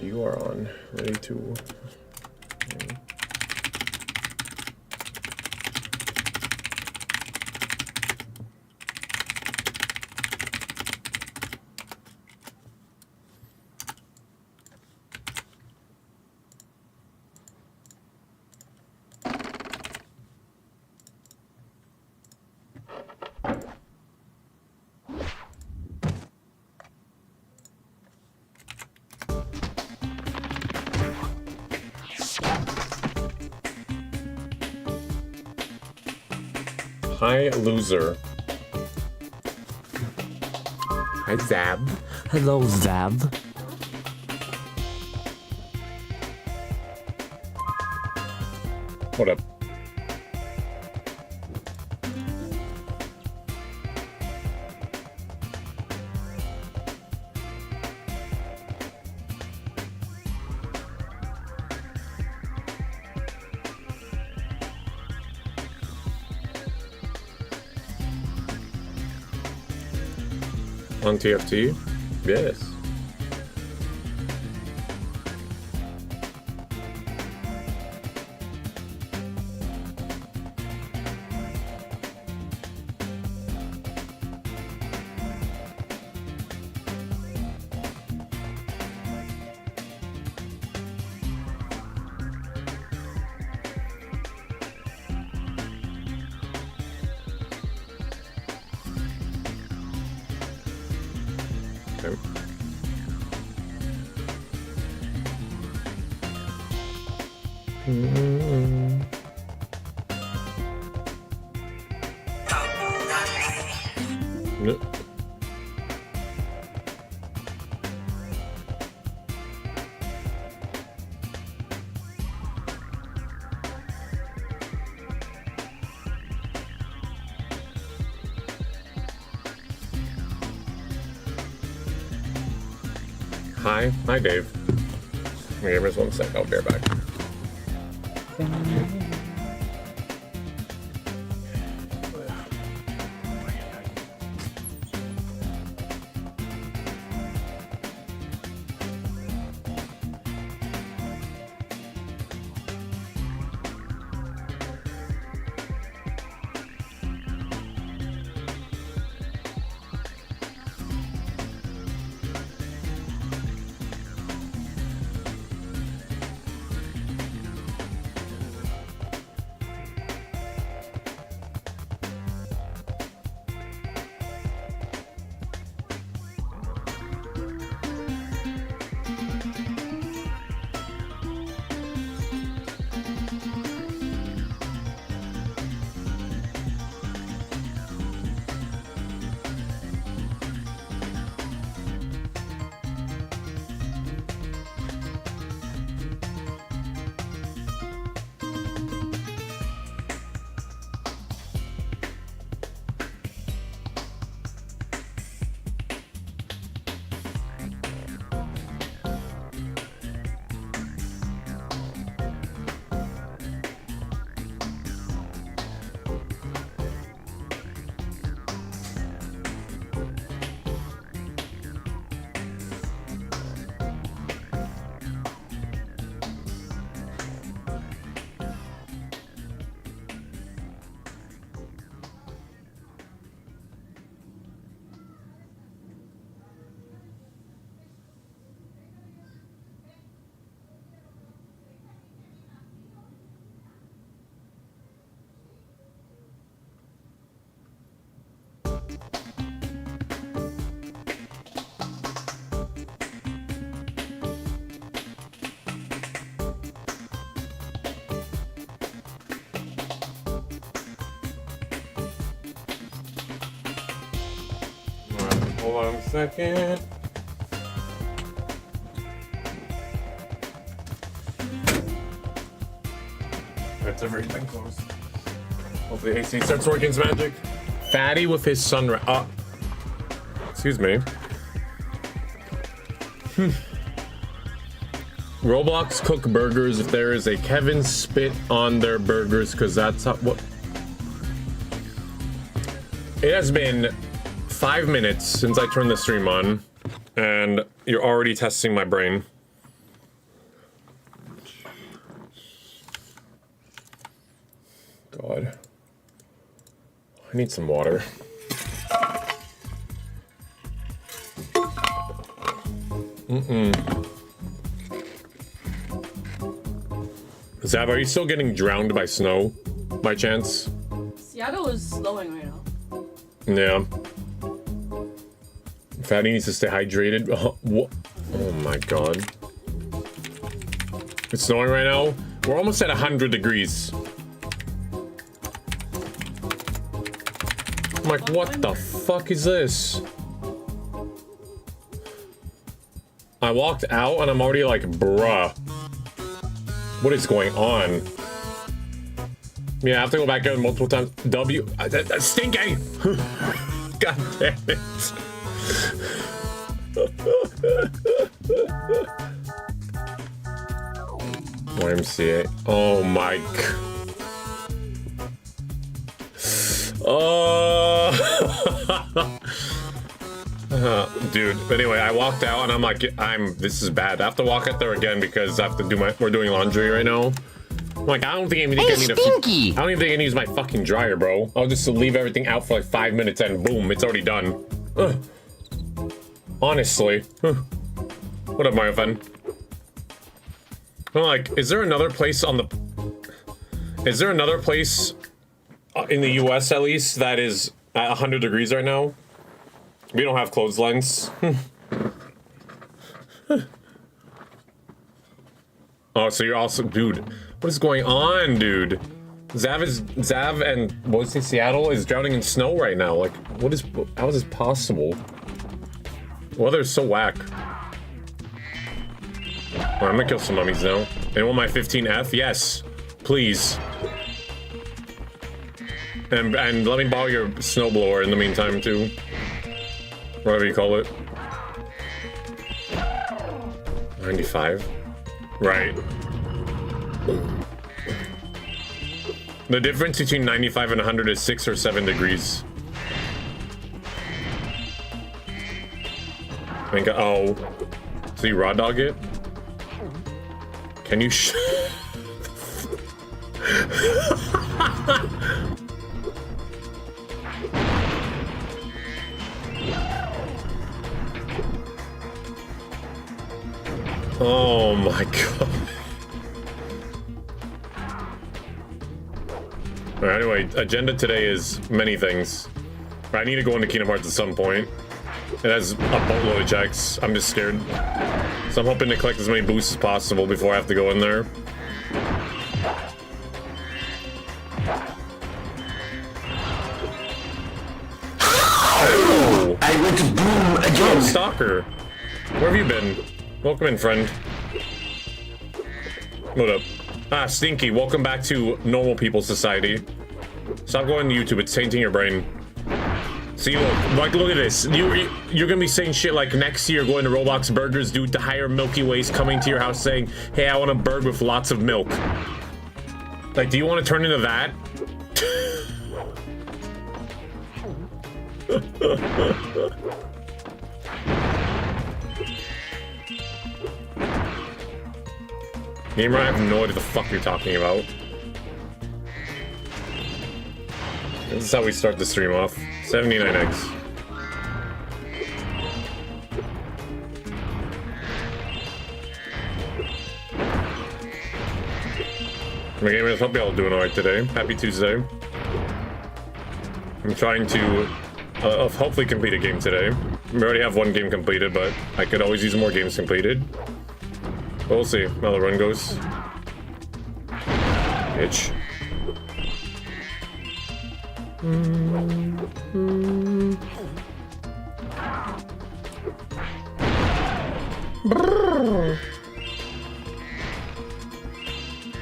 You are on. Ready to... Hi, loser. Hi, Zab. Hello, Zab. What up? On TFT? Yes. Hi, Dave. Give me just 1 sec. I'll be right back. Hold on a second. That's everything closed. Hopefully AC starts working its magic. Fatty with his sunrise. Excuse me. Roblox cook burgers if there is a Kevin spit on their burgers, because that's what. It has been 5 minutes since I turned the stream on, and you're already testing my brain. God. I need some water. Zav, are you still getting drowned by snow, by chance? Seattle is slowing right now. Yeah. Fatty needs to stay hydrated. Oh my god. It's snowing right now. We're almost at 100 degrees. I'm like, what the fuck is this? I walked out and I'm already like, bruh. What is going on? Yeah, I have to go back out multiple times. Stinky! God damn it. YMCA. Oh my god. Dude, but anyway, I walked out and I'm like, this is bad. I have to walk out there again because I have to do we're doing laundry right now. I'm like, I don't think I need Stinky! I don't even think I need to use my fucking dryer, bro. I'll just leave everything out for like 5 minutes and boom, it's already done. Ugh. Honestly. What up, Mario Fun? I'm like, is there another place in the US at least that is at 100 degrees right now? We don't have clotheslines. Oh, so you're also, dude. What is going on, dude? Zav and what was it, Seattle is drowning in snow right now. Like, how is this possible? Weather's so whack. Alright, I'm gonna kill some mummies now. Anyone want my 15F? Yes, please. And let me borrow your snowblower in the meantime too. Whatever you call it. 95. Right. The difference between 95 and 100 is 6 or 7 degrees. I think, oh. So you raw dog it? Can you Oh my god. Alright, anyway, agenda today is many things. I need to go into Kingdom Hearts at some point. It has a boatload of checks. I'm just scared. So I'm hoping to collect as many boosts as possible before I have to go in there. Oh! I went to boom again! Oh, Stalker! Where have you been? Welcome in, friend. What up? Ah, Stinky, welcome back to Normal People Society. Stop going to YouTube, it's tainting your brain. See, look at this. You're gonna be saying shit like next year going to Roblox Burgers, dude, the higher Milky Ways coming to your house saying, hey, I want a burger with lots of milk. Like, do you want to turn into that? Gamer, I have no idea what the fuck you're talking about. This is how we start the stream off. 79 eggs. My gamers, hope y'all doing alright today. Happy Tuesday. I'm trying to hopefully complete a game today. We already have one game completed, but I could always use more games completed. But we'll see how the run goes. Bitch.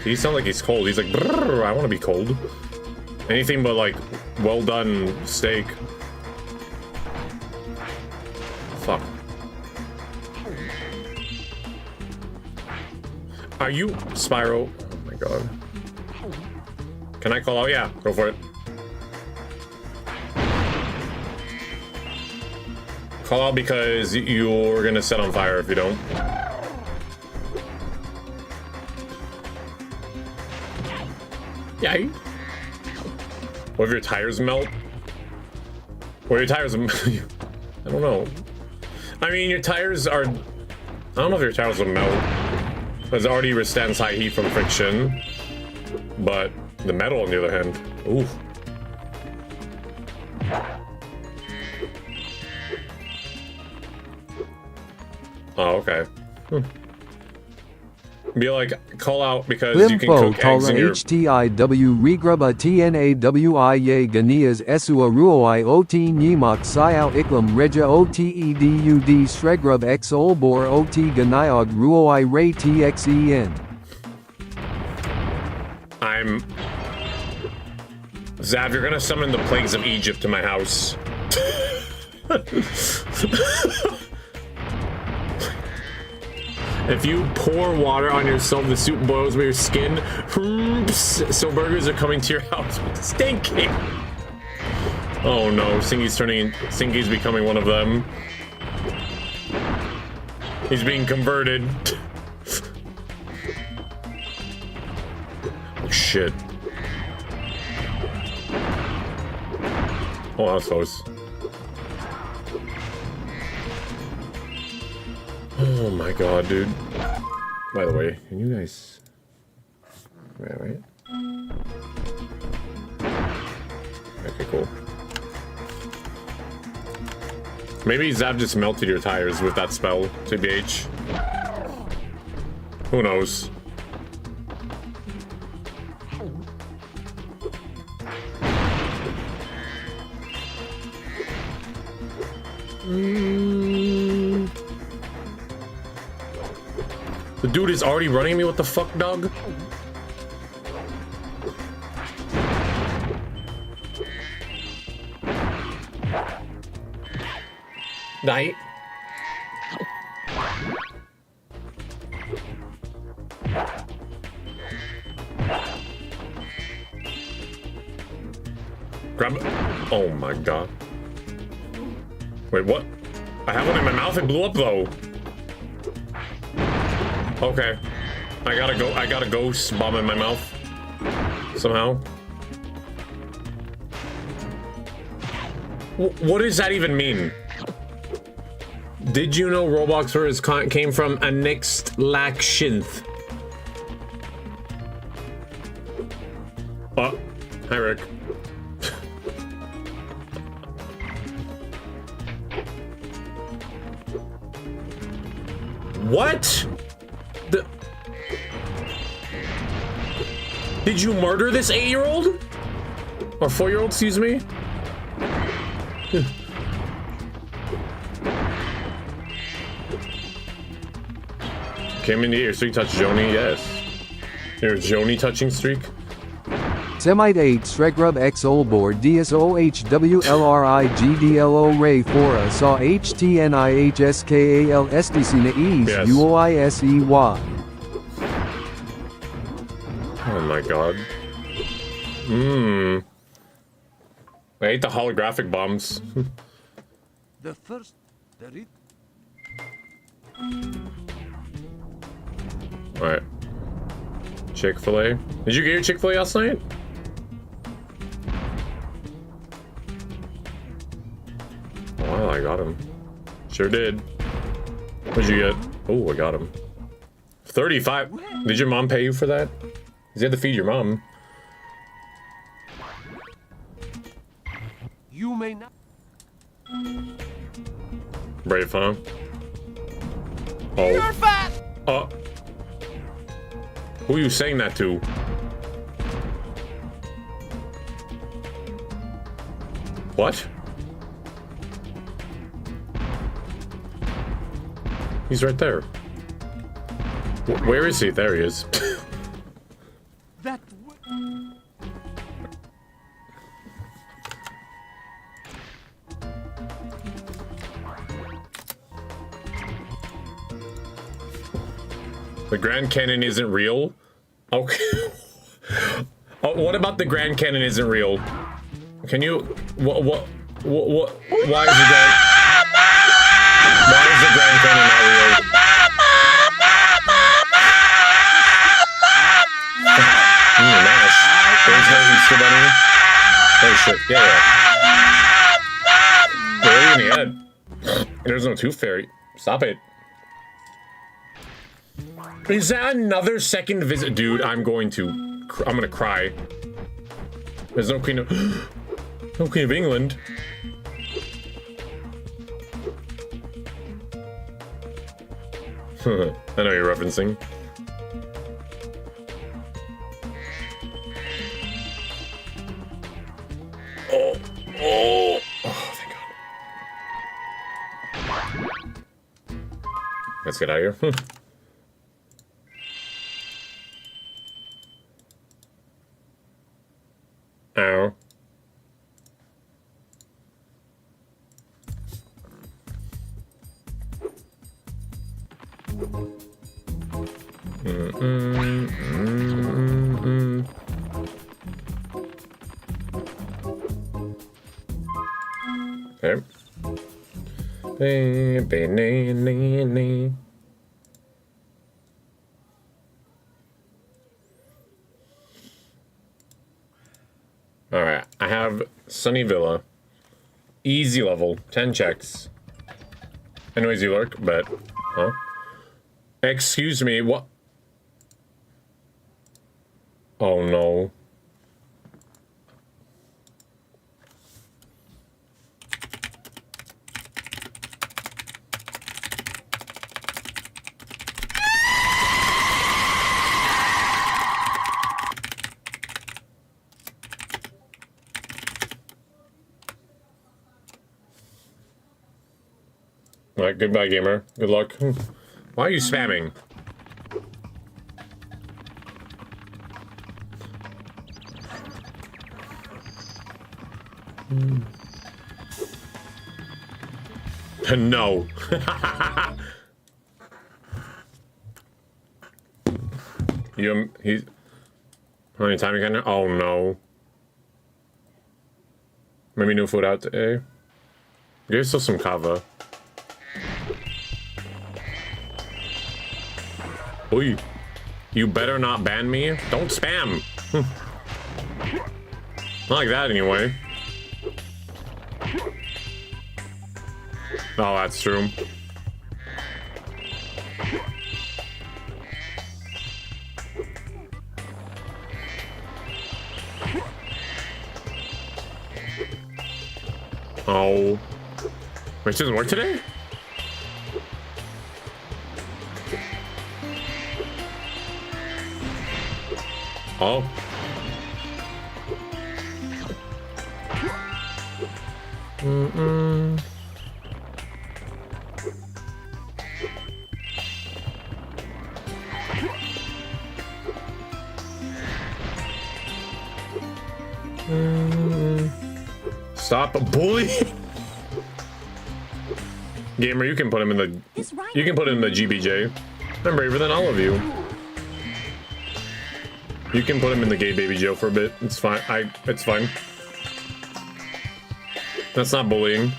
He sounds like he's cold. He's like, I want to be cold. Anything but like well done steak. Fuck. Are you Spyro? Oh my god. Can I call out? Yeah, go for it. Call out because you're gonna set on fire if you don't. Yay. What if your tires melt? Or your tires... I don't know. I mean, your tires are... I don't know if your tires will melt. Because it already withstands high heat from friction. But the metal, on the other hand... Ooh. Oh, okay. Be like, call out because you can cook eggs in your... HTIW Regrubba TNAWIA Ganias Esua Ruoi OT Nimak Siao Iklam Reja OTEDUD Sregrub X Olbor OT Ganiog Ruoi Ray TXEN. Zav, you're gonna summon the plagues of Egypt to my house. If you pour water on yourself, the soup boils with your skin. So burgers are coming to your house with stinking. Oh no, Singy's becoming one of them. He's being converted. Oh shit. Oh, that was close. Oh my god, dude. By the way, can you guys... Right? Okay, cool. Maybe Zav just melted your tires with that spell, TBH. Who knows? The dude is already running at me. What the fuck, dog? Night. Grab it. Oh my god. Wait, what? I have one in my mouth. It blew up though. Okay. I got a ghost bomb in my mouth. Somehow. What does that even mean? Did you know Roblox words came from a next lack shinth? Oh, hi Rick. What? Did you murder this 8-year-old? Or 4-year-old, excuse me? Came in the air, streak touch Joni, yes. Here's Joni touching streak. Semite 8 Sregrub X Olbor DSOHWLRIGDLO Ray Fora Saw HTNIHSKALSDC Naes Yes. UOISEY. Oh my god. I hate the holographic bombs. The first, Alright. Chick-fil-A. Did you get your Chick-fil-A last night? Well, I got him. Sure did. What'd you get? Oh, I got him. 35. Did your mom pay you for that? You had to feed your mom. you may not. Brave, huh? Oh. You're fat! Who are you saying that to? What? He's right there. Where is he? There he is. That The Grand Canyon isn't real? Okay. Oh, what about the Grand Canyon isn't real? Can you... What? Why is the Grand... Why is the Grand Canyon not real? Mash. There's no Easter Bunny. Hey, shit. Yeah. Really in the head. There's no tooth fairy. Stop it. Is that another second visit? Dude, I'm gonna cry. There's no Queen of... no Queen of England. I know you're referencing. Oh, thank God. Let's get out of here. Ow. Okay. All right, I have Sunny Villa, easy level, 10 checks. Anyways, you lurk, but huh? Excuse me, what? Oh no. Alright, goodbye, gamer. Good luck. Why are you spamming? No. He's... How many times again? Oh no. Maybe new food out today. Give us some kava. Oi. You better not ban me. Don't spam. Not like that anyway. Oh, that's true. Oh. Wait, it doesn't work today? Oh. Stop bullying. Gamer, you can put him in the GBJ. I'm braver than all of you. You can put him in the gay baby jail for a bit. It's fine. It's fine. That's not bullying.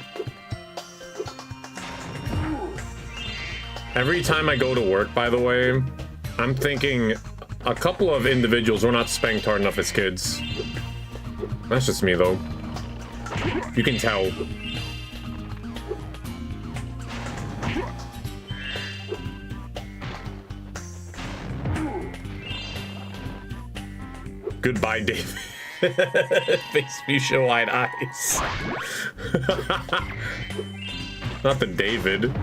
Every time I go to work, by the way, I'm thinking a couple of individuals were not spanked hard enough as kids. That's just me, though. You can tell. Goodbye, David. Face fuchsia wide eyes. Not the David.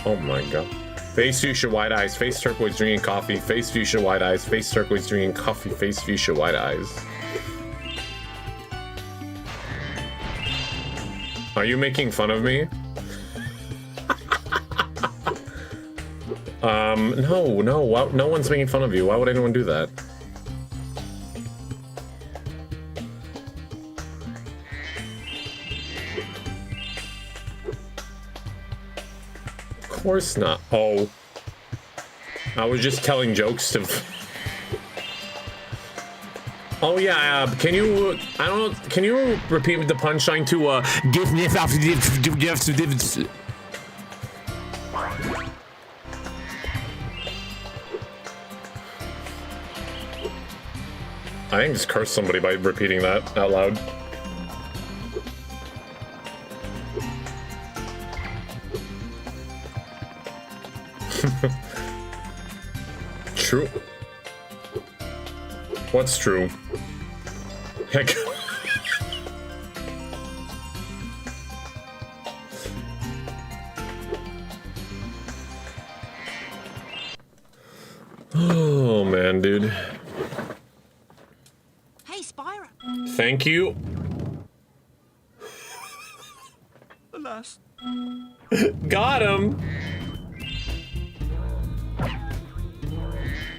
Oh my god. Face fuchsia wide eyes, face turquoise drinking coffee, face fuchsia wide eyes, face turquoise drinking coffee, face fuchsia wide eyes. Are you making fun of me? No, no one's making fun of you. Why would anyone do that? Of course not. Oh. I was just telling jokes to... Oh yeah, can you, I don't know, can you repeat the punchline to, I think just curse somebody by repeating that out loud. True. What's true? Heck. Oh man, dude. Hey, Spyro. Thank you. Alas, Got him.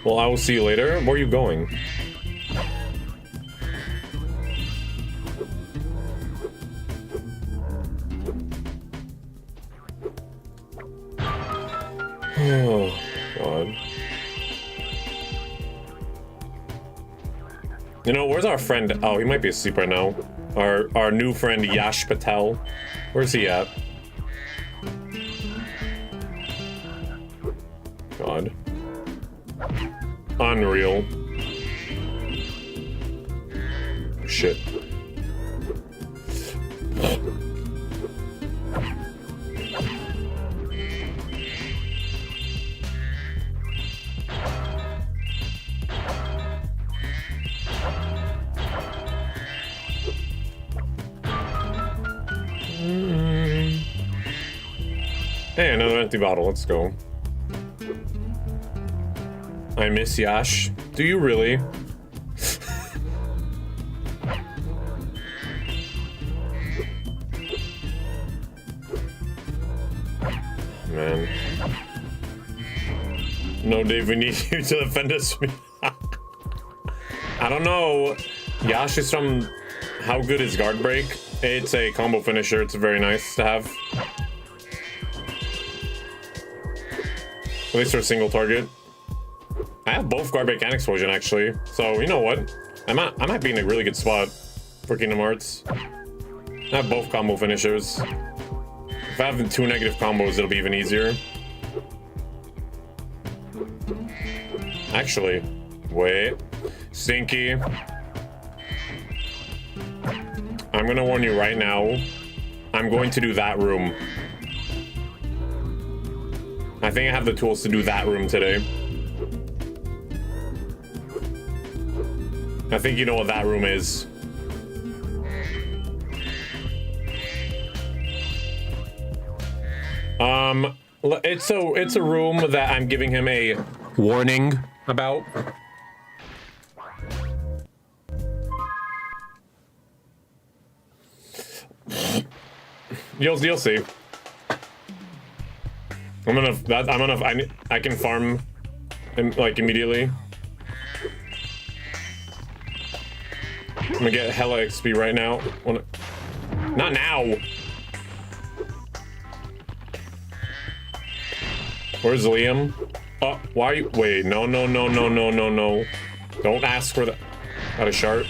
Well, I will see you later. Where are you going? Oh, God. You know, where's our friend? Oh, he might be asleep right now. Our new friend Yash Patel. Where's he at? God. Unreal. Shit. Hey, another empty bottle. Let's go. I miss Yash. Do you really? Man. No, Dave, we need you to defend us. I don't know. Yash is from How Good Is Guard Break? It's a combo finisher. It's very nice to have. At least for a single target. I have both guard break and explosion actually, so you know what? I might be in a really good spot for Kingdom Hearts. I have both combo finishers. If I have 2 negative combos, it'll be even easier. Actually, wait, Stinky. I'm gonna warn you right now. I'm going to do that room. I think I have the tools to do that room today. I think you know what that room is. It's a room that I'm giving him a warning about. You'll see. I can farm him like immediately. I'm gonna get hella XP right now. Not now. Where's Liam? Oh, why are you? Wait, no. Don't ask for that. Got a shard.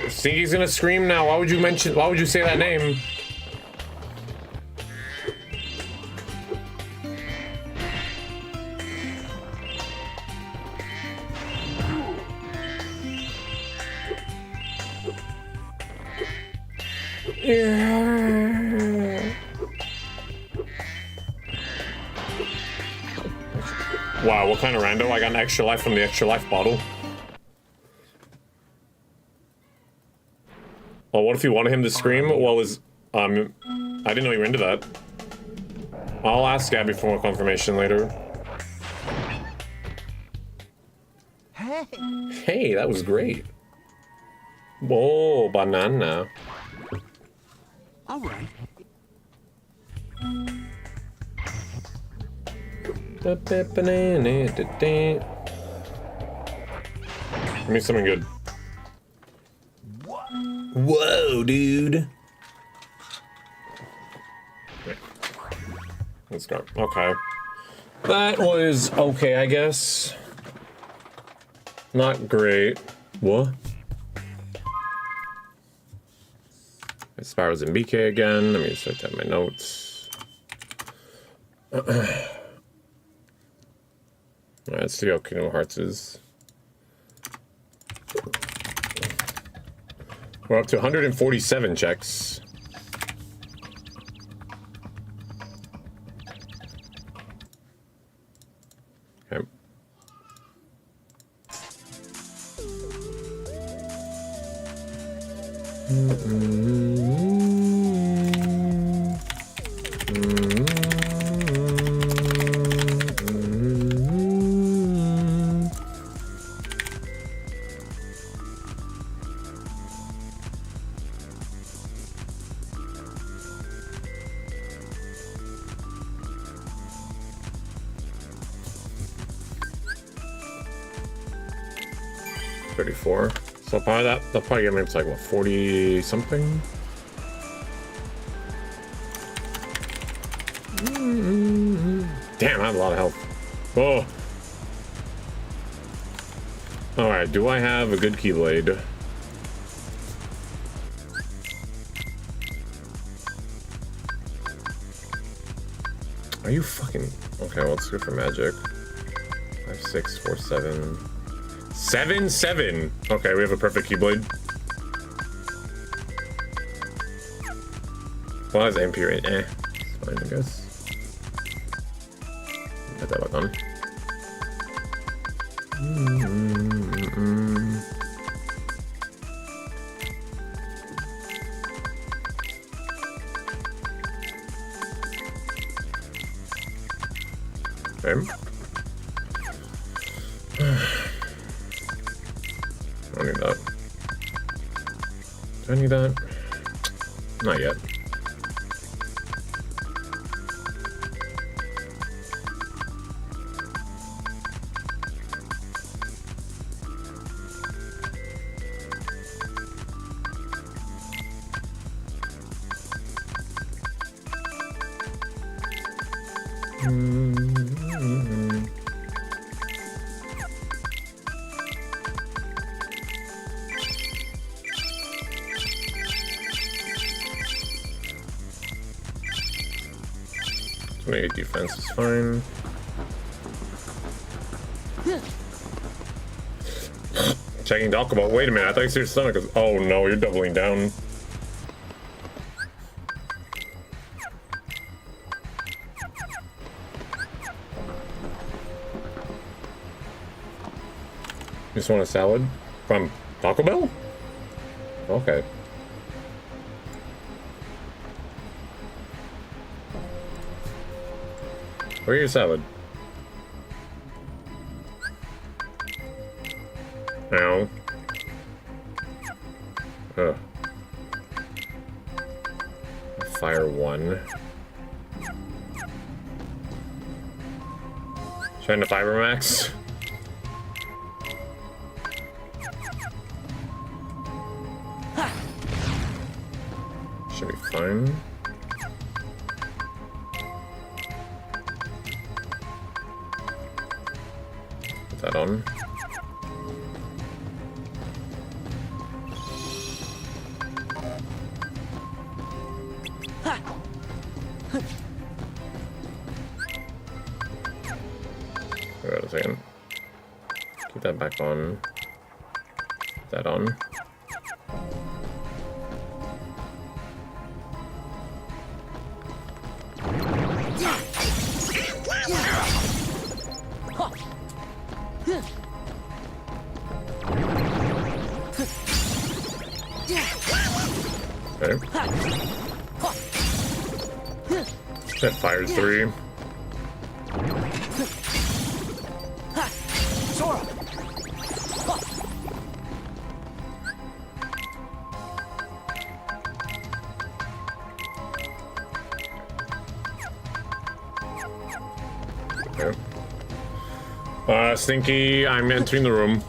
Stinky's gonna scream now. Why would you say that name? Wow, what kind of rando? I got an extra life from the extra life bottle. Oh, what if you wanted him to scream? Well, I didn't know you were into that. I'll ask Gabby for more confirmation later. Hey, that was great. Whoa, banana. all right. Give me something good. Whoa, dude. Let's go. Okay. That was okay, I guess. Not great. What? Spyro's in BK again. Let me start down my notes. Alright, let's see how Kingdom Hearts is. We're up to 147 checks. Okay. $34. So probably that'll probably get me to like what, 40 something. Damn, I have a lot of health. Oh. All right, do I have a good keyblade? Are you fucking okay? Well, let's go for magic. 5, 6, 4, 7. 7, 7. Okay, we have a perfect keyblade. Well, that's MP rate. It's fine, I guess. Put that back on. Okay. I don't need that. Do I need that? Not yet. Defense is fine. Checking Alcohol. Wait a minute, I thought you said your stomach was. Oh no, you're doubling down. Just want a salad from Taco Bell? Okay. Where's your salad? Ow. Ugh. Fire 1. Trying to Fiber Max. Should be fine. That on. Wait a second. Keep that back on. Put that on. Okay. That fired 3. Okay. Stinky, I'm entering the room.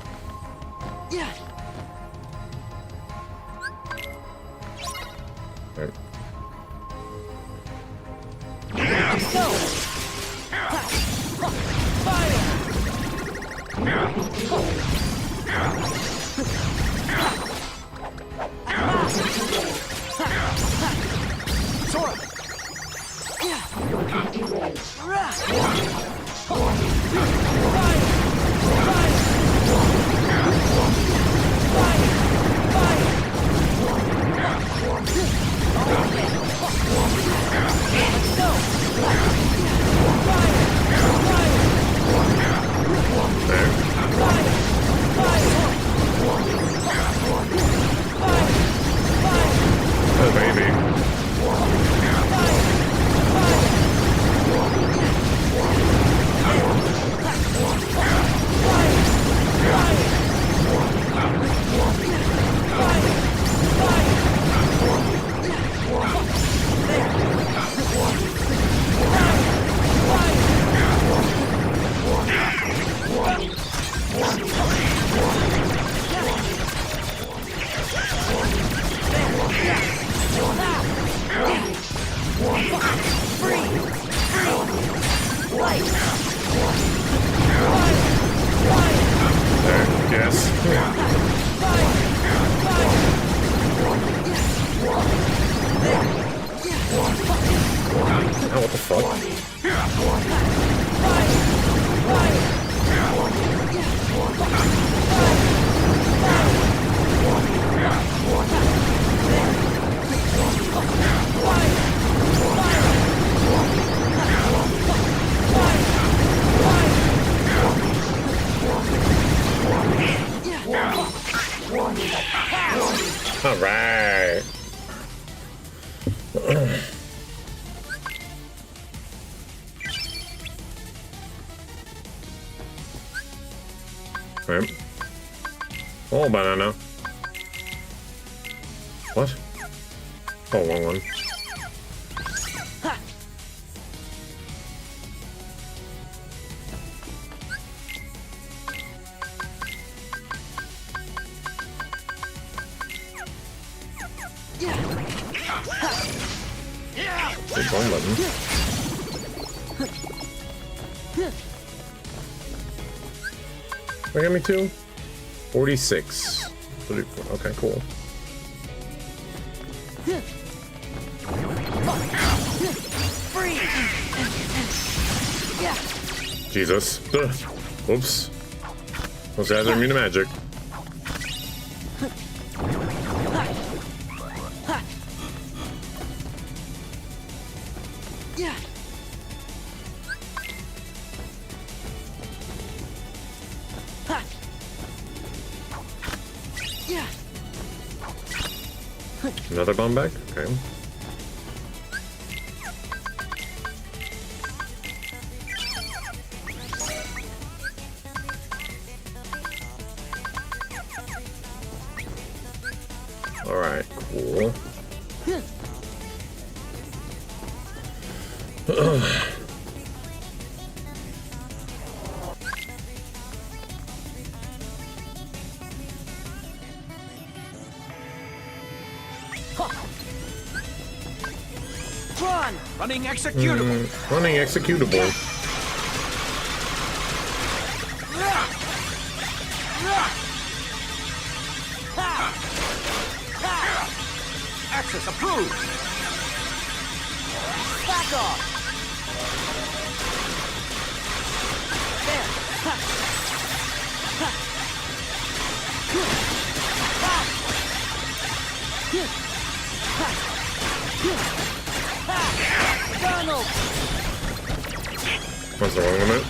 Oh, what the fuck? All right. Right. Oh, banana. What? Oh, wrong one. Big one button. What got me to? 46. 34. Okay, cool. Jesus. Ugh. Whoops. Those guys are immune to magic. Another bomb bag? Okay. Alright, cool. Running executable. Running executable. Access approved. Back off. There. Donald. What's the wrong with it?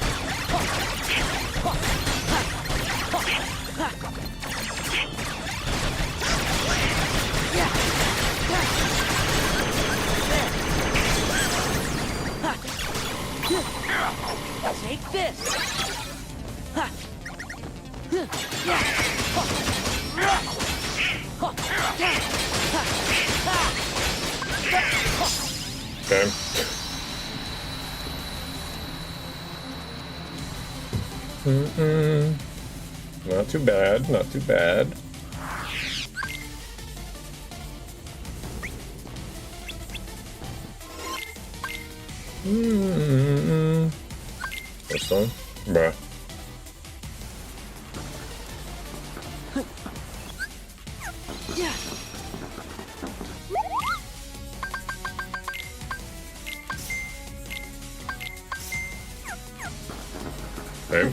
Take this. Okay. Not too bad, not too bad. This one? Bruh. Okay.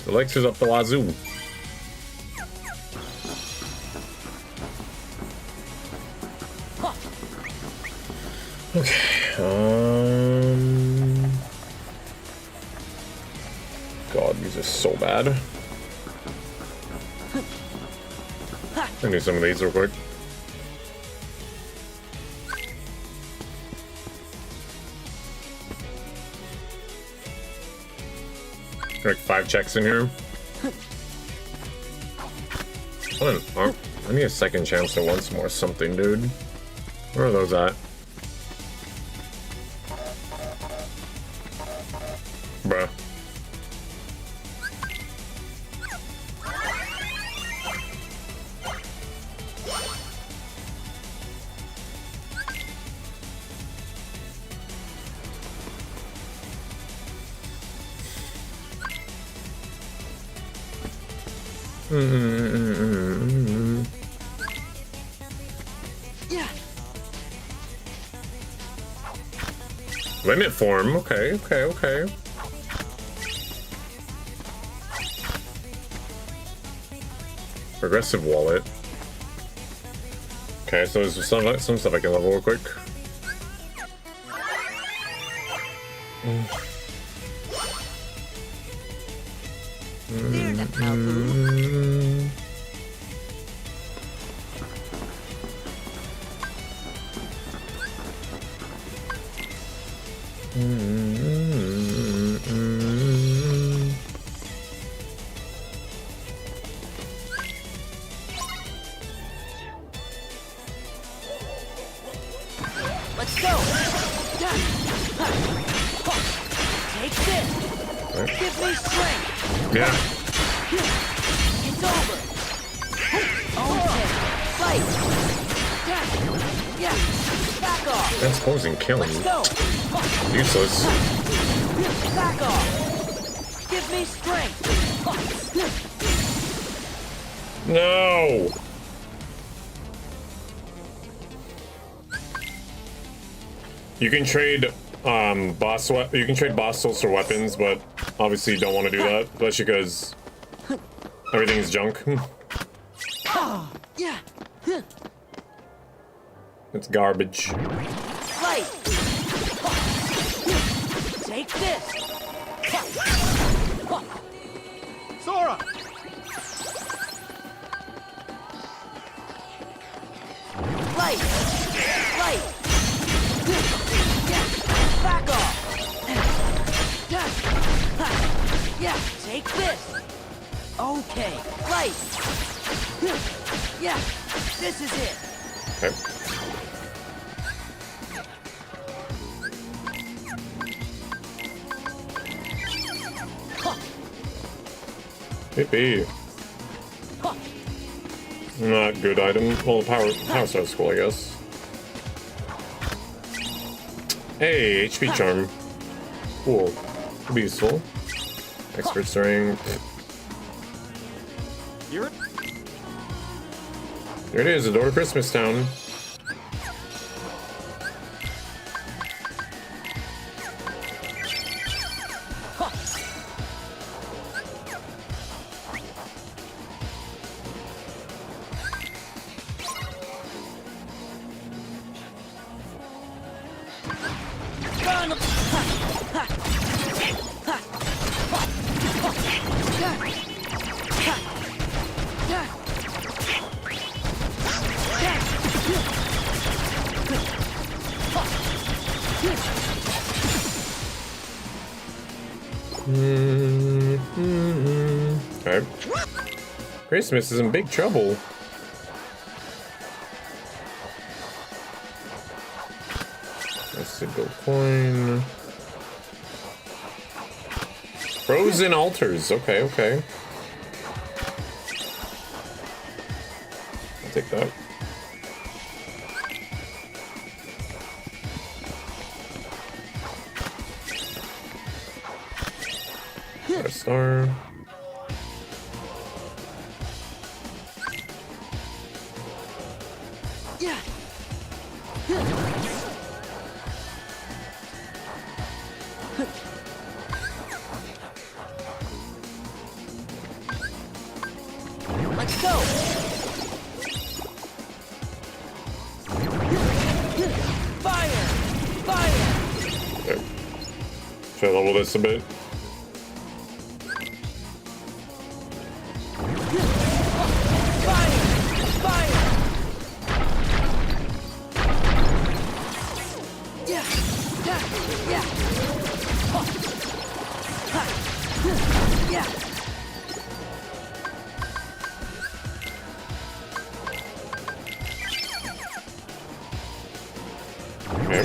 The Lex is up the wazoo. Okay. God, these are so bad. I need some of these real quick. Like 5 checks in here. I need a second chance to once more something, dude. Where are those at? Bruh. Yeah. Limit form. Okay, okay, okay. Progressive wallet. Okay, so there's some stuff I can level real quick. Let's go. Take this. Give me strength. Yeah. It's over. Okay. Fight. Yeah. Back off. That's posing killing. Let's go. Useless. Back off. Give me strength. No. You can trade you can trade boss souls for weapons, but obviously you don't want to do that, especially because everything's junk. Yeah. It's garbage. Fight. Take this. Sora! Fight. Fight. Yeah. Back off. Yeah. Take this. Okay. Fight. Yeah. This is it. Okay. Yippee. Not good item. Well, power star's cool, I guess. Hey, HP charm. Cool. Could be useful. Expert strength. You're There it is, the door to Christmas Town. Okay. Christmas is in big trouble. That's a gold coin. Frozen altars. Okay, okay. I'll take that. Got a star. Yeah. Let's go. Fire! Fire! Okay. Should I level this a bit? Fire! Fire! Yeah! Yeah! Yeah! Yeah! Okay.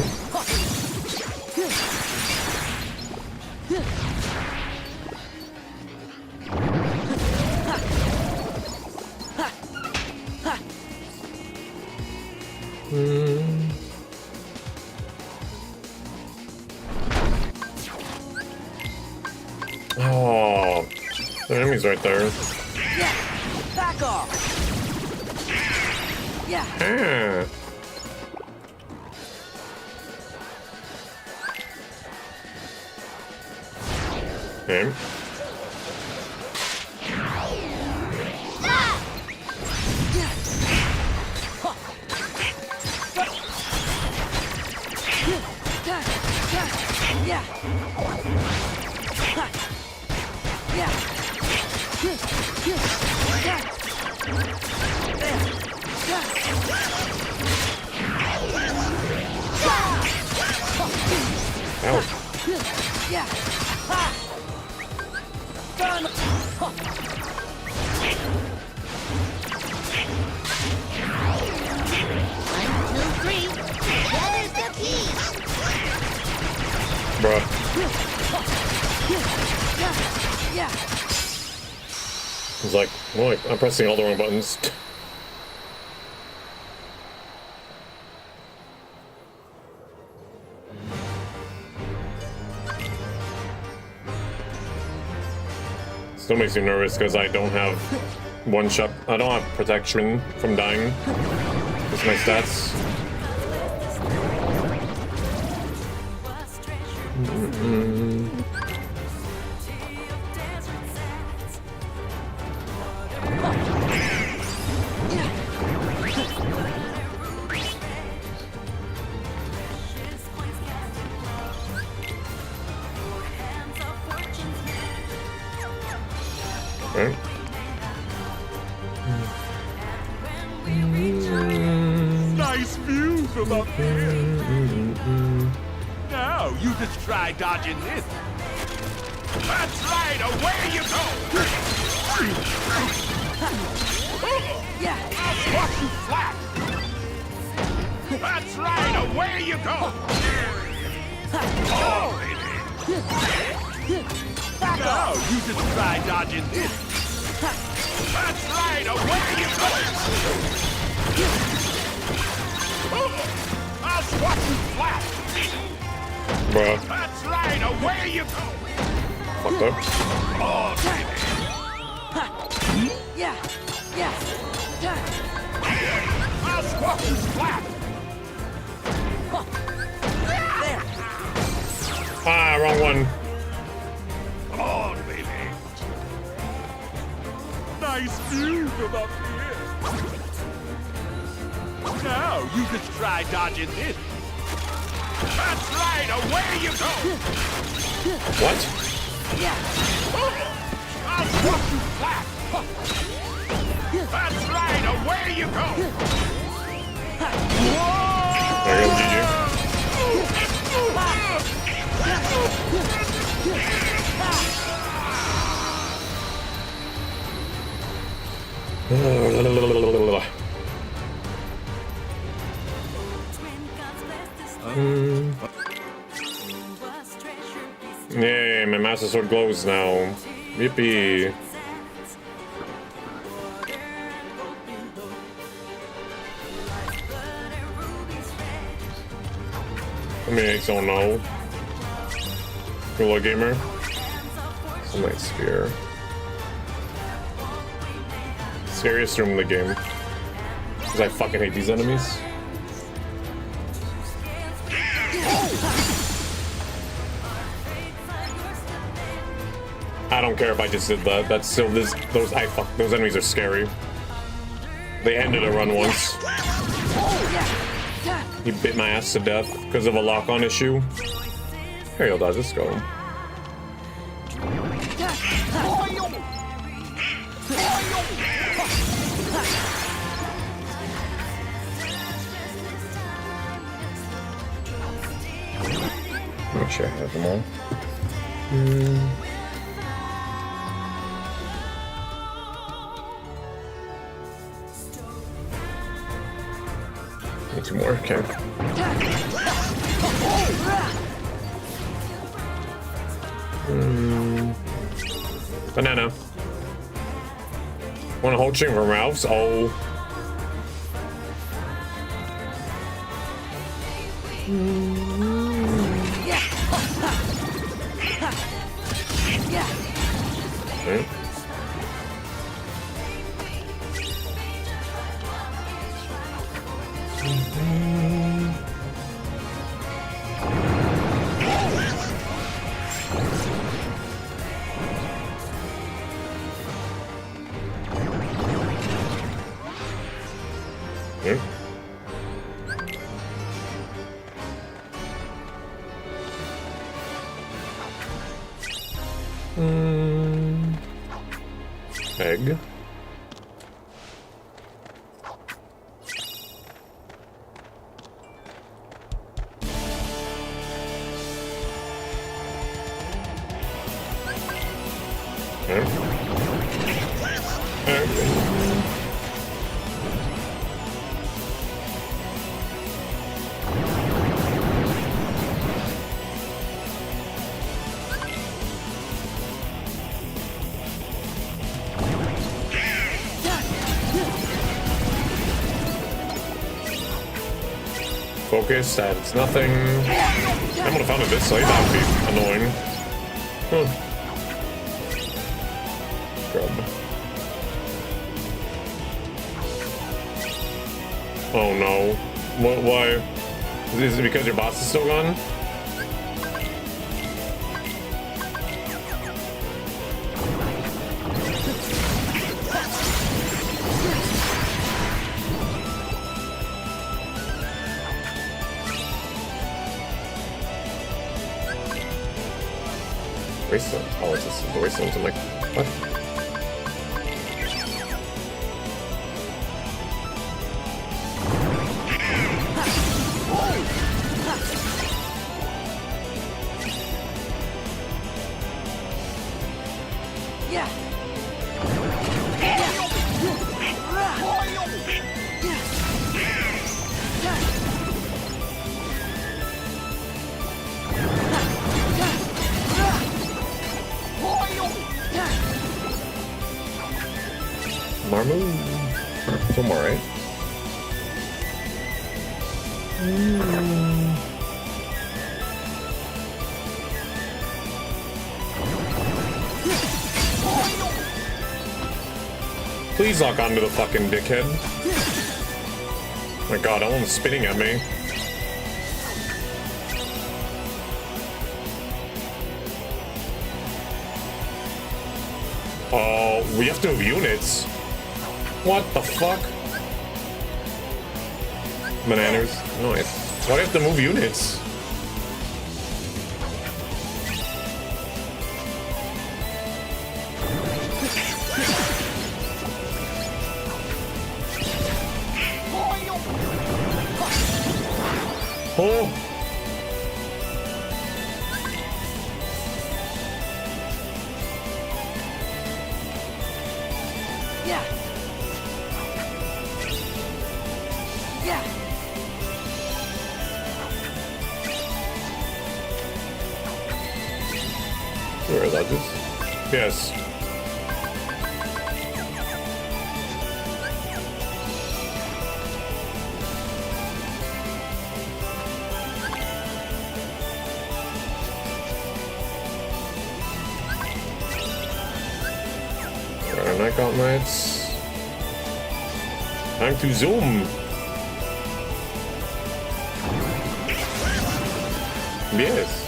Oh, the enemy's right there. Yeah! Back off. Yeah. Ah. Okay. Yeah. Ow. Yeah. Ha. Done. Bruh. Yeah. It's like, well, I'm pressing all the wrong buttons. Still makes me nervous because I don't have one shot. I don't have protection from dying. That's my stats. Right. Nice view from up here. Now you just try dodging this. That's right, away you go. Yeah. I'll squash you flat. That's right, away you go. Oh, baby. Now you just try dodging this. That's right, away you go. I'll squash you flat. Bruh. That's right, away you go. Fucked up. Oh, baby. Yeah. Yeah. I'll squash you flat. There. Ah, wrong one. Oh, baby. Nice view from up here. Now you just try dodging this. That's right, away you go. What? Yeah. I'll squash you flat. That's right, away you go. There you go, GG. Yay, my Master Sword glows now. Yippee. I mean, I don't know. Hello, gamer. It's a nice sphere. Scariest room in the game. Because I fucking hate these enemies. I don't care if I just did that. That's still those enemies are scary. They ended a run once. He bit my ass to death because of a lock-on issue. Here you go, guys. Let's go. Make sure I have them all. Need two more. Okay. Banana. Want a whole chain from Ralph's? Oh. Okay. Hmm? Egg. Focus, that's nothing. I'm gonna found this site, that would be annoying. Huh. Scrub. Oh no. What, why? Is it because your boss is still gone? Wasteland. Oh, it's just the wastelands. I'm like, what? Yeah. Marmoo. So I'm alright. Please lock onto the fucking dickhead. Oh my god, that one's spitting at me. Oh, we have to move units. What the fuck? Bananas. Nice. Why do I have to move units? Oh! Yeah. Yeah. Where are ledges? Yes. Night gauntlets. Time to zoom. Yes.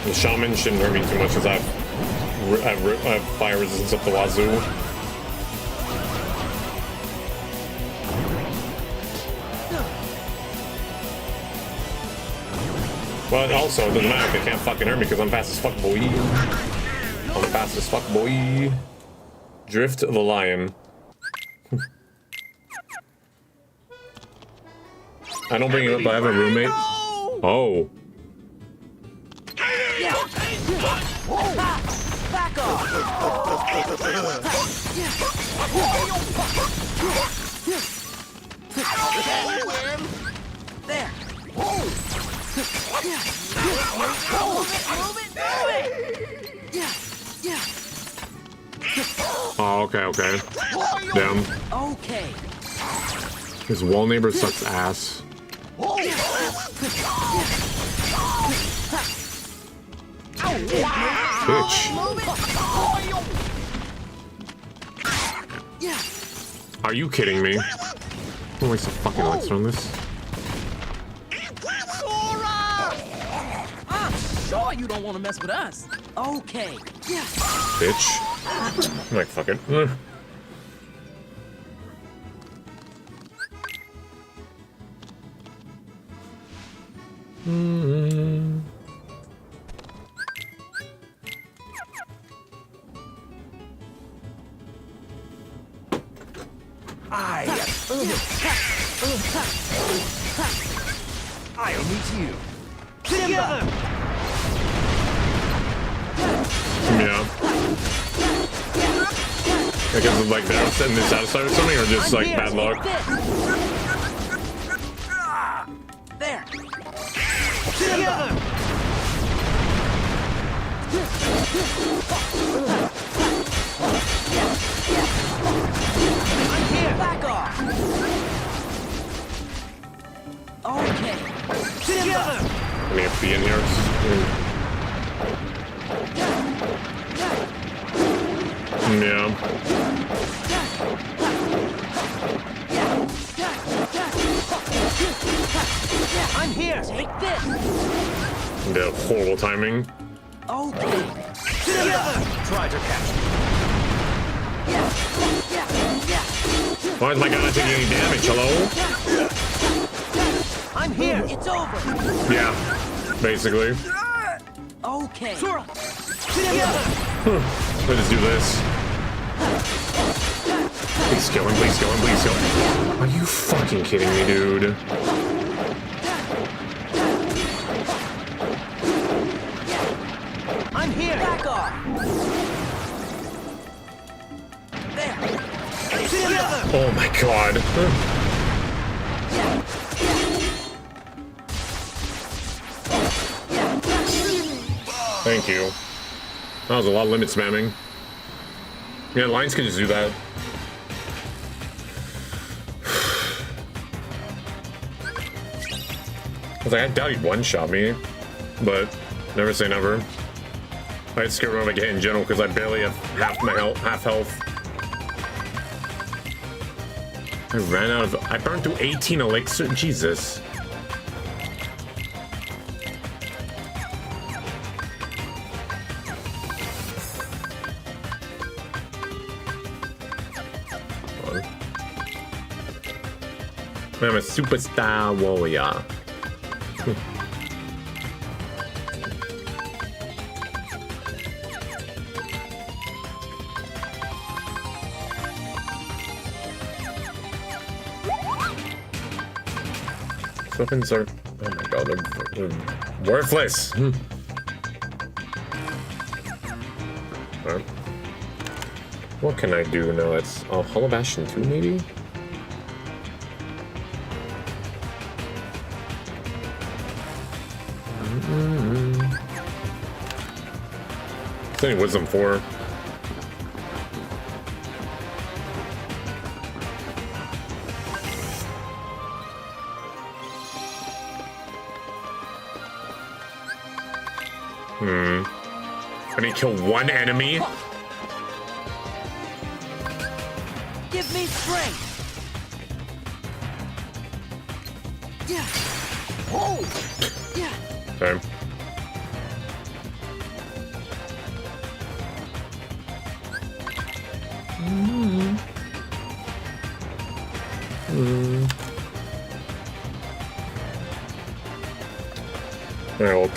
The shaman shouldn't hurt me too much because I have fire resistance up the wazoo. But also, it doesn't matter if they can't fucking hurt me because I'm fast as fuck, boy. I'm fast as fuck, boy. Drift the lion. I don't bring you up, but I have a roommate. Oh. Yeah. Back off. There. Oh, okay, okay. Damn. Okay. His wall neighbor sucks ass. Bitch. Are you kidding me? I'm gonna waste a fucking elixir on this. sure you don't want to mess with us. Okay. Yeah. Bitch. I'm like, fuck it. I'll meet you. Together. Yeah. I guess it's like they're setting this outside or something, or just like bad luck. There. Together. I'm here. Back off. Okay. Together. I need a bee in here. Yeah. I'm here. Take this. The horrible timing. Okay. Together. Try to catch me. Why is my guy not taking any damage? Hello? I'm here. It's over. Yeah. Basically. Okay. Together. Let's do this. Please kill him, please kill him, please kill him. Are you fucking kidding me, dude? I'm here. Back off. There. Together. Oh my god. Thank you. That was a lot of limit spamming. Yeah, lines can just do that. I was like, I doubt he'd one-shot me, but never say never. I'd scare him if I get hit in general because I barely have half my half health. I ran out of. I burned through 18 elixir. Jesus. I'm a superstar warrior. Weapons are. Oh my god, they're worthless. Alright. What can I do now? It's Hollow Bastion 2 maybe? I think Wisdom 4. I need to kill one enemy. Give me strength. Yeah. Oh. Yeah. Okay. Alright, well,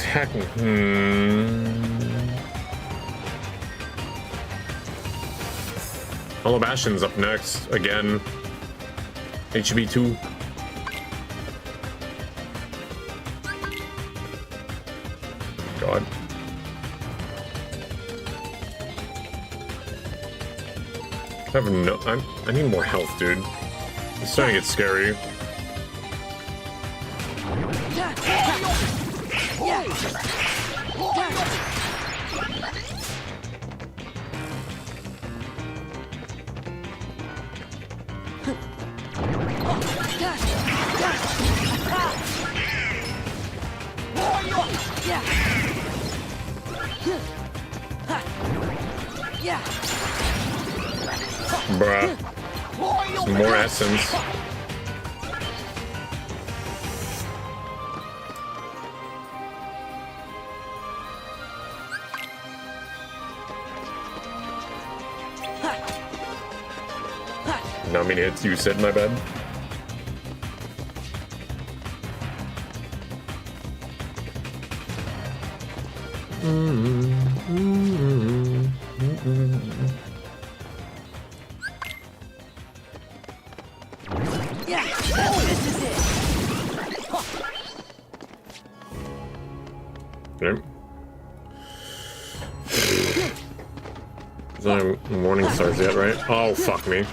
Hollow Bastion's up next, again. HB 2. God. I have no. I need more health, dude. It's starting to get scary. Bruh. Some more essence. No, I mean, it's you said, my bad. Yeah, this is it. Okay. There's no morning stars yet, right? Oh, fuck me.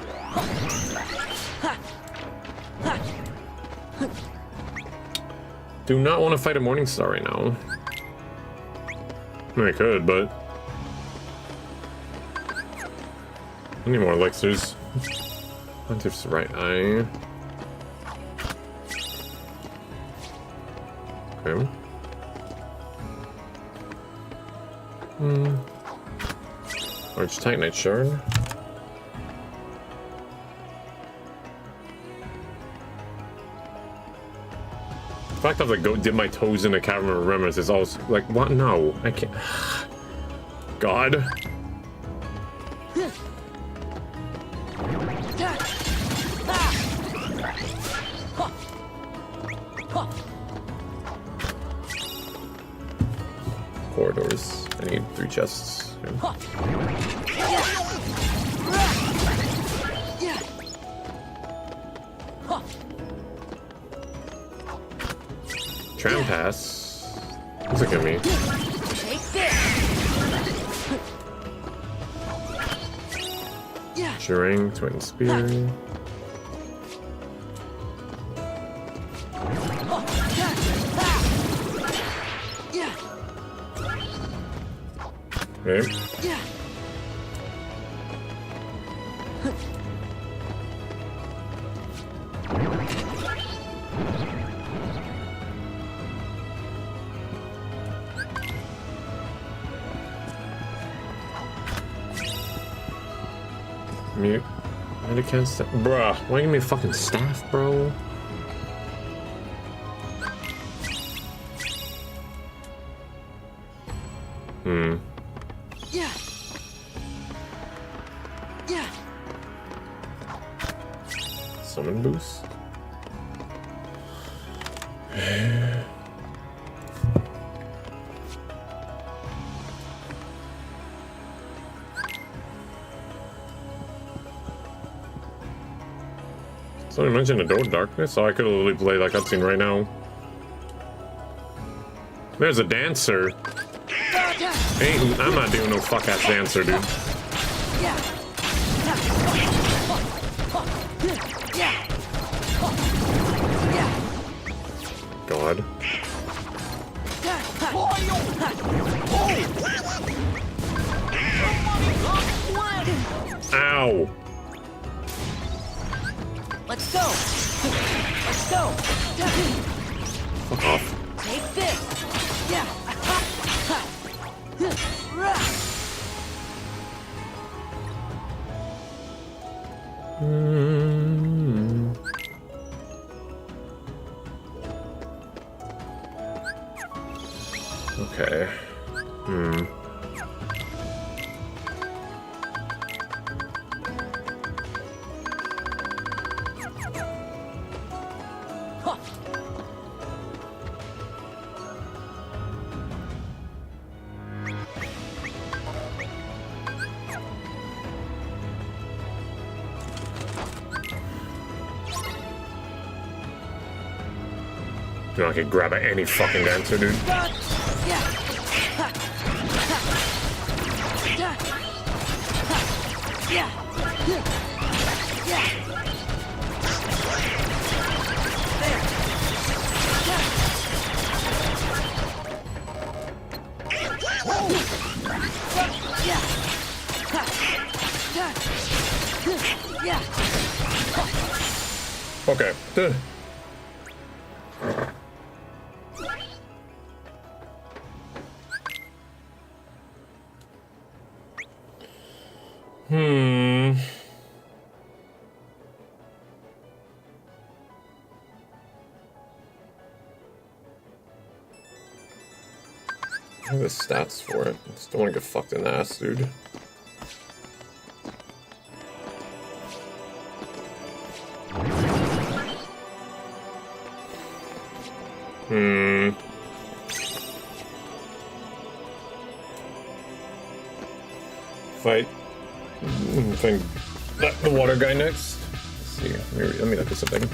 Do not want to fight a morning star right now. I mean, I could, but I need more elixirs. Hunter's right eye. Okay. Large Titanite shard. The fact that I go dip my toes in the cavern of remnants is also like, what? No, I can't. God. Corridors. I need 3 chests. Tram pass. What's it give me? Take this. Shirang, twin spear. Okay. Mute. I can't stop. Bruh, why give me a fucking staff, bro? Summon boost. Somebody mentioned a door of darkness, so I could literally play that cutscene right now. There's a dancer. I'm not doing no fuck ass dancer, dude. God. Ow. Let's go. Let's go. Fuck off. Take this. Yeah. Okay. You know, I could grab at any fucking dancer, dude. Okay. I have the stats for it. I just don't want to get fucked in the ass, dude. Fight. Find the water guy next. Let's see. Let me look at something.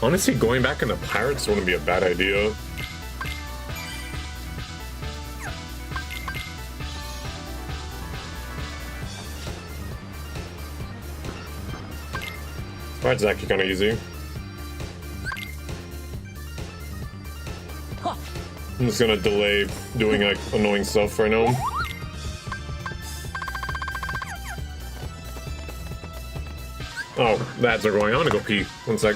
Honestly, going back into pirates wouldn't be a bad idea. Pirates is actually kind of easy. I'm just gonna delay doing like annoying stuff right now. Oh, the ads are going. I wanna go pee. One sec.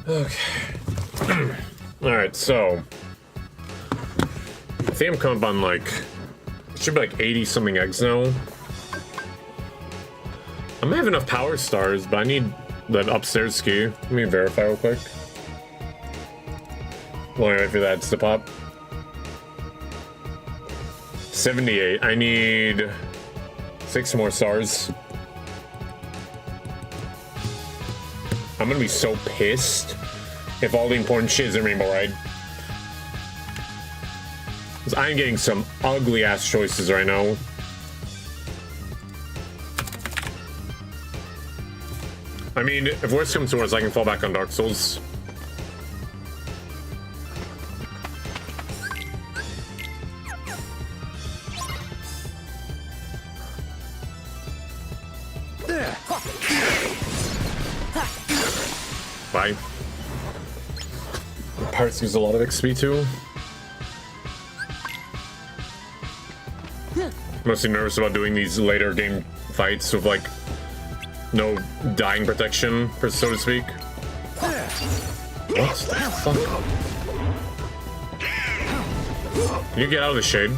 Okay. Alright, so I think I'm coming up on like, it should be like 80 something eggs now. I might have enough power stars, but I need that upstairs key. Let me verify real quick. While I wait for that to pop. 78. I need 6 more stars. I'm gonna be so pissed if all the important shit is in Rainbow Ride. Because I'm getting some ugly ass choices right now. I mean, if worse comes to worse, I can fall back on Dark Souls. Bye. Pirates use a lot of XP too. Mostly nervous about doing these later game fights with like no dying protection, so to speak. What the fuck? Can you get out of the shade?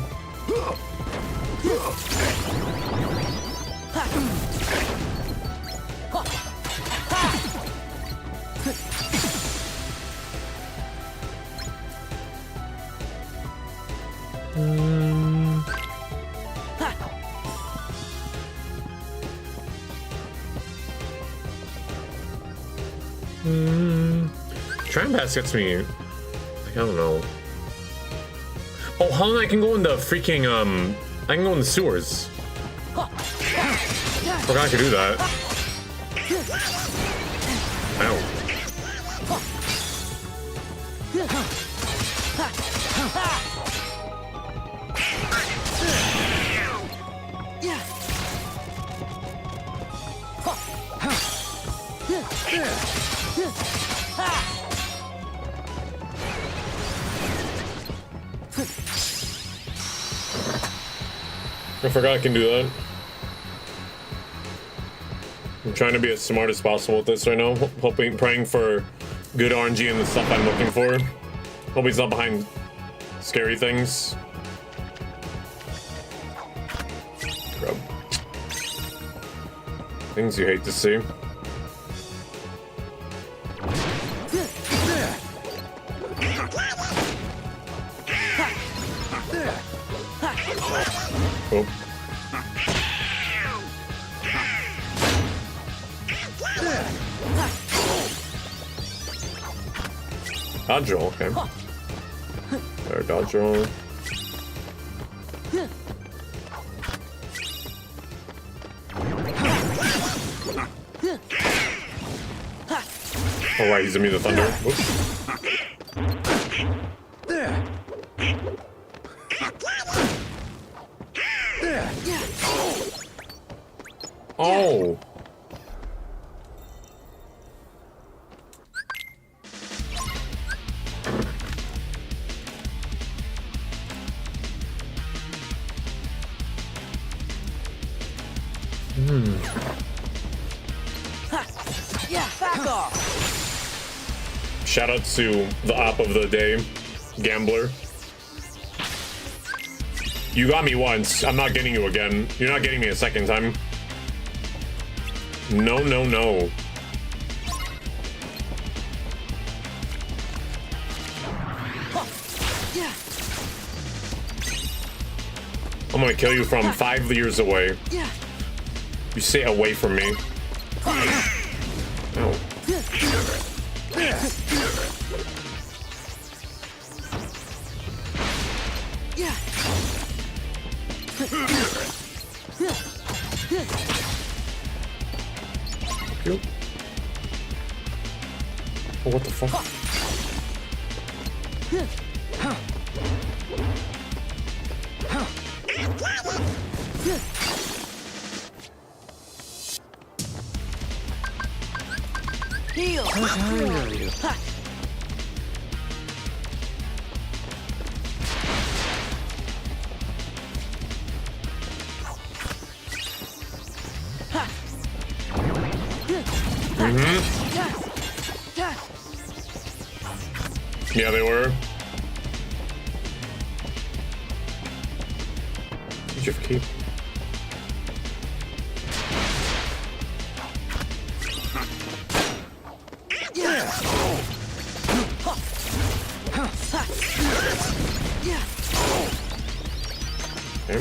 Tram Pass gets me, I don't know. Oh, how I can go in the freaking, I can go in the sewers. Forgot I could do that. Ow. I forgot I can do that. I'm trying to be as smart as possible with this right now. Hoping, praying for good RNG and the stuff I'm looking for. Hope he's not behind scary things. Grub. Things you hate to see. Oh. Dodge roll, okay. There, dodge roll. Oh right, he's immune to thunder. Whoops. Oh. Yeah, back off. Shout out to the op of the day, Gambler. You got me once. I'm not getting you again. You're not getting me a second time. No, no, no. Yeah. I'm gonna kill you from 5 years away. Yeah. You stay away from me. Ow. Yeah. Yep. Oh, what the fuck? Heal. How tired are you? Yeah, they were. Did you keep? Okay.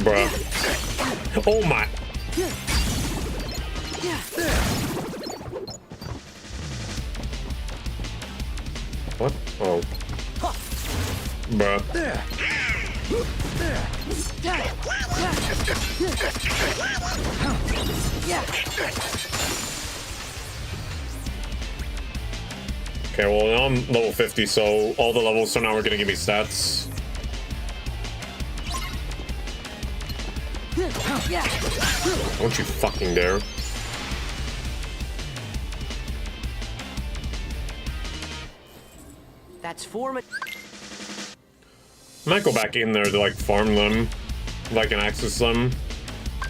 Bruh. Oh my. What? Oh. Bruh. Okay, well now I'm level 50, so all the levels, so now we're gonna give me stats. Don't you fucking dare. That's 4 I might go back in there to like farm them, like and access them,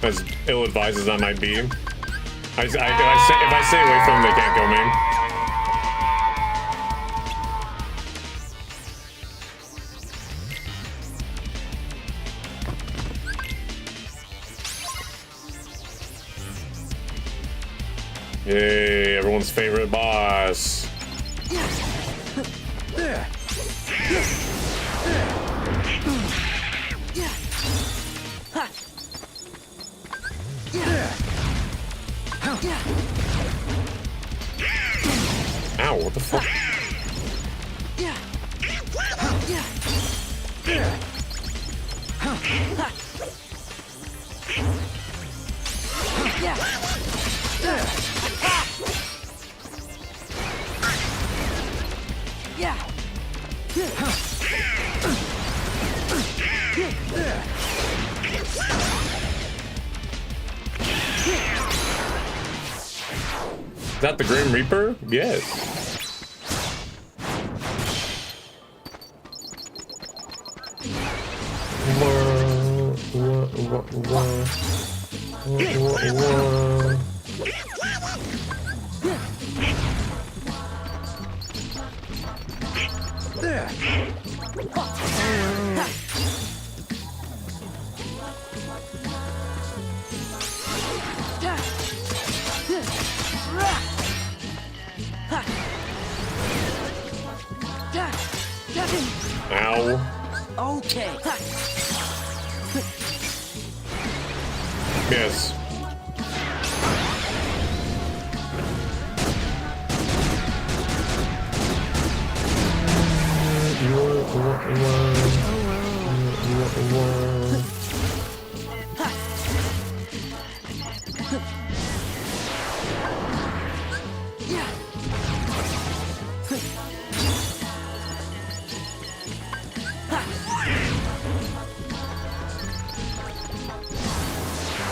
as ill-advised as that might be. If I stay away from them, they can't kill me. Yay, everyone's favorite boss. Ow, what the fuck? Is that the Grim Reaper? Yes. There. Ow. Okay. Yes.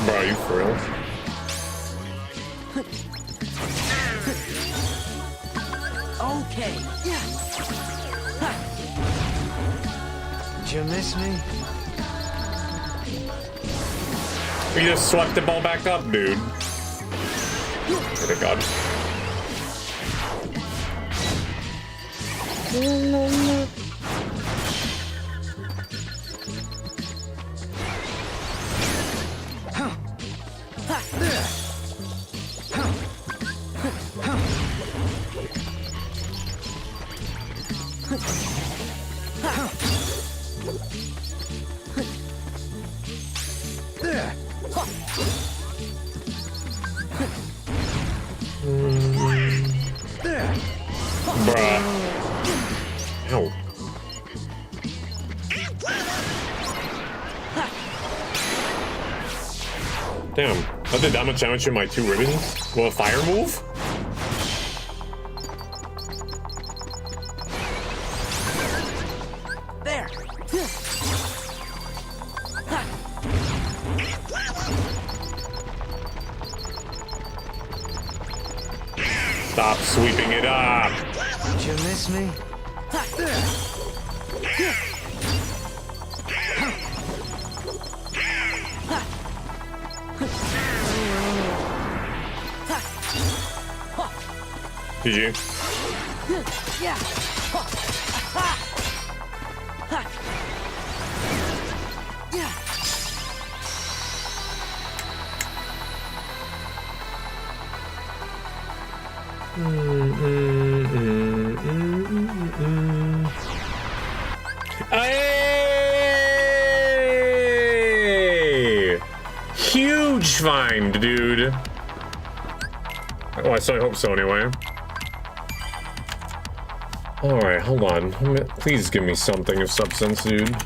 Bro, are you for real? Okay. Did you miss me? You just swept the ball back up, dude. Oh my god. There. There. Bruh. Ow. Damn. I did that much damage with my 2 ribbons? Will a fire move? There. Stop sweeping it up. Did you miss me? There. GG. Yeah. Yeah. Hey! Huge find, dude. Oh, I certainly hope so anyway. Alright, hold on. Please give me something of substance, dude.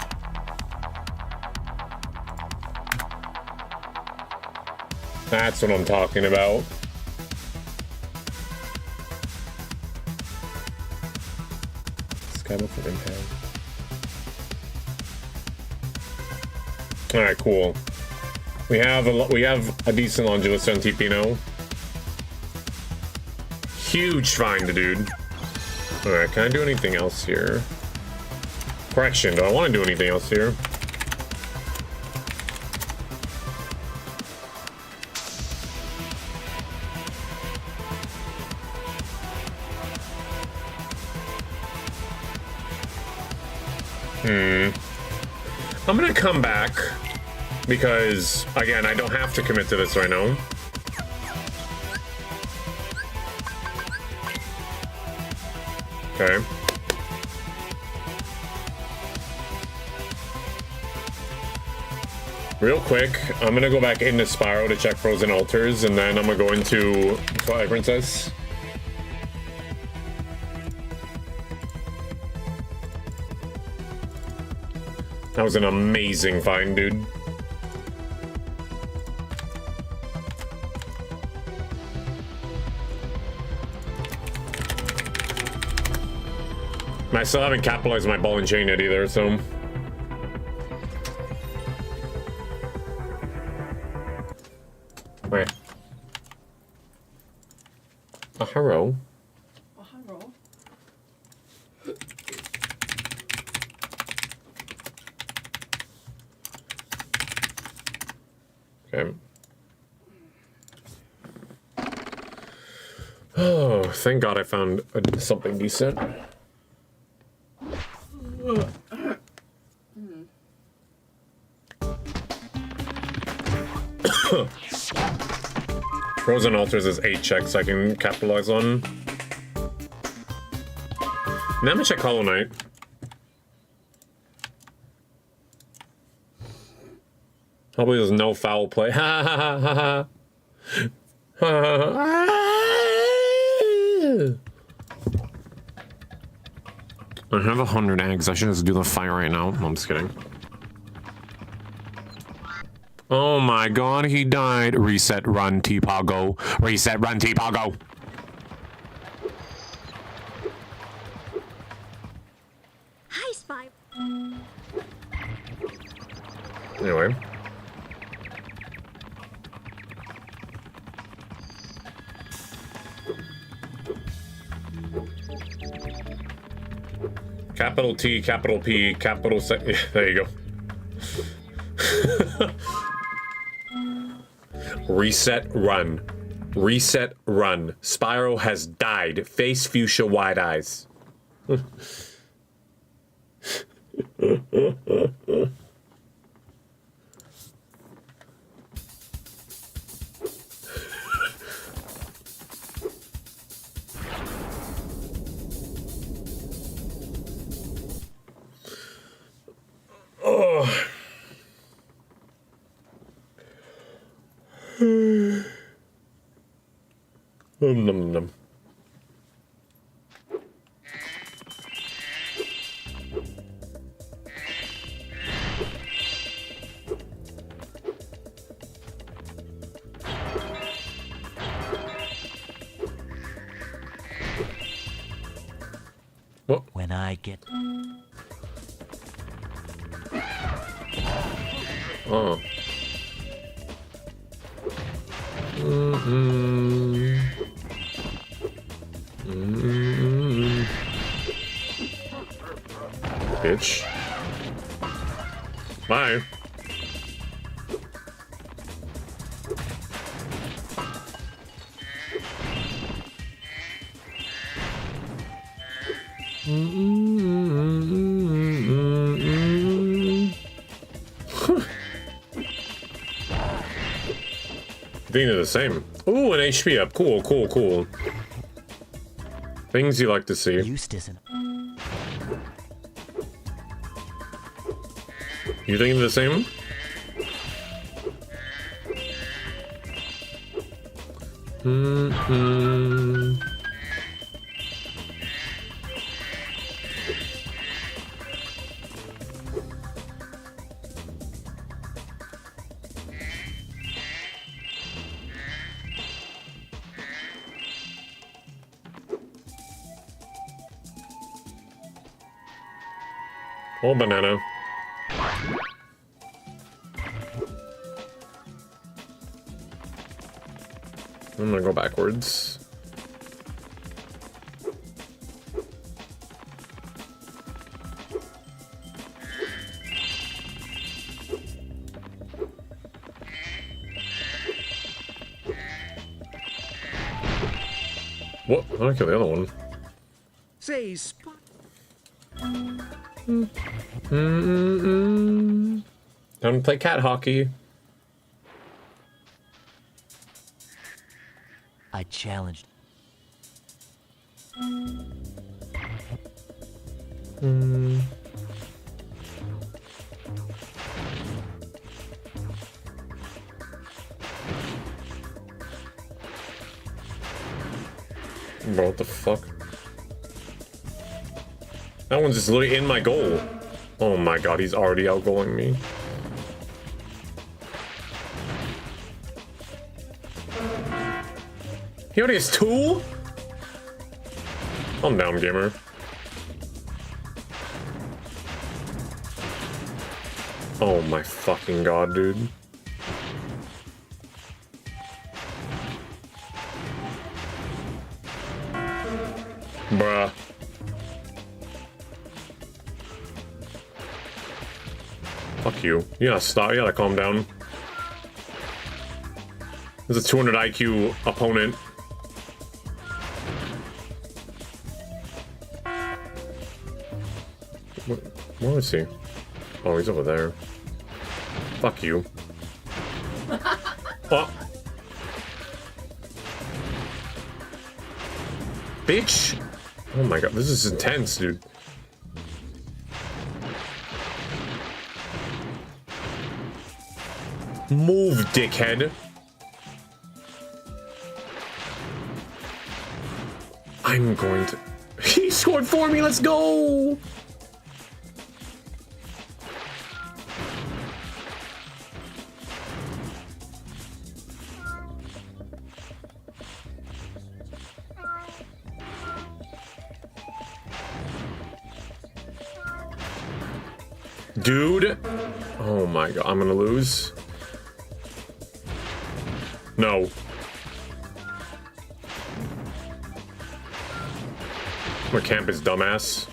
That's what I'm talking about. Skybook for impact. Alright, cool. We have a decent Longilus on TP now. Huge find, dude. Alright, can I do anything else here? Correction, do I want to do anything else here? I'm gonna come back because, again, I don't have to commit to this right now. Okay. Real quick, I'm gonna go back into Spyro to check frozen altars, and then I'm gonna go into Twilight Princess. That was an amazing find, dude. I still haven't capitalized my ball and chain yet either, so. Wait. Hello. Hello. Okay. Oh, thank God I found something decent. Frozen Altars is 8 checks I can capitalize on. Now I'm gonna check Hollow Knight. Hopefully there's no foul play. Ha ha ha ha ha. I have 100 eggs. I should just do the fight right now. No, I'm just kidding. Oh my god, he died. Reset, run, T-Pago. Reset, run, T-Pago. Hi, Spy. Anyway. Capital T, capital P, capital C. Yeah, there you go. Reset, run. Reset, run. Spyro has died. Face fuchsia wide eyes. Num num num. What? When I get... Oh. Bitch. Bye. I think they're the same. Ooh, an HP up. Cool, cool, cool. Things you like to see. Eustace and... You think they're the same? Oh, banana. I'm gonna go backwards. What? I don't kill the other one. Say, Spot. Time to play cat hockey. I challenged. Bro, what the fuck? That one's just literally in my goal. Oh my god, he's already outgoing me. He already has 2? Calm down, gamer. Oh my fucking god, dude. Bruh. Fuck you. You gotta stop. You gotta calm down. There's a 200 IQ opponent. Where is he? Oh, he's over there. Fuck you. Oh. Bitch! Oh my god, this is intense, dude. Move, dickhead. I'm going to... He scored for me, let's go! Dude! Oh my god, I'm gonna lose. No. Where camp is dumbass.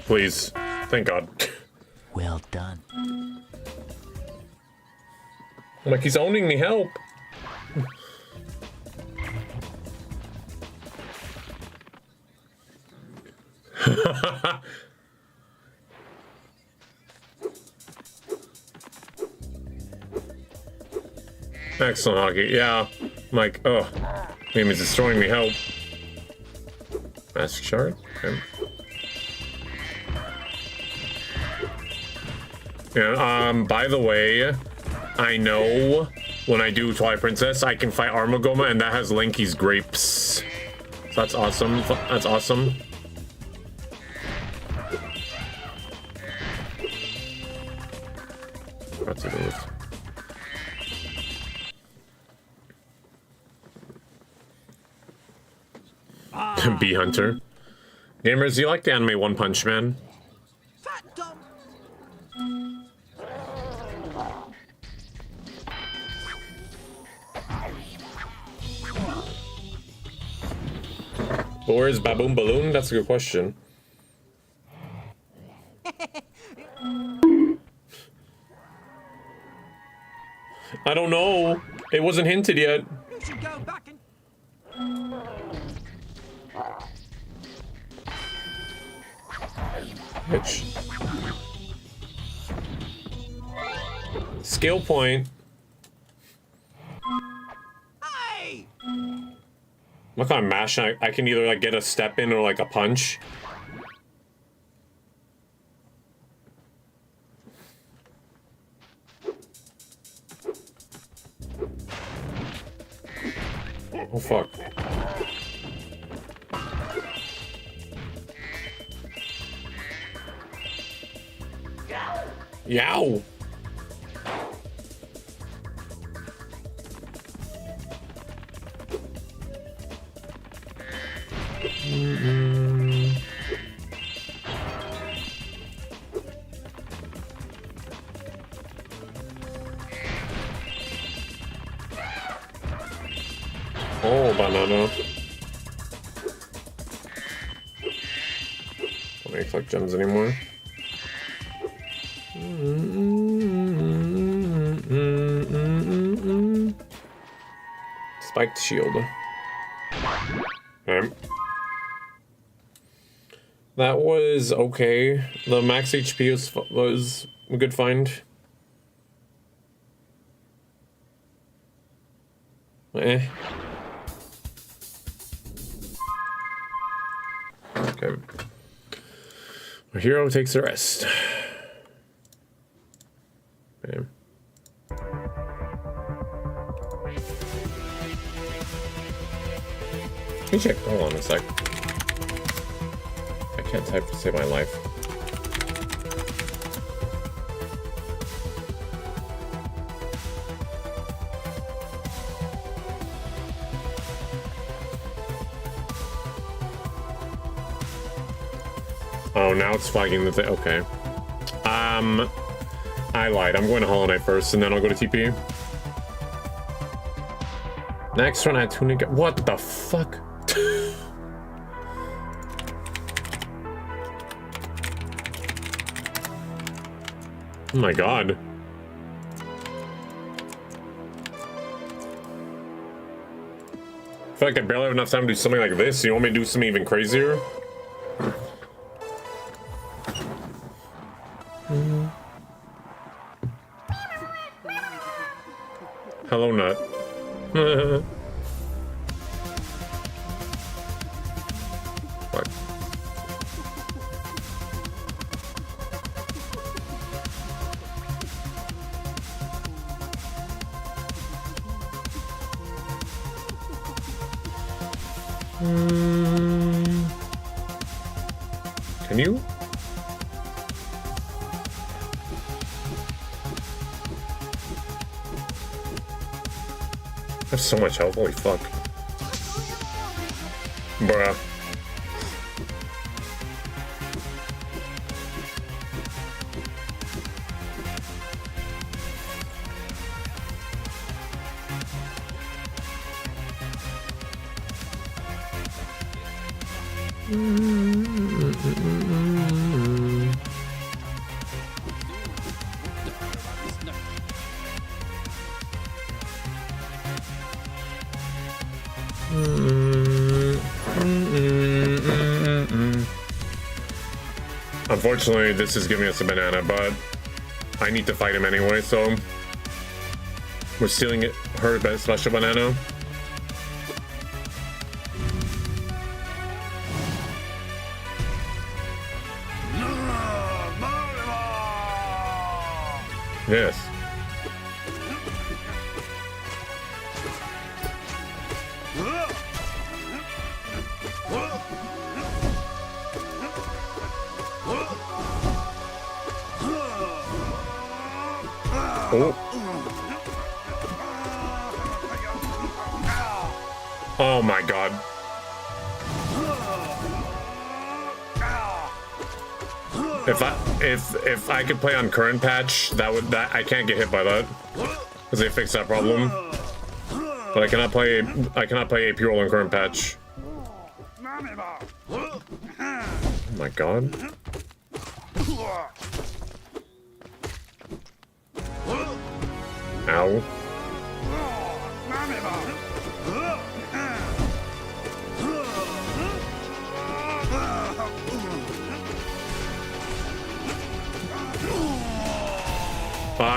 Please. Thank God. Well done. Like he's owning me, help. Excellent hockey, yeah. I'm like, oh, game is destroying me, help. Mask shard? Okay. Yeah, by the way, I know when I do Twilight Princess, I can fight Armagoma, and that has Linky's grapes. So that's awesome. That's awesome. What's it with? Bee Hunter. Gamers, do you like the anime One Punch Man? Fat dog. But where is Baboon Balloon? That's a good question. I don't know. It wasn't hinted yet. You should go back and... Bitch. Skill point. Hey! What kind of mash? I can either like get a step in or like a punch. Oh fuck. Yow! Oh, banana. Don't make collect gems anymore. Spiked shield. Okay. That was okay. The max HP was a good find. Eh. Okay. Our hero takes a rest. Okay. Let me check. Hold on a sec. I can't type to save my life. Oh, now it's flagging the thing. Okay. I lied. I'm going to Hollow Knight first, and then I'll go to TP. Next one, I had Tunic. What the fuck? Oh my god. feel like I barely have enough time to do something like this. You want me to do something even crazier? Hello, Nut. What? Can you? I have so much health, holy fuck. Bruh. Unfortunately, this is giving us a banana, but I need to fight him anyway, so we're stealing her special banana. Yes. Oh. Oh my god. If I could play on current patch, that I can't get hit by that because they fixed that problem. But I cannot play AP roll on current patch. Oh my god. Ow.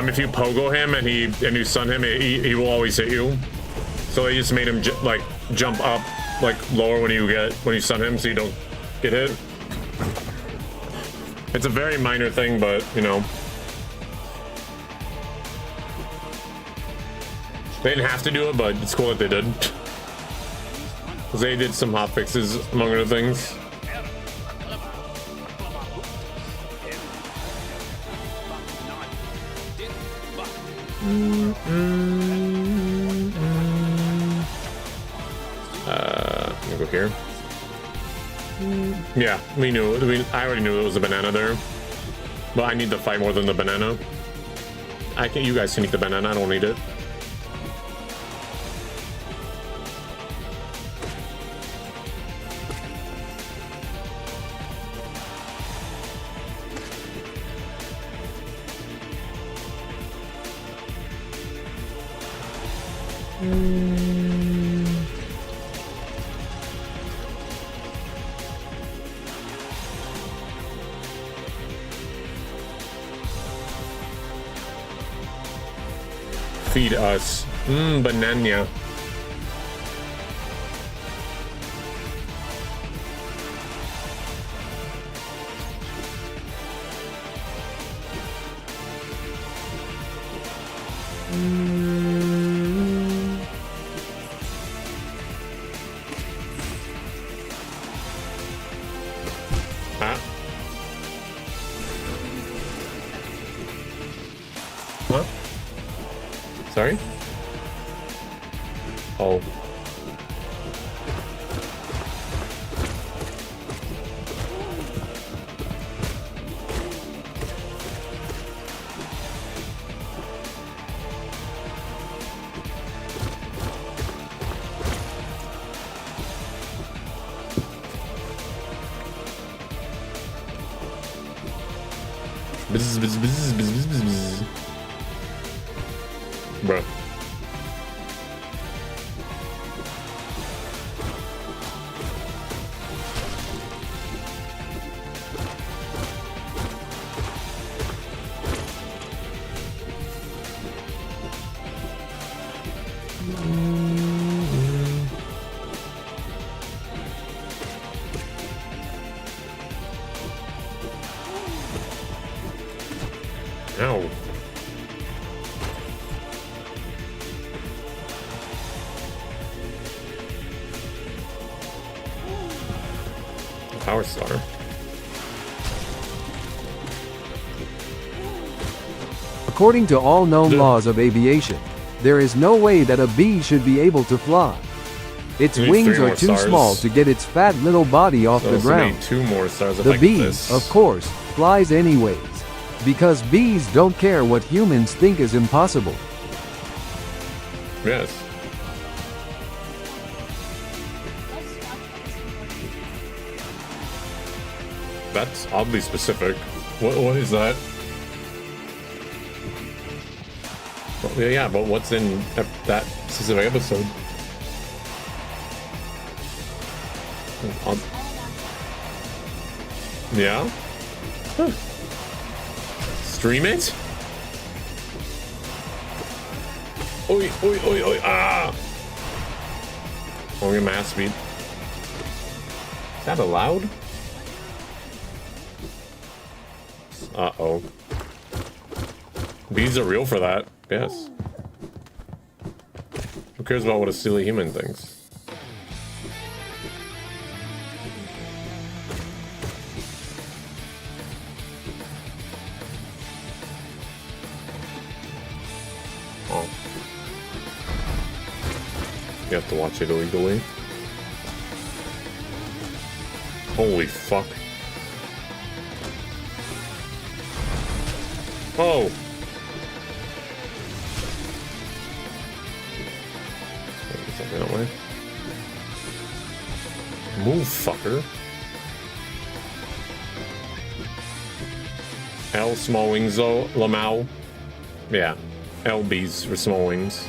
If you pogo him and you stun him, he will always hit you. So they just made him jump up lower when you stun him, so you don't get hit. It's a very minor thing, but you know. They didn't have to do it, but it's cool that they did. Because they did some hot fixes, among other things. Let me go here. Yeah, we knew. I already knew it was a banana there. But I need the fight more than the banana. You guys can eat the banana, I don't need it. Feed us. Banana. What? Sorry? Oh. Bzz, bzz, bzz, bzz, bzz, bzz. Bruh. Ow. Power star. According to all known laws of aviation, there is no way that a bee should be able to fly. Its You need wings 3 are more too stars. small to get its fat little body off the So ground. need 2 more stars if I The get bee, this. of course, flies anyways. Because bees don't care what humans think is impossible. Yes. That's oddly specific. What is that? Well, yeah, but what's in that specific episode? Yeah? Huh. Stream it? Oi, oi, oi, oi, ah! Only mass speed. Is that allowed? Uh-oh. Bees are real for that. Yes. Who cares about what a silly human thinks? Oh. You have to watch it illegally. Holy fuck. Oh! Something that way. Move, fucker. L small wings though, Lamau. Yeah. LBs for small wings.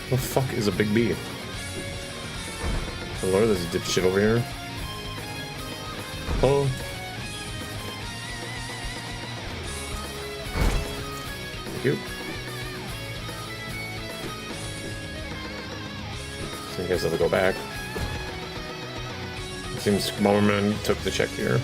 What the fuck is a big bee? Oh Lord, there's a dipshit over here. Oh. Thank you. So you guys have to go back. It seems Bomberman took the check here.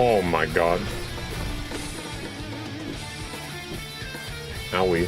Oh my god. Owie.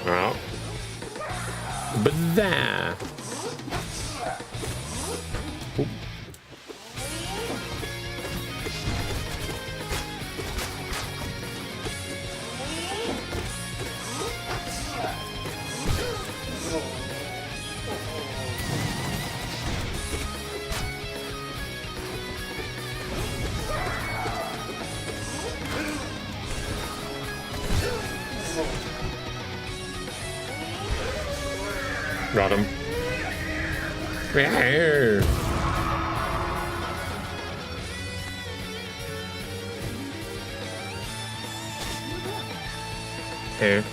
Well, but that. Oop. Got him. Here. Here.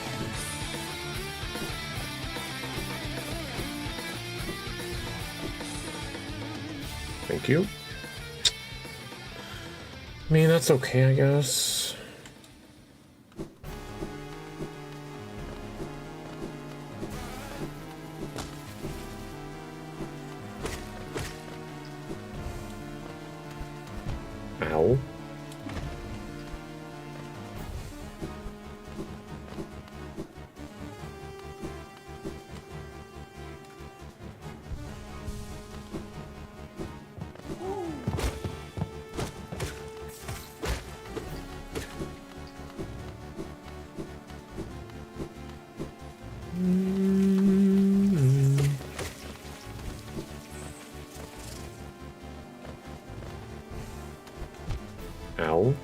Thank you. I mean, that's okay, I guess. Ow. Ow.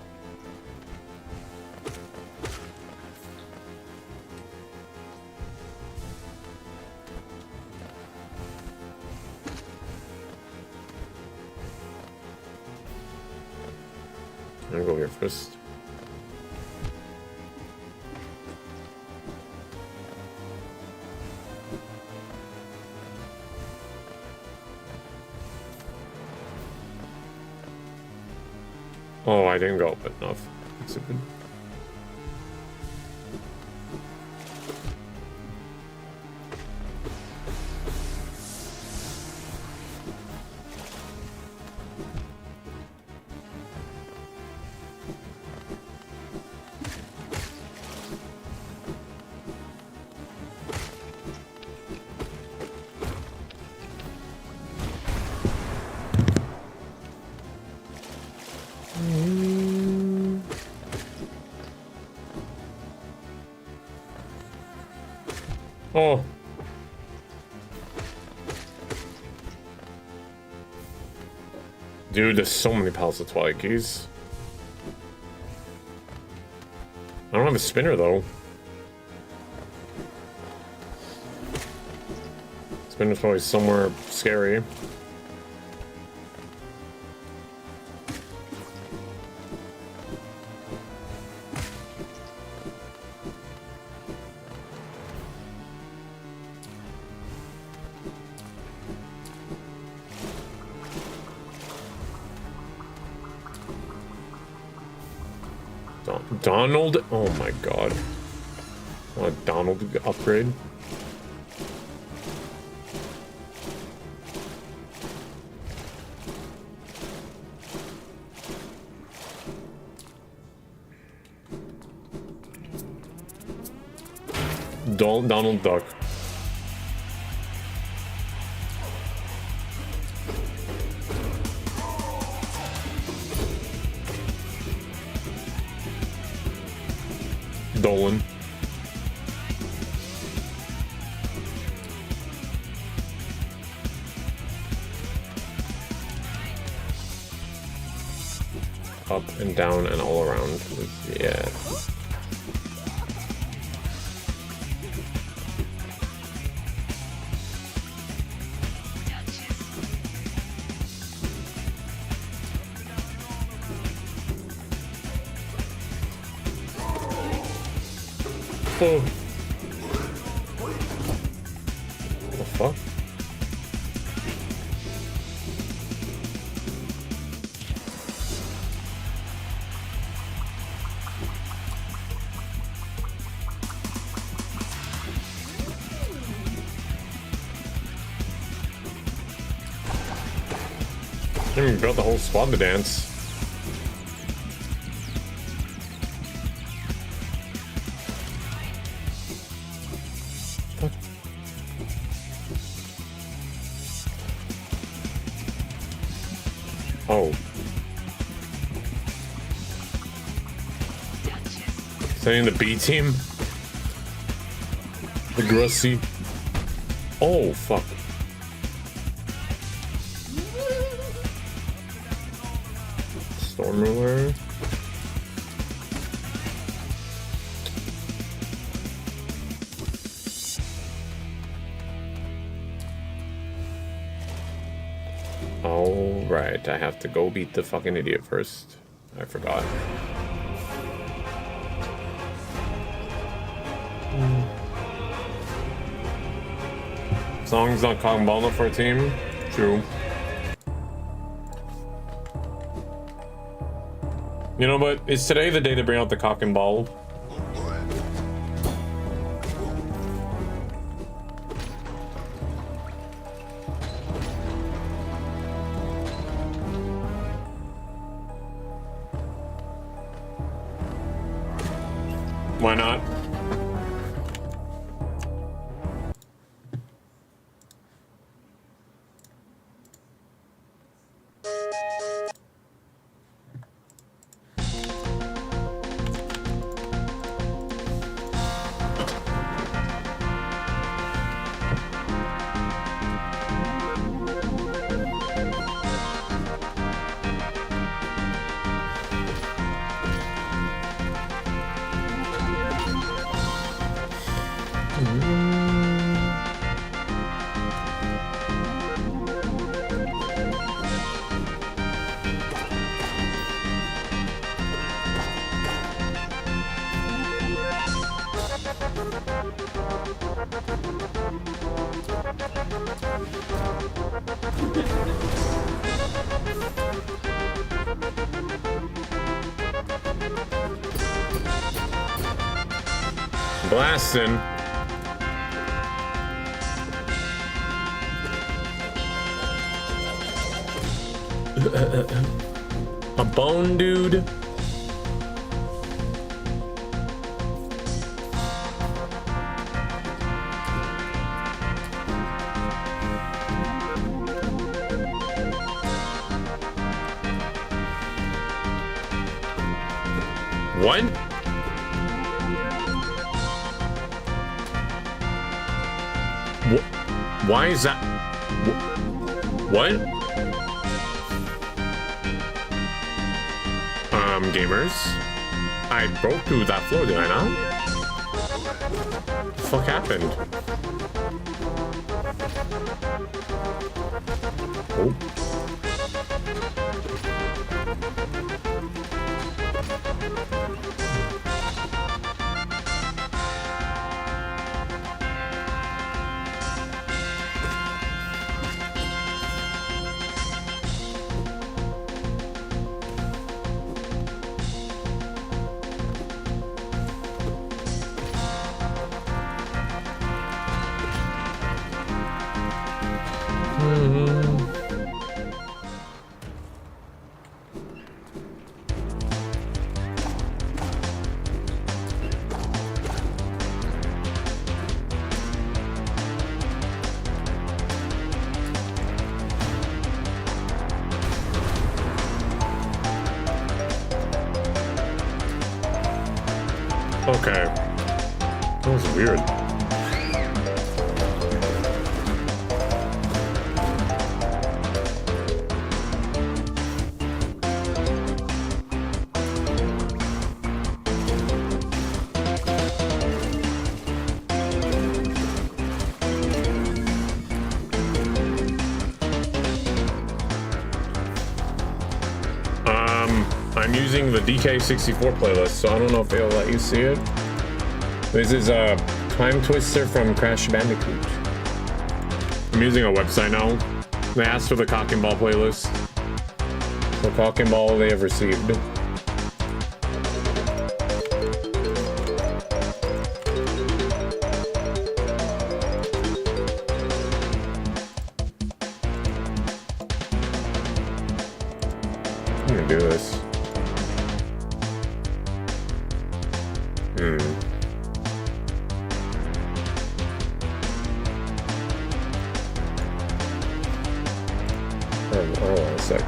I'm gonna go here first. Oh, I didn't go up enough. Stupid. Oh. Dude, there's so many pallets of Twilight keys. I don't have a spinner though. Spinner's probably somewhere scary. Donald? Oh my god. A Donald upgrade? Donald Duck. Dolan. Up and down and all around. Yeah. Oh. What the fuck? I even built the whole squad to dance. Oh. Sending the B team? The Grussy. Oh, fuck. Storm Ruler. Right, I have to go beat the fucking idiot first. I forgot. Song's not calling ball enough for a team. True. You know, but is today the day to bring out the cock and ball? Why not? Blasting. A bone dude. What? Why is that? What? Gamers. I broke through that floor, did I not? What the fuck happened? Oh. Okay. That was weird. I'm using the DK64 playlist, so I don't know if it'll let you see it. This is a Time Twister from Crash Bandicoot. I'm using a website now. They asked for the Cock and Ball playlist. So Cock and Ball they have received. I'm gonna do this. Hold on a sec.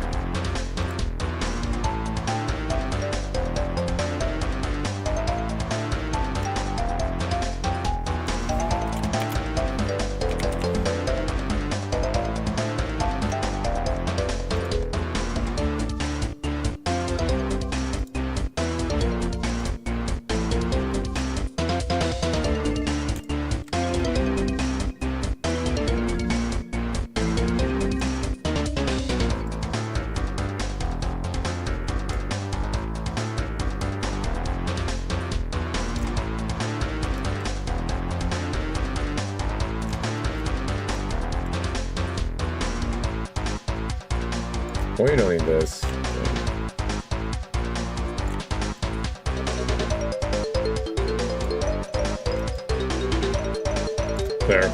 We don't need this. There.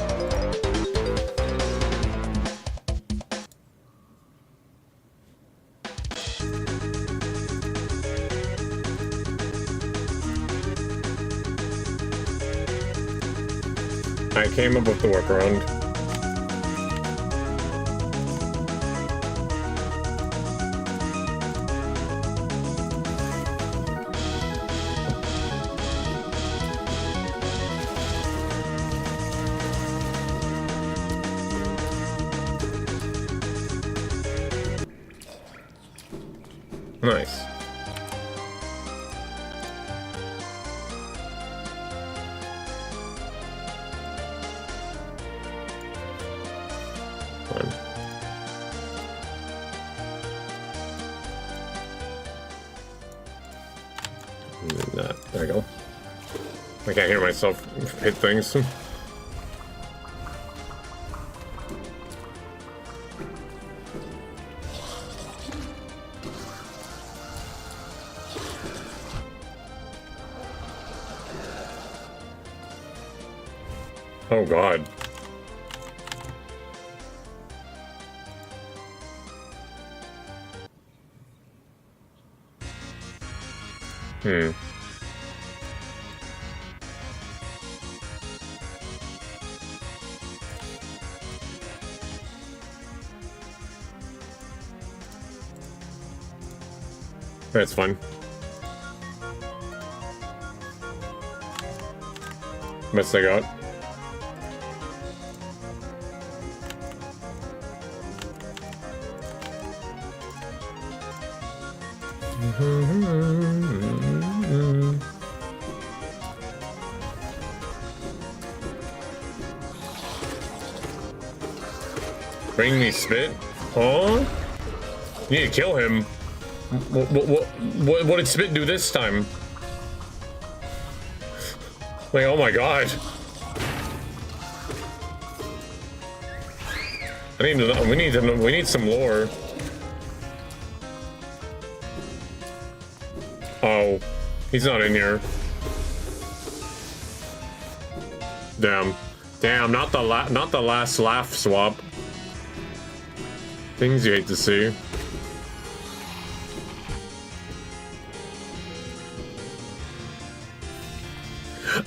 I came up with the workaround. Nice. Fine. There you go. I can't hear myself hit things. Oh god. That's fine. Best I got. Bring me spit? Huh? You need to kill him. What did spit do this time? Like, oh my god. I need to know, we need some lore. Oh, he's not in here. Damn, not the last laugh swap. Things you hate to see.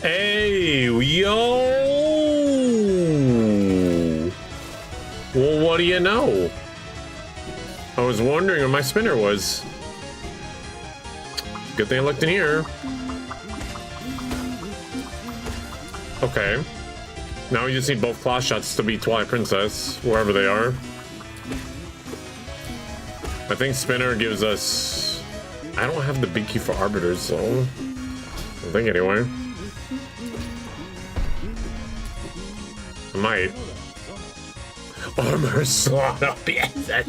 Hey, yo! Well, what do you know? I was wondering where my spinner was. Good thing I looked in here. Okay. Now we just need both claw shots to beat Twilight Princess, wherever they are. I think spinner gives us... I don't have the big key for arbiters, so... I don't think anyway. I might. Armor slot up, yes, that's...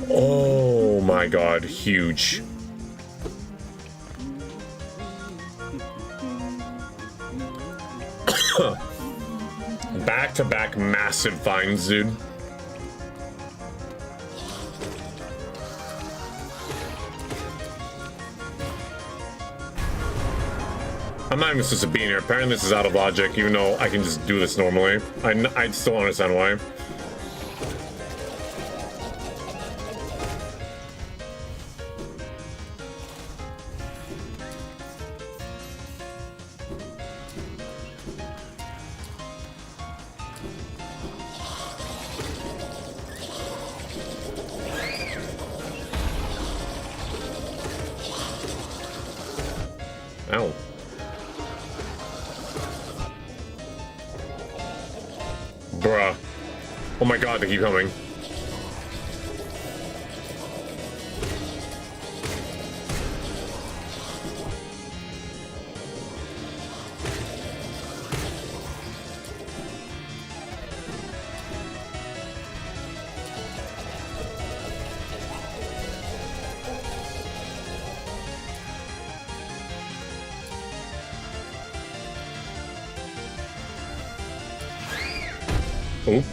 Oh my god, huge. Back-to-back massive finds, dude. I'm not even supposed to be in here. Apparently this is out of logic, even though I can just do this normally. I still don't understand why. Ow. Bruh. Oh my god, they keep coming. Oh.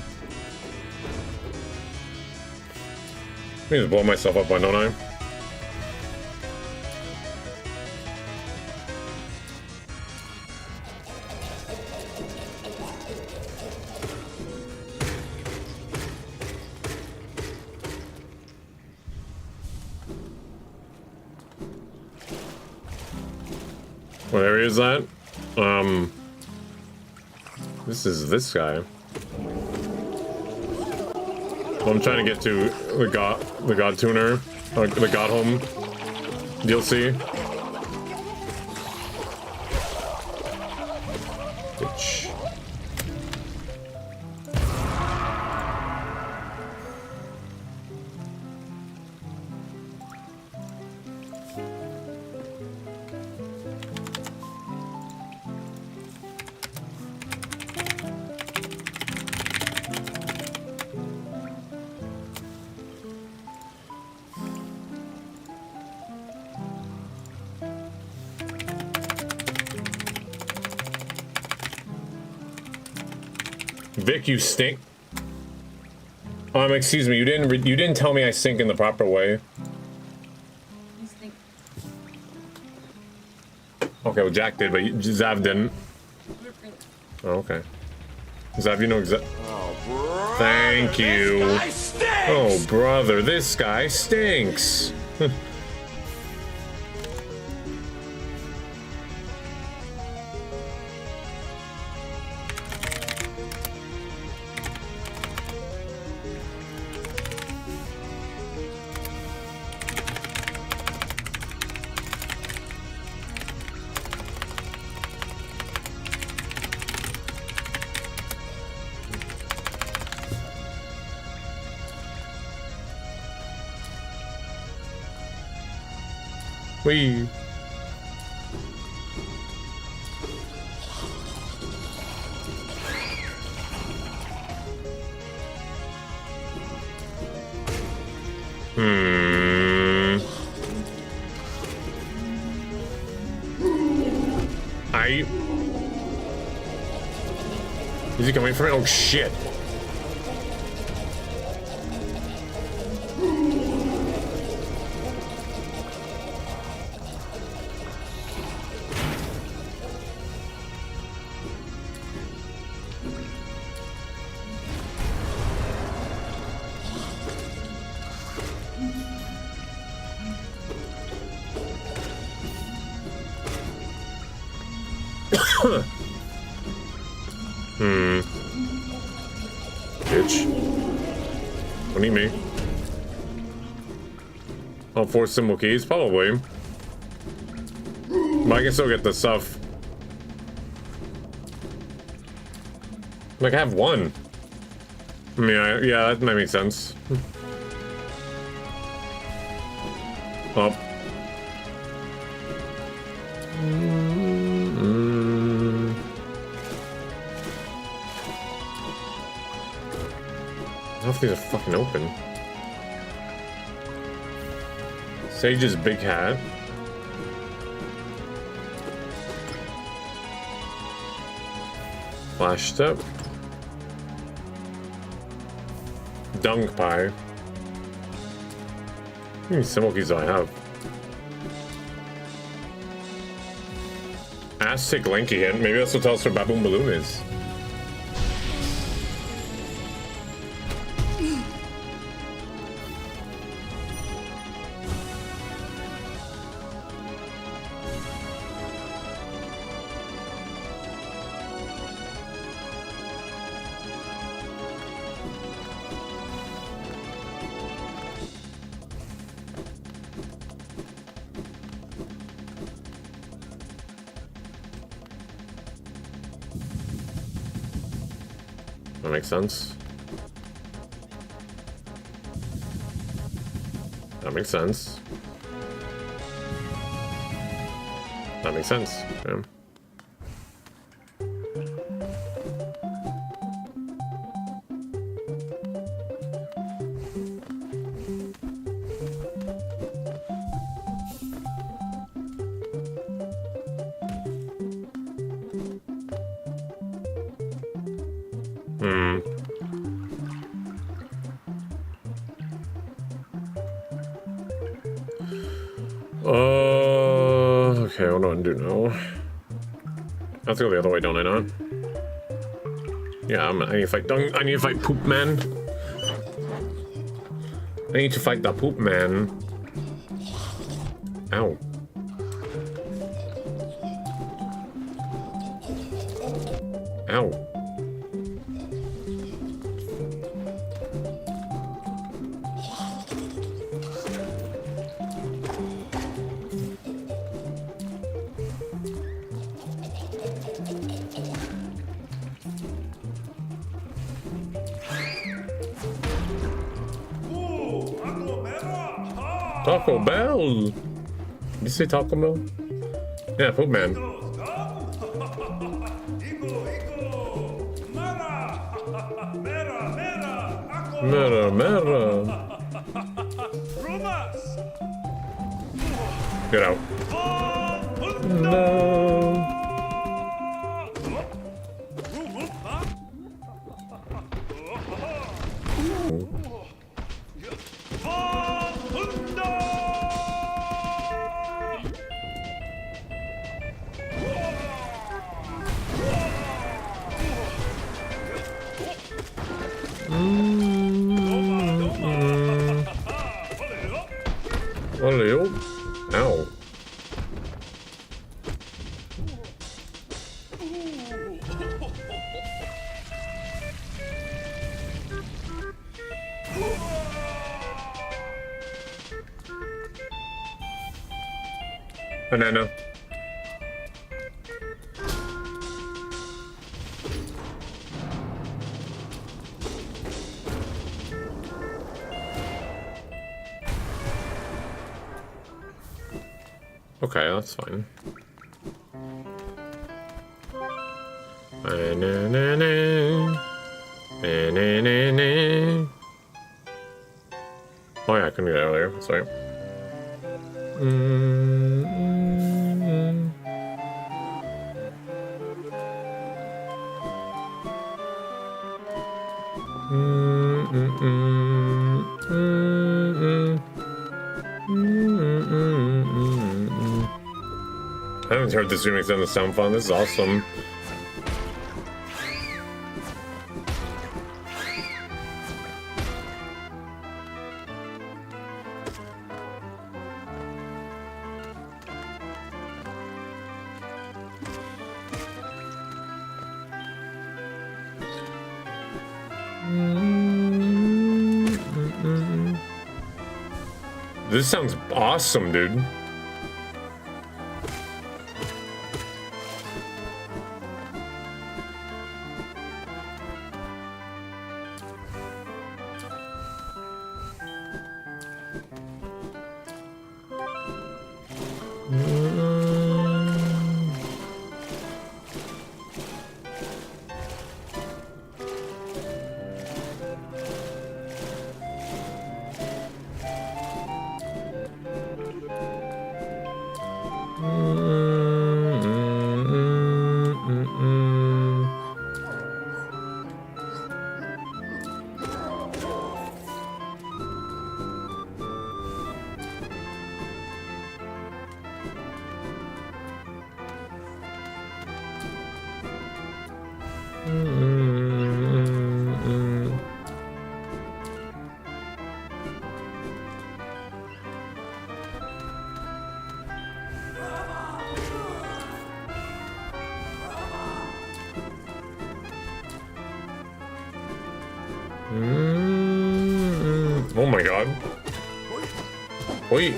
I need to blow myself up, why don't I? What area is that? This is this guy. I'm trying to get to the God Tuner, the God Home DLC. Bitch. Vic, you stink. Excuse me. You didn't tell me I stink in the proper way. You stink. Okay, well Jack did, but Zav didn't. Oh, okay. Zav, you know exactly. Oh, bro. Thank you. This guy stinks. Oh, brother, this guy stinks. Wee. Is he coming for me? Oh shit. Bitch. Don't eat me. I'll force symbol keys, probably. But I can still get the stuff. Like, I have one. I mean, yeah, that might make sense. Up. I don't think these are fucking open. Sage's big hat. Flash step. Dunk pie. How many symbol keys do I have? Aztec Lanky hint. Maybe that's what tells us where Baboon Balloon is. That makes sense. That makes sense. That makes sense. Yeah. Okay, what do I do now? I have to go the other way, don't I not? Yeah, I need to fight. I need to fight Poop Man. I need to fight the Poop Man. Ow. Ow. Taco Bell! Did you say Taco Bell? Yeah, Poop Man. Mera, mera. Get out. No. Hello. Ow. Banana. Okay, that's fine. Oh yeah, I couldn't get out earlier. Sorry. I haven't heard this remix on the sound fun. This is awesome. This sounds awesome, dude. Oh my god. Wait.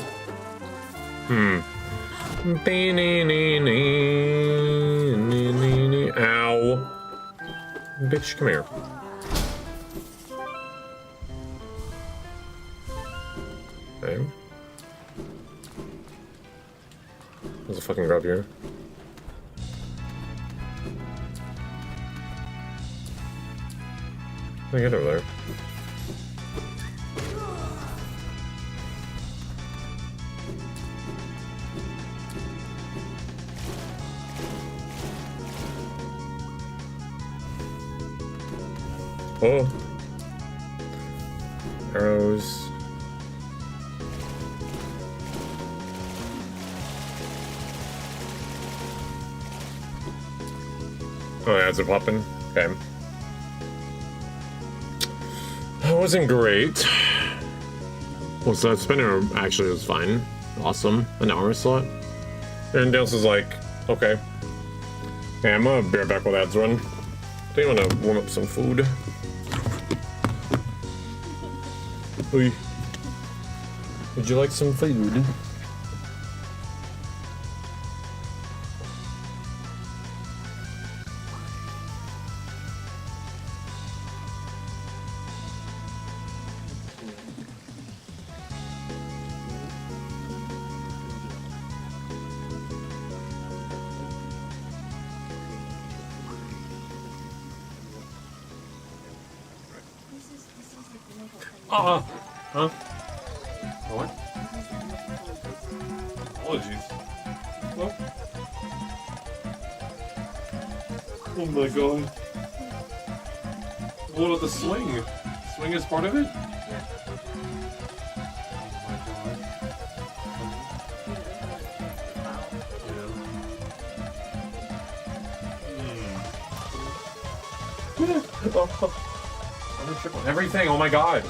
Ow. Bitch, come here. Okay. There's a fucking grub here. How do I get over there? Oh. Arrows. Oh yeah, it's a popping. Okay. That wasn't great. Well, so spinner actually was fine. Awesome. An armor slot. And Dales is like, okay. Yeah, I'm gonna be right back with ads run. I think I'm gonna warm up some food. Oy. Would you like some food? Huh? What? Apologies. What? Oh my god. What about the swing? Swing is part of it? I'm gonna trip on everything, oh my god.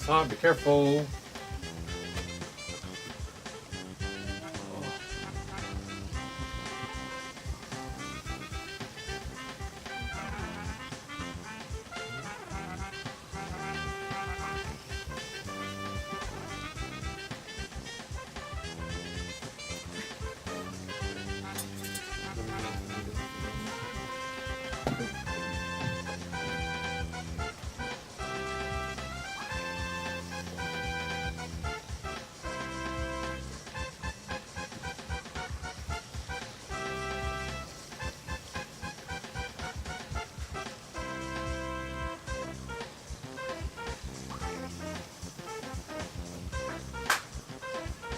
Stop, be careful.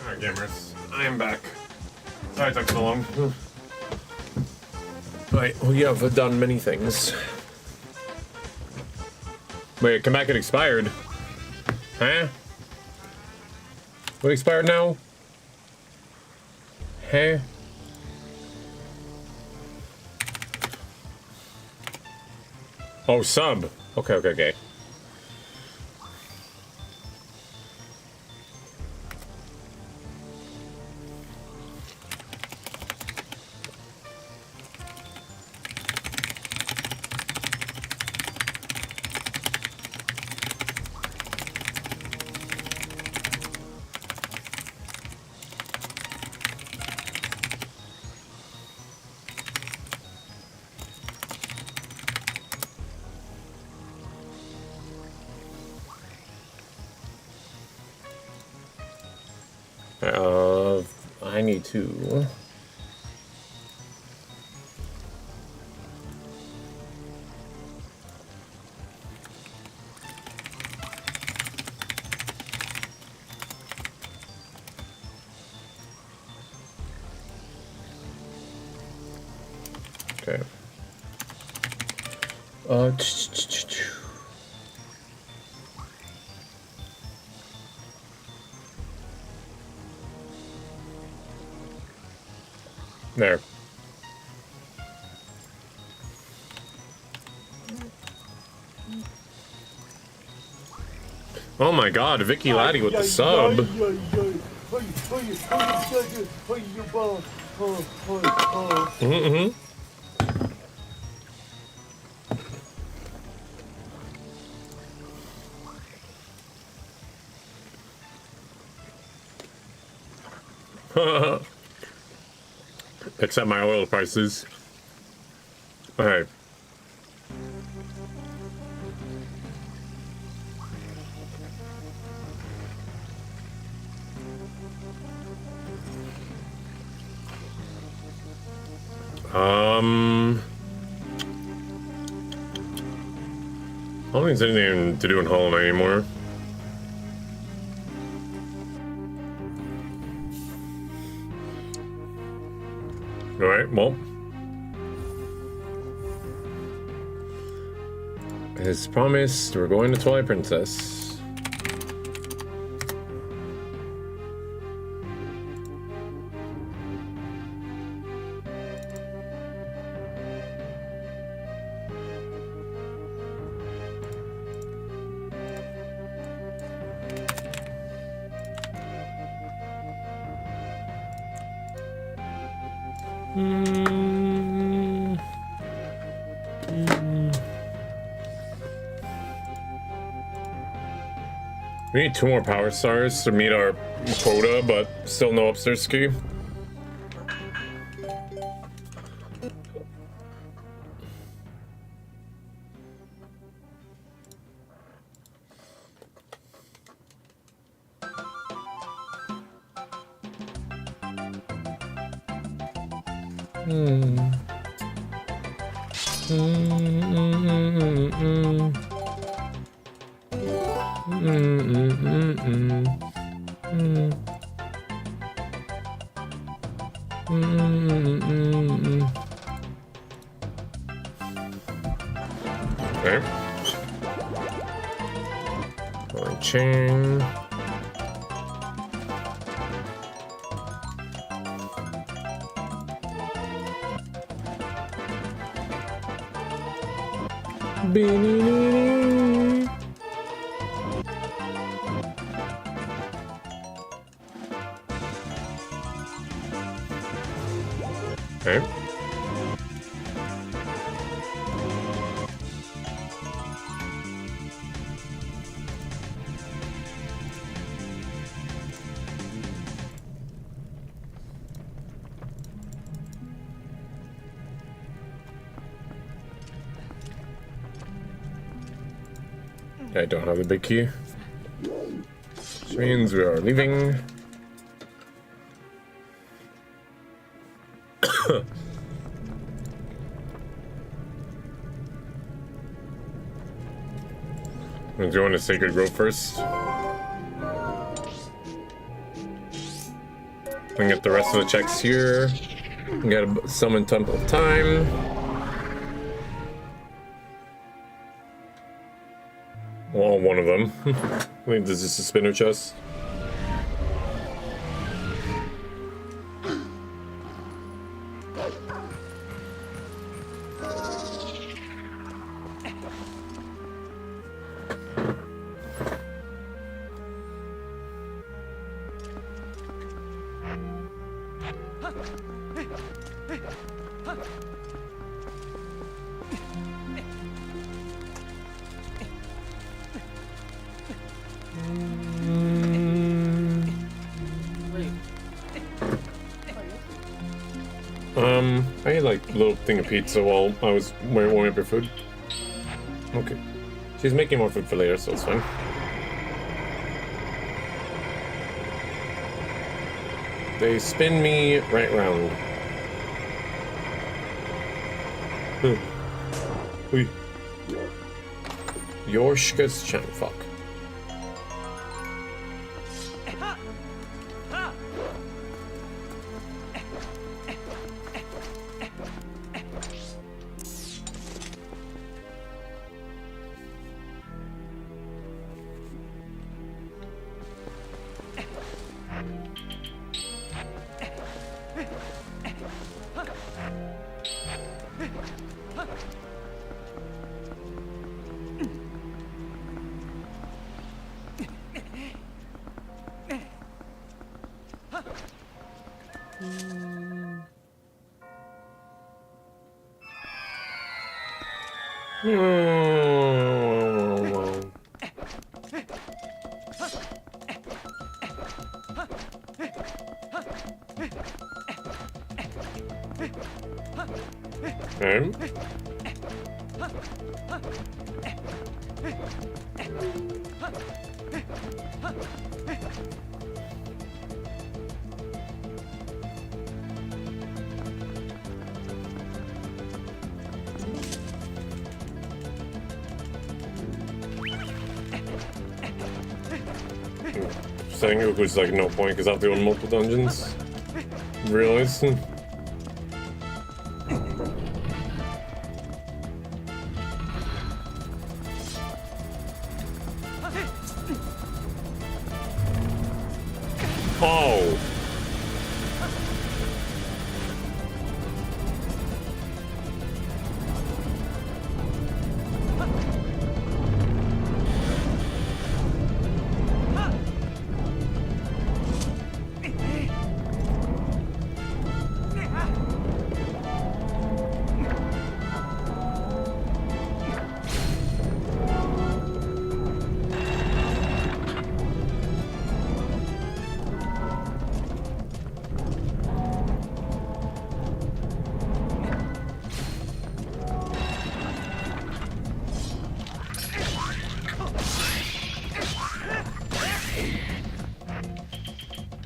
Alright, gamers. I am back. Sorry it took so long. Right, we have done many things. Wait, come back, it expired. Huh? What expired now? Huh? Oh, sub. Okay. I need to... Okay. There. Oh my god, Vickieladdie with the sub. Except my oil prices. Alright. I don't think there's anything to do in Hollow Knight anymore. Alright, well. As promised, we're going to Twilight Princess. We need 2 more power stars to meet our quota, but still no upstairs ski. Okay. Chain. I don't have the big key. Which means we are leaving. I'm going to Sacred Grove first. And get the rest of the checks here. We got a summon Temple of Time. Well, one of them. I think this is a spinner chest. I ate like a little thing of pizza while I was warming up your food. Okay. She's making more food for later, so it's fine. They spin me right round. Ui. Yorshka's champ fuck. Okay. Saying it was like no point because I have to go in multiple dungeons. Realize. Oh.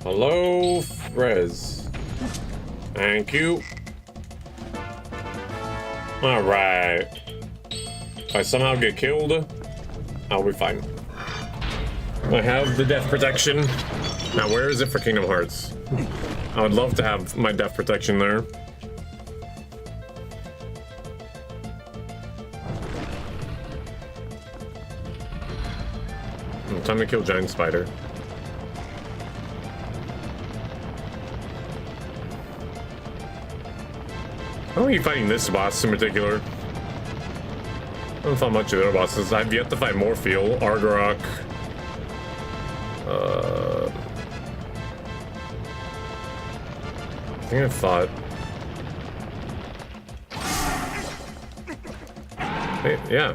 Hello, Frez. Thank you. Alright. If I somehow get killed, I'll be fine. I have the death protection. Now, where is it for Kingdom Hearts? I would love to have my death protection there. Time to kill Giant Spider. How are you fighting this boss in particular? I haven't fought much of the other bosses. I've yet to fight Morpheal, Argarok. I think I fought. Hey, yeah.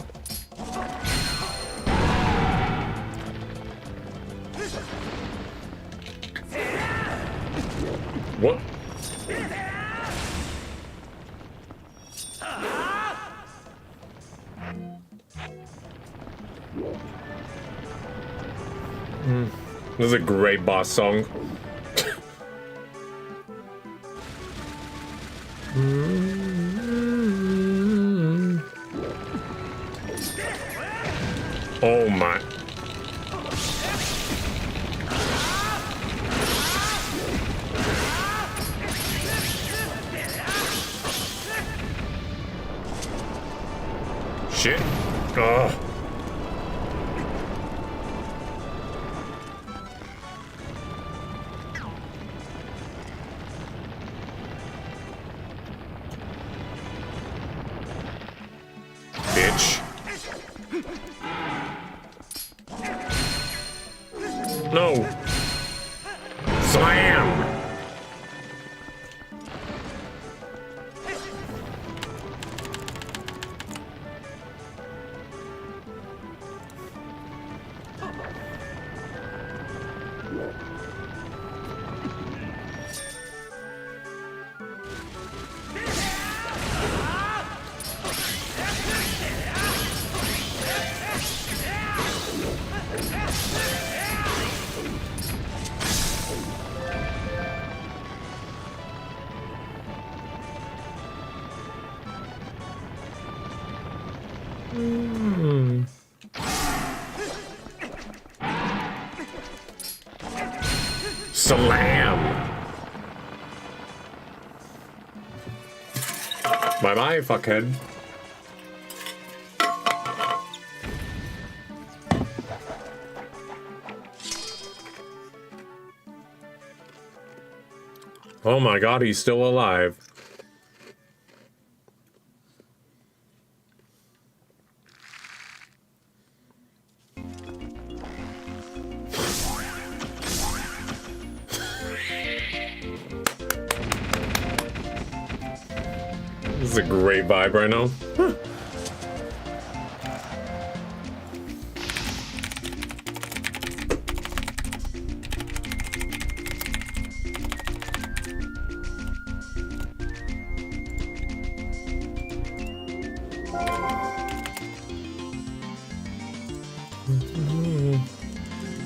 What? This is a great boss song. Oh my. Shit. Ugh. Bitch. No. Slam. Slam. Bye-bye, fuckhead. Oh my god, he's still alive. This is a great vibe right now.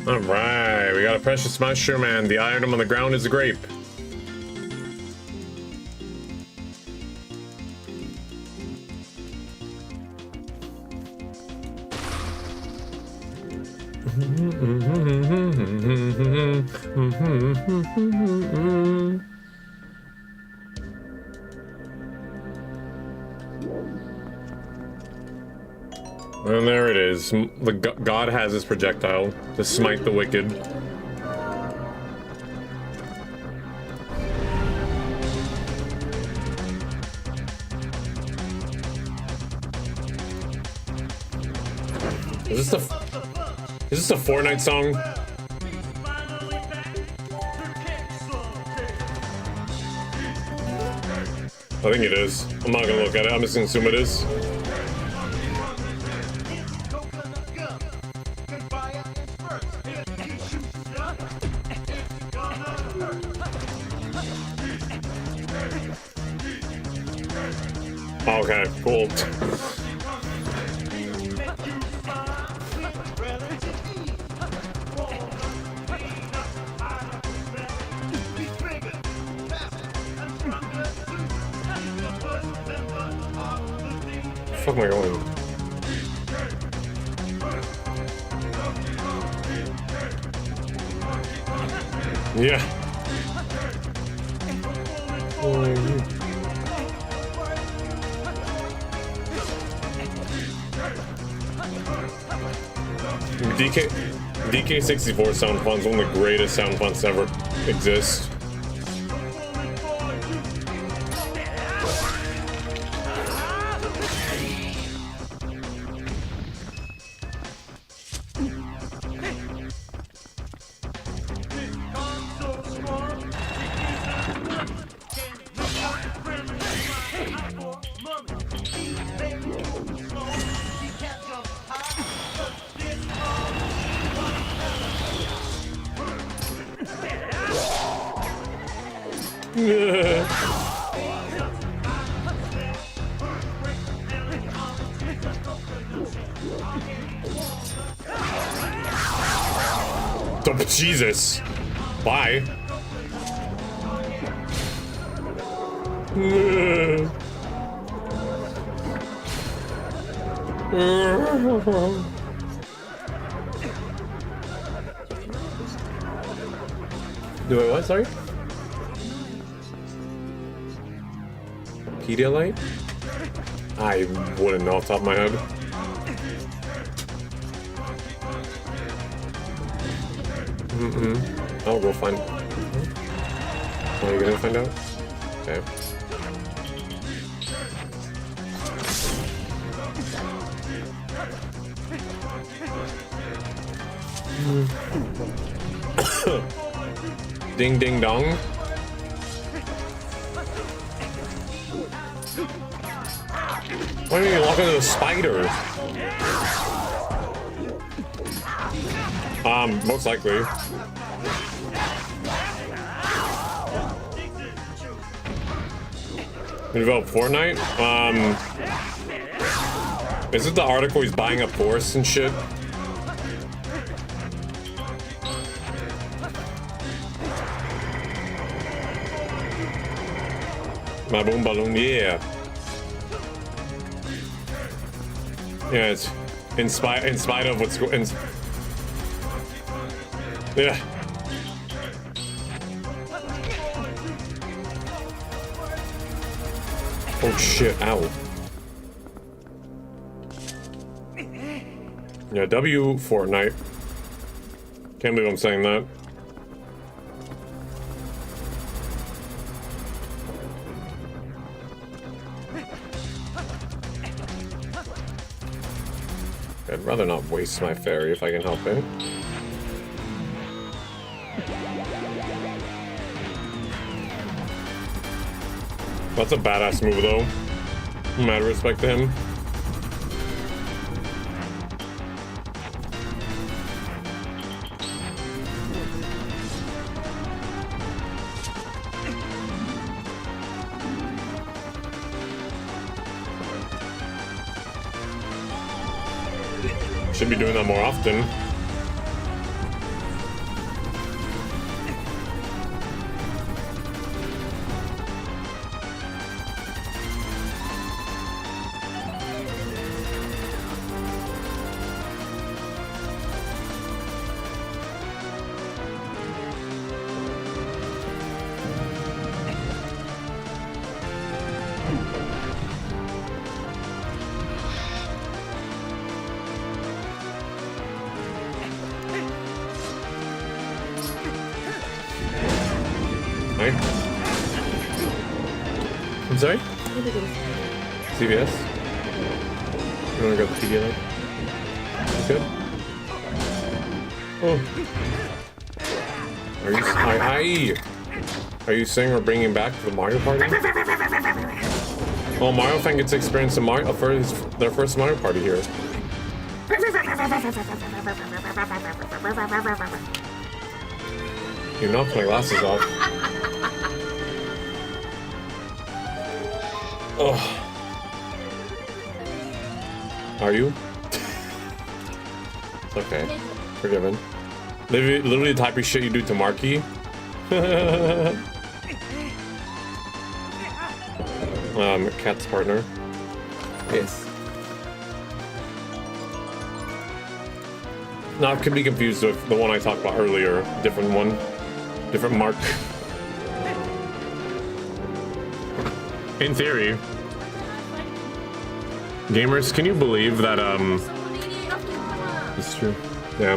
Alright, we got a precious mushroom and the item on the ground is a grape. And there it is. The God has his projectile to smite the wicked. Is this a Fortnite song? I think it is. I'm not gonna look at it. I'm just gonna assume it is. Okay, cool. Fuck am I going? Yeah. DK64 sound fonts, one of the greatest sound fonts to ever exist. Oh, Jesus. Bye. Do I what? Sorry? Pedialyte? I wouldn't know off the top of my head. I'll go find. Are you gonna find out? Okay. Ding ding dong. Why don't you lock into the spider? Most likely. Develop Fortnite? Is it the article he's buying up forests and shit? My boom balloon, yeah. Yeah, it's in spite of what's going. Yeah. Oh shit! Ow. Yeah, W Fortnite. Can't believe I'm saying that. I'd rather not waste my fairy if I can help it. That's a badass move though. Mad respect to him. Should be doing that more often. I'm sorry? CVS? You wanna go to Vickieladdie? Good? Oh. Are you saying we're bringing back the Mario Party? Oh, Mario fan gets to experience their first Mario Party here. You knocked my glasses off. Oh. Are you? It's okay. Forgiven. Literally the type of shit you do to Marky. Cat's partner. Yes. No, it could be confused with the one I talked about earlier. Different one. Different Mark. In theory, gamers, can you believe that it's true? Yeah.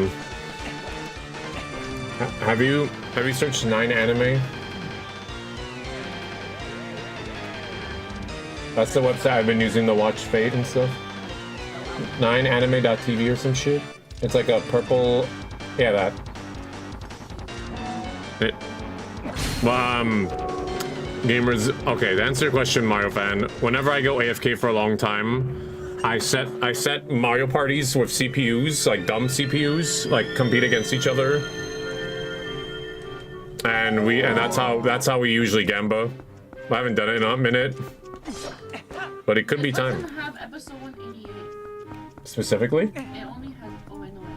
Have you searched 9 anime? That's the website I've been using to watch Fate and stuff. 9anime.tv or some shit. It's like a purple, yeah, that. Gamers, okay, to answer your question, Mario fan, whenever I go AFK for a long time, I set Mario parties with CPUs, like dumb CPUs, like compete against each other. And that's how we usually gamba. I haven't done it in a minute. But it could be time. Doesn't have episode 188. Specifically? It only has, oh wait, no, it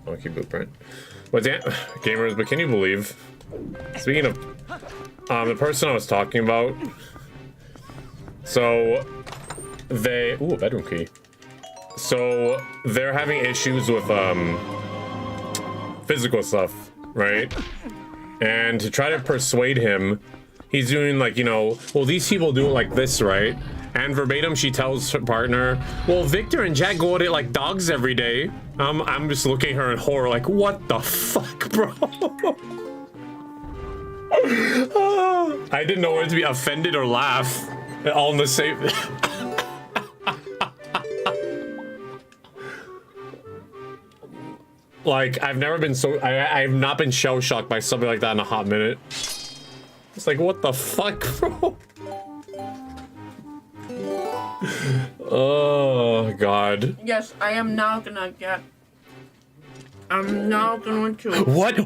Monkey blueprint. But damn, gamers, but can you believe? Speaking of the person I was talking about, so they a bedroom key. So they're having issues with physical stuff, right? And to try to persuade him, he's doing like, you know, well, these people do it like this, right? And verbatim, she tells her partner, well, Victor and Jack go at it like dogs every day. I'm just looking at her in horror like, what the fuck, bro? I didn't know whether to be offended or laugh. All in the same... Like, I've never been so... I've not been shell-shocked by something like that in a hot minute. It's like, what the fuck, bro? Oh, God. Yes, I am now gonna get... I'm now going to... What?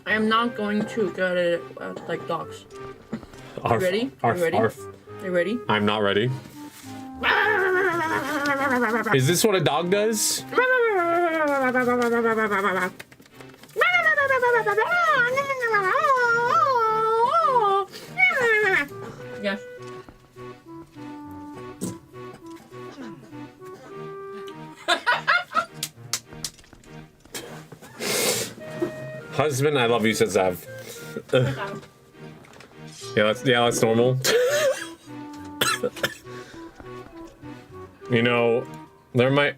I am not going to get it like dogs. Arf, Ready? Arf, You ready? Arf. Are you ready? I'm not ready. Is this what a dog does? Yes. Husband, I love you, says Zav. Yeah, that's normal. You know, there might...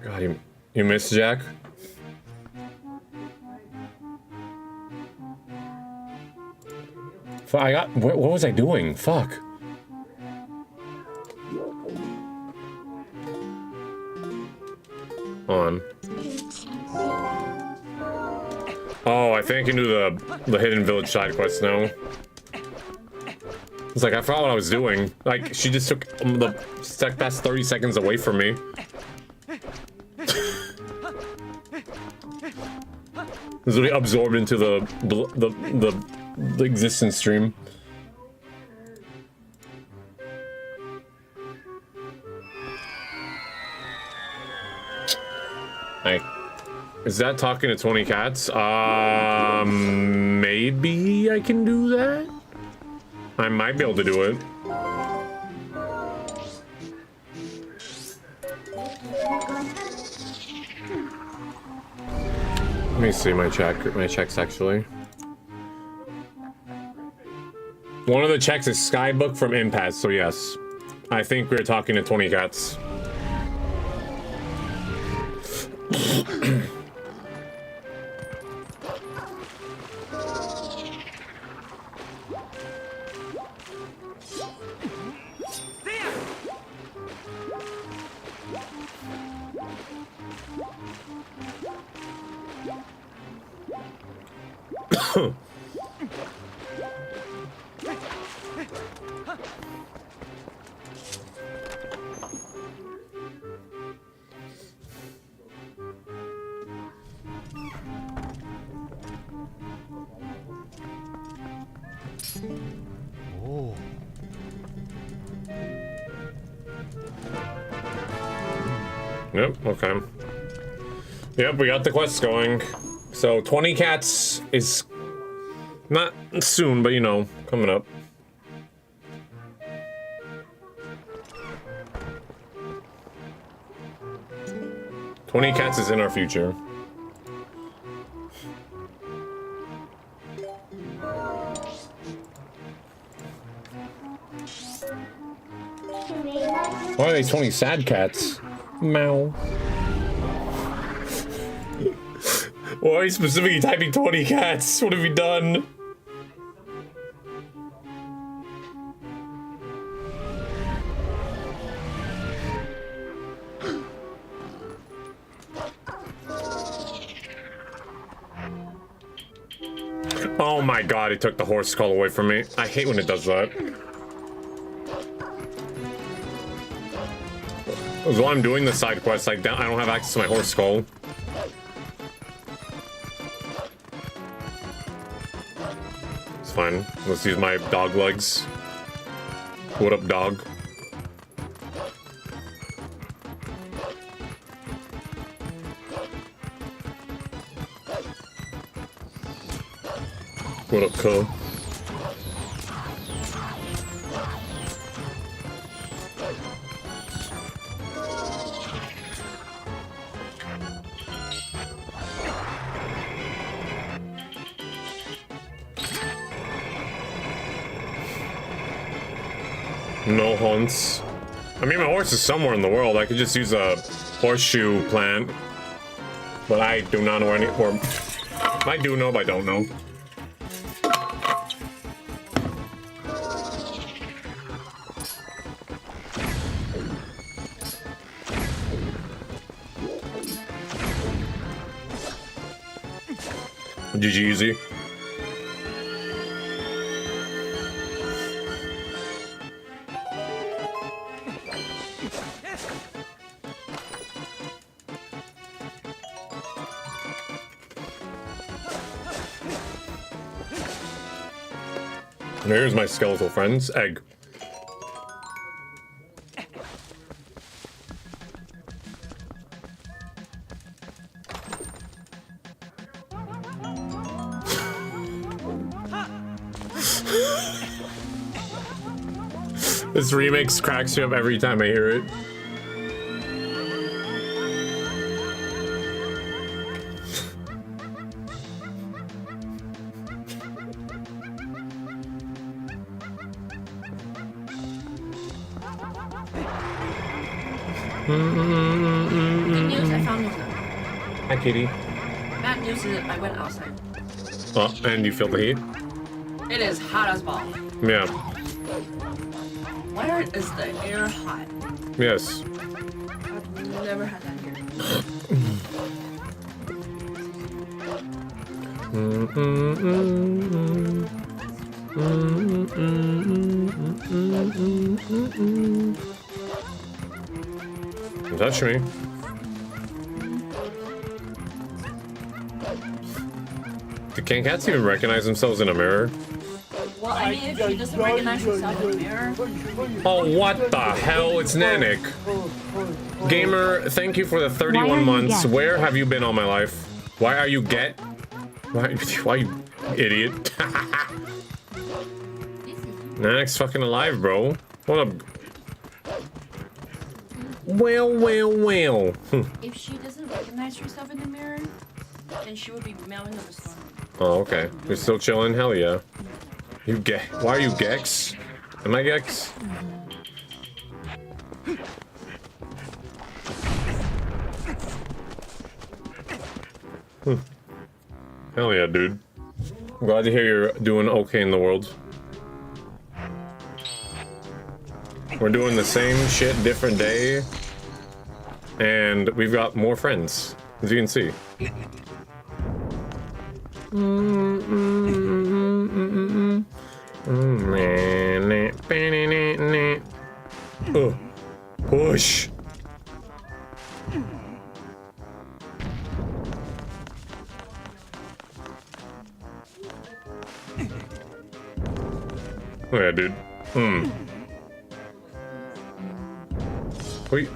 God, you missed Jack? What was I doing? Fuck. On. Oh, I think I can do the hidden village side quest now. It's like, I forgot what I was doing. Like, she just took the past 30 seconds away from me. This will be absorbed into the existence stream. Is that talking to 20 cats? Maybe I can do that? I might be able to do it. Let me see my checks actually. One of the checks is Skybook from Impasse, so yes. I think we're talking to 20 cats. Yep, okay. Yep, we got the quest going. So 20 cats is not soon, but you know, coming up. "20 cats is in our future. Why are they 20 sad cats? Meow. Why are you specifically typing 20 cats? What have you done? Oh my god, it took the horse skull away from me. I hate when it does that. While I'm doing the side quest, I don't have access to my horse skull. It's fine. Let's use my dog legs. What up, dog? What up, cuz? No hunts. I mean, my horse is somewhere in the world. I could just use a horseshoe plant. But I do not know any, or I do know, but I don't know. GG easy. And here's my skeletal friends. Egg. This remix cracks me up every time I hear it. Good news, I found news. Hi, Kitty. Bad news is I went outside. Oh, and you feel the heat? It is hot as ball. Yeah. Where is the air hot? Yes. I've never had that here. Don't touch me. Can cats even recognize themselves in a mirror? Well, I mean, if she doesn't recognize herself in the mirror. Oh, what the hell? It's Nanik. Gamer, thank you for the 31 months. Where have you been all my life? Why are you get? Why you idiot? Nanik's fucking alive, bro. What up? Well. If she doesn't recognize herself in the mirror, then she would be melting of the storm. Oh, okay. You're still chilling? Hell yeah. You get? Why are you Gex? Am I Gex? Hell yeah, dude. I'm glad to hear you're doing okay in the world. We're doing the same shit, different day. And we've got more friends, as you can see. Push. Oh yeah, dude. Wait.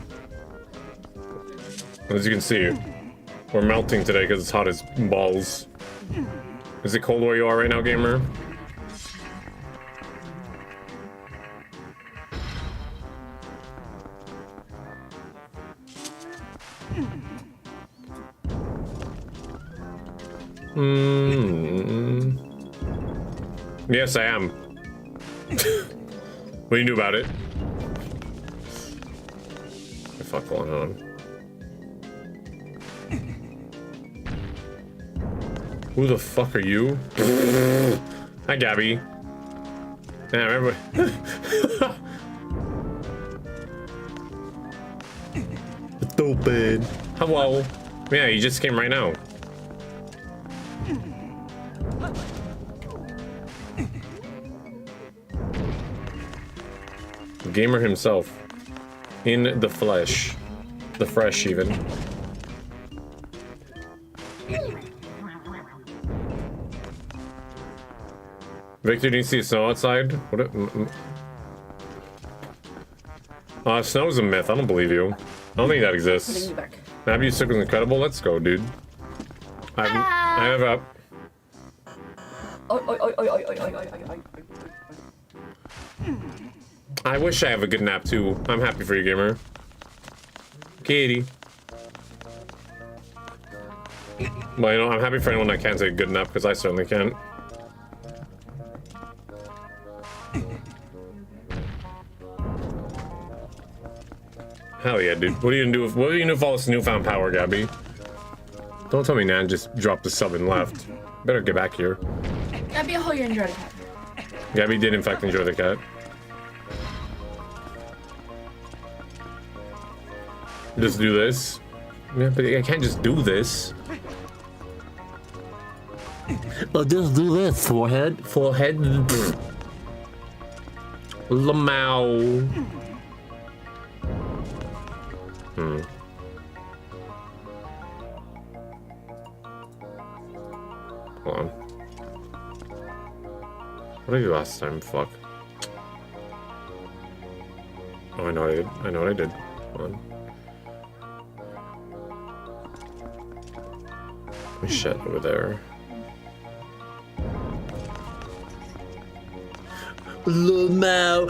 As you can see, we're melting today because it's hot as balls. Is it cold where you are right now, gamer? Yes, I am. What do you do about it? What the fuck going on? Who the fuck are you? Hi, Gabby. Yeah, remember. Stupid. Hello. Yeah, you just came right now. Gamer himself. In the flesh. The fresh, even. Victor, do you see snow outside? What? Snow's a myth. I don't believe you. I don't think that exists. Have you sick was incredible? Let's go, dude. I have a. I wish I have a good nap too. I'm happy for you, gamer. Katie. Well, you know, I'm happy for anyone that can't take a good nap, because I certainly can't. Hell yeah, dude. What are you gonna do with all this newfound power, Gabby? Don't tell me Nan just dropped the sub and left. Better get back here. Gabby, I hope you enjoyed the cat. Gabby did in fact enjoy the cat. Just do this. Yeah, but I can't just do this. Oh, just do this, forehead. Forehead. Lamau. Hold on. What did I do last time? Fuck. Oh, I know what I did. I know what I did. Hold on. Shit over there. Lamau.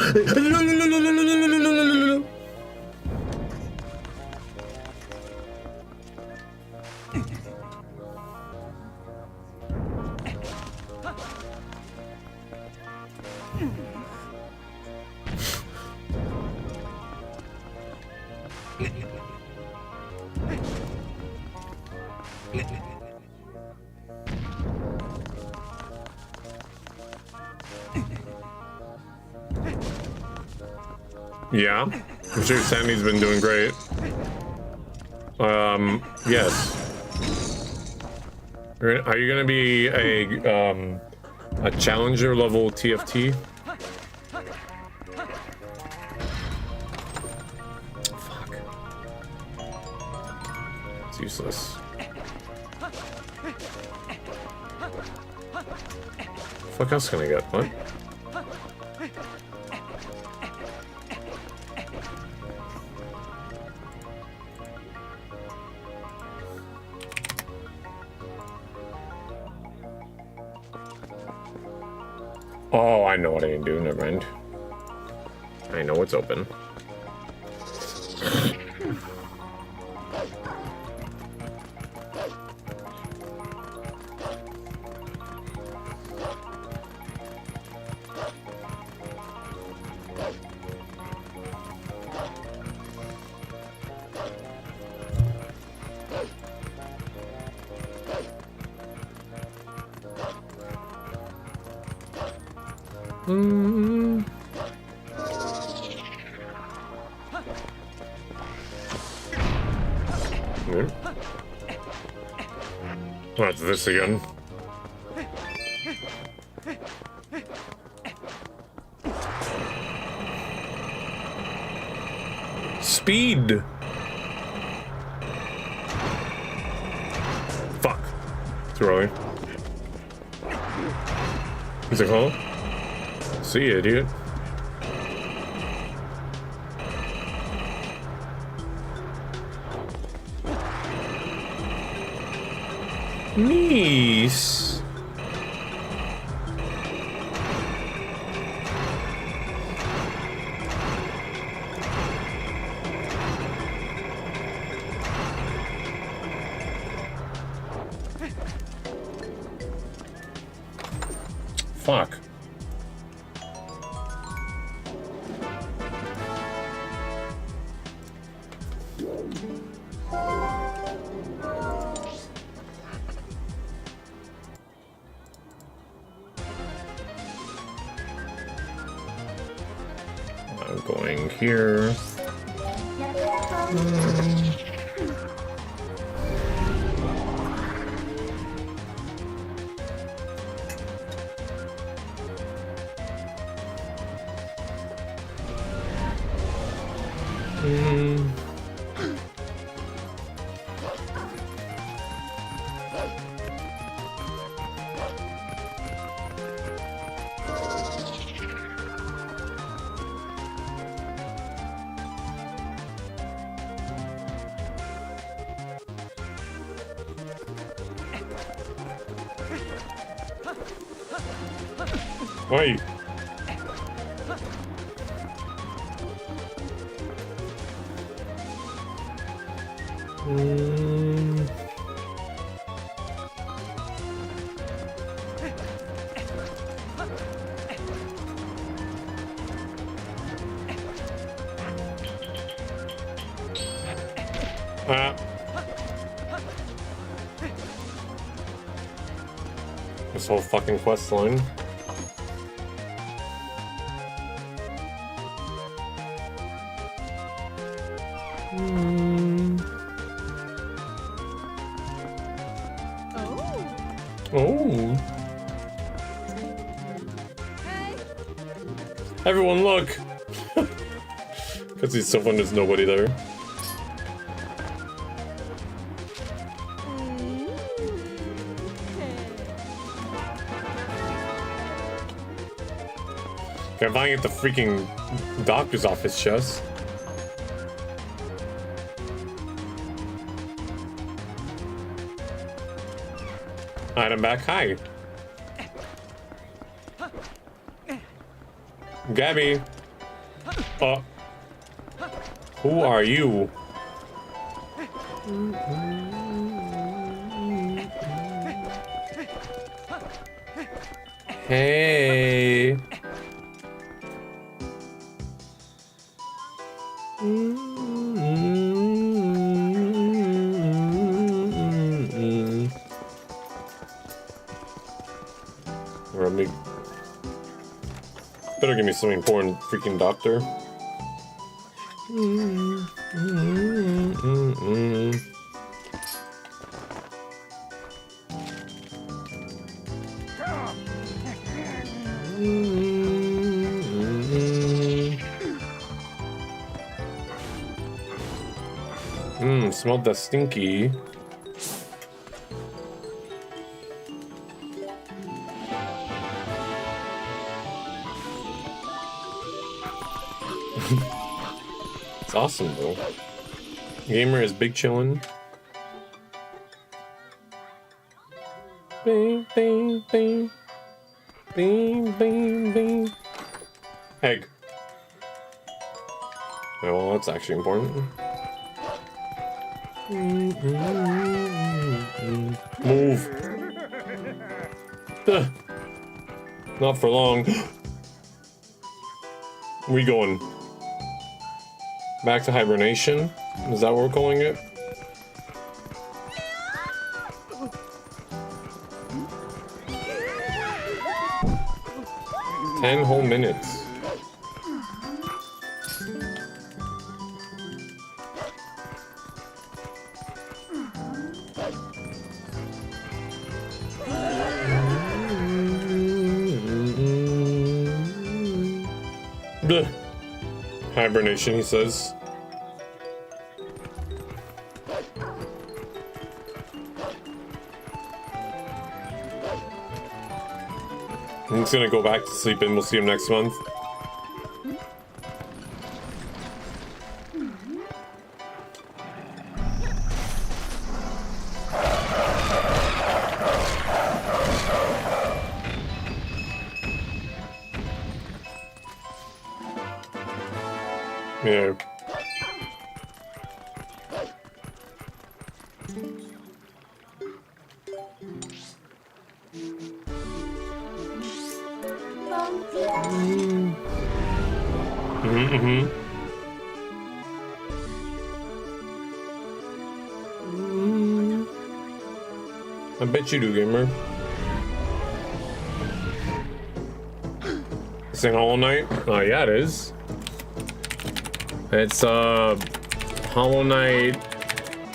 Yeah, I'm sure Sammy's been doing great. Yes. Are you gonna be a challenger level TFT? Fuck. It's useless. Fuck else can I get? What? Oh, I know what I can do. Never mind. I know what's open. What's this again? Speed! Fuck. Too early. He's like, huh? See you, idiot. Nice. Fuck. I'm going here. Oi. Ah. This whole fucking quest line. Oh. Everyone look! Because he's so fun, there's nobody there. Can't find at the freaking doctor's office, Chess. Alright, I'm back. Hi. Gabby. Who are you? Hey. Better give me some important freaking doctor. Smelled that stinky. It's awesome though. Gamer is big chillin'. Bing, bing, bing. Bing, bing, bing. Egg. Oh, well, that's actually important. Move. Not for long. We going back to hibernation? Is that what we're calling it? Ten whole minutes. Blech. Hibernation, he says. I'm just gonna go back to sleep and we'll see him next month. Yeah. I bet you do, gamer. This ain't Hollow Knight? Oh, yeah, it is. It's Hollow Knight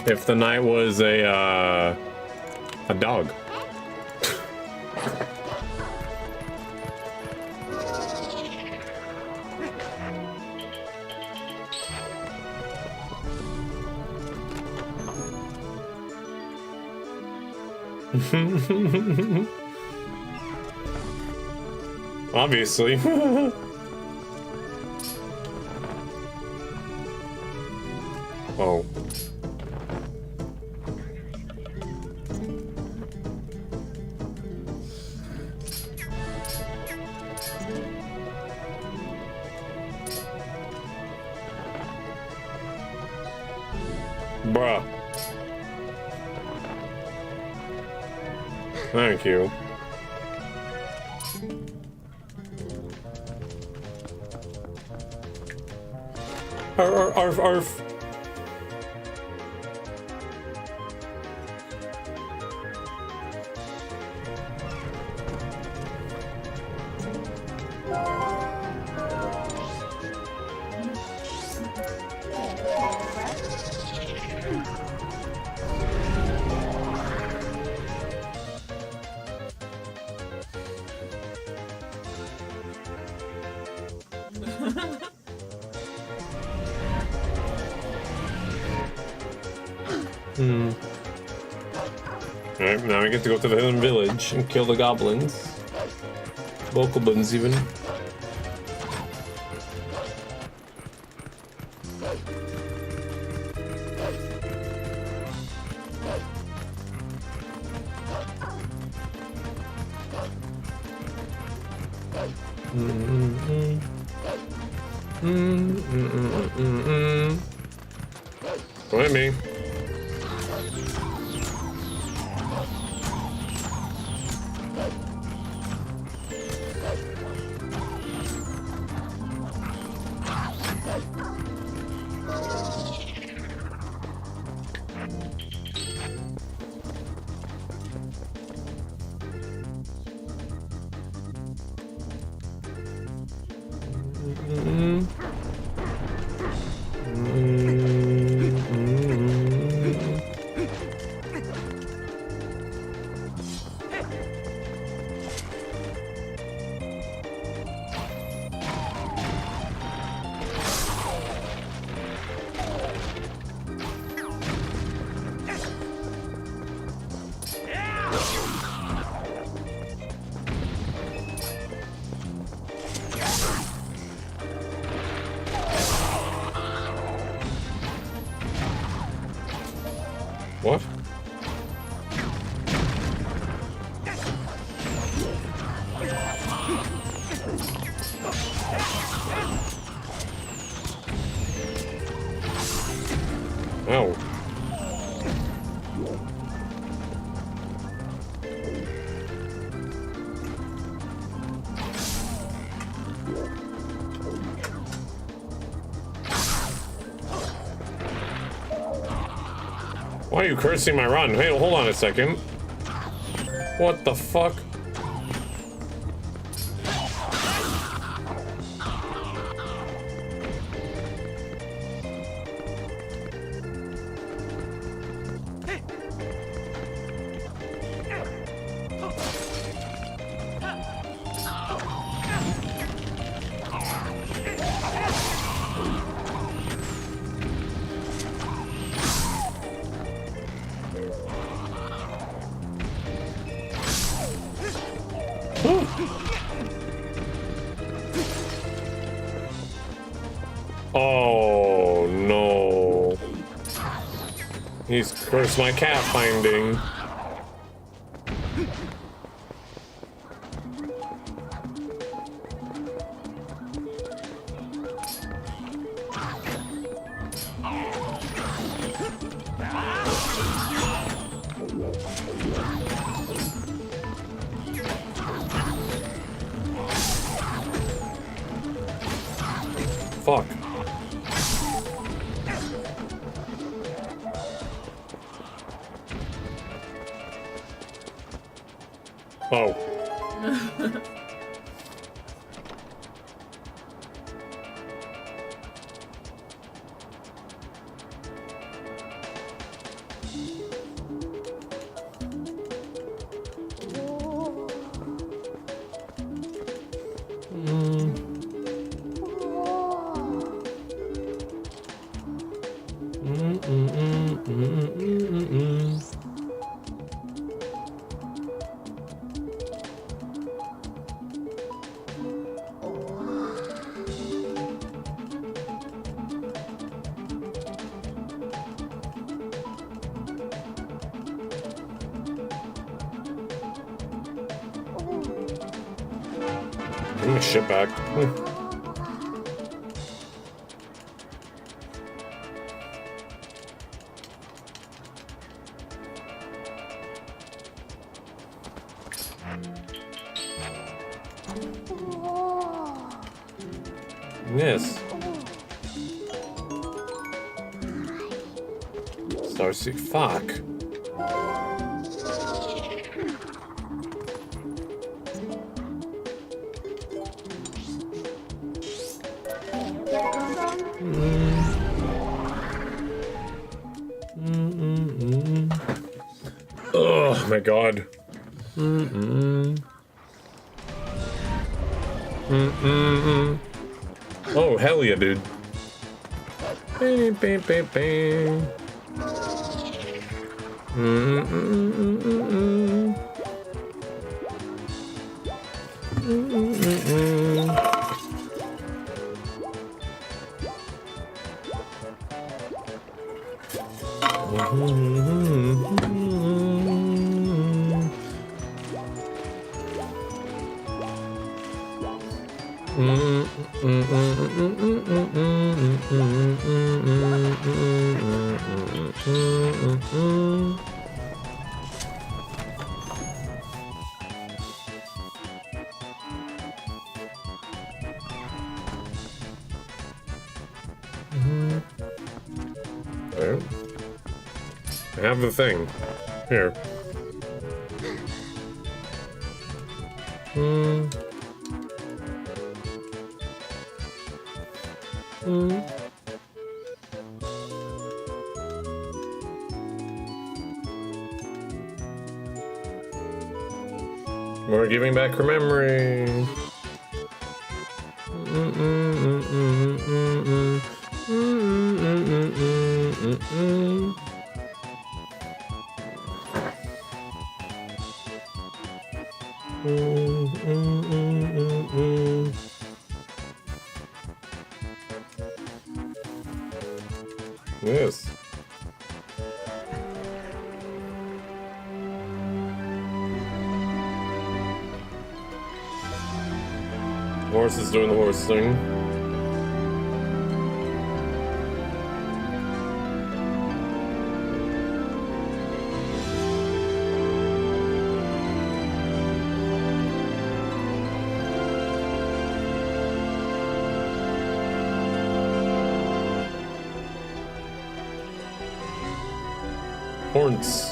if the knight was a dog. Obviously. Oh. Bruh. Thank you. Arf, arf. Alright, now we get to go to the hidden village and kill the goblins. Bokoblins, even. Go at me. What? Ow. Why are you cursing my run? Hey, hold on a second. What the fuck? Oh no. He's cursed my cat finding. Fuck. Oh. Give me shit back. Yes. Starseed. Fuck. Oh my god. Oh, hell yeah, dude. Bing, bing, bing, bing. Alright. I have the thing. Here. We're giving back her memory. Yes. Horse is doing the horse thing. Horns.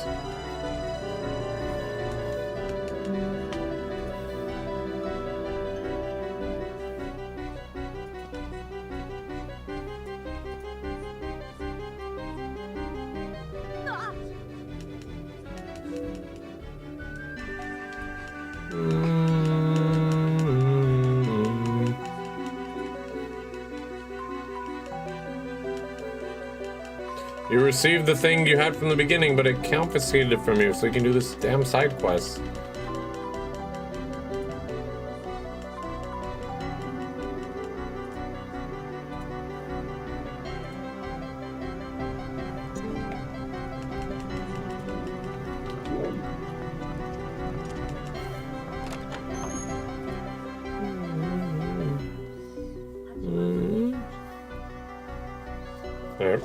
You received the thing you had from the beginning, but it confiscated it from you, so you can do this damn side quest. There.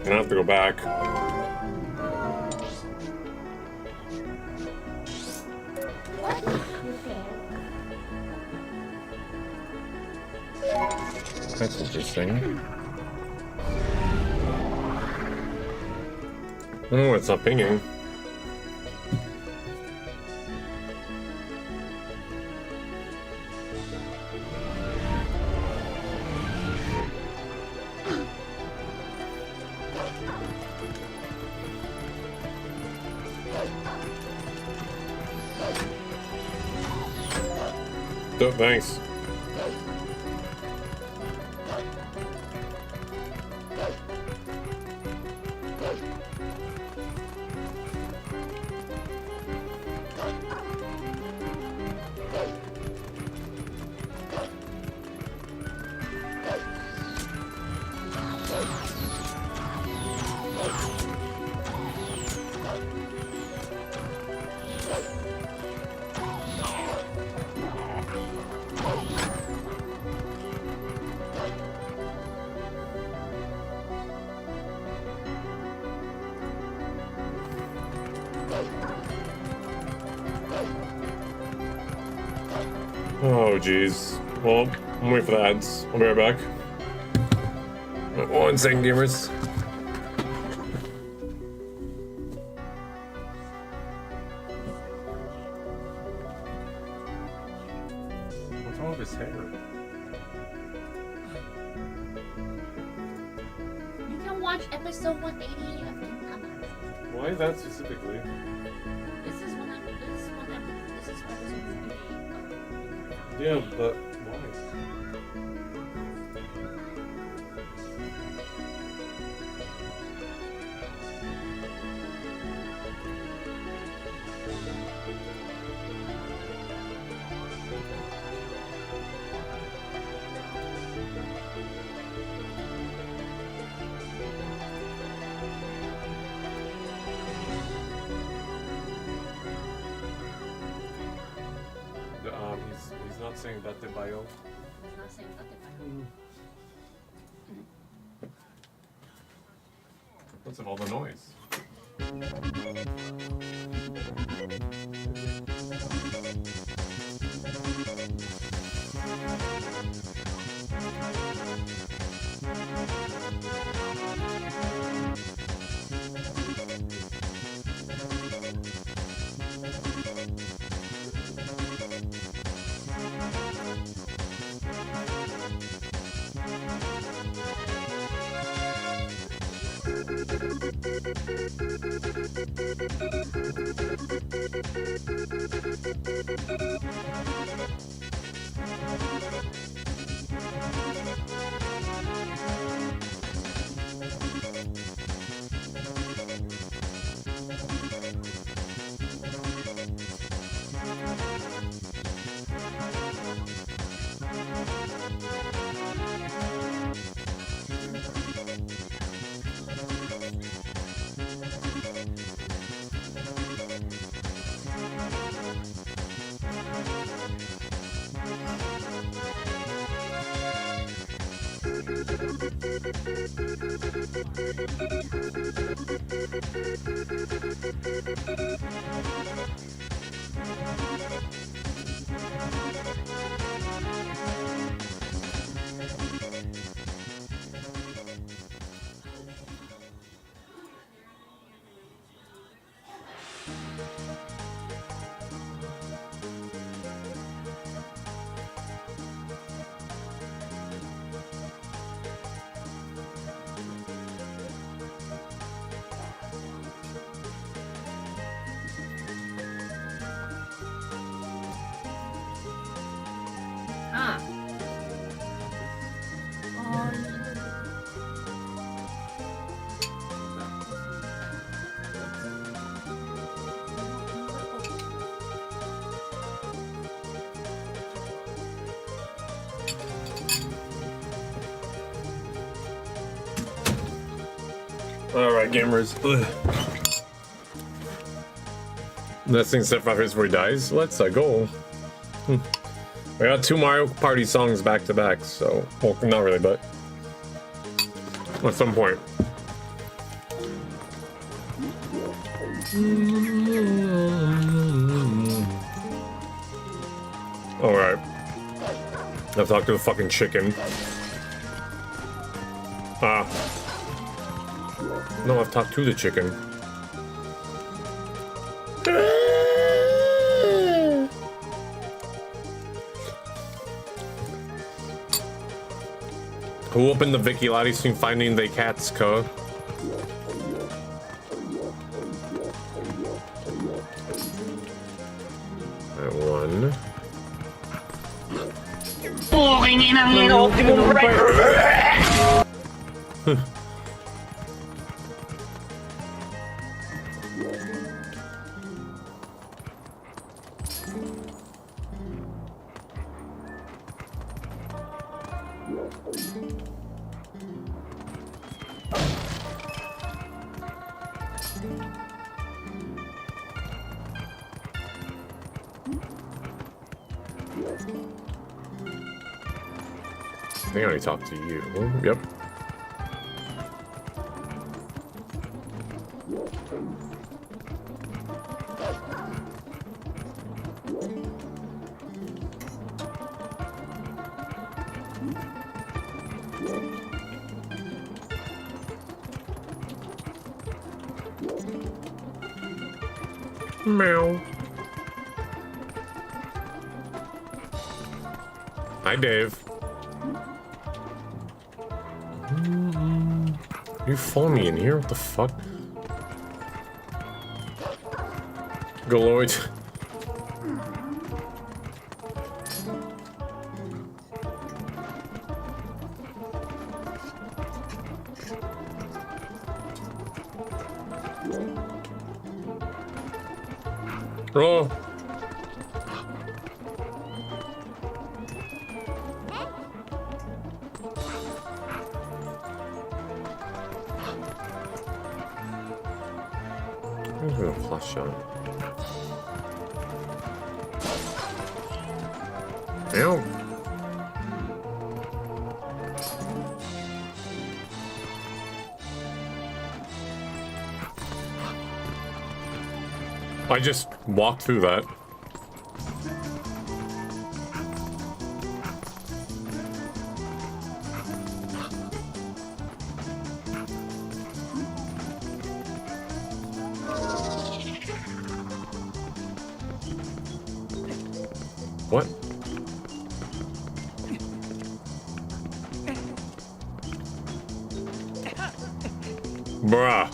Gonna have to go back. That's interesting. Oh, it's not pinging. Oh, thanks. Oh, jeez. Well, I'm waiting for the ads. I'll be right back. 1 second, gamers. What's wrong with his hair? You can watch episode 180 of Kingdom. Why that specifically? This is episode 180. Yeah, but why? He's not saying that the bio. He's not saying that What's with all the noise? Alright, gamers. Ugh. That thing set for before he dies. Let's go. We got 2 Mario Party songs back to back, so well, not really, but at some point. Alright. I've talked to the fucking chicken. No, I've talked to the chicken. Who opened the Vickieladdie stream finding the cats, cuh? That one. Falling in a little I think I already talked to you. Yep. Meow. Hi, Dave. You follow me in here? What the fuck? Galoid. Oh. Where's a flash shot? Ow. I just walked through that. What? Bruh.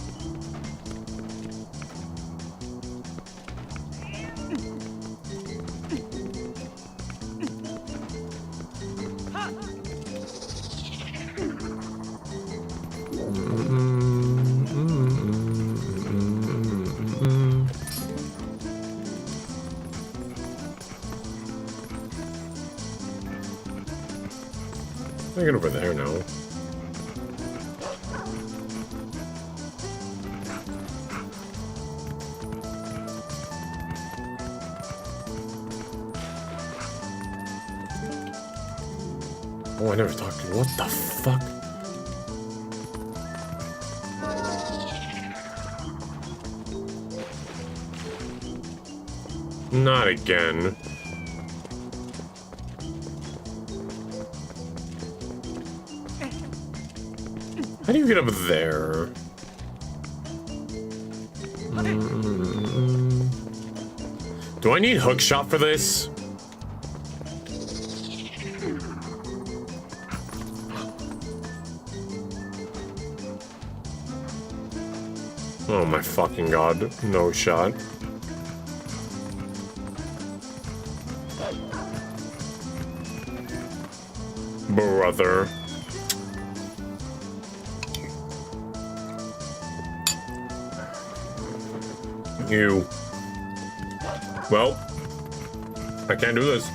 I get over there now. Oh, I never talked to you. What the fuck? Not again. How do you get up there? Do I need hookshot for this? Oh my fucking god, no shot. Brother. You. Well, I can't do this.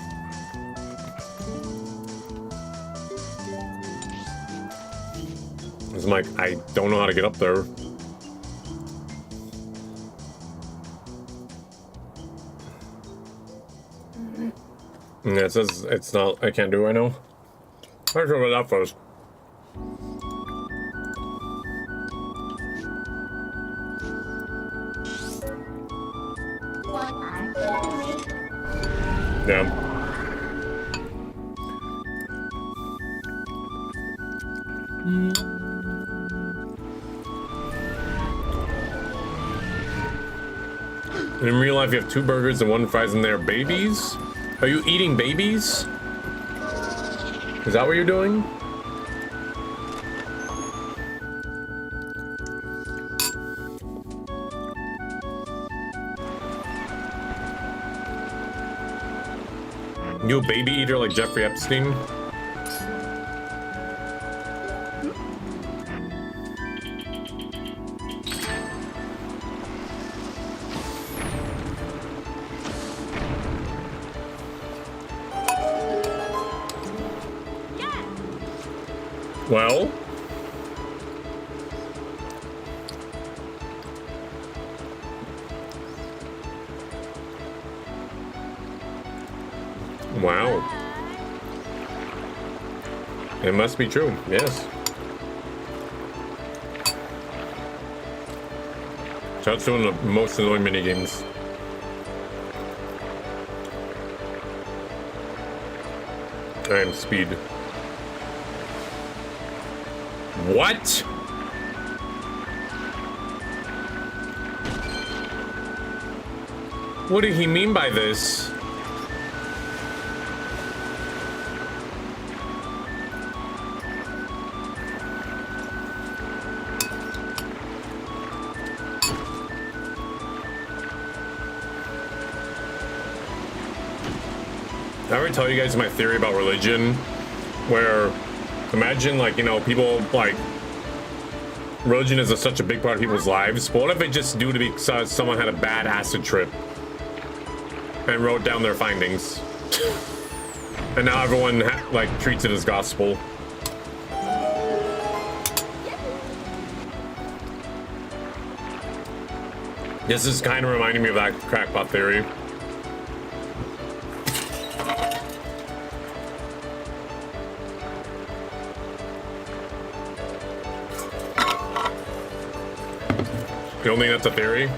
It's like, I don't know how to get up there. Yeah, it says it's not, I can't do it right now. I'm sure about that first. Yeah. In real life, you have 2 burgers and 1 fries and they're babies? Are you eating babies? Is that what you're doing? You a baby eater like Jeffrey Epstein? Well? Wow. It must be true, yes. That's one of the most annoying minigames. I am speed. What? What did he mean by this? Did I ever tell you guys my theory about religion? Where, imagine, like, you know, people, like, religion is such a big part of people's lives, but what if it just due to because someone had a bad acid trip and wrote down their findings, and now everyone like treats it as gospel? This is kind of reminding me of that crackpot theory. You don't think that's a theory?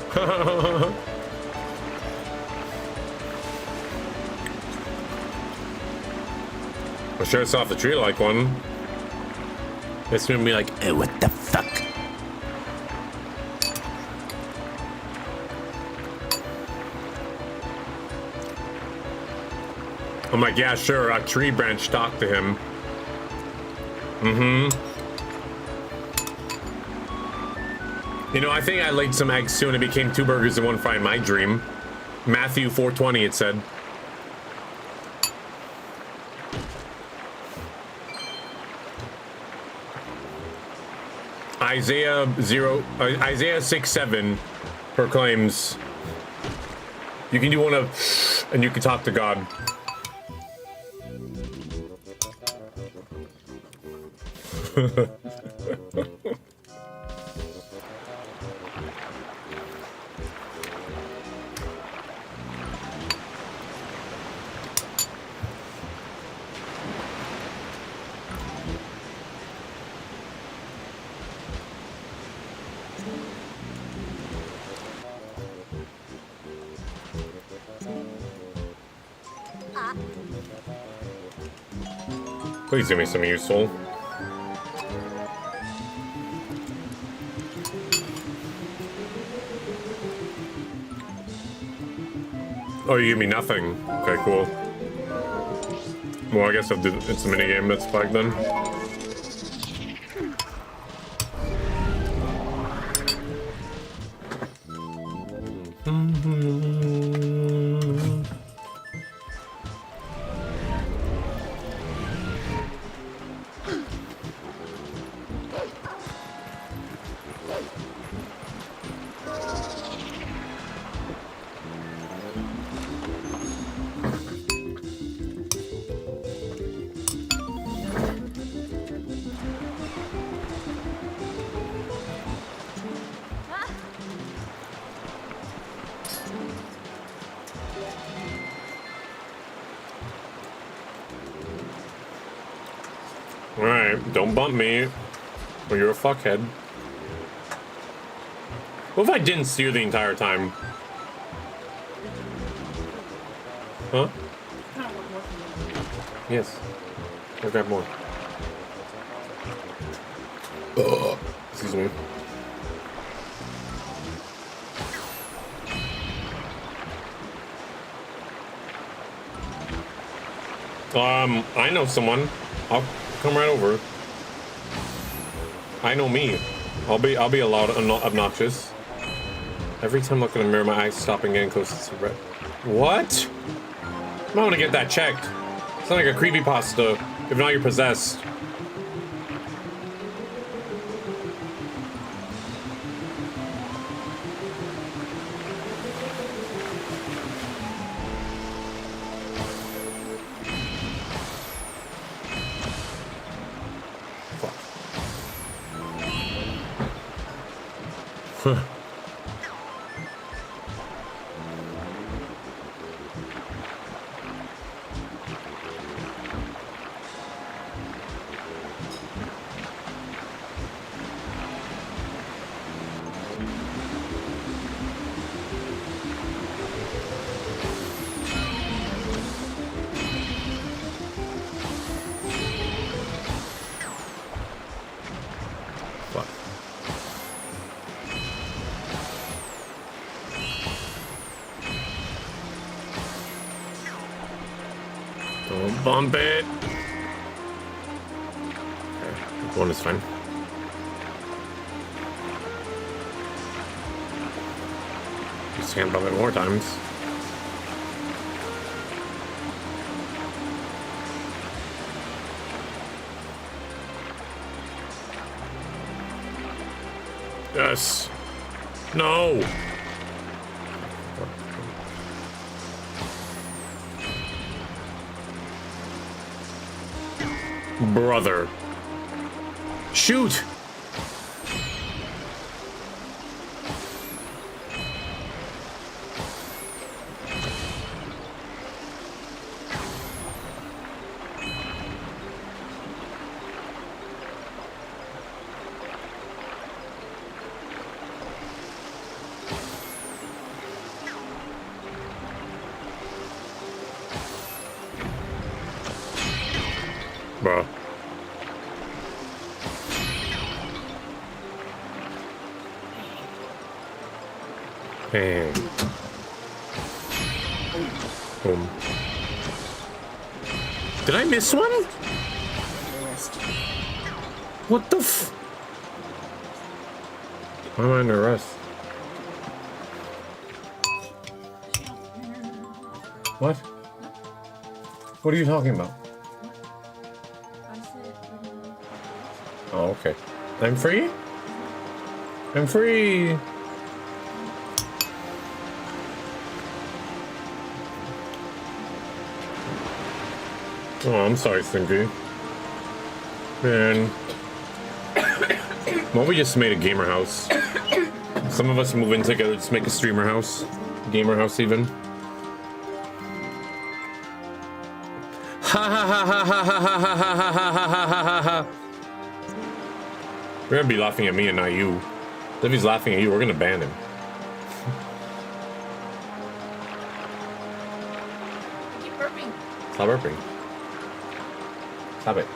I'm sure it's off the tree like one. It's gonna be like, What the fuck? I'm like, yeah, sure, a tree branch talked to him. You know, I think I laid some eggs too and it became 2 burgers and 1 fry in my dream. Matthew 4:20, it said. Isaiah 6:7 proclaims, you can do one of, and you can talk to God. Please give me some useful. Oh, you give me nothing. Okay, cool. Well, I guess I'll do it's a minigame that's flagged then. Alright, don't bump me, or you're a fuckhead. What if I didn't steer the entire time? Huh? Yes. I'll grab more. Excuse me. I know someone. I'll come right over. I know me. I'll be a lot obnoxious. Every time I look in the mirror, my eyes stop and getting close to red. What? I want to get that checked. It's not like a creepypasta. If not, you're possessed. Don't bump it. Okay, one is fine. Just can't bump it more times. Yes. No. Brother. Shoot. Bro. And boom. Did I miss one? What the f? Why am I under arrest? What? What are you talking about? Oh, okay. I'm free? I'm free! Oh, I'm sorry, Stinky. Man. Well, we just made a gamer house. Some of us move in together, just make a streamer house. Gamer house, even. Ha ha ha ha ha ha ha ha ha ha ha ha ha. You're gonna be laughing at me and not you. If he's laughing at you, we're gonna ban him. Keep burping. Stop burping. Stop it.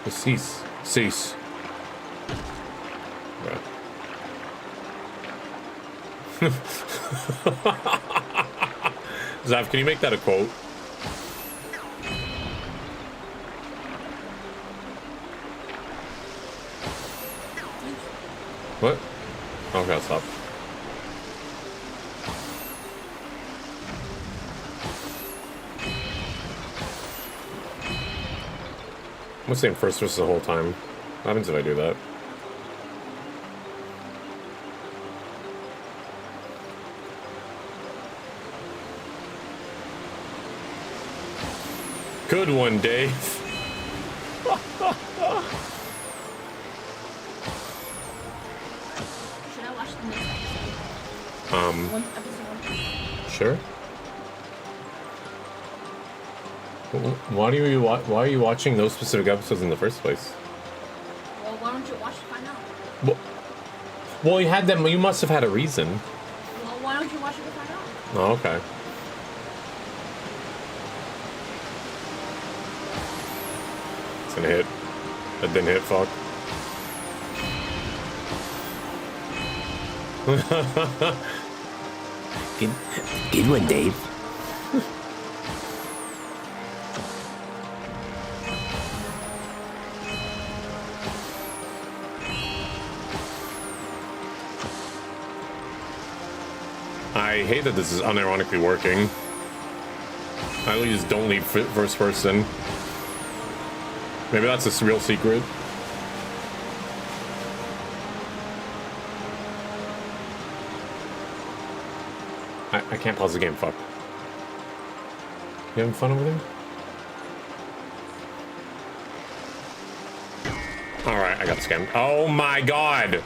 Just cease. Cease. Right. Zav, can you make that a quote? What? Okay, I'll stop. I'm saying first versus the whole time. What happens if I do that? Good one, Dave. Should I watch the next episode? Episode 1? Sure. Why are you watching those specific episodes in the first place? Well, why don't you watch to find out? Well, you had them. You must have had a reason. Well, why don't you watch it to find out? Oh, okay. It's gonna hit. That didn't hit. Fuck. Good one, Dave. I hate that this is unironically working. I at least don't leave first person. Maybe that's a real secret. I can't pause the game, fuck. You having fun over there? Alright, I got scammed. Oh my god!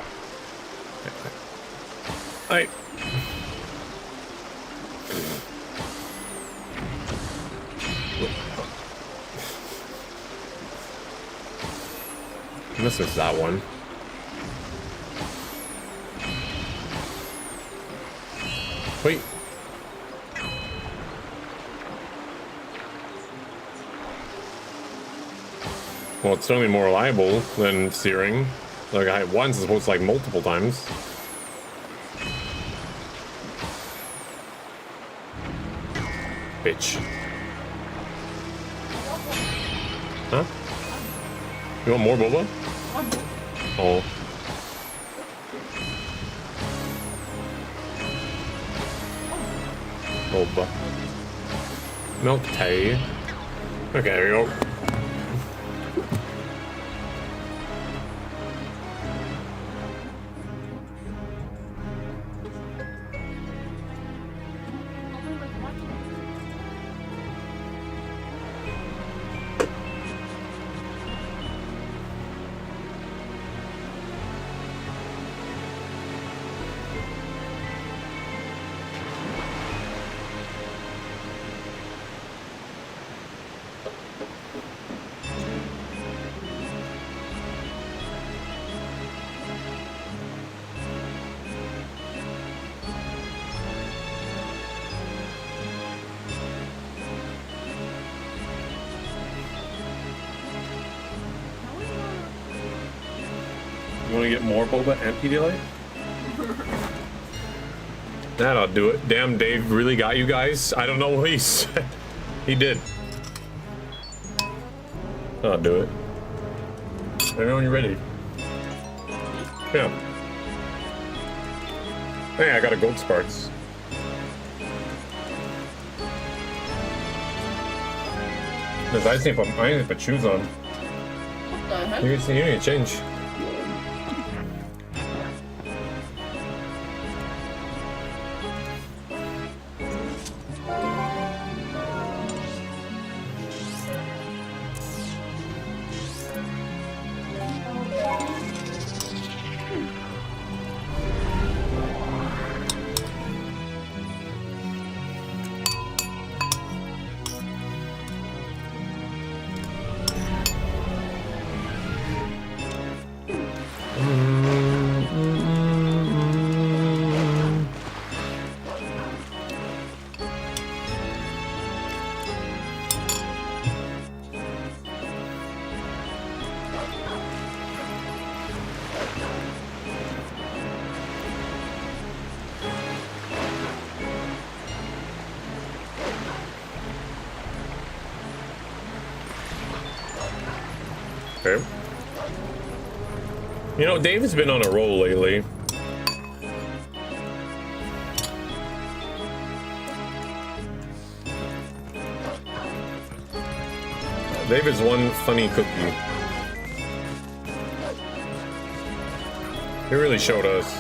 I must miss that one. Wait. Well, it's certainly more reliable than steering. Like I hit once as opposed to like multiple times. Bitch. Huh? You want more boba? Oh. Boba. Milk tea. Okay, there you go. You want to get more boba and Pedialyte? That'll do it. Damn, Dave really got you guys. I don't know what he said. He did. I'll do it. Let me know when you're ready. Yeah. Hey, I got a gold sparks. Because I need to put shoes on. What the heck? You need to change. Okay. You know, Dave has been on a roll lately. Dave is one funny cookie. He really showed us.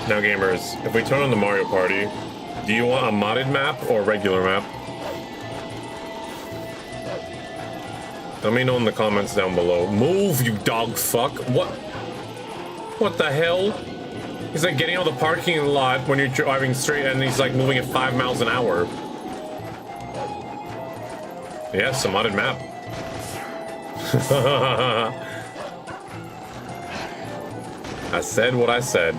Now gamers, if we turn on the Mario Party, do you want a modded map or a regular map? Let me know in the comments down below. Move, you dog fuck. What the hell? He's like getting out of the parking lot when you're driving straight and he's like moving at 5 miles an hour. Yes, a modded map. I said what I said.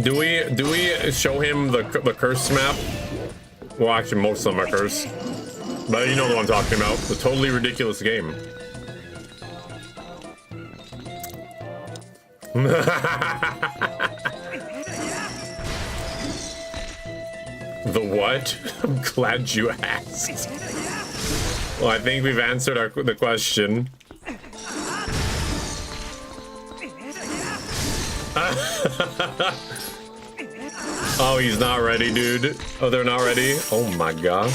Do we show him the curse map? Well, actually, most of them are cursed. But you know the one I'm talking about. The totally ridiculous game. The what? I'm glad you asked. Well, I think we've answered the question. Oh, he's not ready, dude. Oh, they're not ready? Oh my god.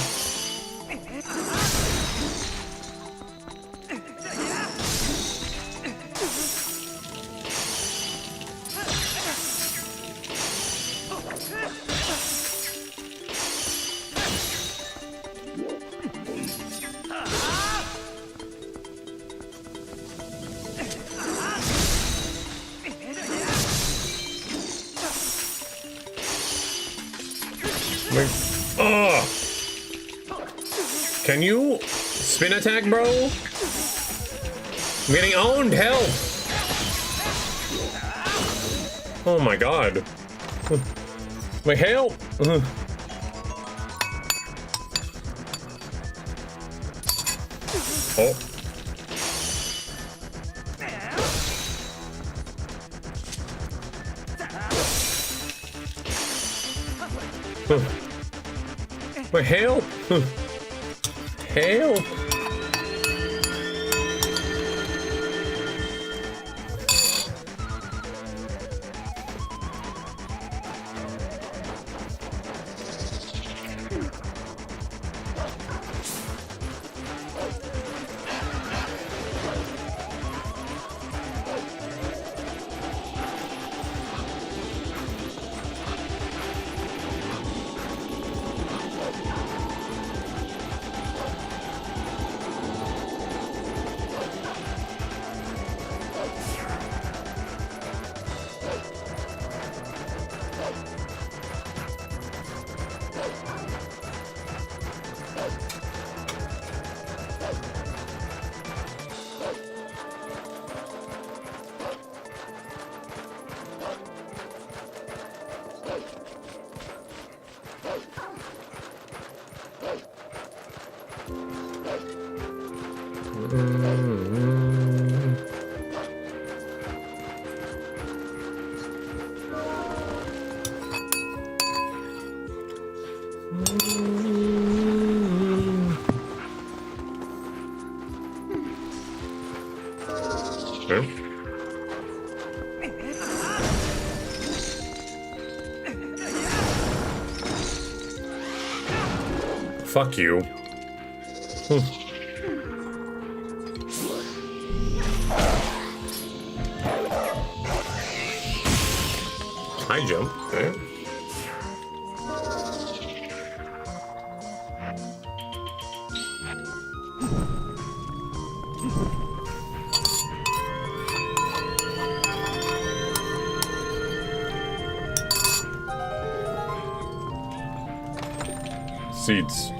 Oh! Can you spin attack, bro? I'm getting owned, help! Oh my god. My help! Oh. My help! Help! Fuck you. High jump. Okay. Seeds.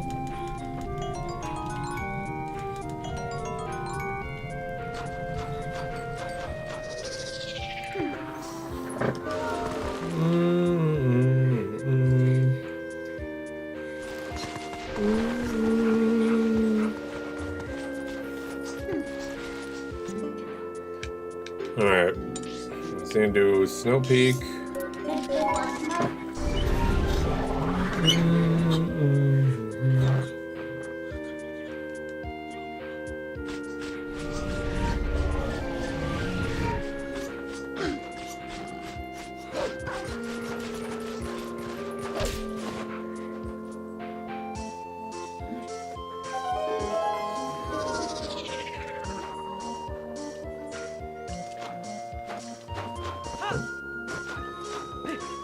Alright. Let's do Snow Peak.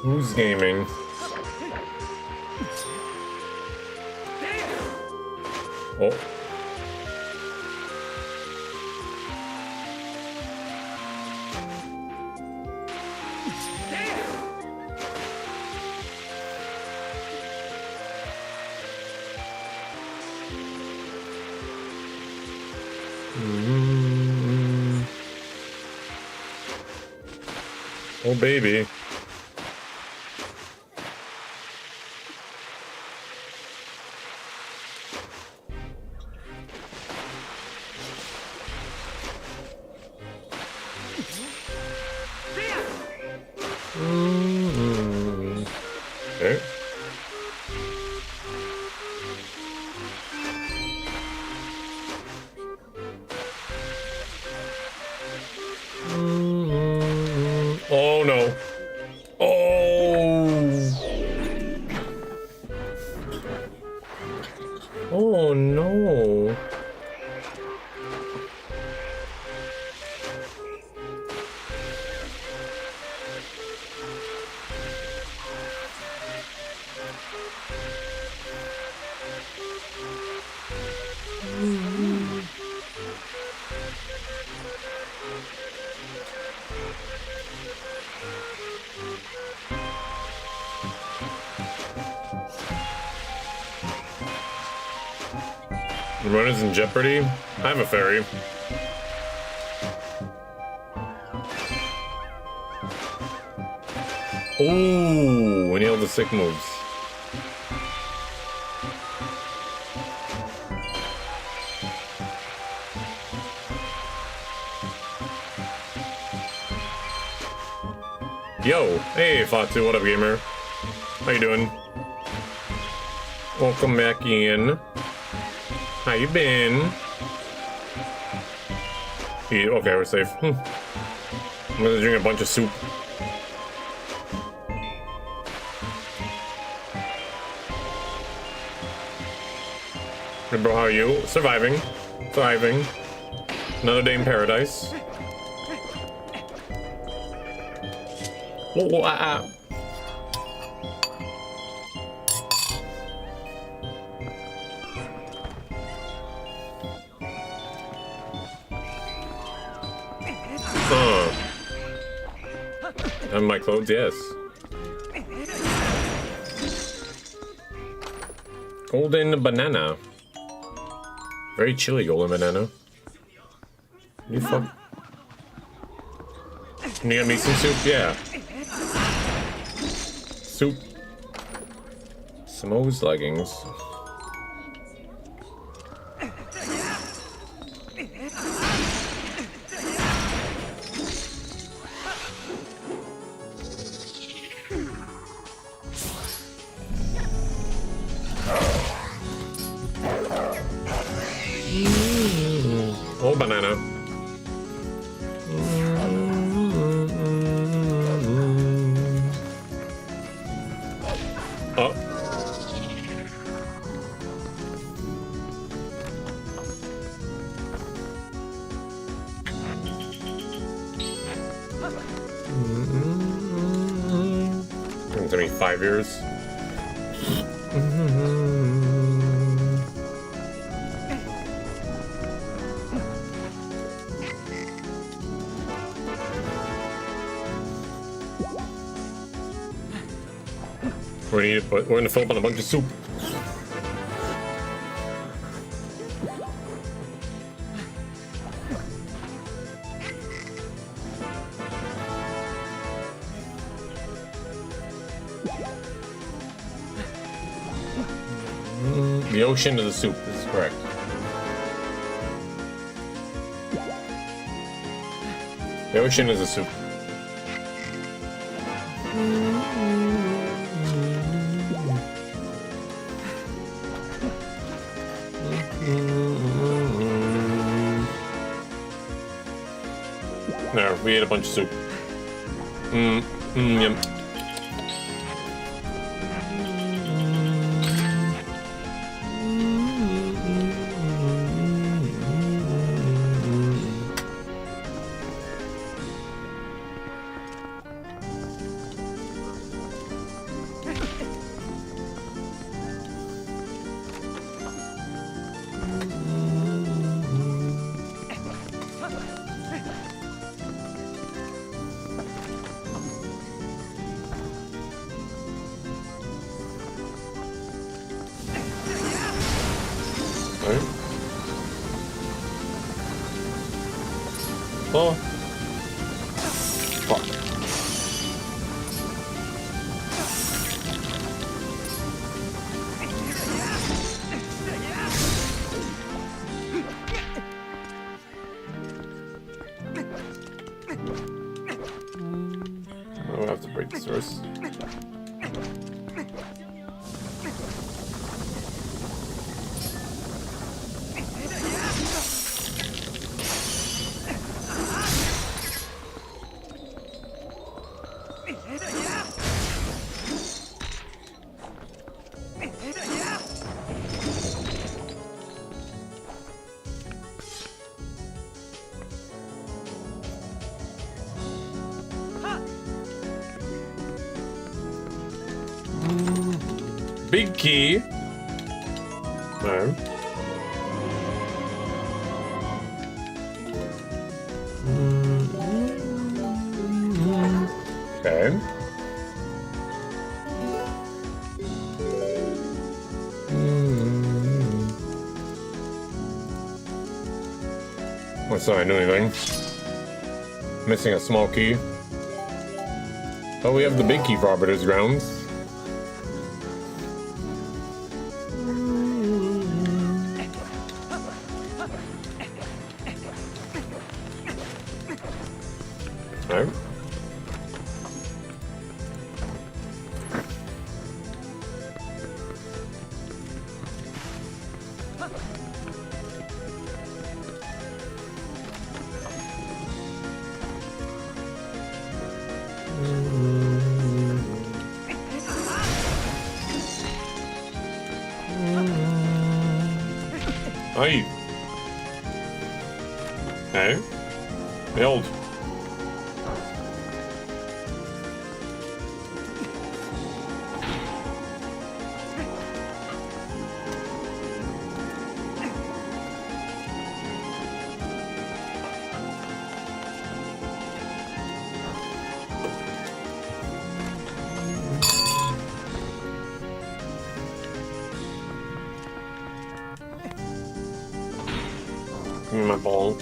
Who's gaming? Oh. Oh, baby. Okay. Oh no. Oh. Oh no. The run is in jeopardy. I have a fairy. Ooh, we nailed the sick moves. Yo, hey Fatu, what up gamer? How you doing? Welcome back in. How you been? Okay, we're safe. I'm gonna drink a bunch of soup. Hey bro, how are you? Surviving. Thriving. Another day in paradise. Whoa, And my clothes, yes. Golden banana. Very chilly golden banana. You fuck. Can you get me some soup? Yeah. Soup. Samoa's leggings. Oh, banana. Oh. It's gonna be 5 years. We're gonna fill up on a bunch of soup. The ocean is the soup, this is correct. The ocean is the soup. There, we ate a bunch of soup. Yum. Oh. Fuck. I'll have to break the source. Vickie. No. Okay. What's that? I do anything? Missing a small key. Oh, we have the big key for Arbiter's Grounds. Alright. Aye. Hey. Nailed. Give me my ball.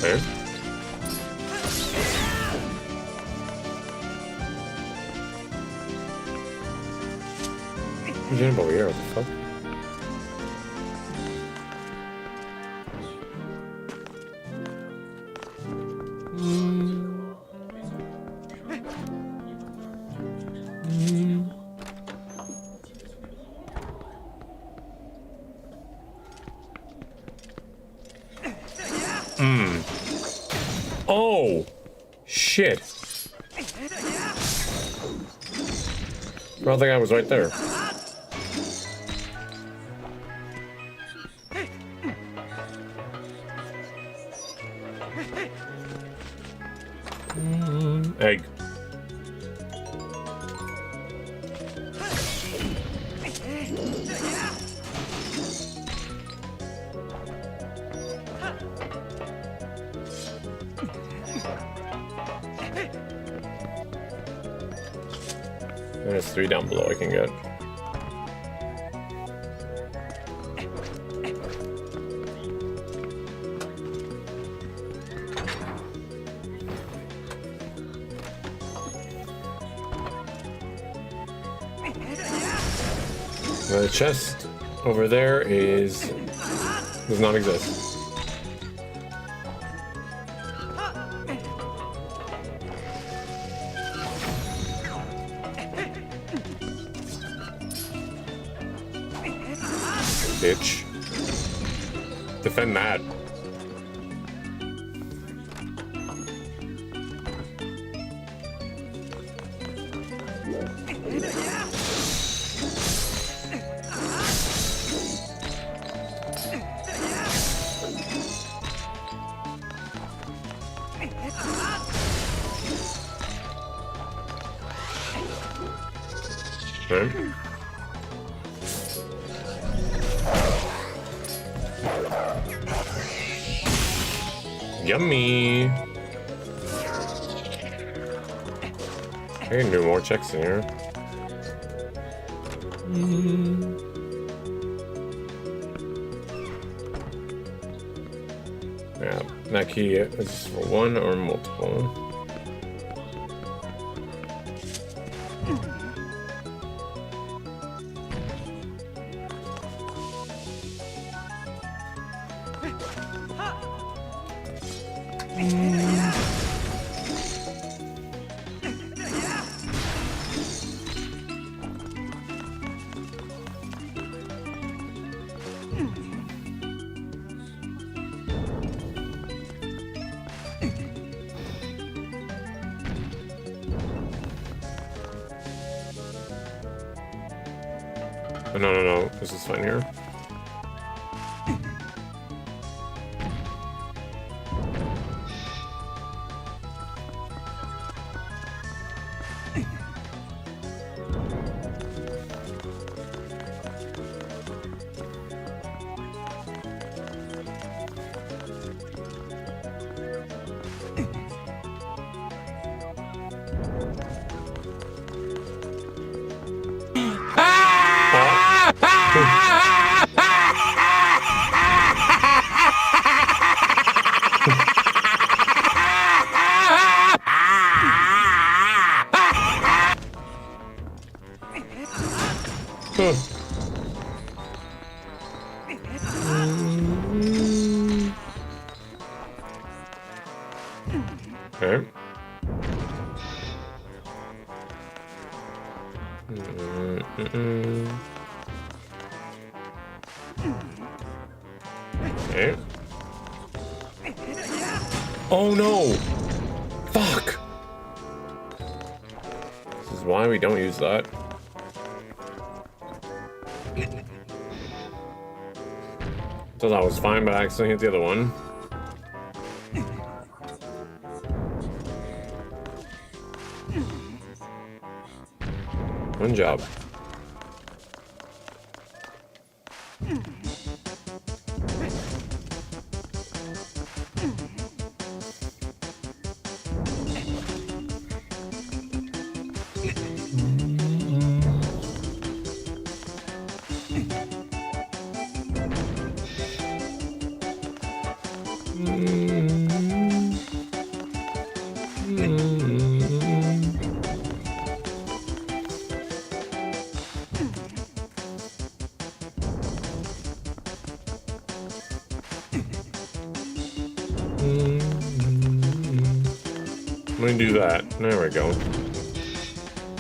There. Who's in over here? What the fuck? Oh, shit. I think I was right there. Egg. There's 3 down below I can get. The chest over there does not exist. Bitch. Defend that. Okay. Yummy. I can do more checks in here. Yeah, that key is for 1 or multiple. No, this is fine here. Huh. Okay. Okay. Oh no! Fuck! This is why we don't use that. Thought that was fine, but I accidentally hit the other one. Good job. Let me do that. There we go.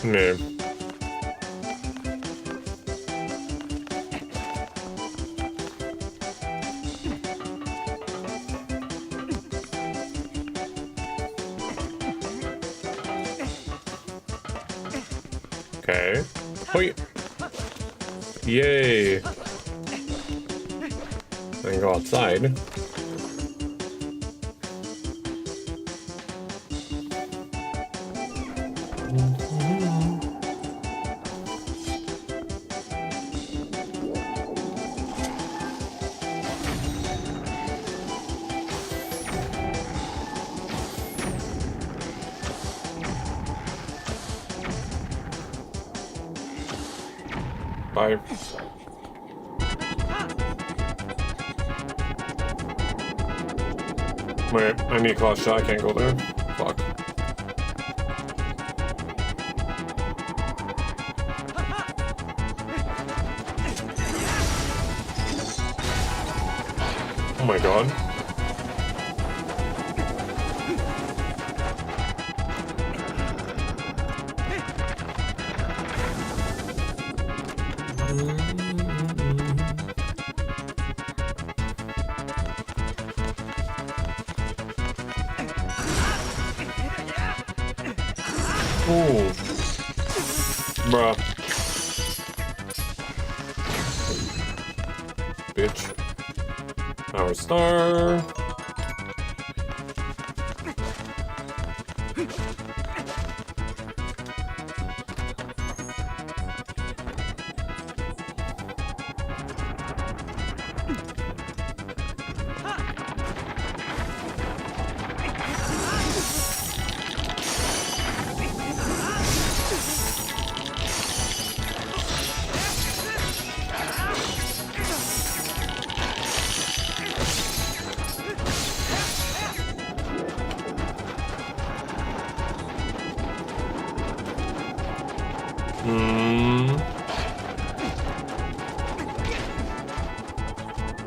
Yeah. Okay. Wait. Yay. Then go outside. Bye. Wait, I need a claw shot. I can't go there. Fuck. Oh my god. Ooh. Bruh. Bitch. Power star.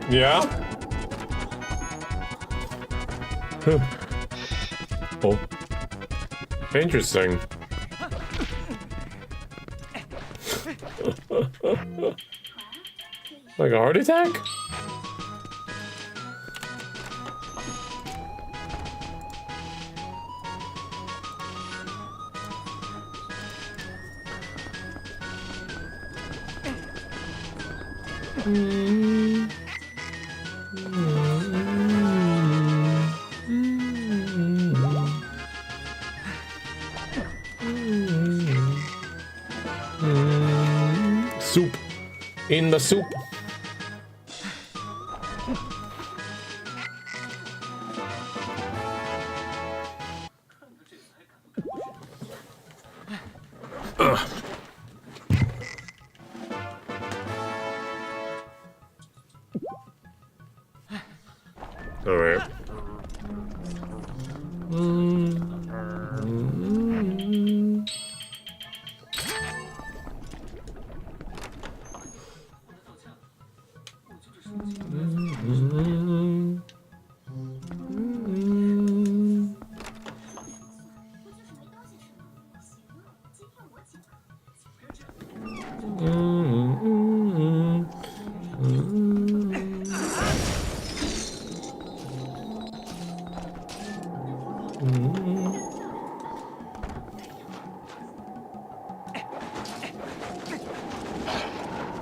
Yeah? Oh. Interesting. Like a heart attack? Soup. In the soup. All right.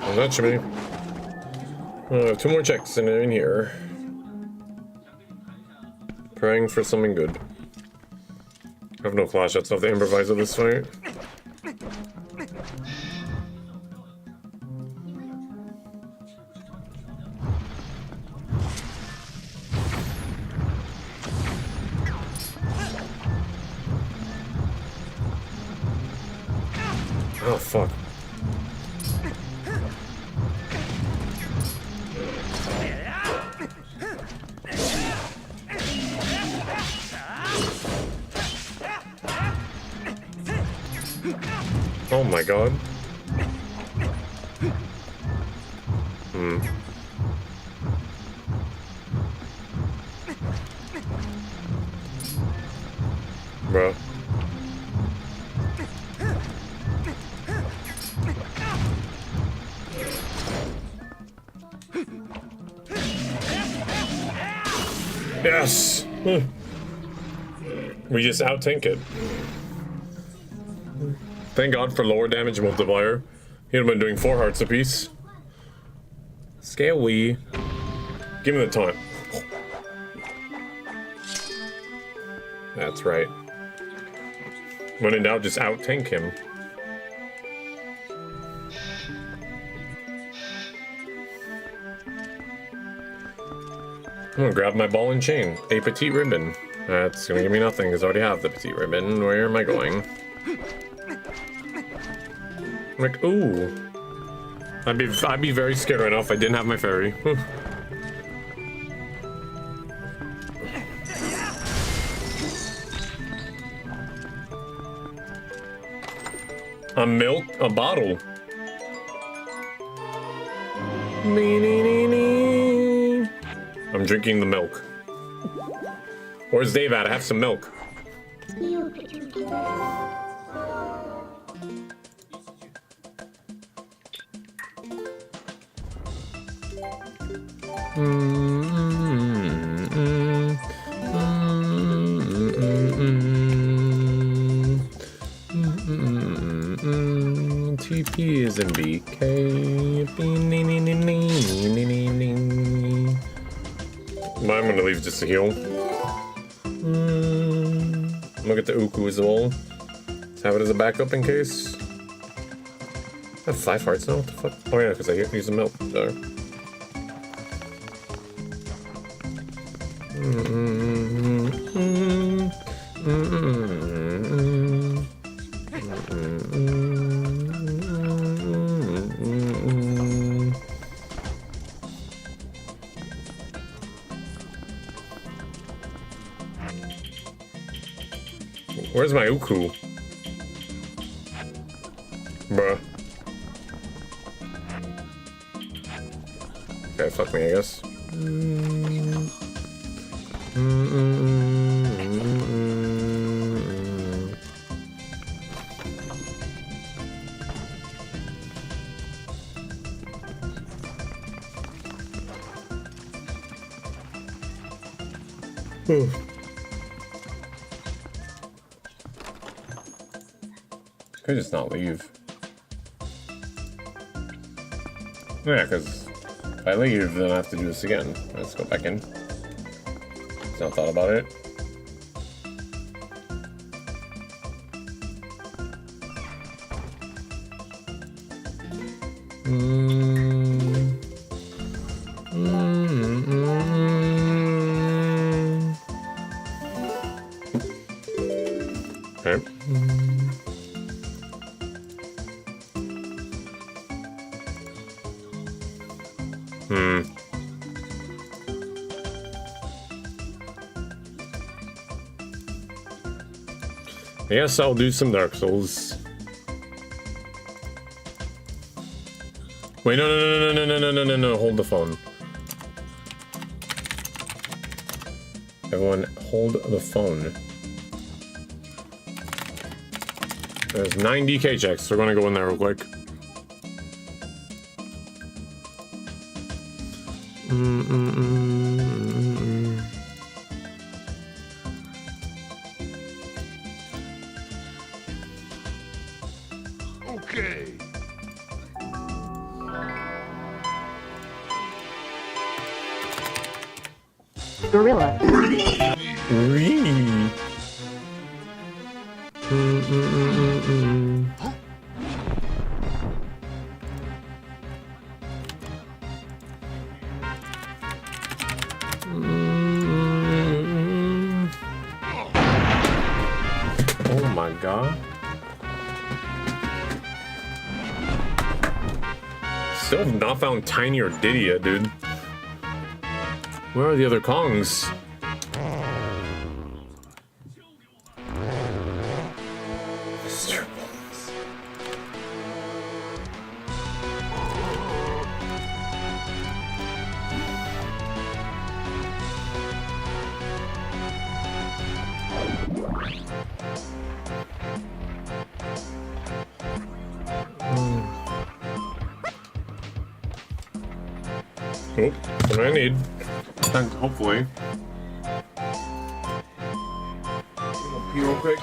Well, that should be. 2 more checks and they're in here. Praying for something good. I have no flash shots, so I have to improvise at this fight. Oh, fuck. Oh my god. Bro. Yes! We just out-tank it. Thank God for lower damage multiplier. He'd have been doing 4 hearts apiece. Scary. Give me the taunt. That's right. When in doubt, just out-tank him. I'm gonna grab my ball and chain. A petite ribbon. That's gonna give me nothing, because I already have the petite ribbon. Where am I going? I'm like, ooh. I'd be very scared right now if I didn't have my fairy. A milk? A bottle. I'm drinking the milk. Where's Dave at? I have some milk. TP is in BK. I'm gonna leave just to heal. Look at the Uku as well. Let's have it as a backup in case. I have 5 hearts now. What the fuck? Oh yeah, because I use the milk. There. Where's my Uku? Bruh. Okay, fuck me, I guess. Could just not leave. Yeah, because if I leave, then I have to do this again. Let's go back in. Just not thought about it. Okay. I guess I'll do some Dark Souls. Wait, no, hold the phone. Everyone, hold the phone. There's 9 DK checks. We're gonna go in there real quick. Okay. Gorilla. Oh my god. Still have not found Tiny or Diddy yet, dude. Where are the other Kongs? Mr. Bones. Oh, that's what I need. And hopefully. I'll pee real quick.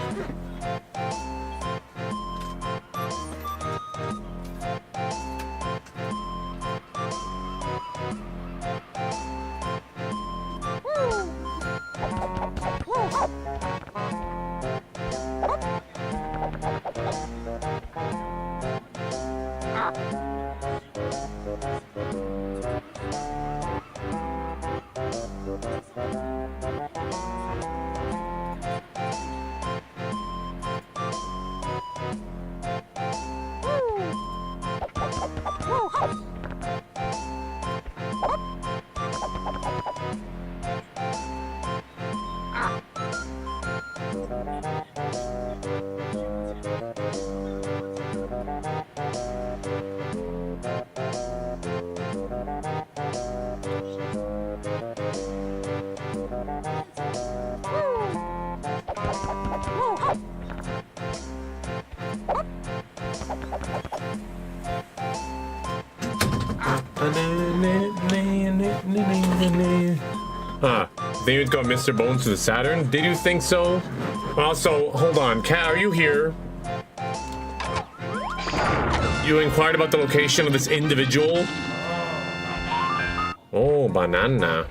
Think you'd go Mr. Bones to the Saturn? Did you think so? Also, hold on, Cat, are you here? You inquired about the location of this individual? Oh, banana.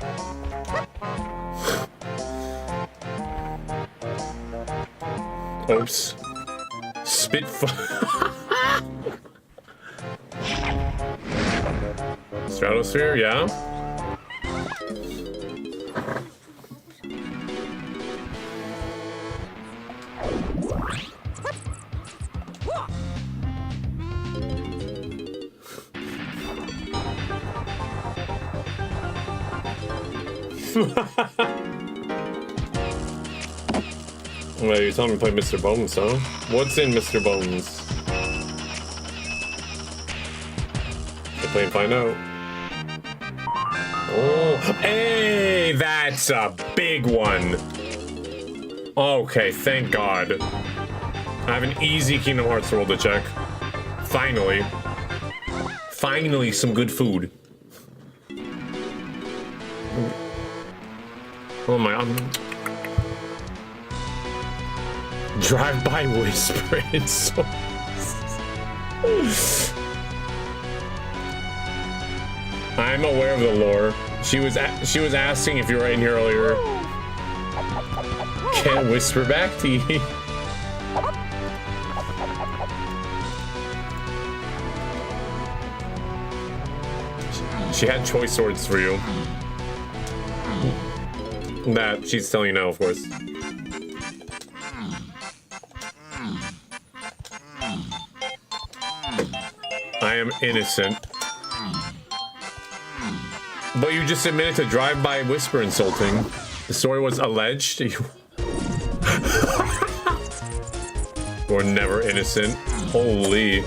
Oops. Spitfire. Stratosphere, yeah. Well, you're telling me to play Mr. Bones, huh? What's in Mr. Bones? Should play and find out. Oh, hey, that's a big one. Okay, thank God. I have an easy Kingdom Hearts world to check. Finally. Finally, some good food. Oh my God. Drive-by whisper. It's so. I'm aware of the lore. She was asking if you were in here earlier. Can't whisper back to you. She had choice swords for you. That she's telling you now, of course. I am innocent. But you just admitted to drive-by whisper insulting. The story was alleged. You were never innocent. Holy.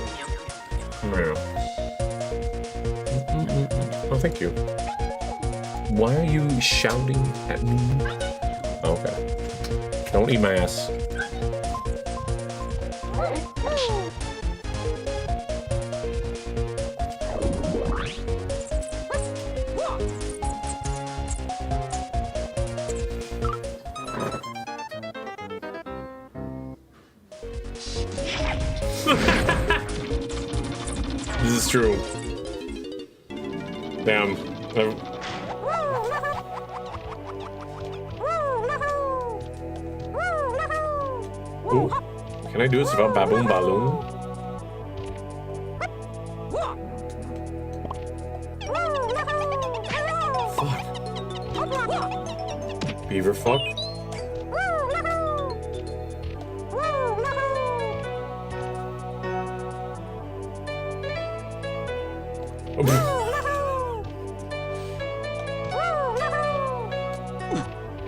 Oh, thank you. Why are you shouting at me? Okay. Don't eat my ass. This is true. Damn. Ooh. Can I do this without Baboon Balloon? Fuck. Beaver fuck?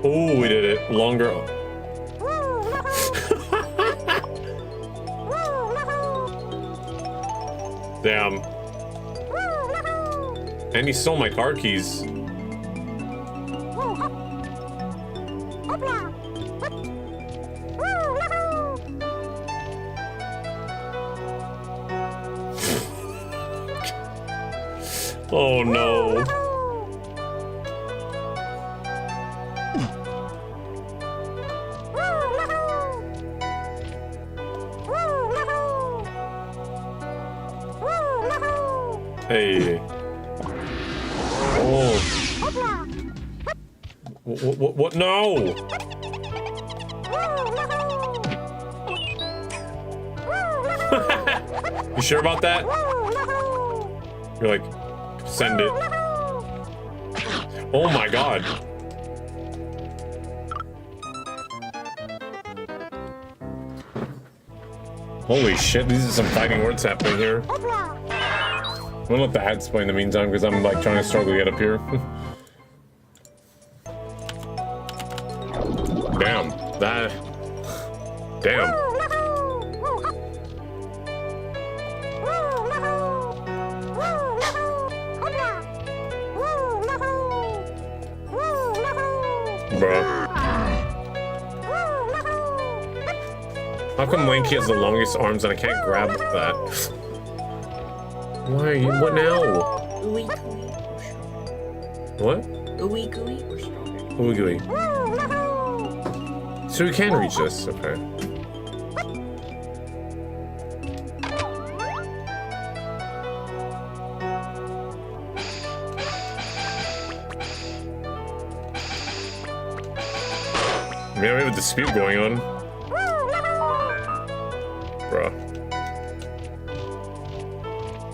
Oh, we did it. Longer. Damn. And he stole my car keys. Oh no. Hey. Oh. What? No! You sure about that? You're like, send it. Oh my god. Holy shit, these are some fighting words happening here. I'm gonna let the hats play in the meantime because I'm like trying to struggle to get up here. Damn. That. Damn. Bruh. How come Lanky has the longest arms and I can't grab that? Why are you? What now? Ooey gooey or What? ooey gooey or strawberry? Ooey gooey. So we can reach this, okay. Yeah, we have a dispute going on. Bruh.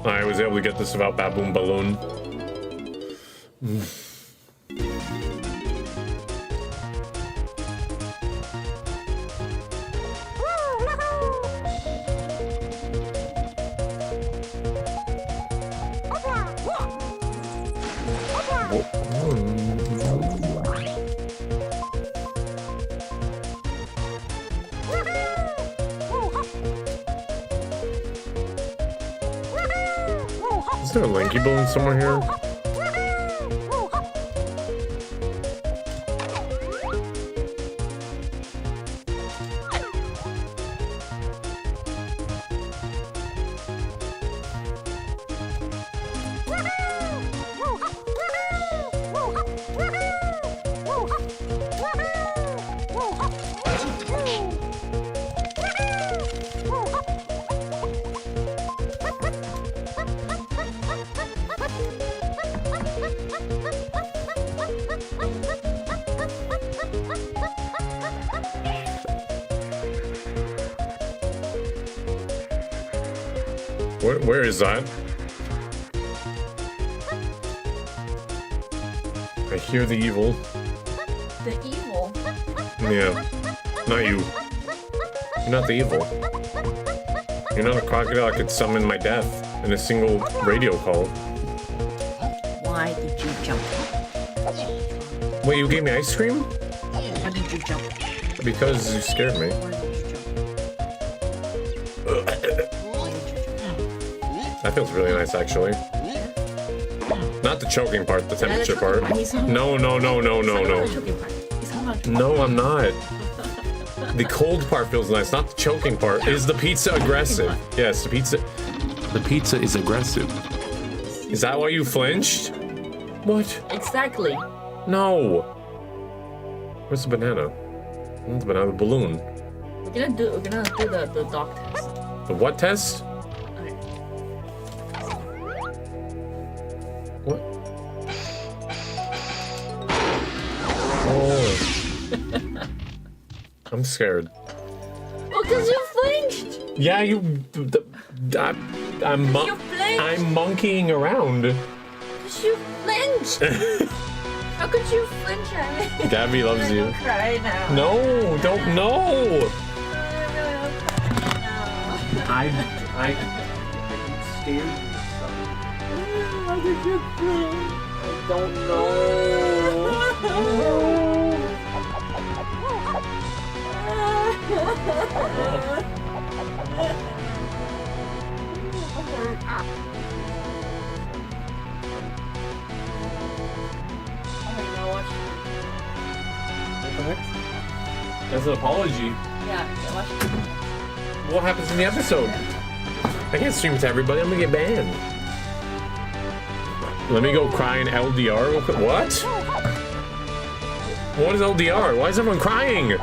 I was able to get this without Baboon Balloon. Is there a Lanky Balloon somewhere here? Where is that? I hear the evil. The evil? Yeah. Not you. You're not the evil. You're not a crocodile that could summon my death in a single radio call. Why did you jump? Wait, you gave me ice cream? Why did you jump? Because you scared me. Why did you jump? Why did you jump? That feels really nice, actually. Not the choking part, the temperature part. No. No, I'm not. The cold part feels nice, not the choking part. Is the pizza aggressive? Yes, the pizza is aggressive. Is that why you flinched? What? Exactly. No. Where's the banana? Where's the banana balloon? We're gonna do the dog test. The what test? What? Oh. I'm scared. Oh, because you flinched. Yeah, I'm monkeying around. Because you flinched. How could you flinch at me? Gabby loves you. Cry now. No, don't, no. I scared you. How could you flinch? I don't know. That's an apology. Yeah, watch it. What happens in the episode? I can't stream to everybody. I'm gonna get banned. Let me go cry in LDR real quick. What? What is LDR? Why is everyone crying?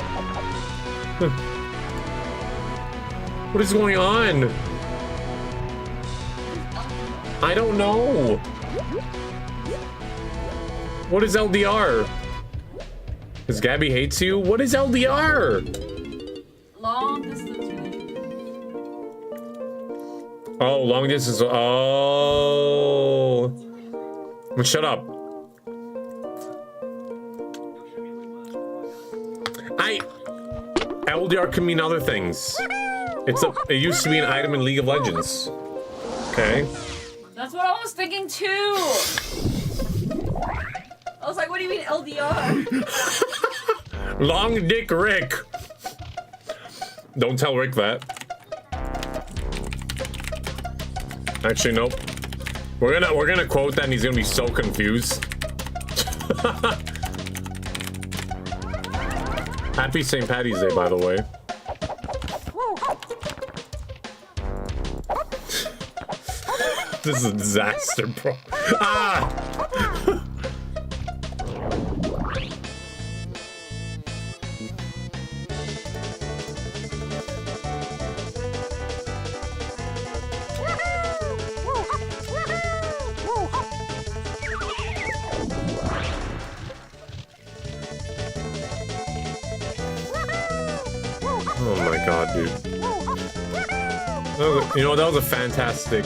What is going on? I don't know. What is LDR? Because Gabby hates you? What is LDR? Long distance relationship. Oh, long distance. Oh. Shut up. LDR can mean other things. It used to be an item in League of Legends. Okay. That's what I was thinking too. I was like, what do you mean LDR? Long Dick Rick. Don't tell Rick that. Actually, nope. We're gonna quote that and he's gonna be so confused. Happy St. Paddy's Day, by the way. This is a disaster, bro. Ah! Oh my god, dude. You know, that was a fantastic...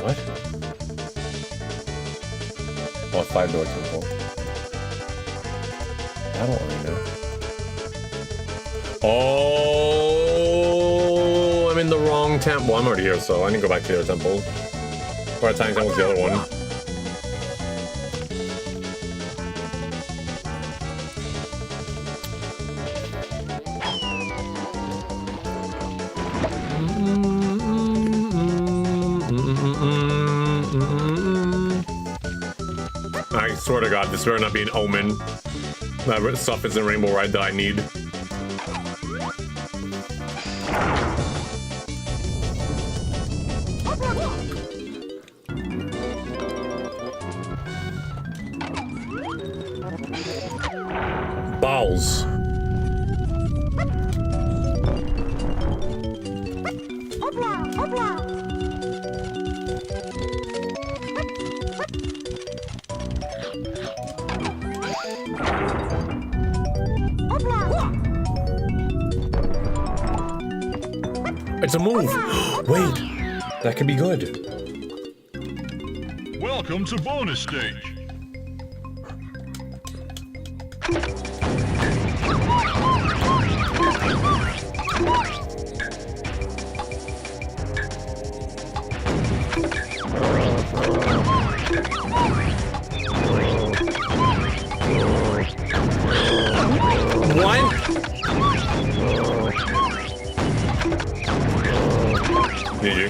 What? Oh, 5-door temple. I don't really know. Oh, I'm in the wrong temple. Well, I'm already here, so I need to go back to the other temple. Or a tiny temple's the other one. I swear to God, this better not be an omen. That stuff is in Rainbow Ride that I need. Balls. It's a move. Wait, that could be good. Welcome to bonus stage. What? GG.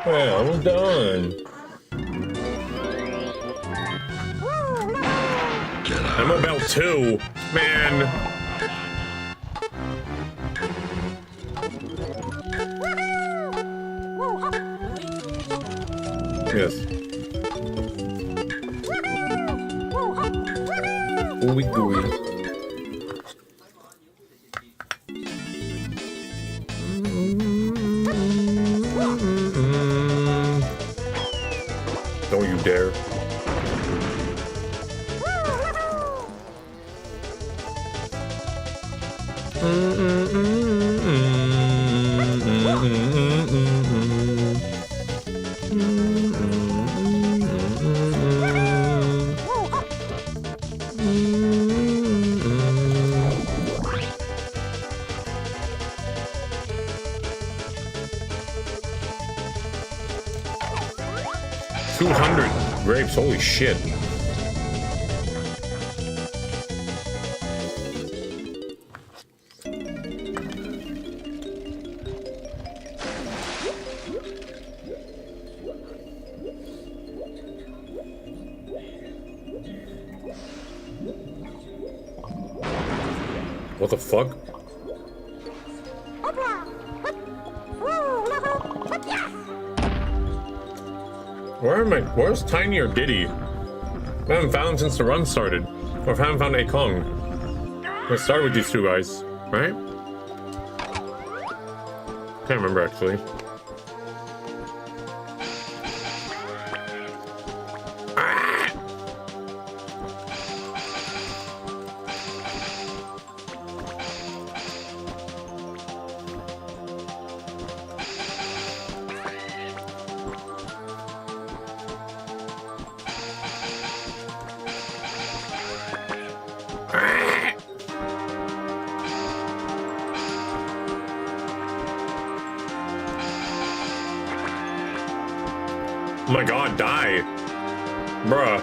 Well, we're done. I'm about 2. Man. Yes. Ooey gooey. Don't you dare. Grapes, holy shit. What the fuck? Where's Tiny or Diddy? I haven't found him since the run started. Or if I haven't found Akong. Let's start with these two guys, right? Can't remember actually. Oh my god, die. Bruh.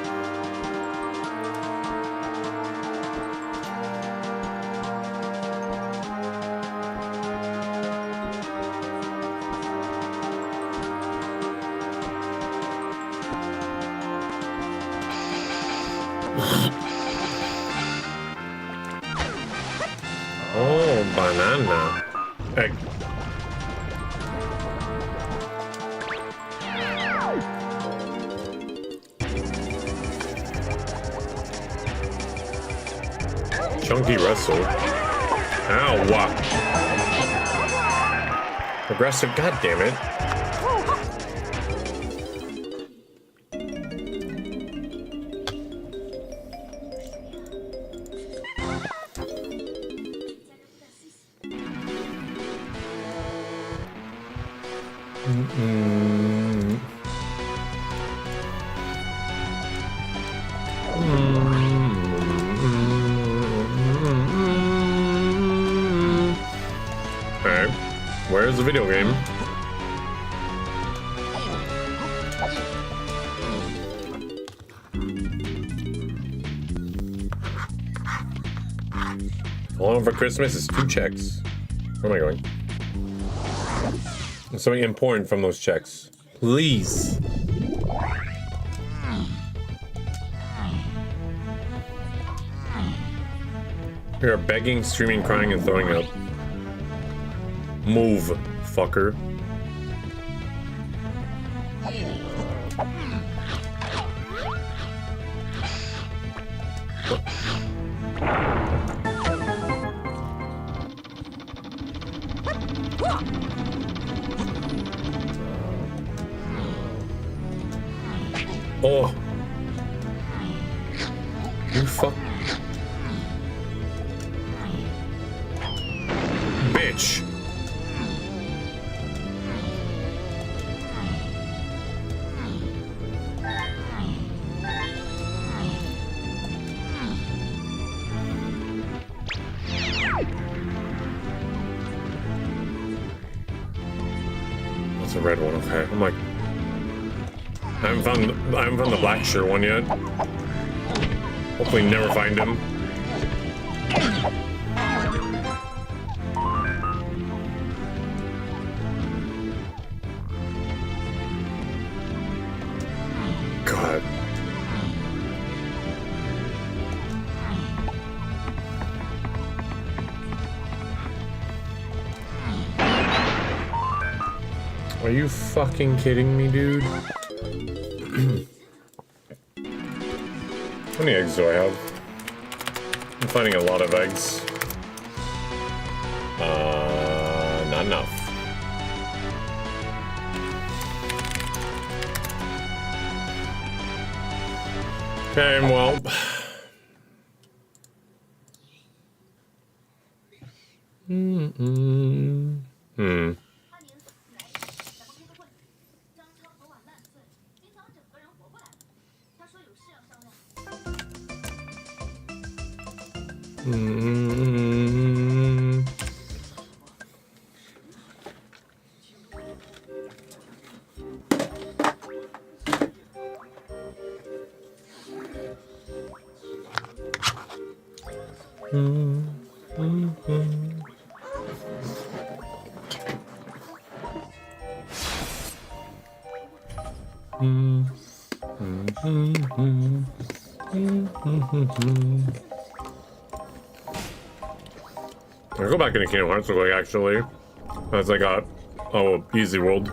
Oh, banana. Egg. Chunky wrestle. Ow. Aggressive, god damn it. Where's the video game? All I want for Christmas is 2 checks. Where am I going? There's something important from those checks. Please. We are begging, screaming, crying, and throwing up. Move, fucker. Oh. You fuck. Bitch. That's a red one, okay. I'm like, I haven't found the black shirt one yet. Hopefully never find him. God. Are you fucking kidding me, dude? How many eggs do I have? I'm finding a lot of eggs. Not enough. Okay, well. I'll go back into Kingdom Hearts real quick, actually. As I got, oh, Easy World.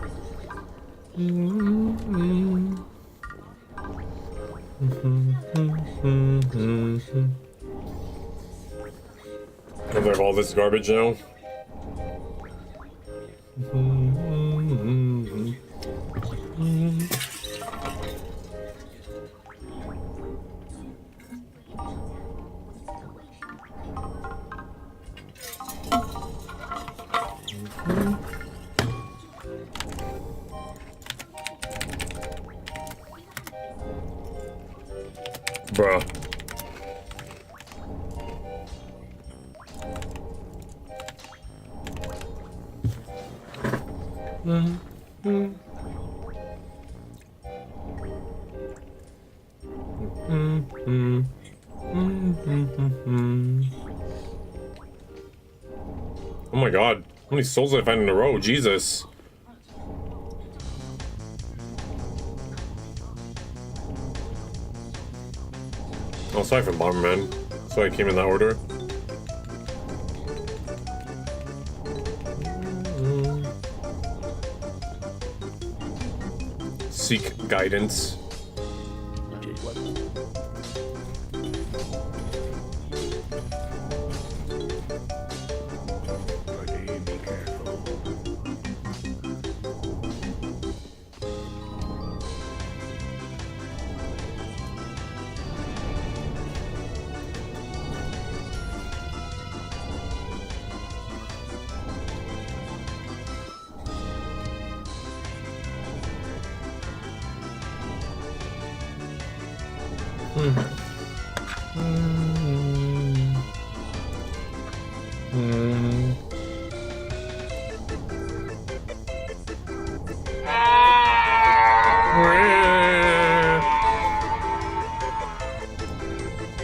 I have all this garbage now. Bruh. Oh my god. How many souls did I find in a row? Jesus. Oh, sorry for Bomberman. So I came in that order. Seek guidance.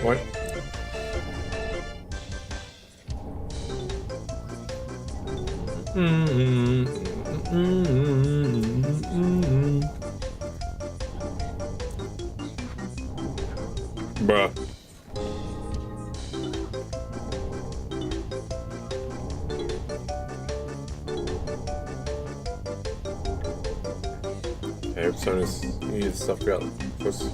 What? Bruh. Okay, so you need stuff to go. First.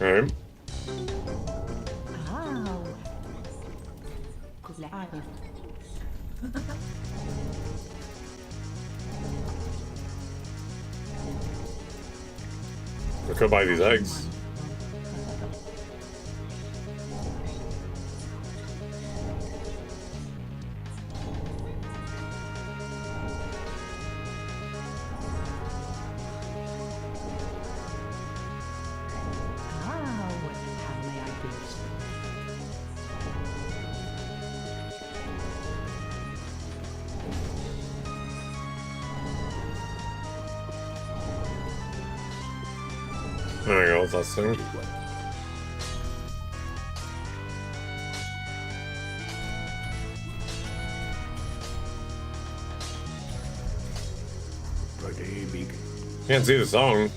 Okay. I could buy these eggs. There we go, that's thing. Can't see the song.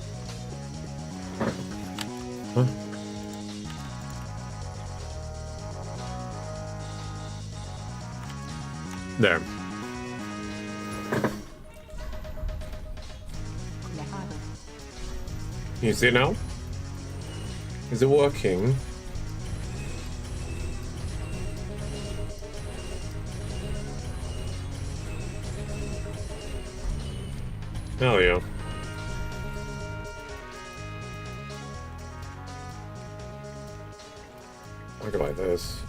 Huh? There. Can you see it now? Is it working? Hell yeah. I could buy this.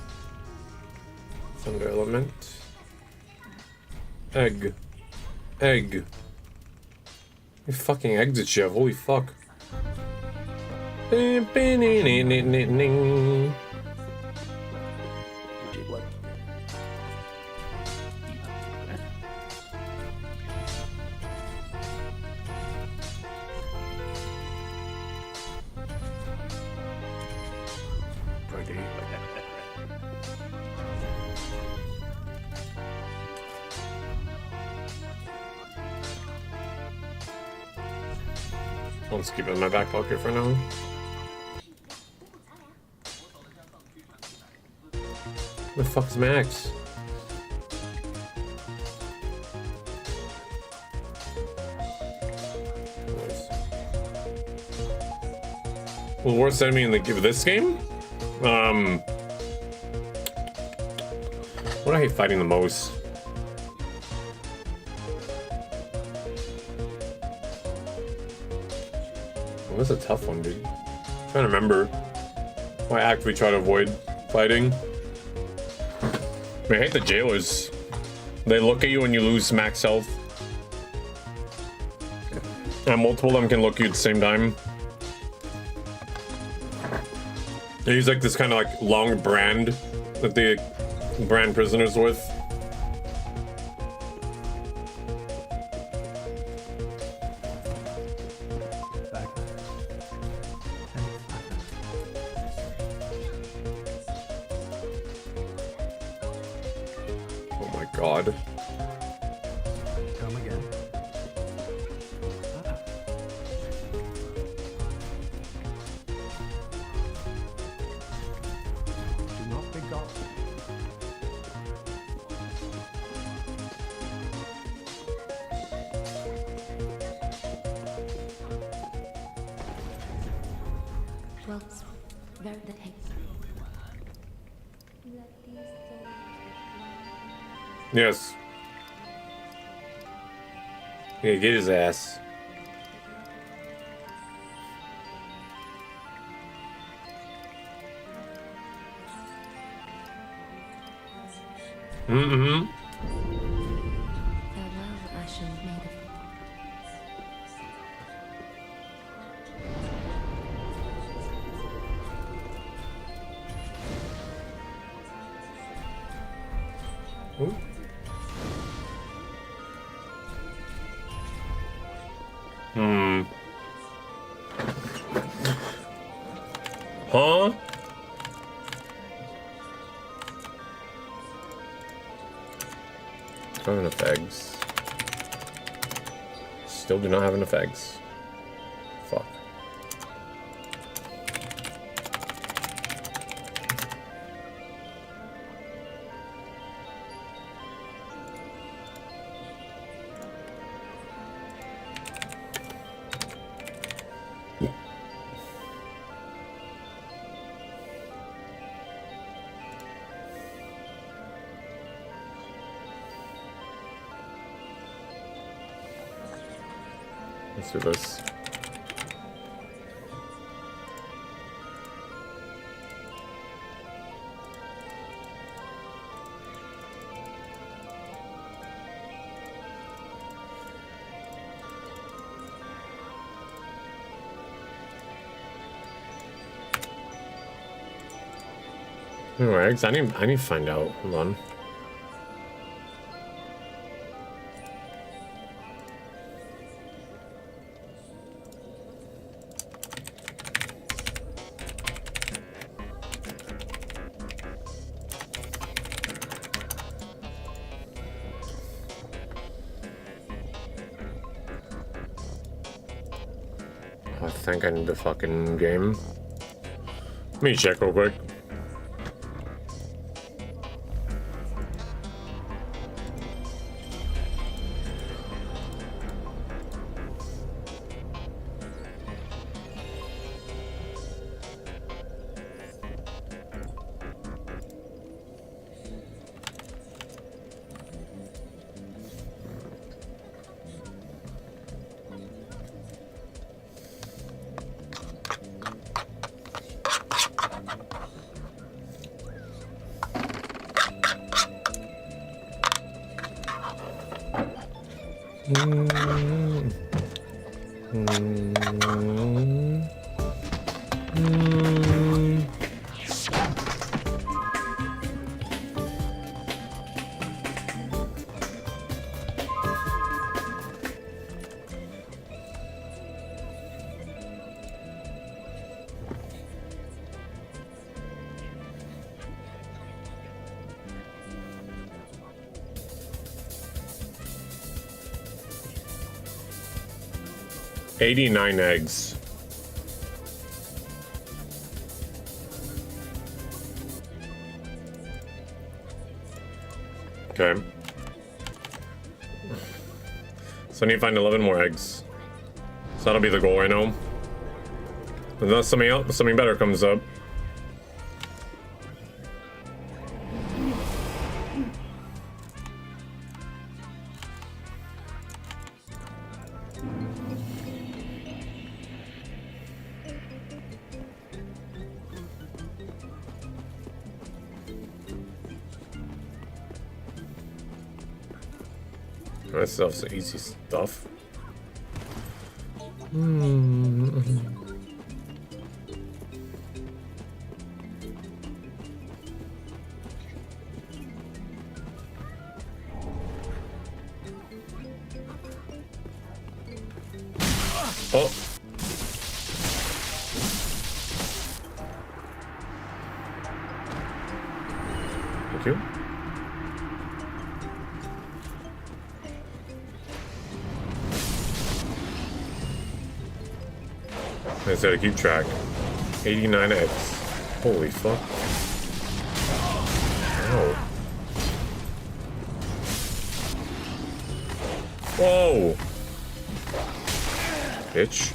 Thunder element. Egg. Egg. You fucking eggs it, Chef. Holy fuck. I'll just keep it in my back pocket for now. Where the fuck is Max? Nice. Well, the worst enemy in this game? What do I hate fighting the most? Well, this is a tough one, dude. I'm trying to remember what act we try to avoid fighting. I mean, I hate the jailers. They look at you when you lose max health. And multiple of them can look at you at the same time. They use like this kind of like long brand that they brand prisoners with. Oh my god. Come again. Do not pick up. Well, very the heck. Yes. Yeah, get his ass. Mm-hmm. Farewell, Ashen Maiden. Ooh. Huh? Don't have enough eggs. Still do not have enough eggs. Fuck. Let's do this. No eggs? I need to find out. Hold on. I think I need the fucking game. Let me check real quick. $89 eggs. Okay. So I need to find 11 more eggs. So that'll be the goal right now. Unless something better comes up. This stuff's easy stuff. Oh. Thank you. I just gotta keep track. 89 eggs. Holy fuck. Ow. Whoa! Bitch.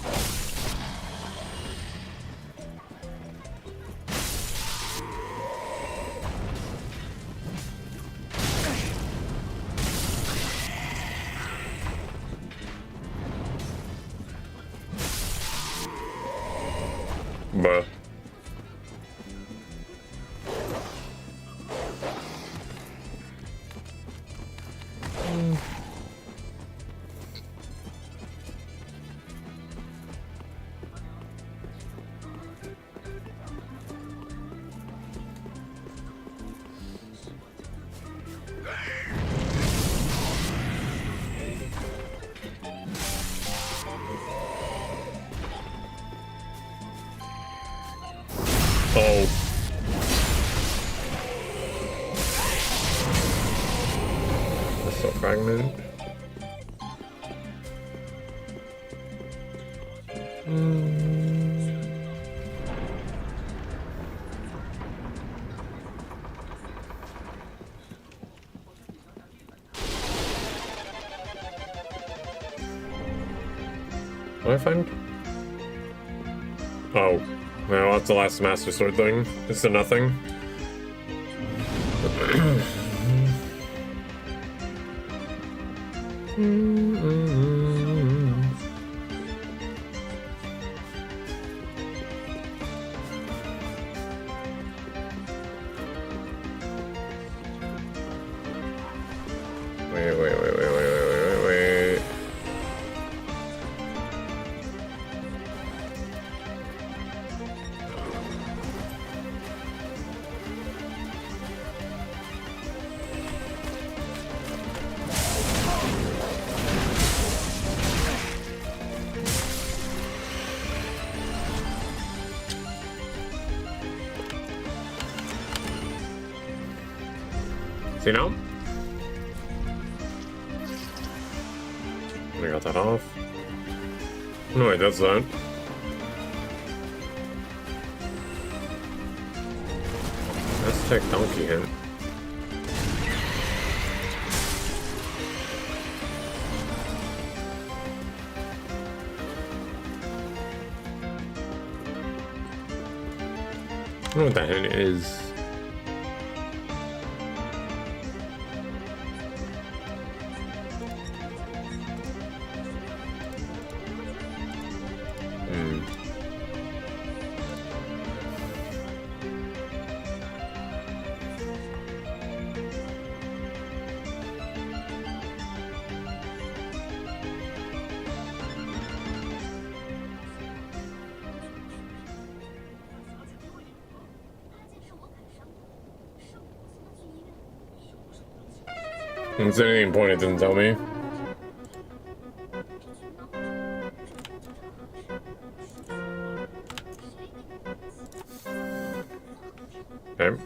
Bruh. Oh. That's so fragmented. What did I find? Oh. Well, that's the last Master Sword thing. It's a nothing. Wait. See now? I got that off. No, it does that. Hashtag donkey him. I don't know what that hint is. Is there any point it didn't tell me? Okay.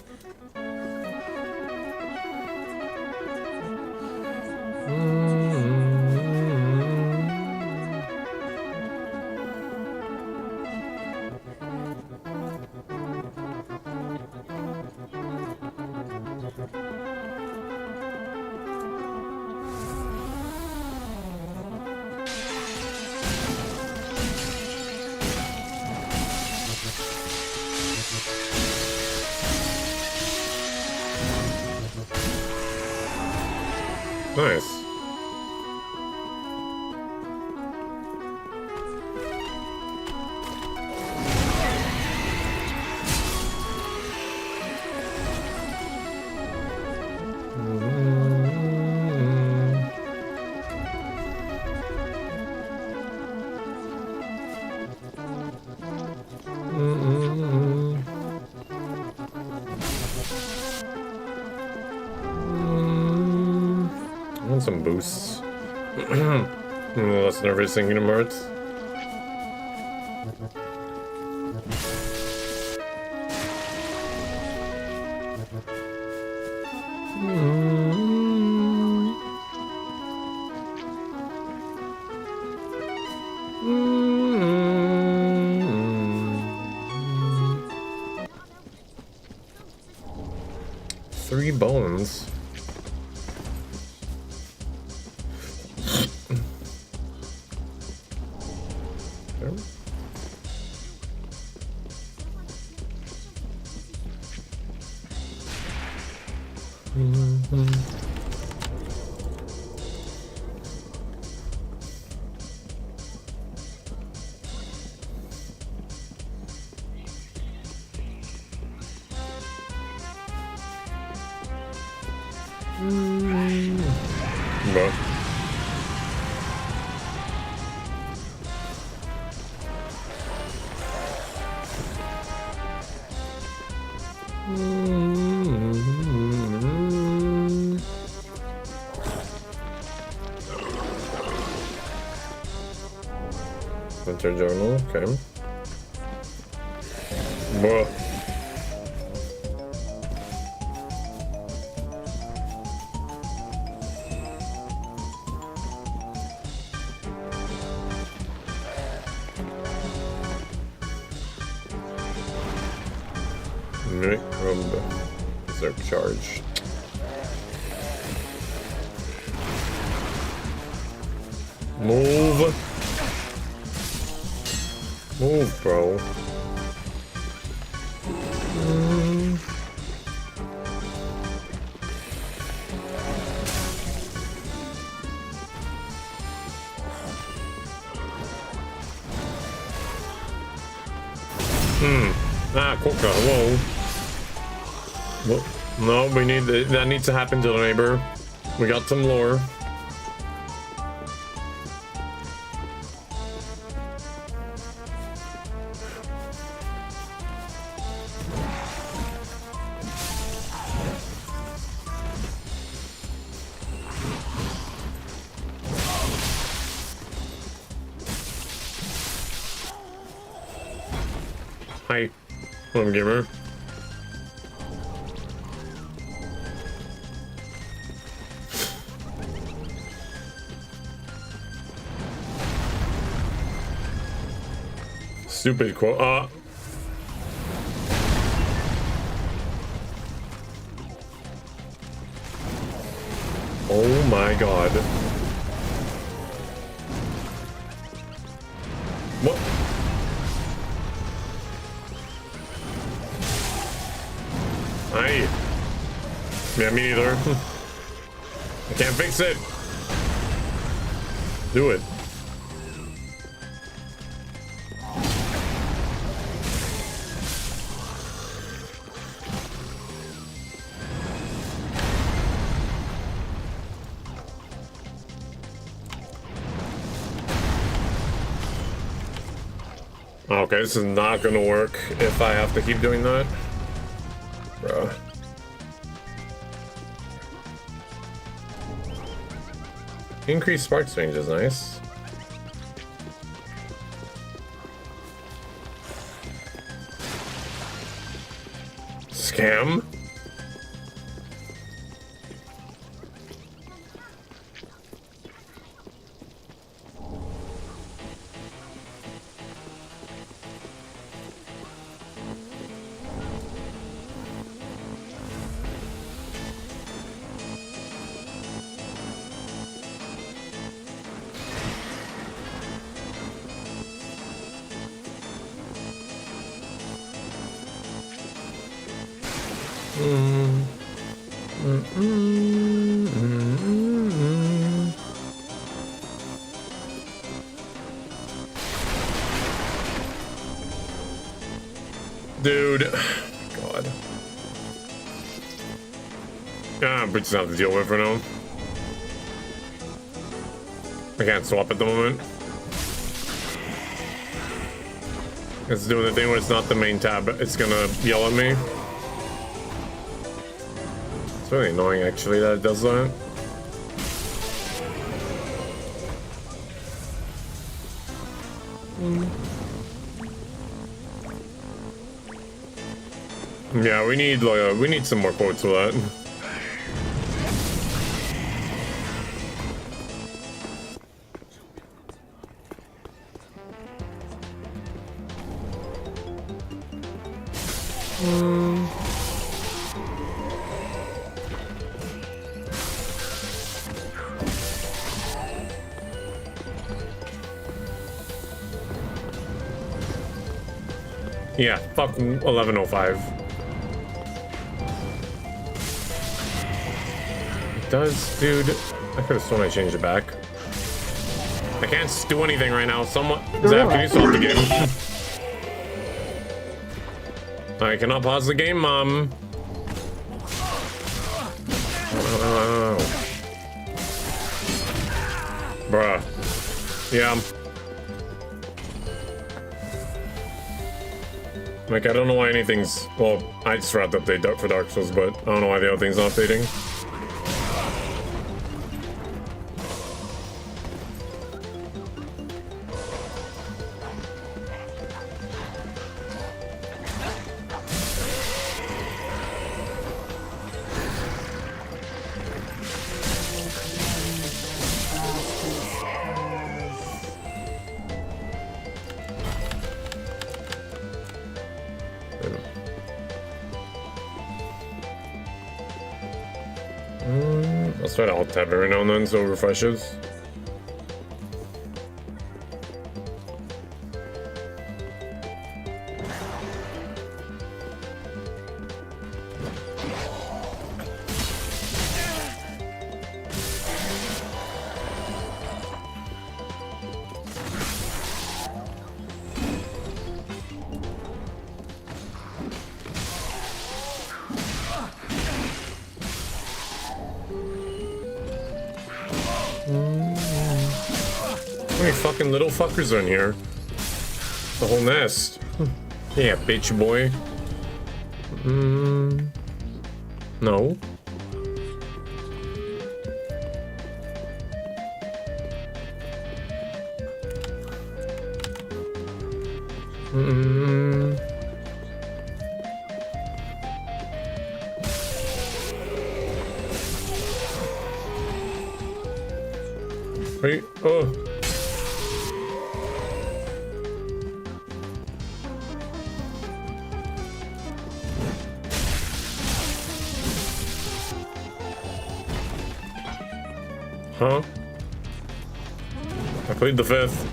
Nice. Some boosts. I'm a little less nervous than Kingdom Hearts. Three bones. Winter journal, okay. Whoa. Berserk charge. Move. Move, bro. Ah, Coca, whoa. Well, no, we need that needs to happen to the neighbor. We got some lore. Hi, home gamer. Stupid quote. Oh my god. What? Aye. Yeah, me neither. I can't fix it. Do it. Okay, this is not gonna work if I have to keep doing that. Bruh. Increased spark range is nice. Scam? Dude, God. Ah, but just have to deal with for now. I can't swap at the moment. It's doing the thing where it's not the main tab, it's gonna yell at me. It's really annoying actually that it does that. Yeah, we need some more quotes for that. Yeah, fuck 1105. It does, dude. I could have sworn I changed it back. I can't do anything right now. Someone, Zap, can you stop the game? I cannot pause the game, Mom. Bruh. Yeah. Like, I don't know why anything's... Well, I just forgot to update for Dark Souls, but I don't know why the other thing's not updating. I'll try to alt tab every now and then so it refreshes. How many fucking little fuckers are in here? The whole nest. Yeah, bitch boy. No. Wait, oh. Huh? I played the 5th.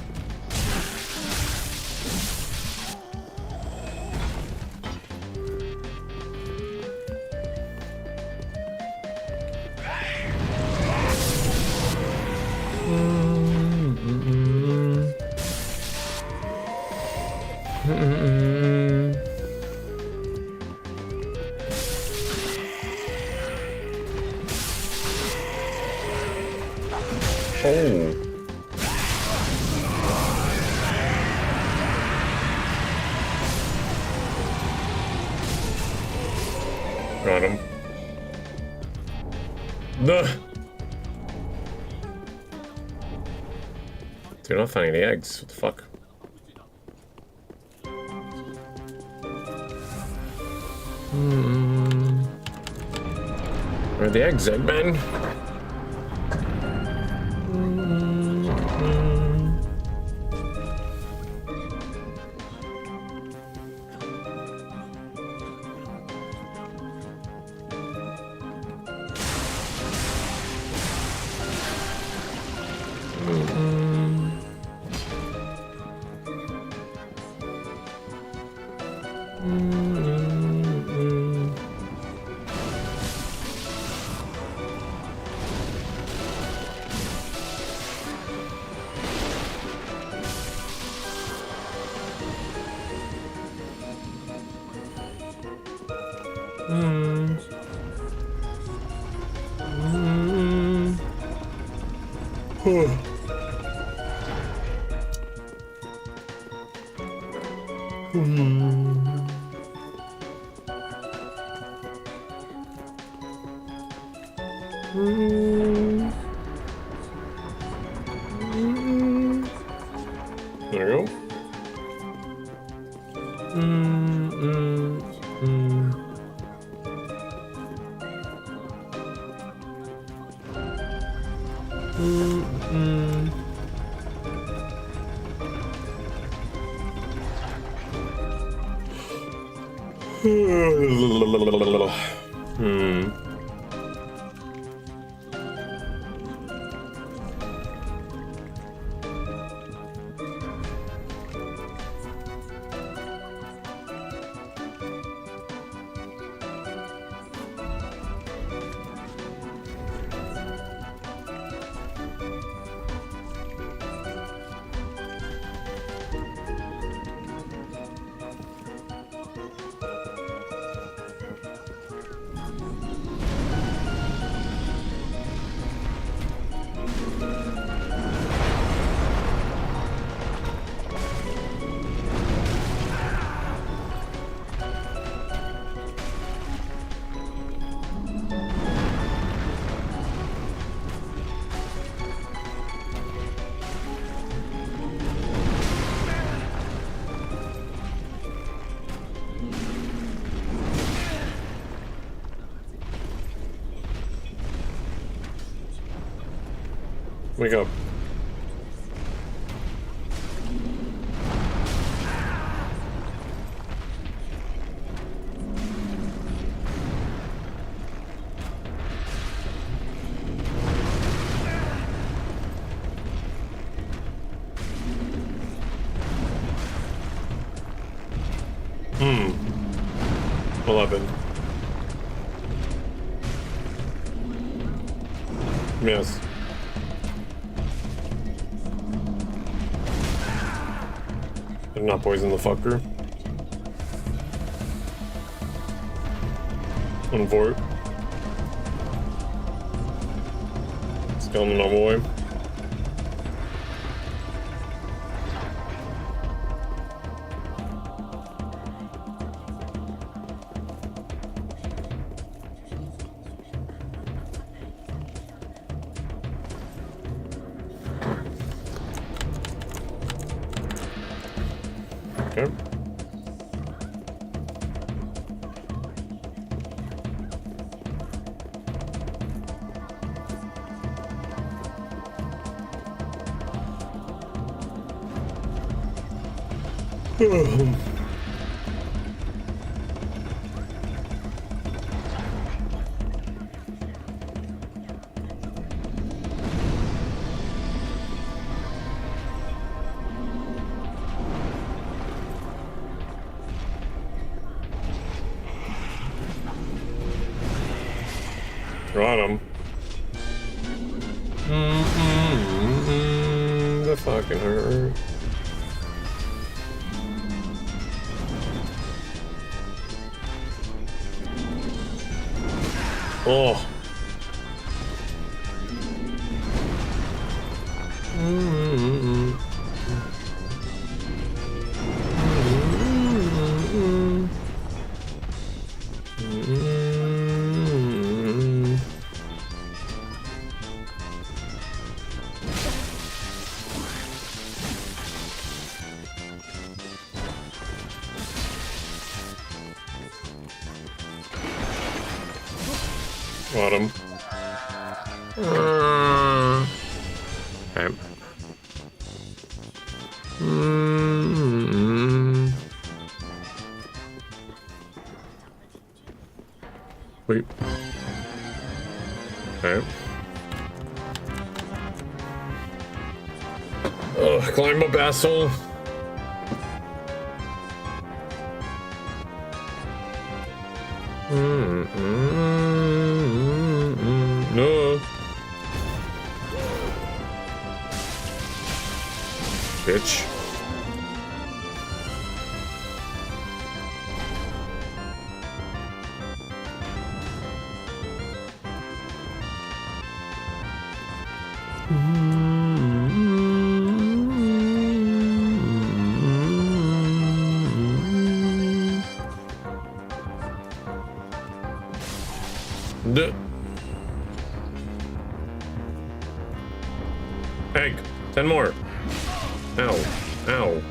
Oh. Got him. No. Dude, I'm not finding any eggs. What the fuck? Where are the eggs, Eggman? There we go. Wake up. Hmm. 11. Yes. Did not poison the fucker. Unfort. Still in the normal way. Okay. Got him. The fucking hurt. Oh. Got him. Okay. Wait. Okay. Ugh, climb up, asshole. No. Bitch. Egg. 10 more. Ow. Ow.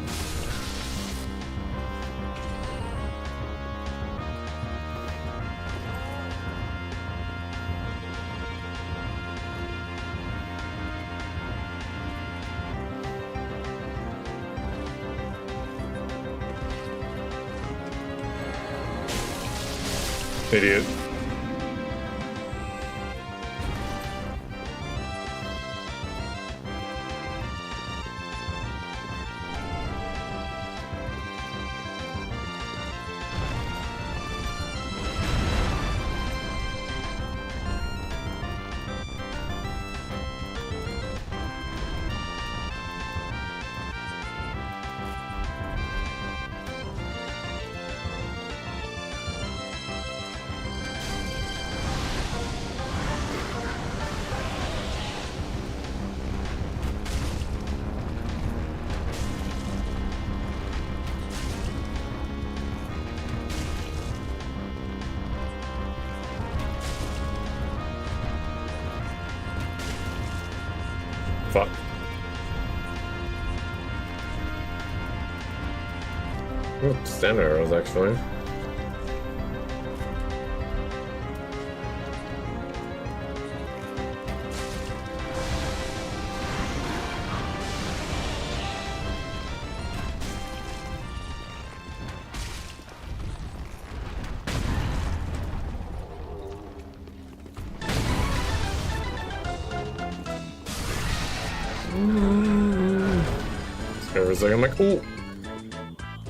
Idiot. Fuck. Oh, stand arrows, actually. For a second, I'm like, ooh,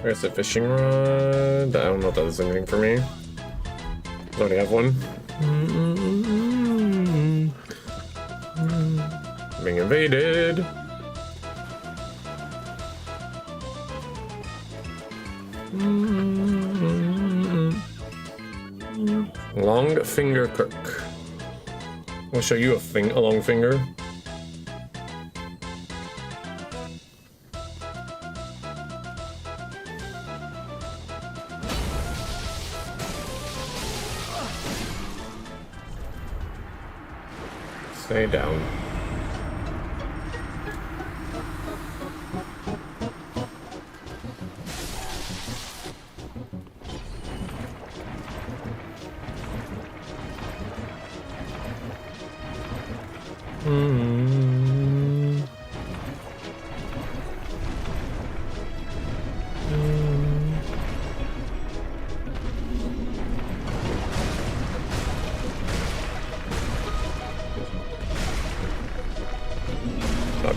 there's a fishing rod. I don't know if that does anything for me. I already have one. Being invaded. Long finger cook. I'll show you a long finger. Stay down.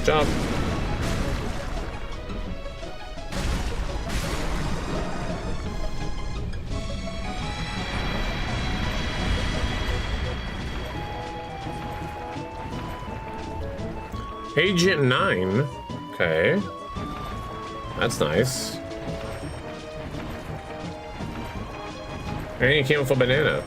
Job. Agent 9. Okay. That's nice. And you came with a banana.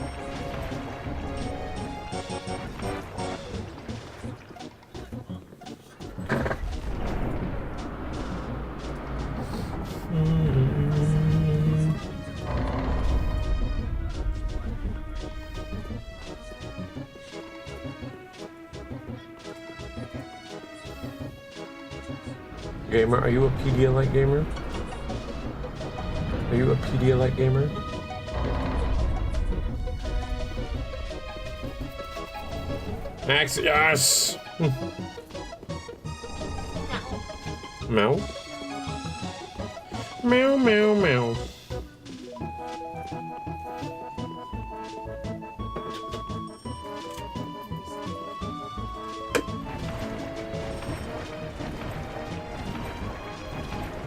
Gamer, are you a Pedialyte gamer? Are you a Pedialyte gamer? Max, yes! Meow. Meow, meow, meow.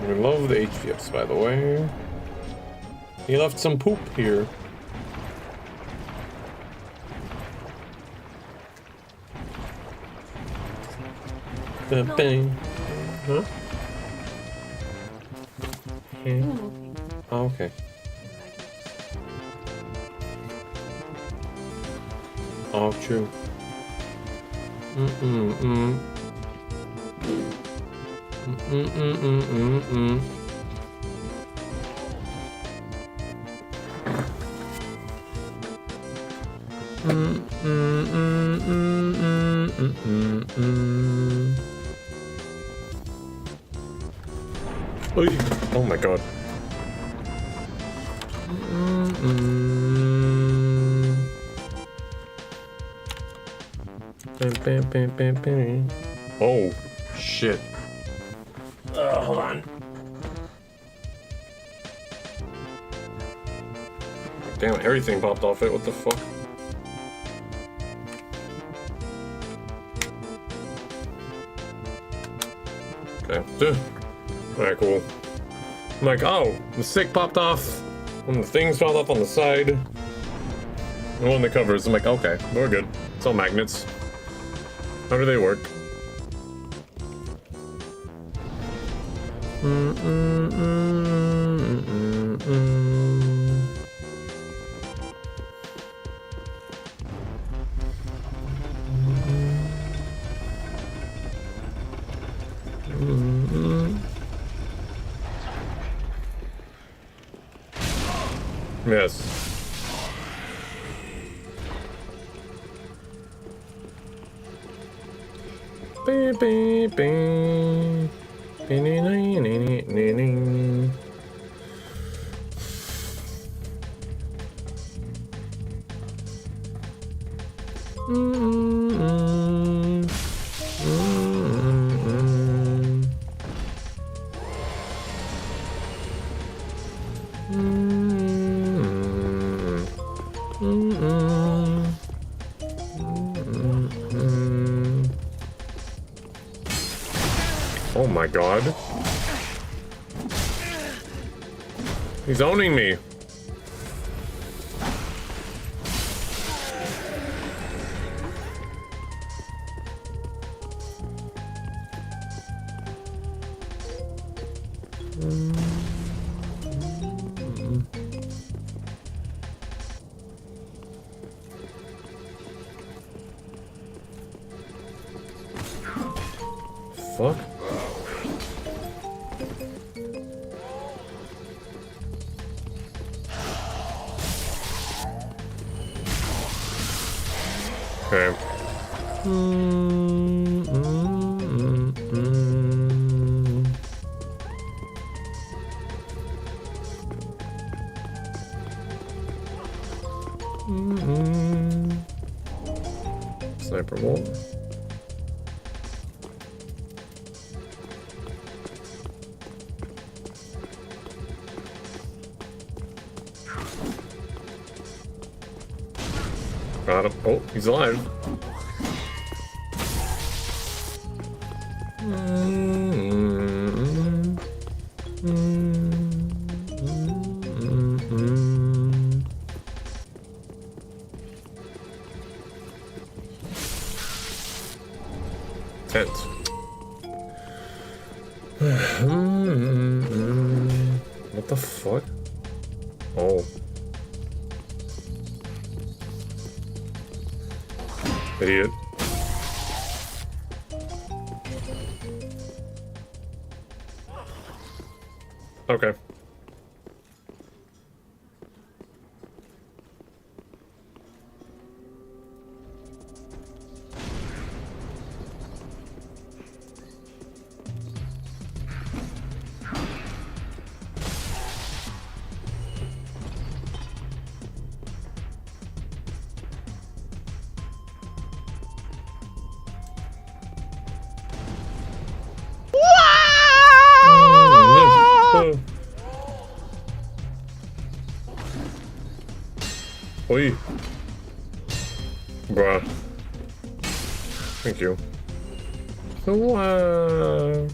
We love the HVFs, by the way. He left some poop here. Bang. Huh? Oh, okay. Oh, true. Mm-mm-mm. Mm-mm-mm-mm-mm. Oh my god. Oh shit. Hold on. Damn, everything popped off it. What the fuck? Okay. Alright, cool. I'm like, oh, the stick popped off. When the things fell off on the side. And one of the covers. I'm like, okay, we're good. It's all magnets. How do they work? Yes. Beep, beep, beep. Oh my god. He's owning me. Fuck. Okay. Sniper bolt. Got him. Oh, he's alive. Tent. What the fuck? Oh. Idiot. Okay. Oi. Bruh. Thank you. So,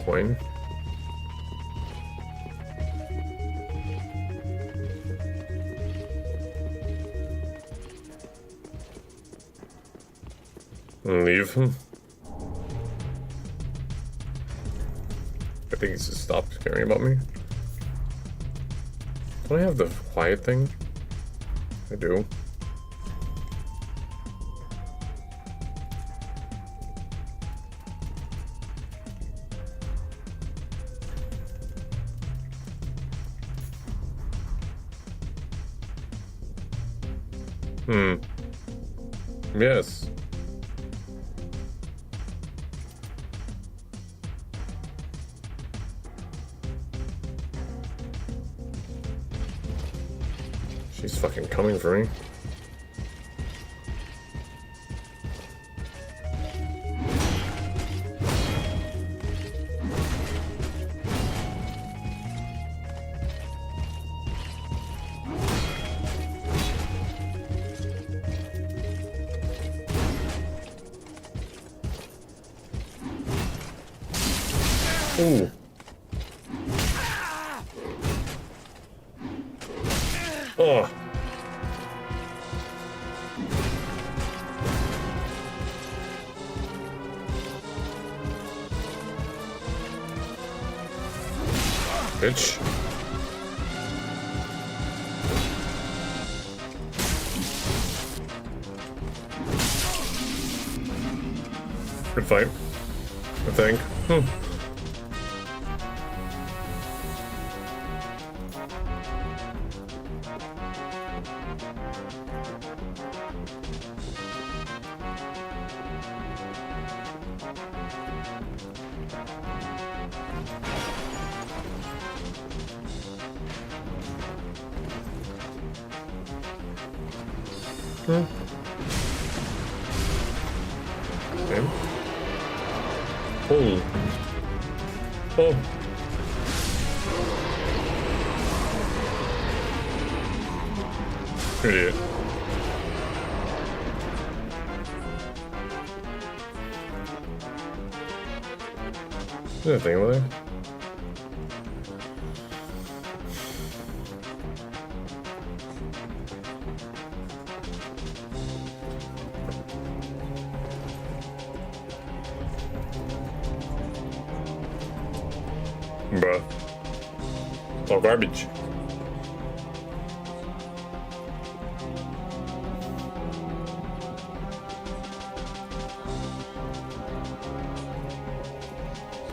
coin. Leave. I think he's just stopped caring about me. Don't I have the quiet thing? I do. Yes. She's fucking coming for me. Ooh. Oh. Bitch. Good fight, I think. Okay. Oh. Oh. Idiot. Is there a thing over there? Bruh. It's all garbage.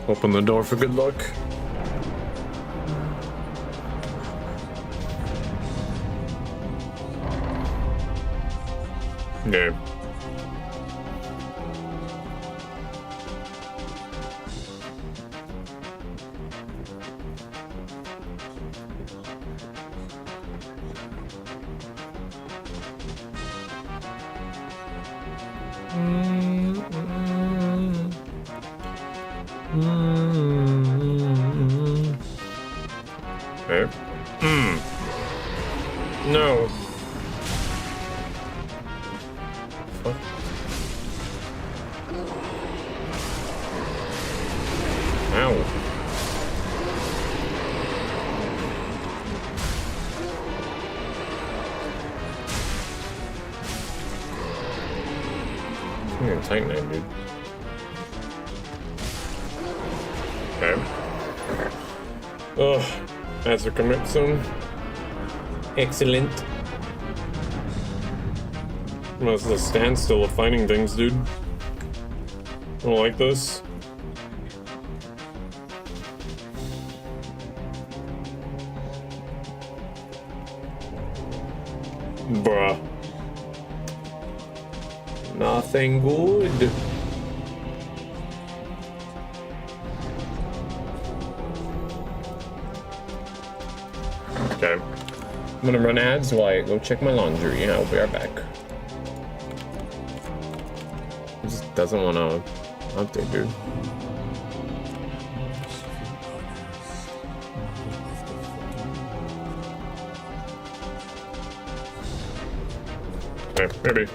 Open the door for good luck. Yeah. Okay. No. What? You're tight now, dude. Okay. Ugh. Answer commit soon. Excellent. Well, it's the standstill of finding things, dude. I don't like this. Bruh. Nothing good. Okay. I'm gonna run ads while I go check my laundry. I'll be right back. It just doesn't want to update, dude. Okay, maybe.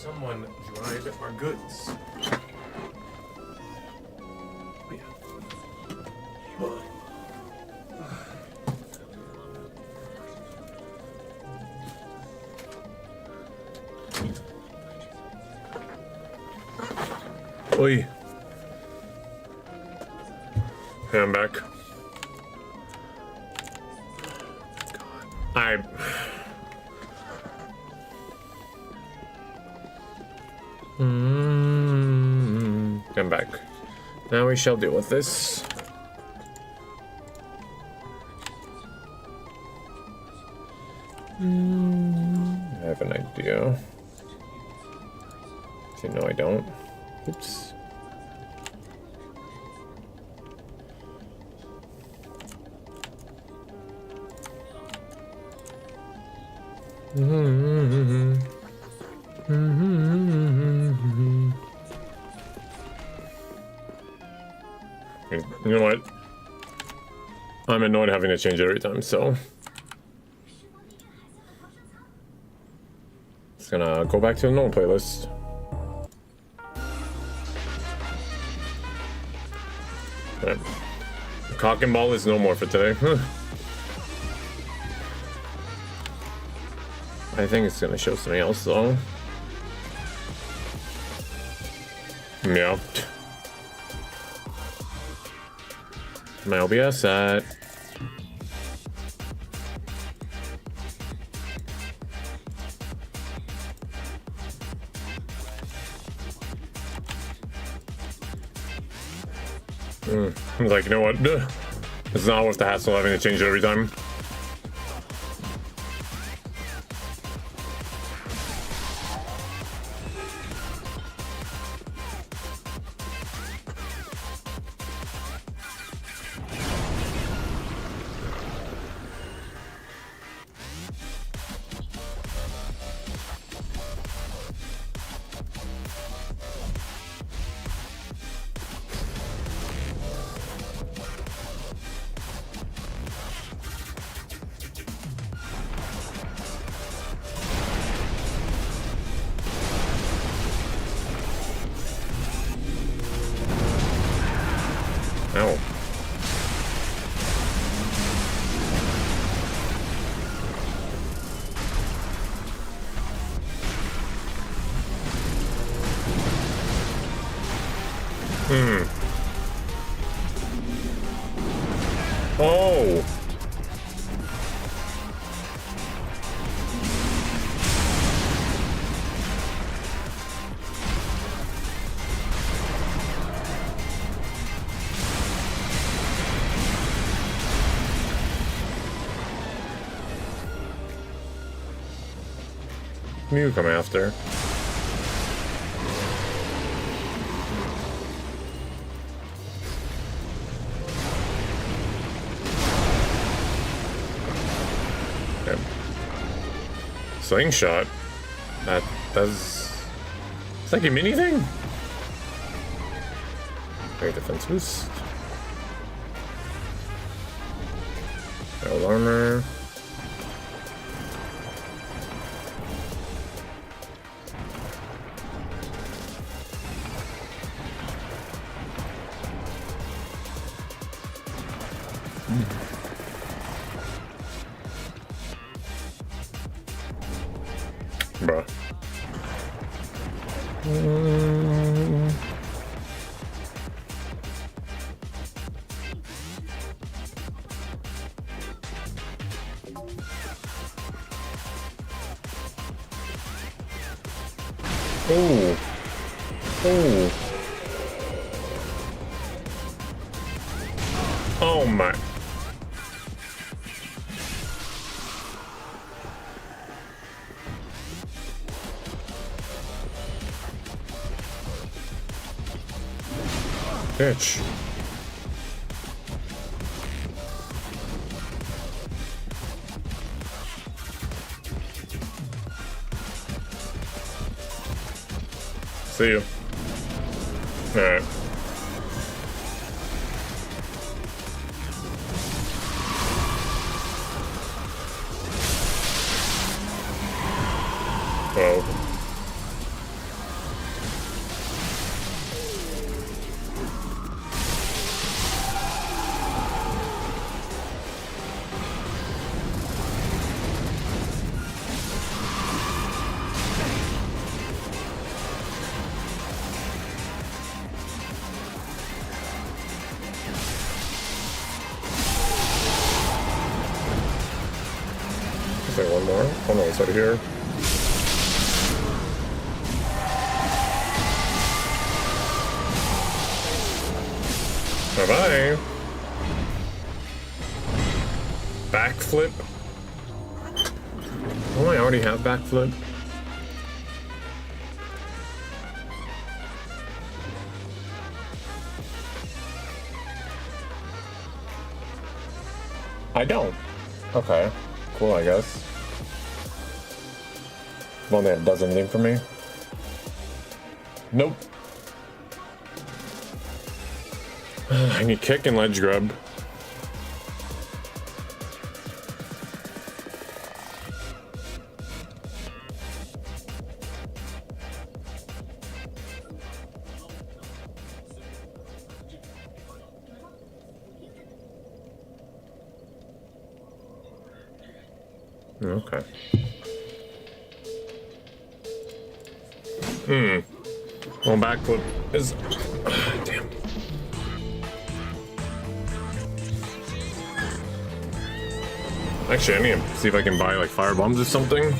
Someone dried our goods. Oi. Hey, I'm back. Come back. Now we shall deal with this. I have an idea. Okay, no, I don't. Oops. You know what? I'm annoyed having to change it every time, so just gonna go back to the normal playlist. Right. Cock and ball is no more for today. I think it's gonna show something else though. Yeah. My OBS at. I'm like, you know what? It's not worth the hassle having to change it every time. Ow. Oh. You come after. Okay. Slingshot. That does. It's like a mini thing. Great defense boost. Battle armor. Bruh. Oh. Oh. Oh my. Bitch. See you. Alright. Whoa. One more. Oh no, it's out of here. Bye-bye. Backflip? Oh, I already have backflip. I don't. Okay. Cool, I guess. Well, that does anything for me. Nope. I need kick and ledge grab. Okay. Well, backflip is... damn. Actually, I need to see if I can buy, like, fire bombs or something.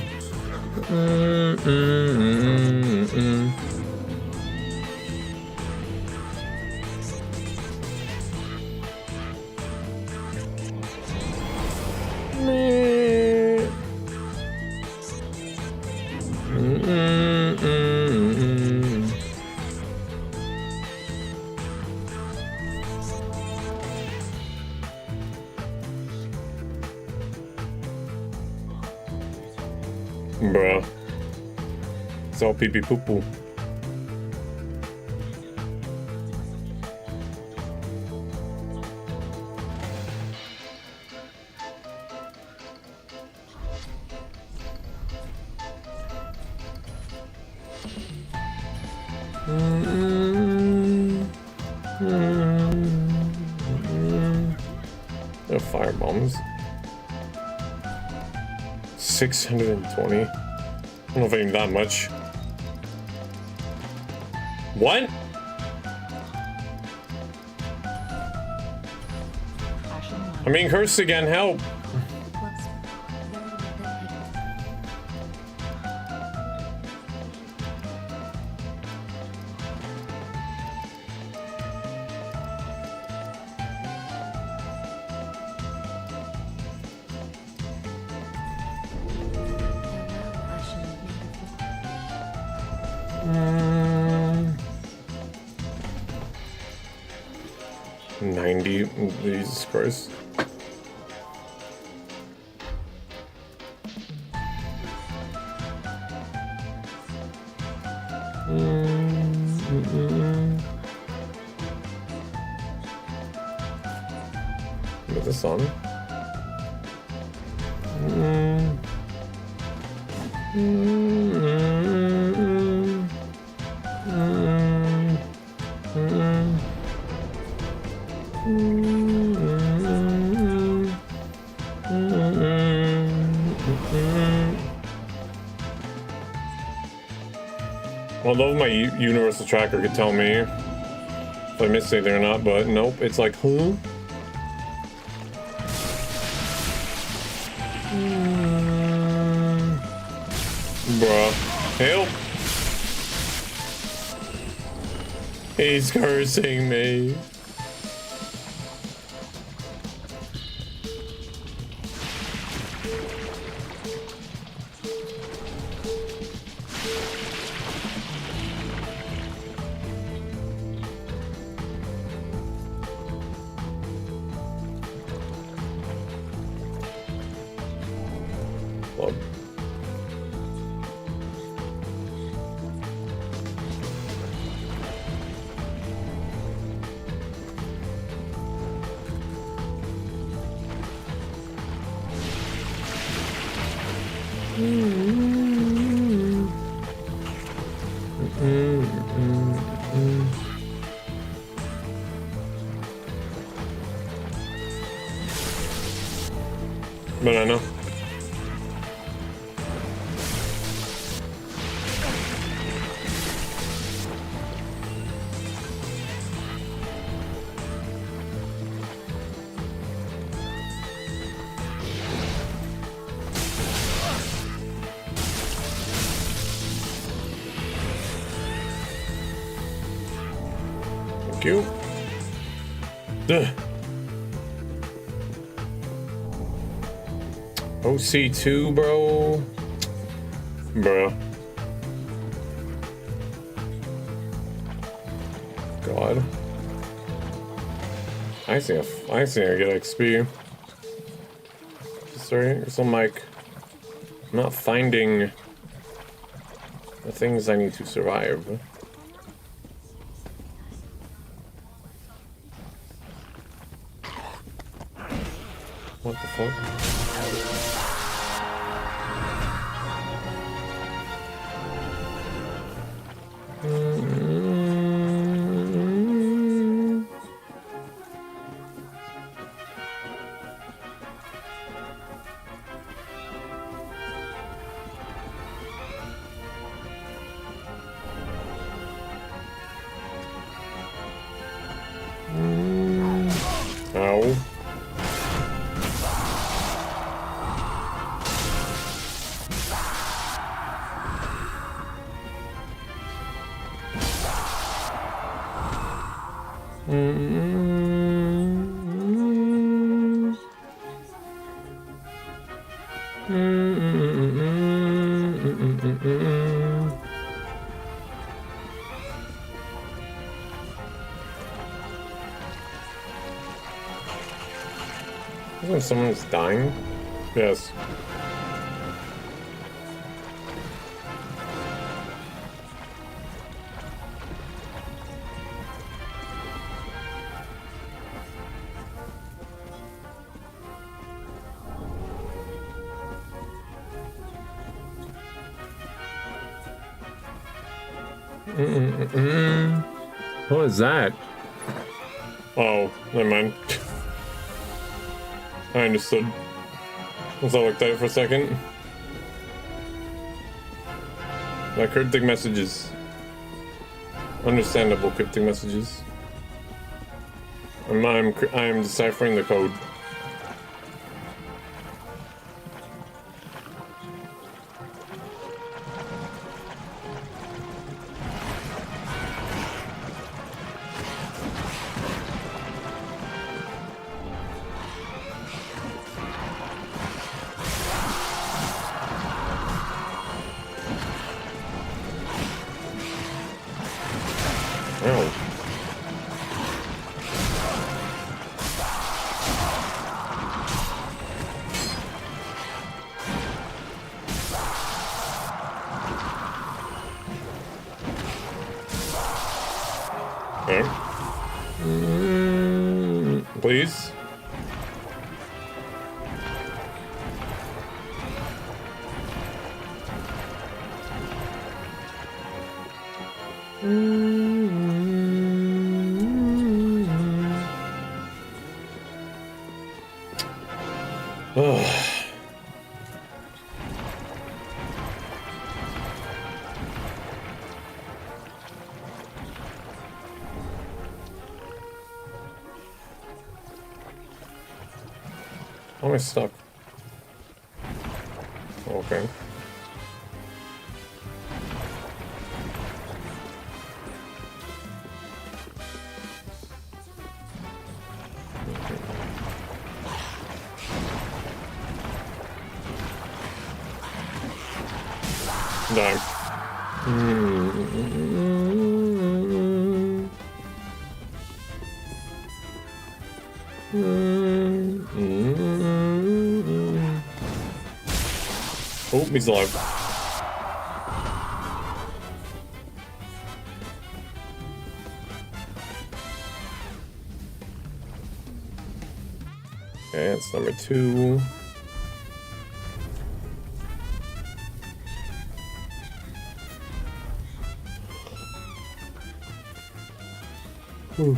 Bruh. It's all pee pee poo poo. No fire bombs. 620. I don't know if I need that much. What? I'm being cursed again, help! Jesus Christ. With this on. Although my universal tracker could tell me if I missed anything or not, but nope, it's like, huh? Bruh, help! He's cursing me. Banana. Thank you. Ugh. OC2, bro. Bruh. God. I see I get XP. Sorry, so I'm like not finding the things I need to survive. What the fuck? Ow. Isn't someone's dying? Yes. What is that? Oh, never mind. I understood. Once I looked at it for a second. Like cryptic messages. Understandable cryptic messages. I'm deciphering the code. Please. How am I stuck? Okay. Die. Oh, he's alive. Okay, that's number 2. Ooh.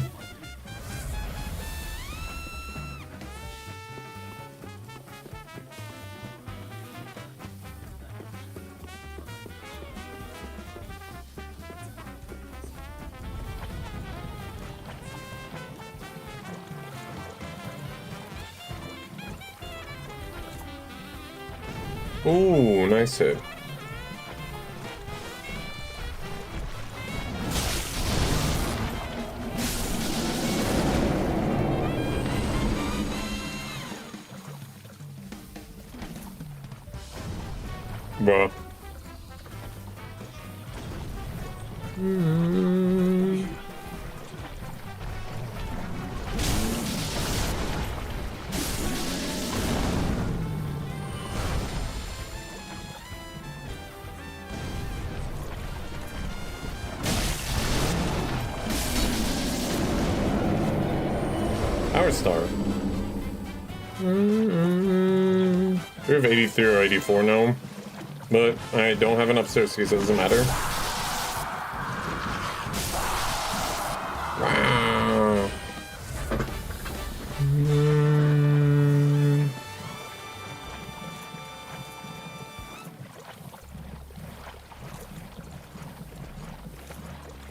Ooh, nice hit. Bruh. Power Star. We have 83 or 84 now, but I don't have an upstairs key, so it doesn't matter. Wow.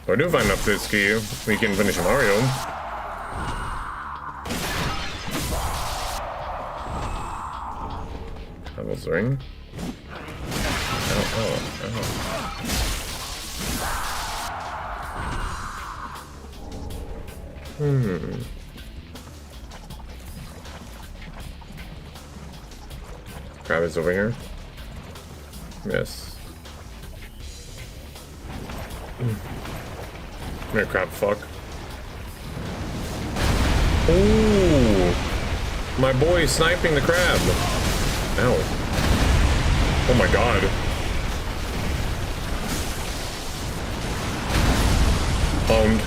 If I do find an upstairs key, we can finish Mario. Devil's ring. Ow. Crab is over here. Yes. Come here, crab fuck. Ooh! My boy is sniping the crab. Ow. Oh my god. Owned.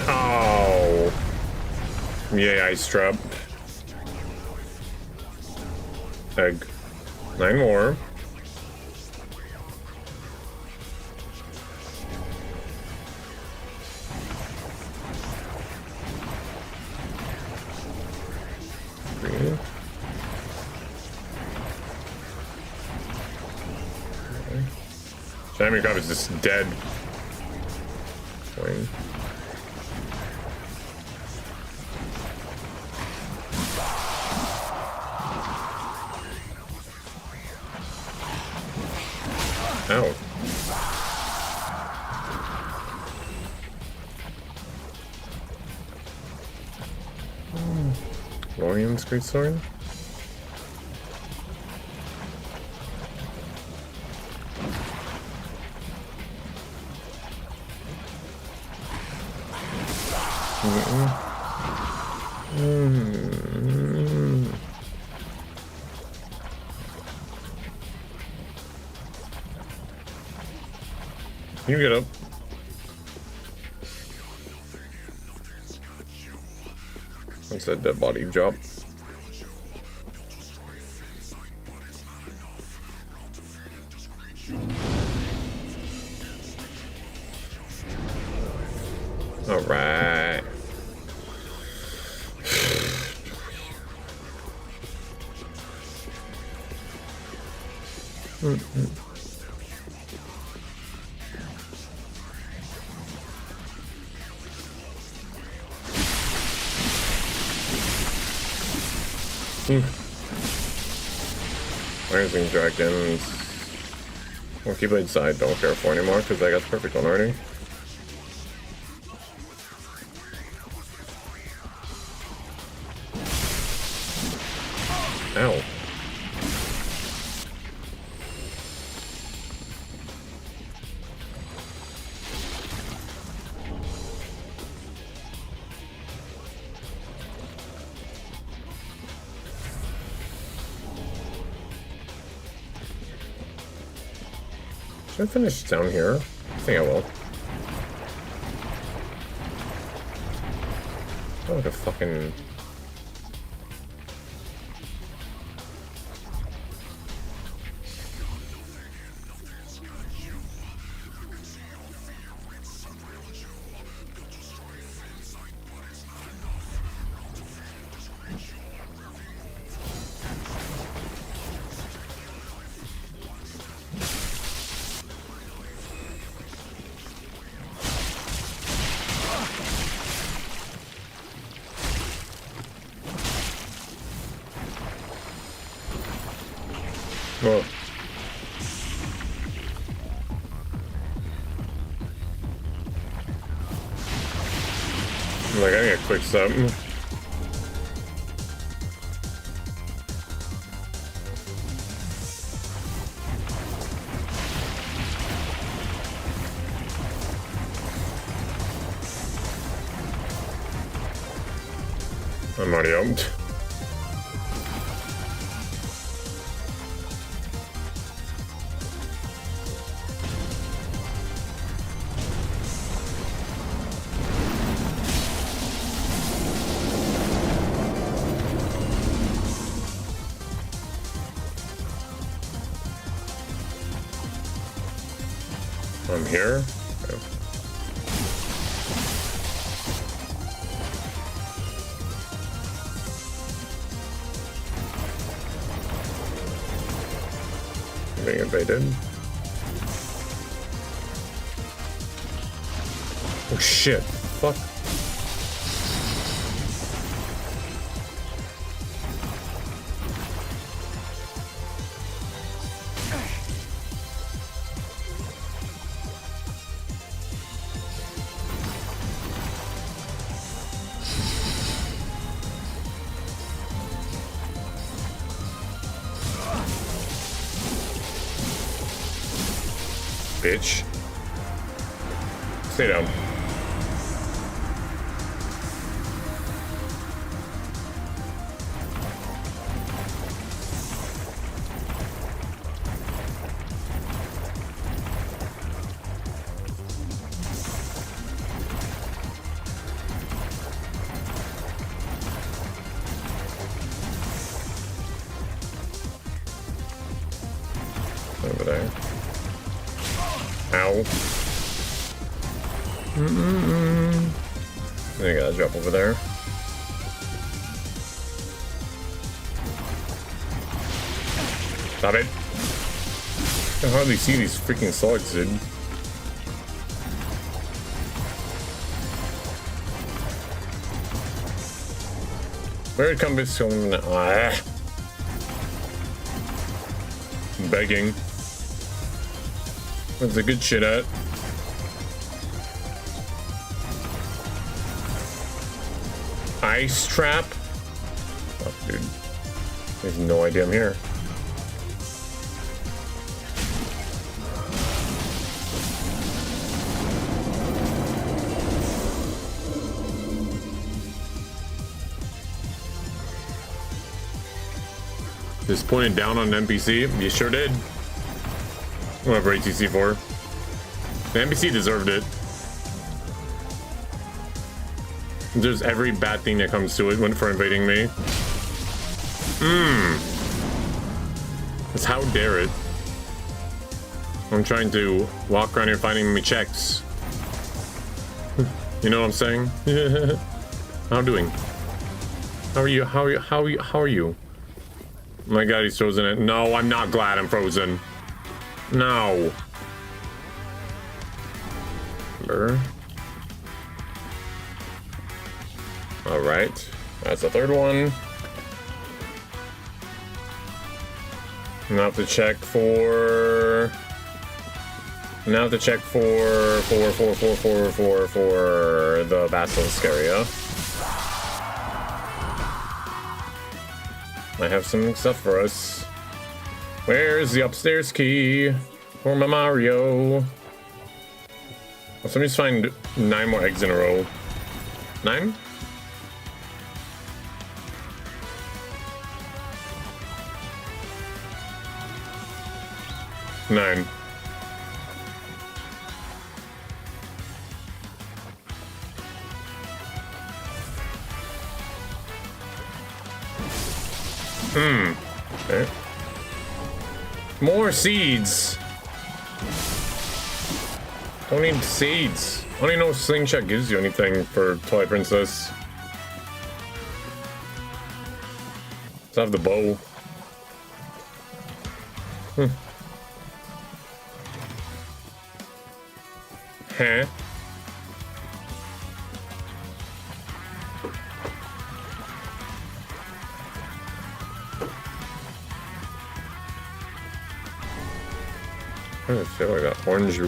Oh. Yay, ice trap. Egg. 9 more. Sammy Crab is just dead. Wait. Ow. Lorian's great sword. You get up. What's that dead body drop? All right. Rising dragons. I'll keep it inside, don't care for anymore because I got the perfect one already. Ow. Should I finish down here? I think I will. Oh, like a fucking... Whoa. Like, I need a quick step. I'm already out. I'm here. Okay. Being invaded. Oh shit. Fuck. Bitch. Stay down. Over there. Ow. There you gotta drop over there. Stop it. I can hardly see these freaking slugs, dude. Where it comes from? Begging. What's the good shit at? Ice trap? Oh, dude. There's no idea I'm here. Just pointed down on an NPC? You sure did. Whatever ATC for. The NPC deserved it. There's every bad thing that comes to it when for invading me. That's how dare it. I'm trying to walk around here finding me checks. You know what I'm saying? How I'm doing? How are you? How are you? My God, he's frozen it. No, I'm not glad I'm frozen. No. All right, that's the third one. Now have to check for. Now have to check for the basilisk area. I have some stuff for us. Where's the upstairs key for my Mario? Oh, somebody's find 9 more eggs in a row. 9? Nine. Okay. More seeds. Don't need seeds. I don't even know if Slingshot gives you anything for Twilight Princess. Let's have the bow. Huh? I feel like that orange.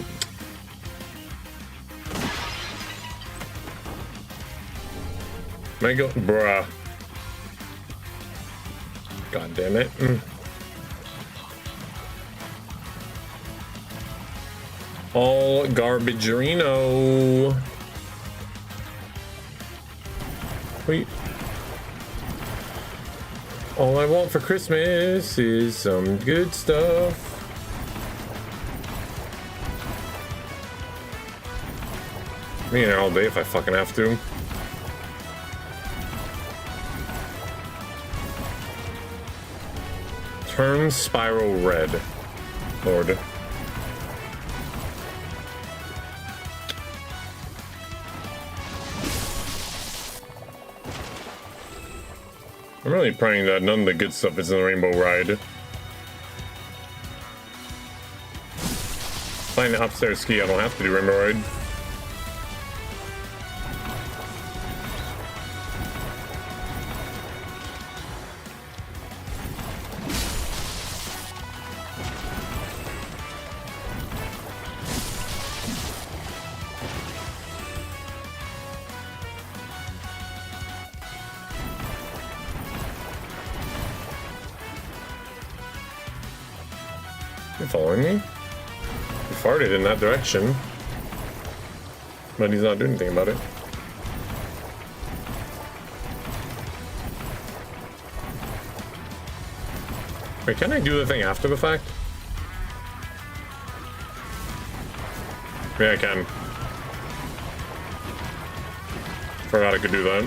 Mango, bruh. God damn it. All garbagerino. Wait. All I want for Christmas is some good stuff. Be in there all day if I fucking have to. Turn spiral red, Lord. I'm really praying that none of the good stuff is in the Rainbow Ride. Find the upstairs ski, I don't have to do Rainbow Ride. You following me? He farted in that direction. But he's not doing anything about it. Wait, can I do the thing after the fact? Yeah, I can. Forgot I could do that.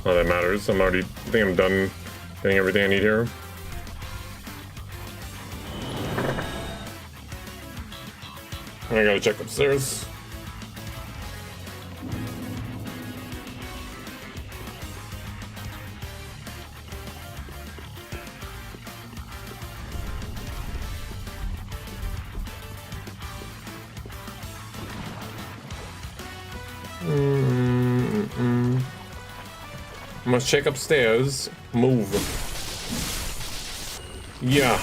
Oh, that matters. I think I'm done getting everything I need here. I gotta check upstairs. Must check upstairs. Move. Yeah.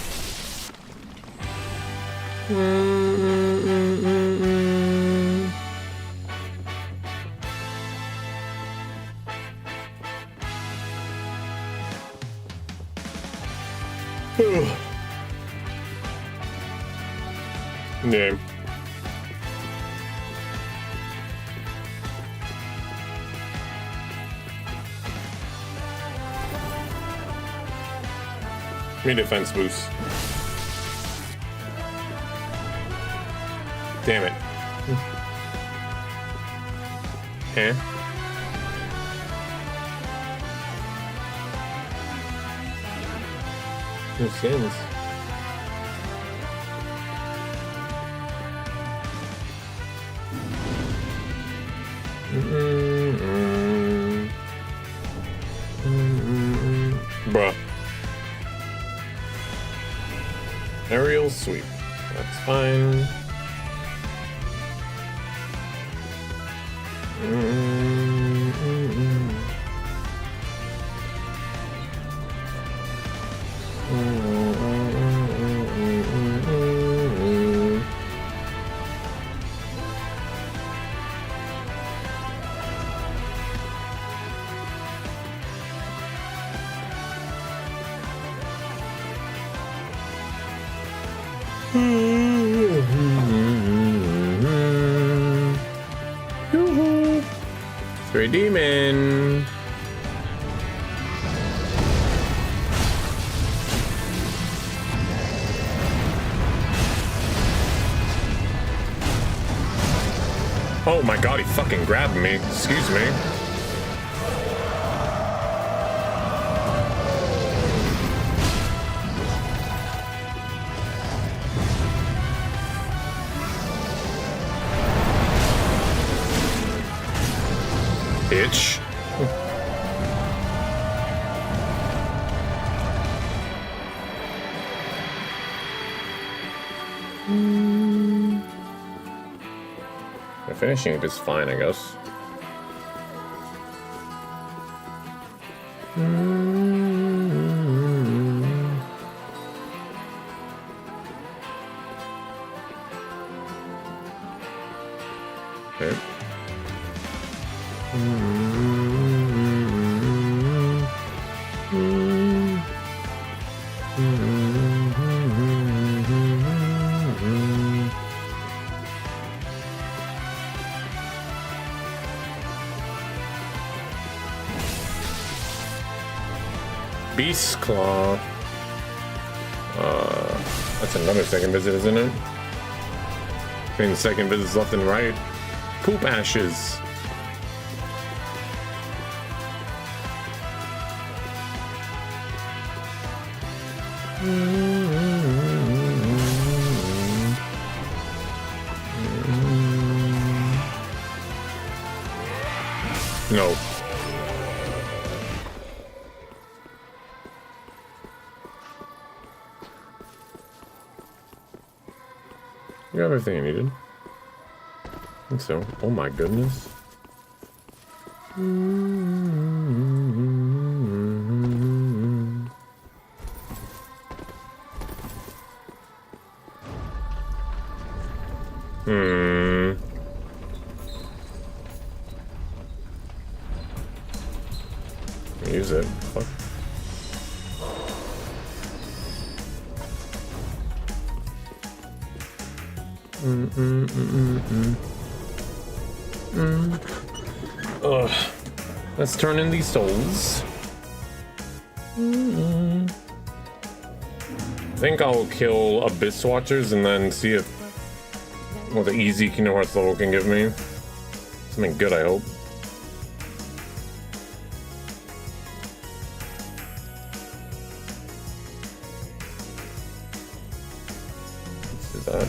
Yeah. Me defense boost. Damn it. Eh? No skins. Bruh. Aerial sweep. That's fine. Three demon. Oh my god, he fucking grabbed me. Excuse me. Bitch. Finishing it is fine, I guess. Okay. Beast Claw. That's another second visit, isn't it? Between second visits left and right. Poop ashes. No. You got everything you needed. I think so. Oh my goodness. Use it. Fuck. Ugh. Let's turn in these souls. I think I'll kill Abyss Watchers and then see if what the easy Kingdom Hearts level can give me. Something good, I hope. Let's do that.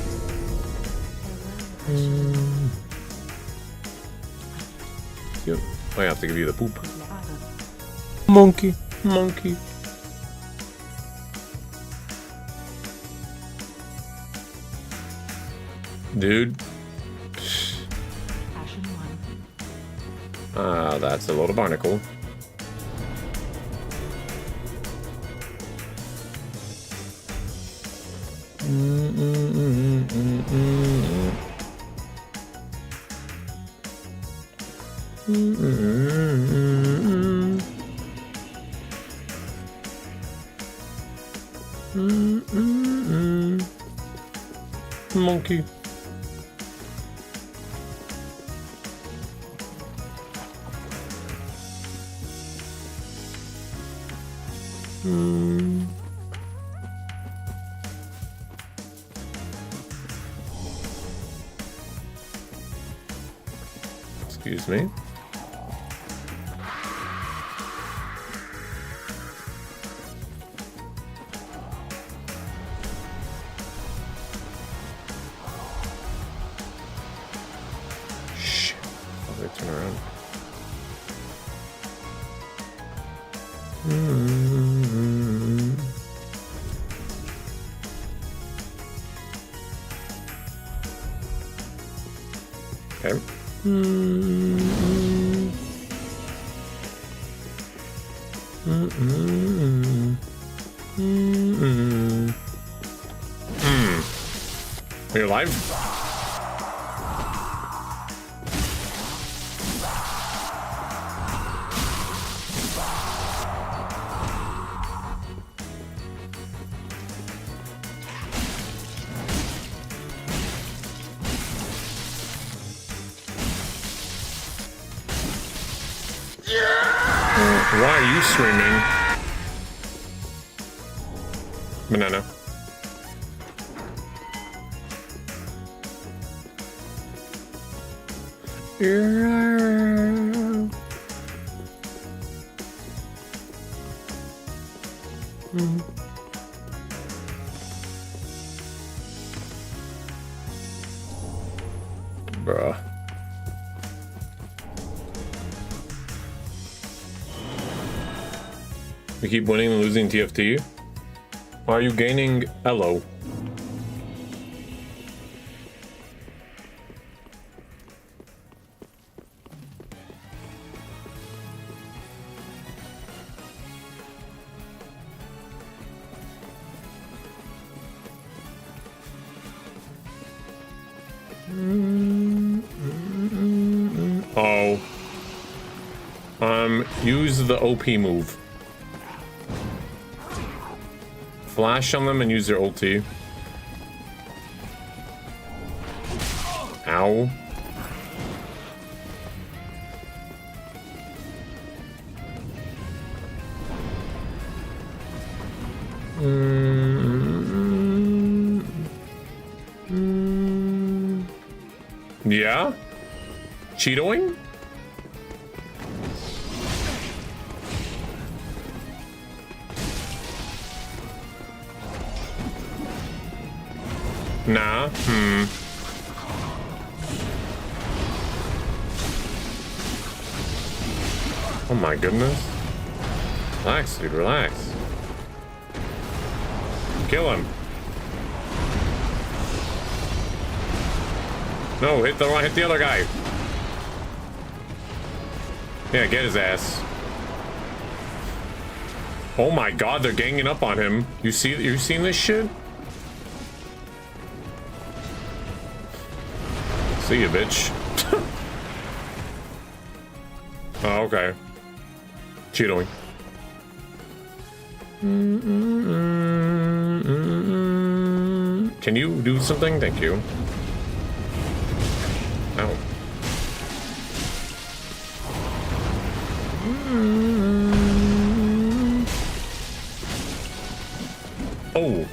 Yep. I have to give you the poop. Monkey. Monkey. Dude. That's a load of barnacle. Monkey. Excuse me. Shh. How do I turn around? Okay. Are you alive? Why are you screaming? Banana. Bruh. We keep winning and losing TFT. Why are you gaining Elo? Oh. Use the OP move. Flash on them and use their ulti. Ow. Yeah? Cheetoing? Nah. Oh my goodness. Relax, dude, relax. Kill him. No, hit the other guy. Yeah, get his ass. Oh my god, they're ganging up on him. You seen this shit? See ya, bitch. Oh, okay. Cheetoing. Can you do something? Thank you. Ow. Oh.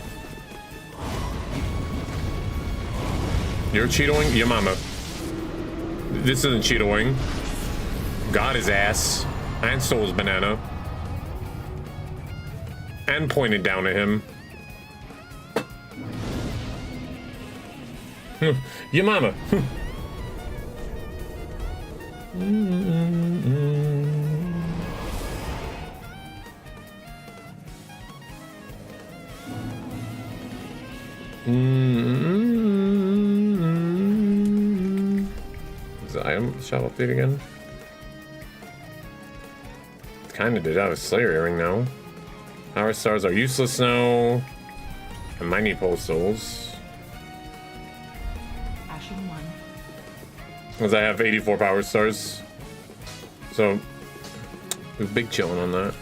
You're cheetoing? Your mama. This isn't cheetoing. Got his ass. And stole his banana. And pointed down at him. Your mama. Is the item shop update again? Kinda did have a Slayer earring now. Power stars are useless now. I might need postals. Because I have 84 power stars. So, there's big chillin' on that.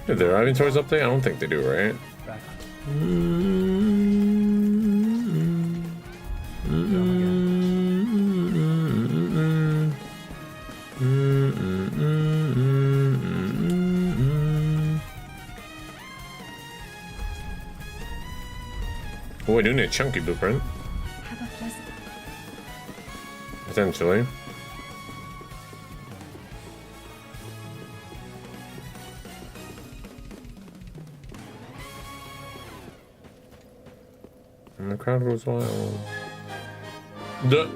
Did their inventories update? I don't think they do, right? Oh, I do need a chunky blueprint. Potentially. And the crowd goes wild. Duh.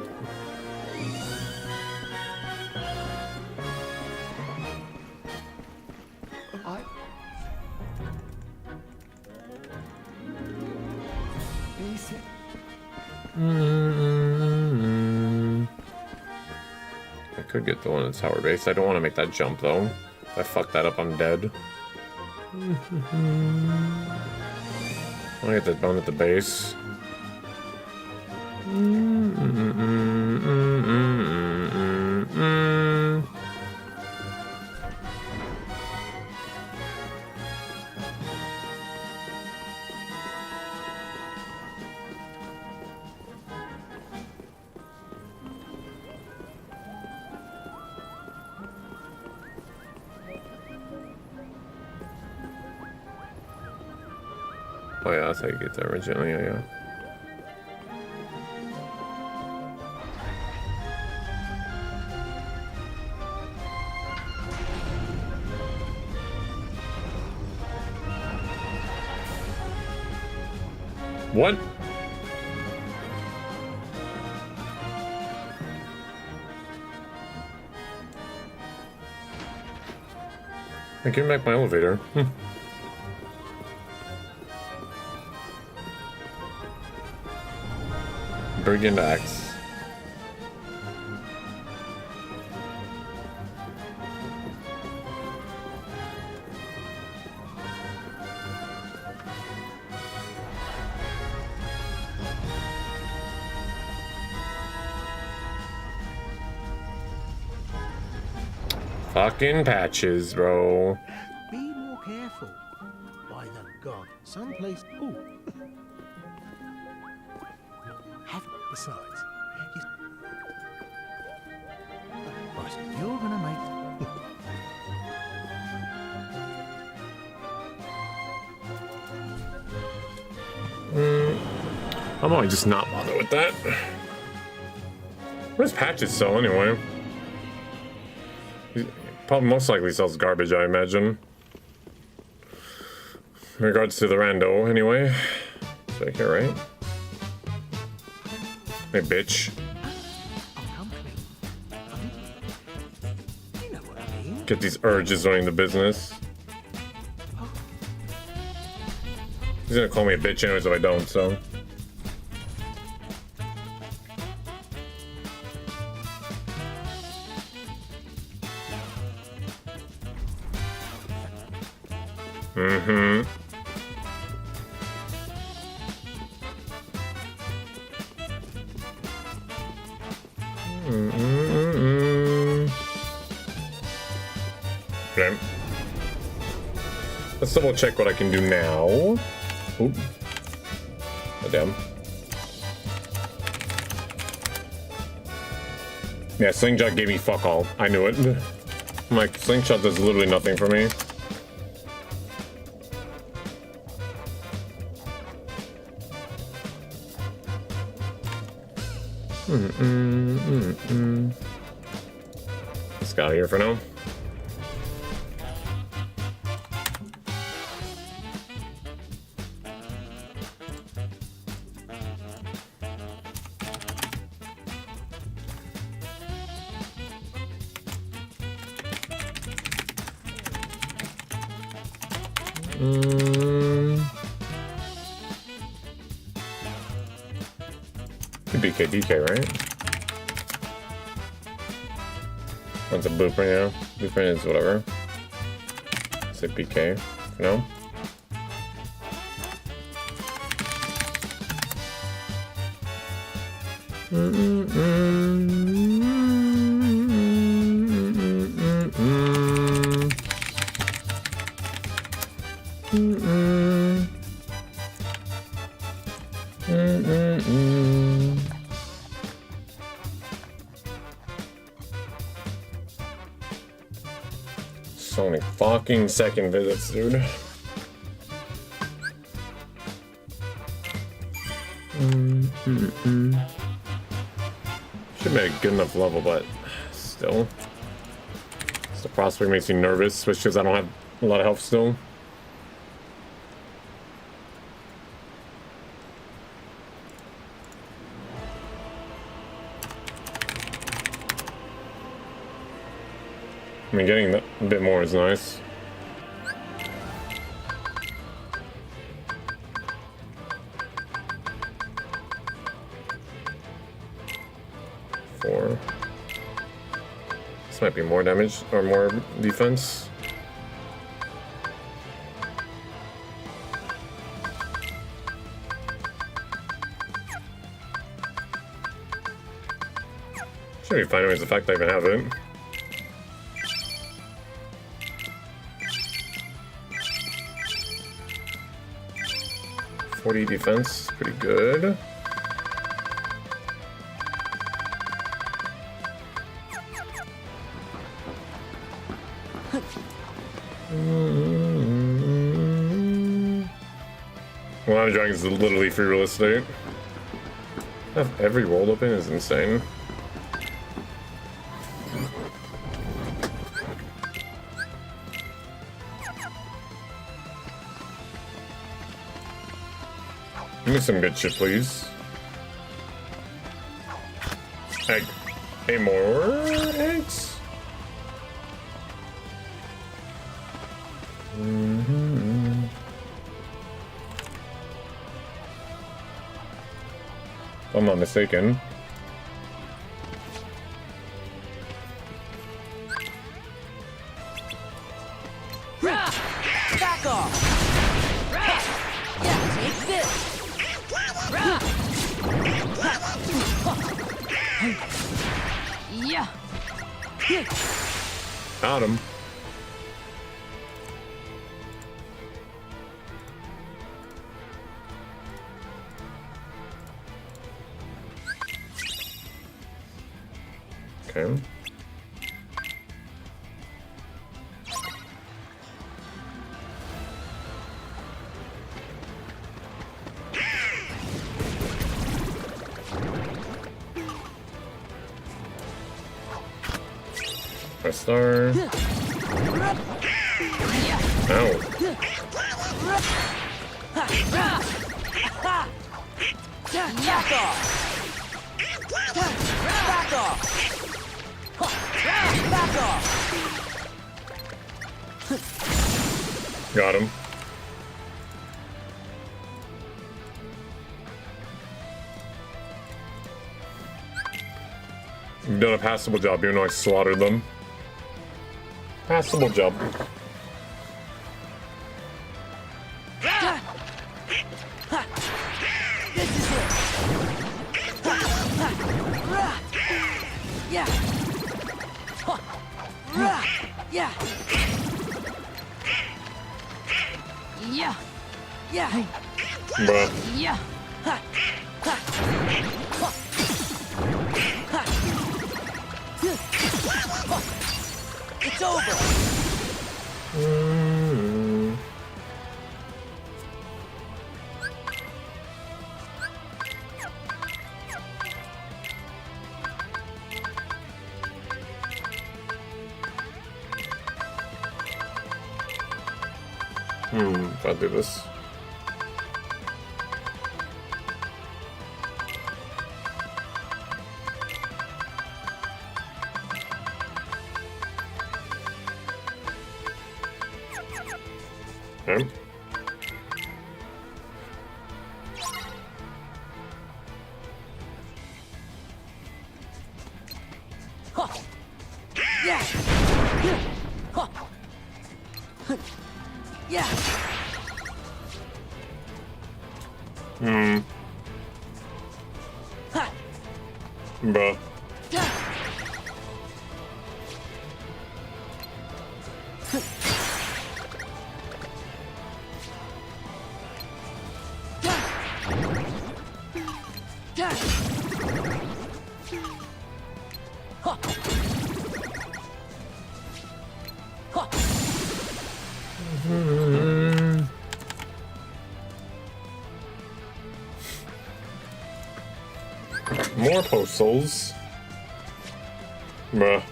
I could get the one in tower base. I don't want to make that jump though. If I fuck that up, I'm dead. I'll get that bone at the base. Oh yeah, that's how you get there originally, yeah. What? I can back my elevator. Brigand axe. Fucking patches, bro. Be more careful. By the god, someplace. Ooh. Besides, right, you're gonna make. I might just not bother with that. Where's Patches sell anyway? He probably most likely sells garbage, I imagine. In regards to the rando, anyway. It's right here, right? Hey, bitch. You know what I mean? Get these urges running the business. He's gonna call me a bitch anyways if I don't, so. Mm-hmm. Okay. Let's double check what I can do now. Oop. Oh, damn. Yeah, Slingshot gave me fuck all. I knew it. I'm like, Slingshot does literally nothing for me. Let's get out of here for now. DK, right? One's a blueprint, yeah. Blueprint is whatever. Say PK for now. So many fucking second visits, dude. Should be a good enough level, but still. The prospect makes me nervous, especially because I don't have a lot of health still. I mean, getting a bit more is nice. Four. This might be more damage or more defense. Should be fine anyways, the fact that I even have it. Defense, pretty good. Well, I'm drawing is literally free real estate. Have every world open is insane. Give me some good shit, please. Egg. Hey, more eggs? If I'm not mistaken. Back off! Yeah, take this! Yeah. Got him. Okay. Press star. Ow. Back off! Back off! Back off! Got him. You've done a passable job, even though I slaughtered them. Passable job. This is it! Yeah! Yeah! Yeah! Yeah! Bruh. Yeah! It's over! If I do this. Okay. Yeah! Yeah! Bruh. More postals. Bruh.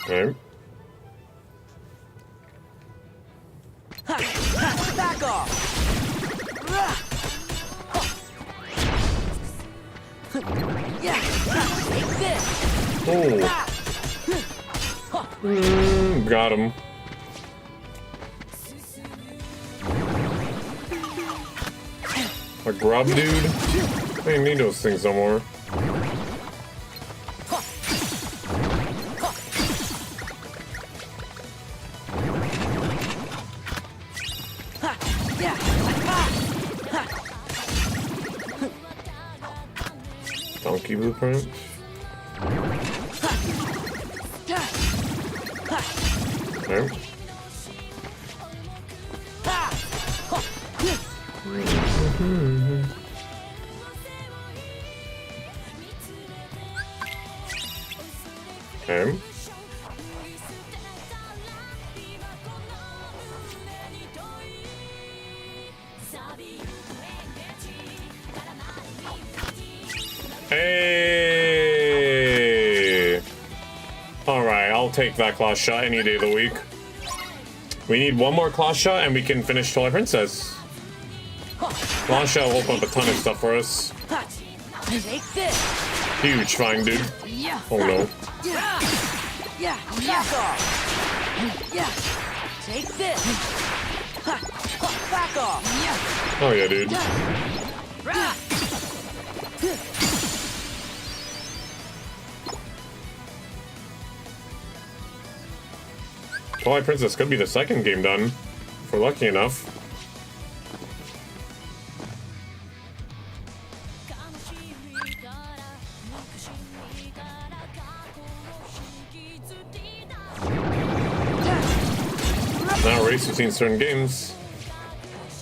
Okay. Back off! Yeah! Take this! Oh. Got him. A grub dude? I didn't need those things no more. Donkey blueprint. Okay. Okay. Hey! Alright, I'll take that class shot any day of the week. We need one more class shot and we can finish Twilight Princess. Class shot will open up a ton of stuff for us. Take this! Huge fine, dude. Yeah! Oh no. Yeah! Yeah! Back off! Yeah! Take this! Back off! Yeah! Oh yeah, dude. Twilight Princess could be the second game done, if we're lucky enough. Now race between certain games.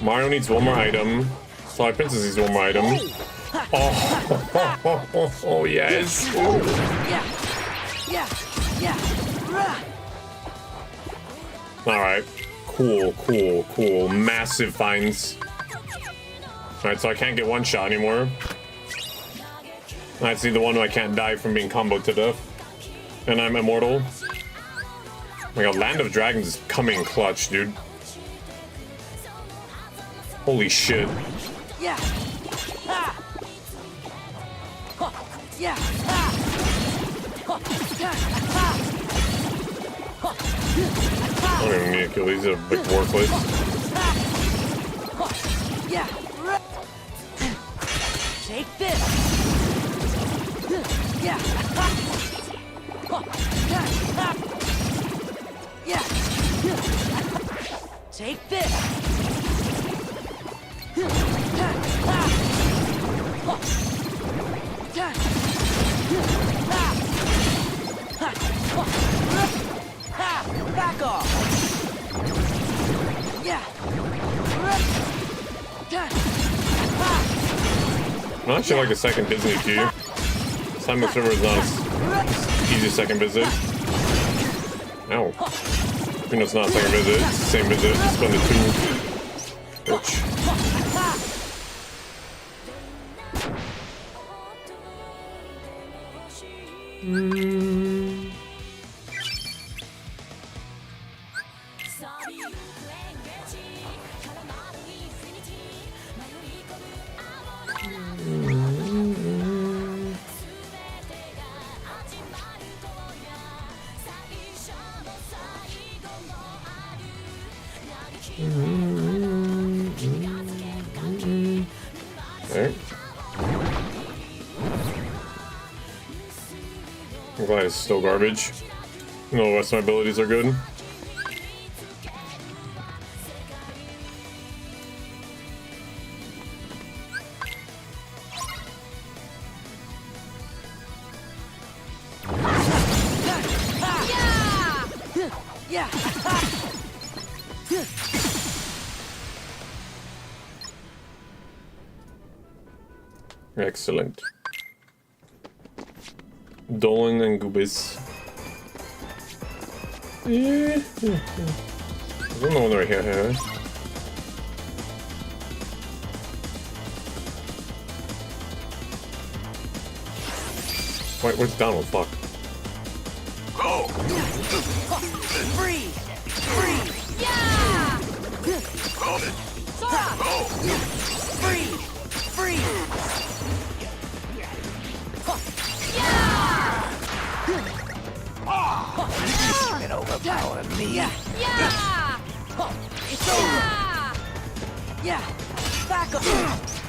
Mario needs one more item. Twilight Princess needs one more item. Oh, yes. All right. Cool. Massive finds. Alright, so I can't get one shot anymore. That's the one who I can't die from being comboed to death. And I'm immortal. Oh my god, Land of Dragons is coming clutch, dude. Holy shit. Yeah. Ha. Yeah. I don't even need to kill these, they're like worthless. Yeah. Take this. Yeah. Yeah. Take this. Back off. Yeah. I actually like the second Disney key. Simon River is not as easy second visit. Ow. You know it's not a second visit, it's the same visit, just spend the two. Ouch. Alright. I'm glad it's still garbage. No, the rest of my abilities are good. Yeah. Excellent. Dolan and Goobis. I don't know when they're here. Wait, where's Donald? Fuck. Go! Free! Free! Yeah! Hold it! Go! Free! Free! It overpowered me. Yeah! Yeah! It's over! Yeah! Back up!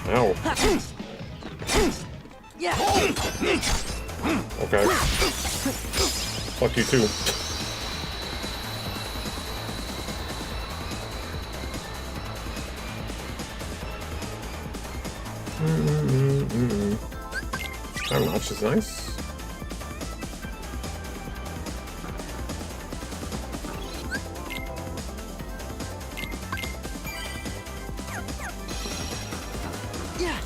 Ow. Yeah! Okay. Fuck you too. That notch is nice. Yeah!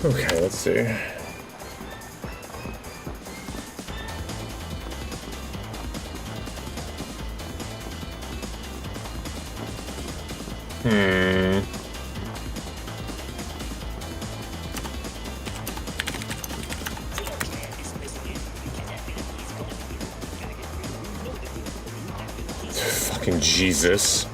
Okay, let's see. Fucking Jesus.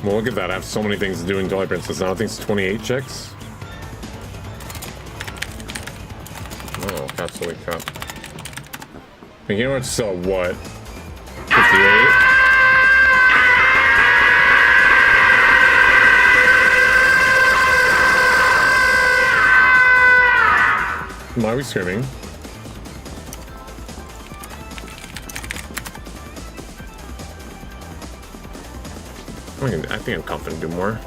Well, look at that. I have so many things to do in Twilight Princess now. I think it's 28 checks. Oh, absolutely crap. Beginning to sell what? 58? Why are we screaming? I think I'm confident to do more.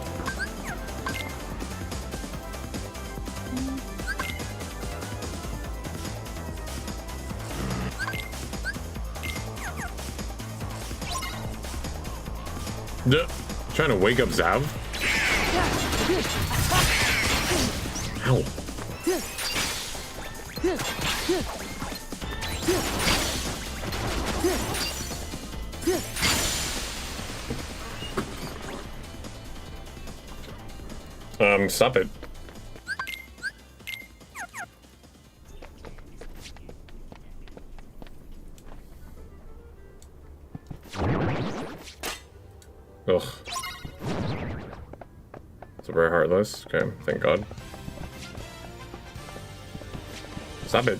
Trying to wake up Zav? Ow. Stop it. Ugh. It's very heartless. Okay, thank God. Stop it.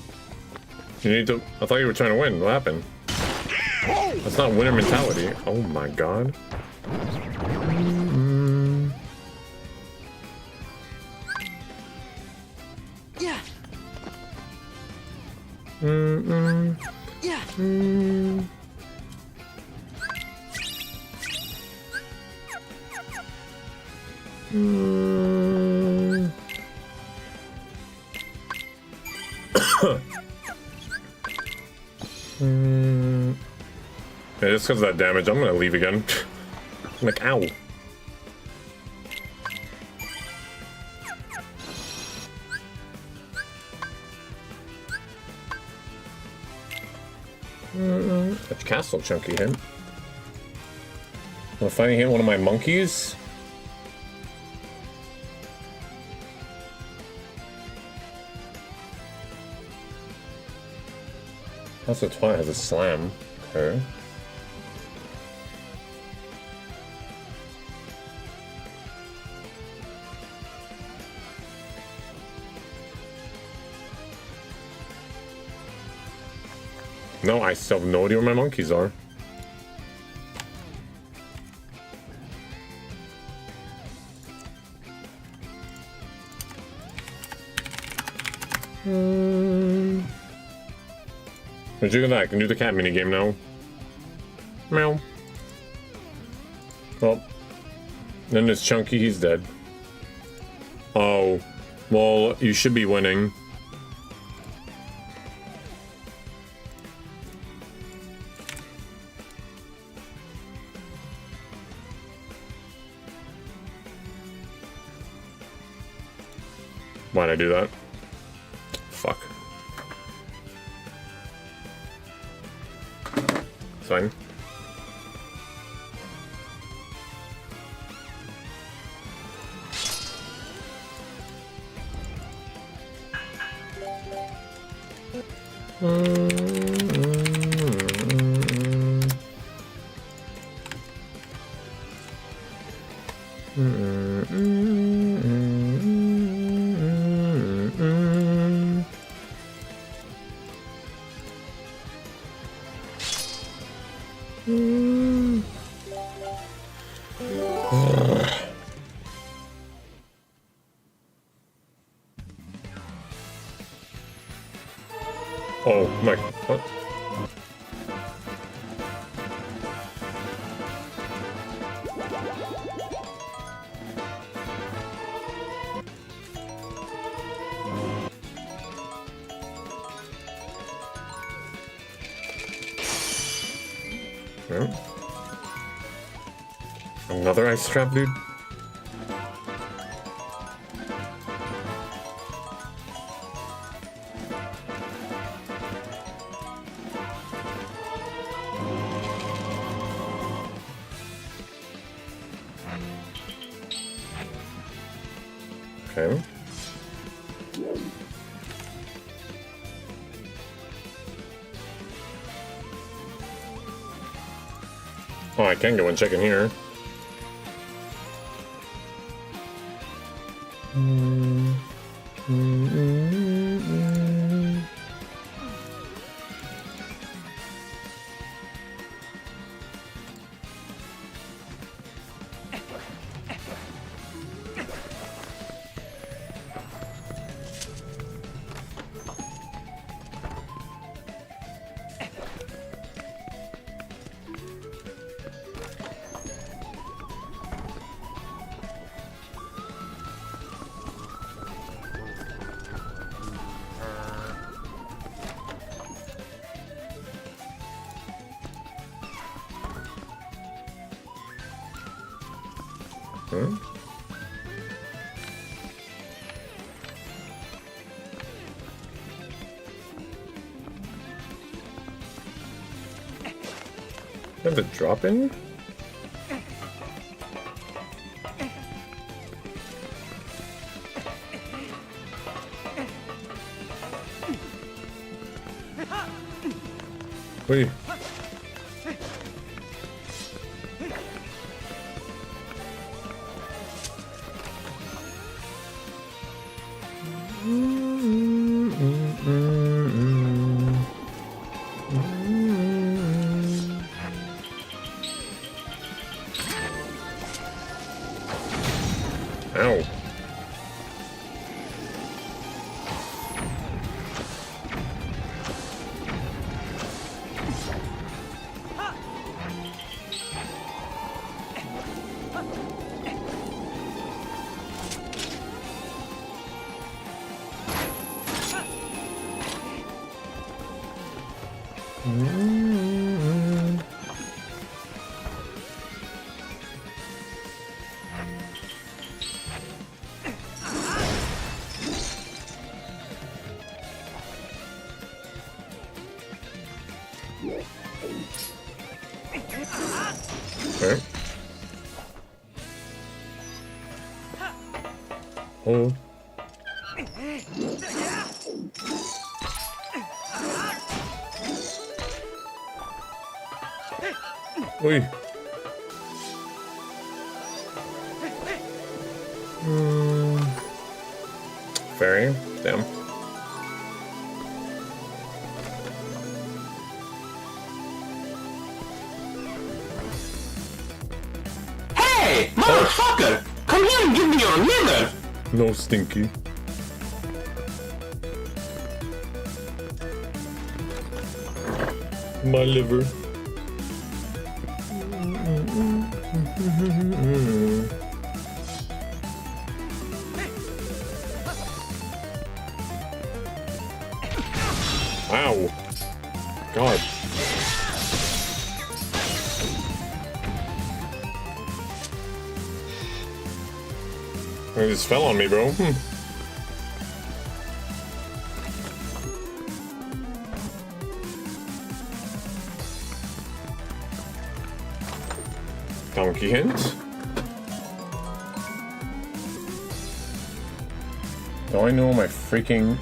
You need to... I thought you were trying to win. What happened? That's not winner mentality. Oh my God. Yeah. Yeah. Yeah, just because of that damage, I'm gonna leave again. I'm like, ow. That castle chunky hit. I'm finally hit one of my monkeys. Also, Twilight has a slam. Okay. No, I still have no idea where my monkeys are. But you I can do the cat minigame now. Meow. Well, then there's Chunky, he's dead. Oh, well, you should be winning. Why'd I do that? Fuck. It's fine. Oh my, what? Yeah. Another ice trap, dude? Okay. Oh, I can go and check in here. Huh? Have the drop in? Wait. Ow. Okay. Oh. Oi. Fairy. Damn. Hey, motherfucker! Come here and give me your liver! No, Stinky. My liver. Wow. God. It just fell on me, bro. Donkey hint. Do I know my freaking...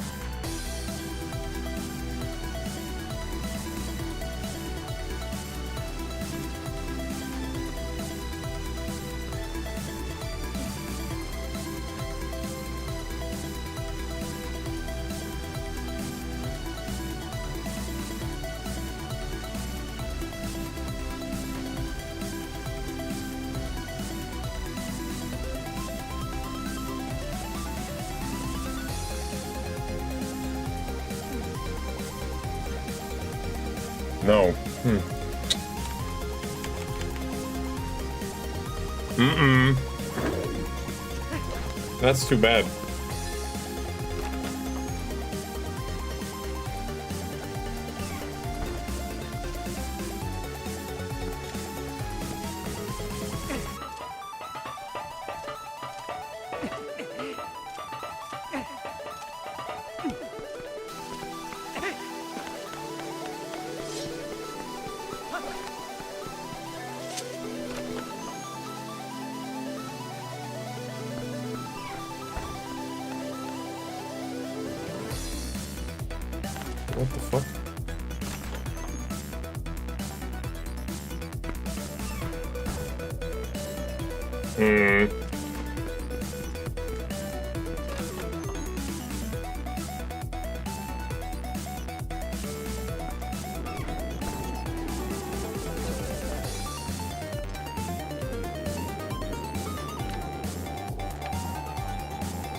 No. That's too bad. What the fuck?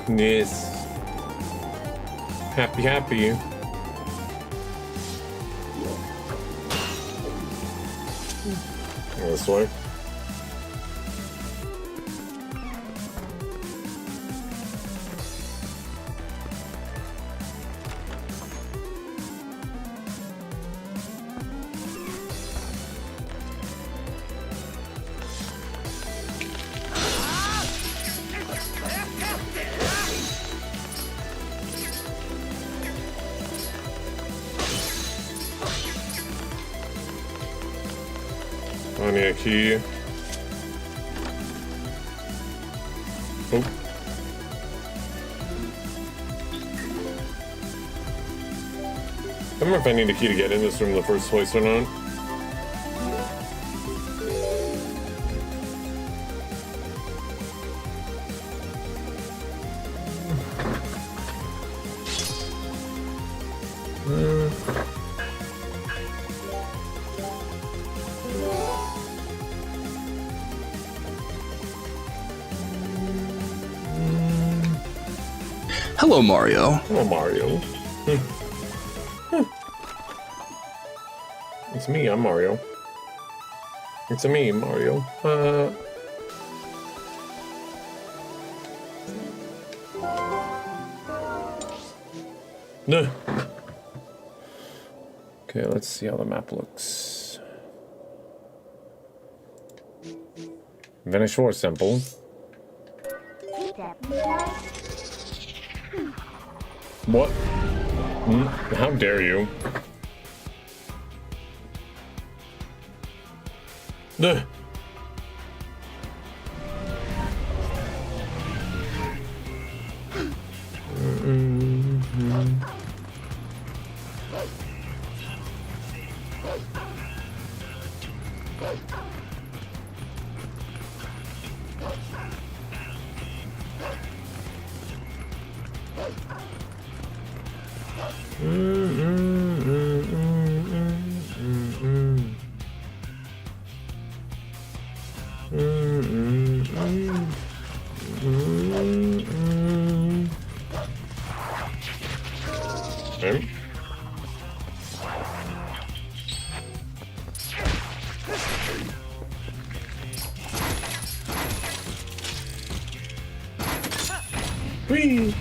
Yes. Happy, happy. This way. I need a key. Oh. I don't know if I need a key to get in this room in the first place or not. Hello, Mario. Hello, Mario. It's me, I'm Mario. It's a me, Mario. No. Okay, let's see how the map looks. Vanish War Sample. What? How dare you? Duh. Okay. Whee!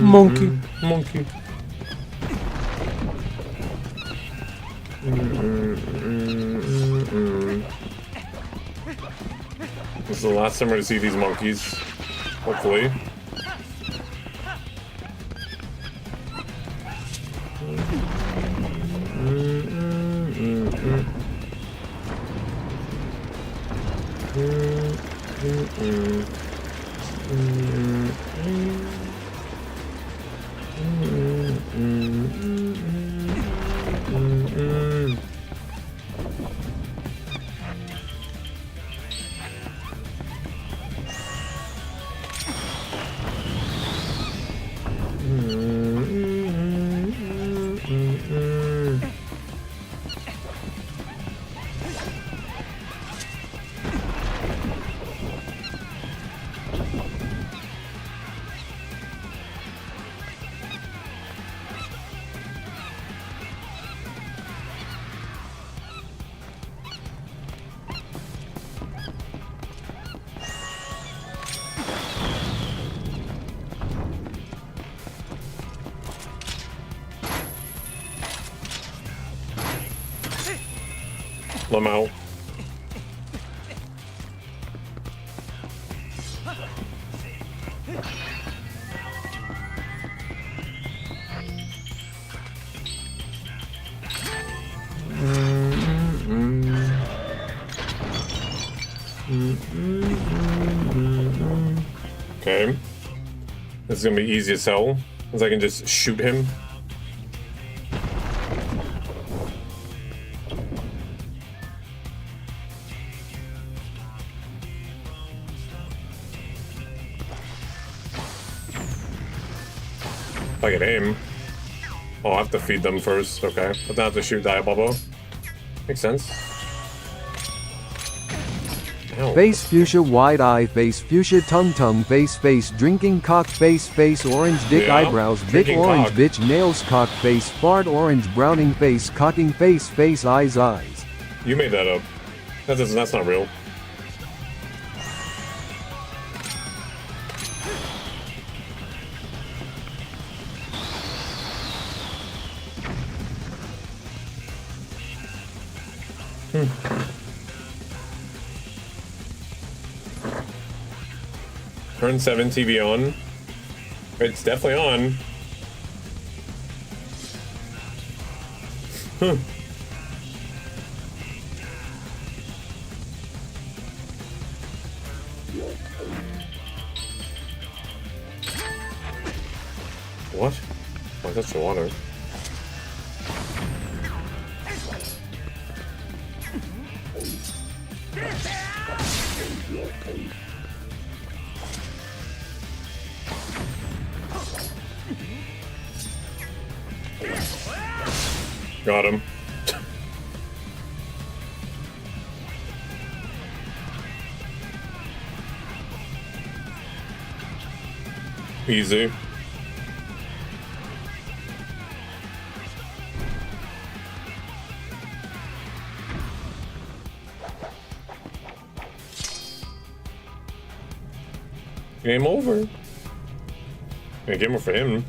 Monkey. Monkey. This is the last time we're to see these monkeys. Hopefully. Let 'em out. Okay. This is gonna be easy as hell, because I can just shoot him. If I can aim. Oh, I have to feed them first, okay. But then I have to shoot Diabolo. Makes sense. Ow. Face fuchsia wide eye face fuchsia tongue face drinking cock face orange dick Yeah, eyebrows dick drinking orange cock. bitch nails cock face fart orange browning face cocking face eyes. You made that up. That's not real. Turn 7 TV on. It's definitely on. What? Why touch the water? Got him. Easy. Game over. Yeah, game over for him.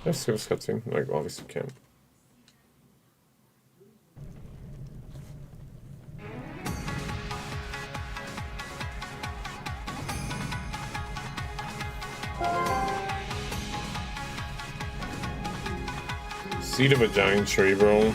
Let's see what's cutscene. Like, obviously can't. Seed of a giant tree, bro.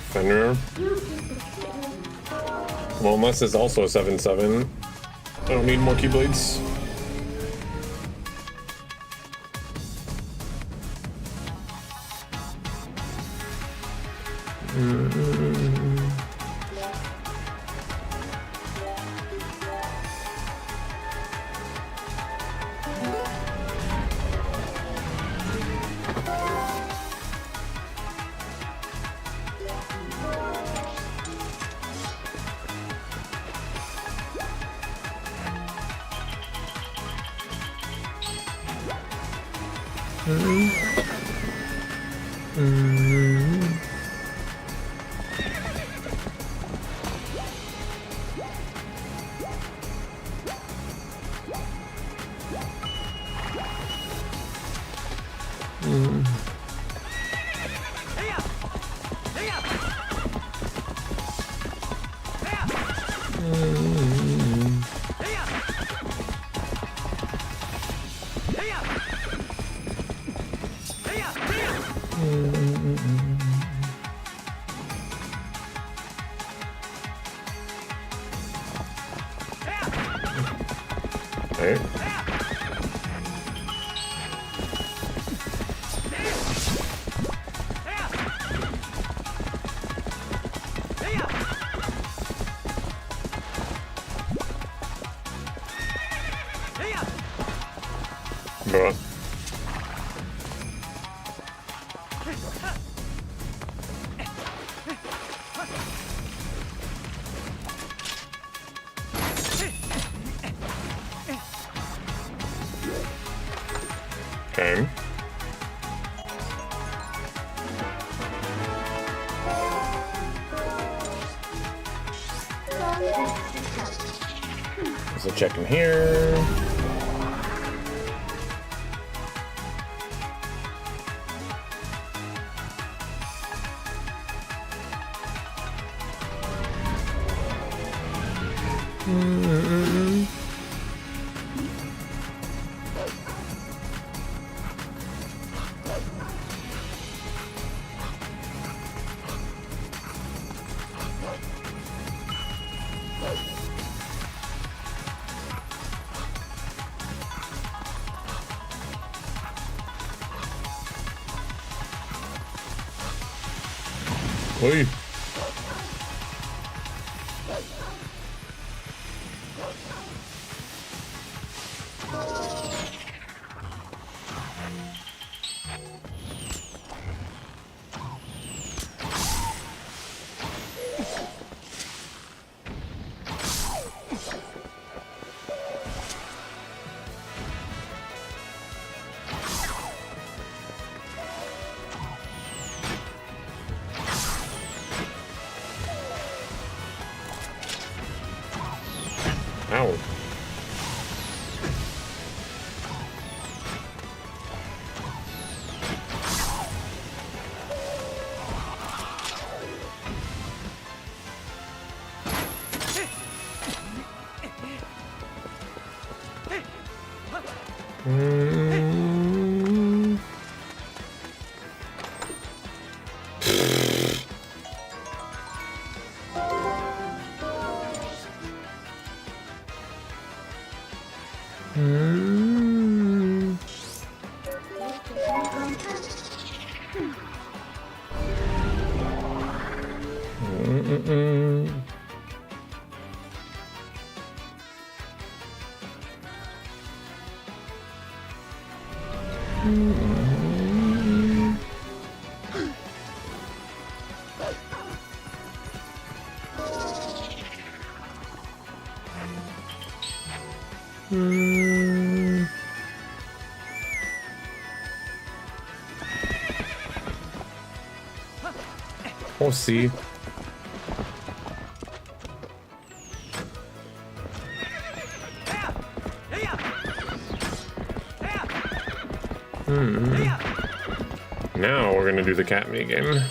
Fenrir. Well, unless it's also a 7/7. I don't need more Keyblades. Right. Bruh. Okay. There's a check in here. Oi. Oh, see. Now we're gonna do the cat mini game.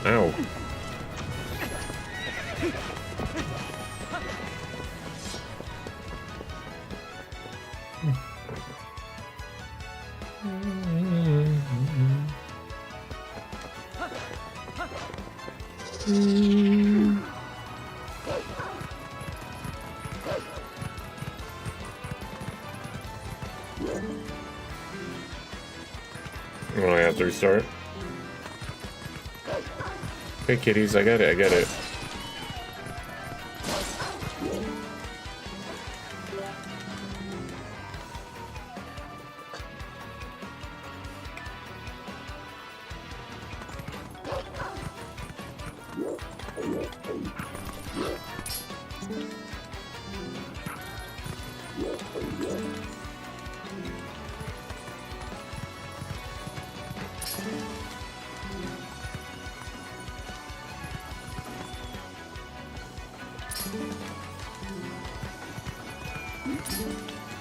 Ow. Oh, I have to restart. Hey kitties, I get it, I get it.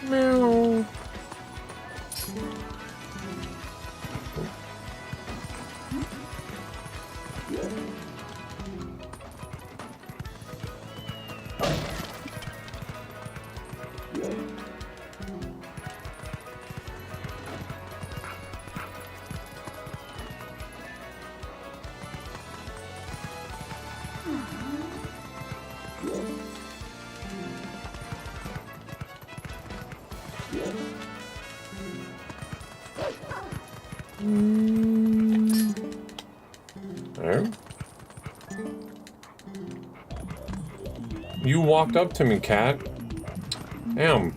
Meow. There. You walked up to me, cat. Damn.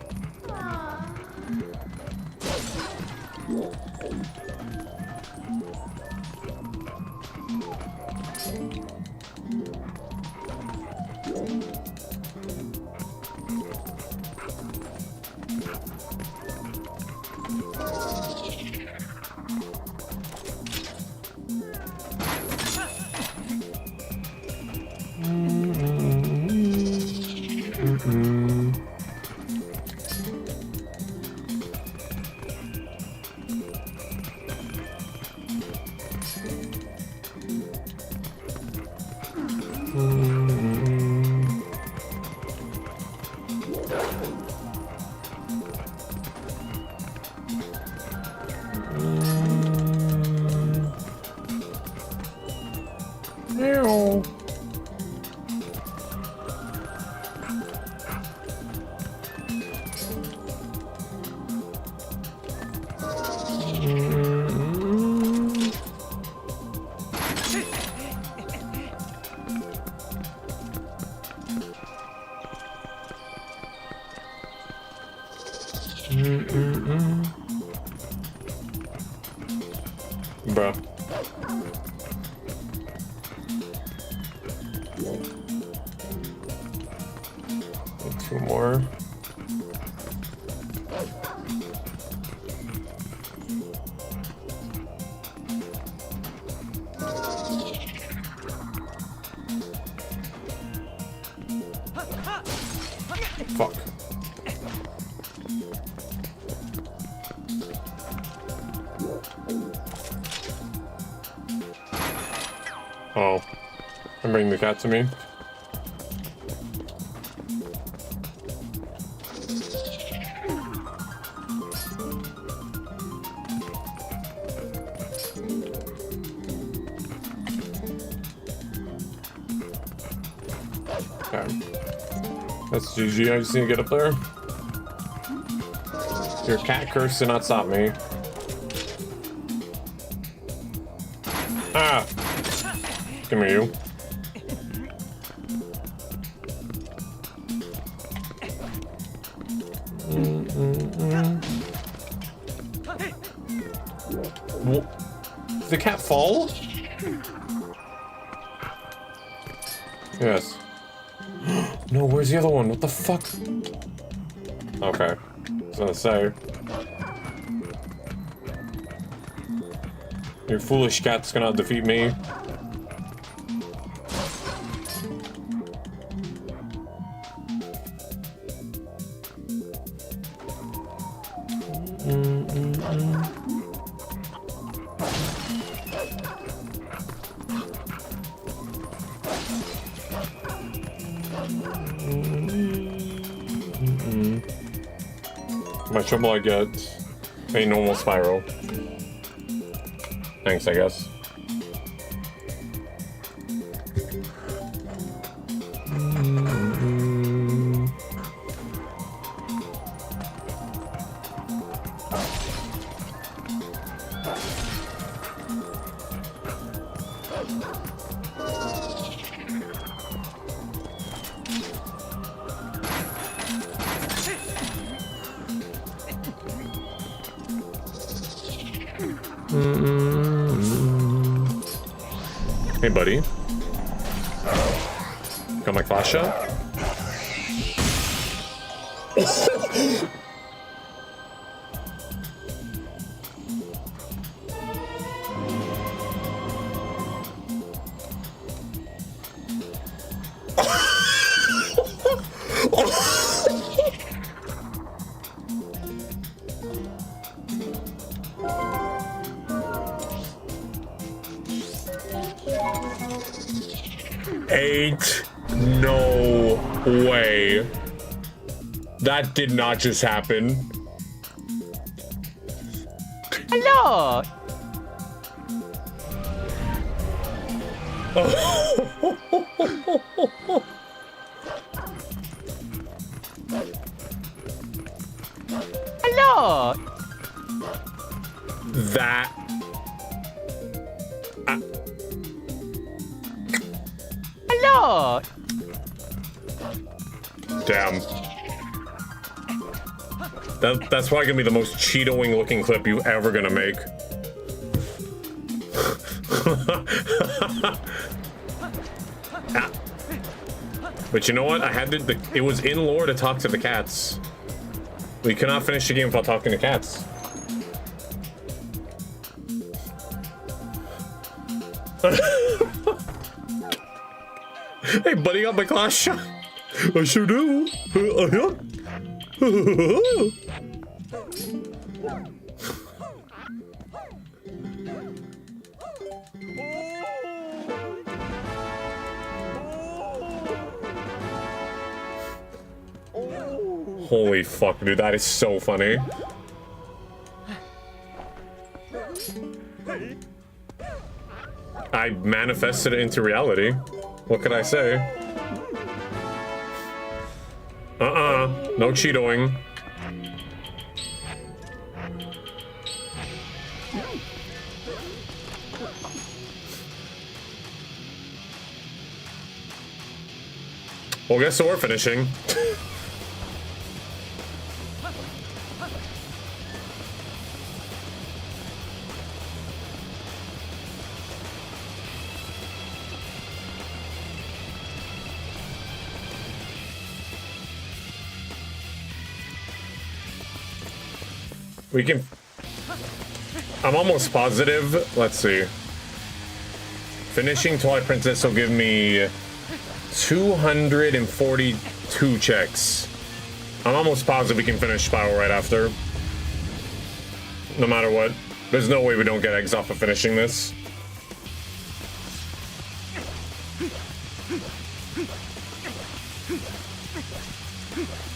Meow. Bruh. Two more. Fuck. Oh. And bring the cat to me. Okay. That's GG, I just need to get up there. Your cat curse did not stop me. Ah! Give me you. Did the cat fall? Yes. No, where's the other one? What the fuck? Okay. I was gonna say. Your foolish cat's gonna defeat me. My trouble I get a normal spiral. Thanks, I guess. Hey, buddy. Got my class shot? Ain't no way. That did not just happen. Hello. Hello. That. Hello. Damn. That's probably gonna be the most Cheetoing looking clip you ever gonna make. Ah. But you know what? I had to. It was in lore to talk to the cats. We cannot finish the game without talking to cats. Hey, buddy, got my class shot. I sure do. Holy fuck, dude, that is so funny. I manifested it into reality. What could I say? No Cheetoing. Well, guess we're finishing. We can... I'm almost positive. Let's see. Finishing Twilight Princess will give me 242 checks. I'm almost positive we can finish Spiral right after. no matter what. There's no way we don't get eggs off of finishing this.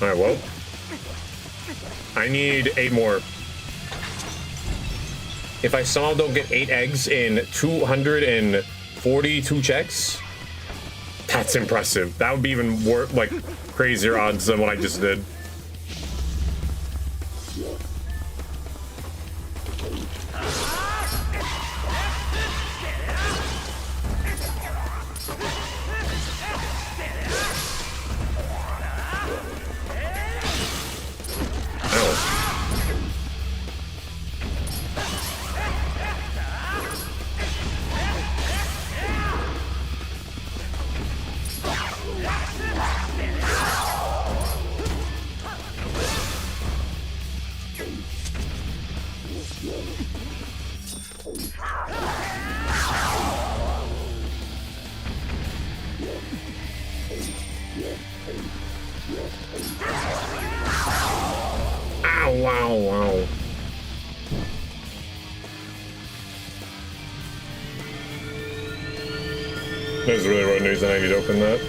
Alright, well. I need 8 more. If I somehow don't get 8 eggs in 242 checks, that's impressive. That would be even more, like, crazier odds than what I just did. Wow. There's really road news and I need to open that.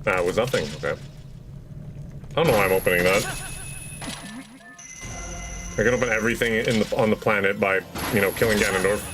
That was nothing. Okay. I don't know why I'm opening that. I can open everything on the planet by, you know, killing Ganondorf.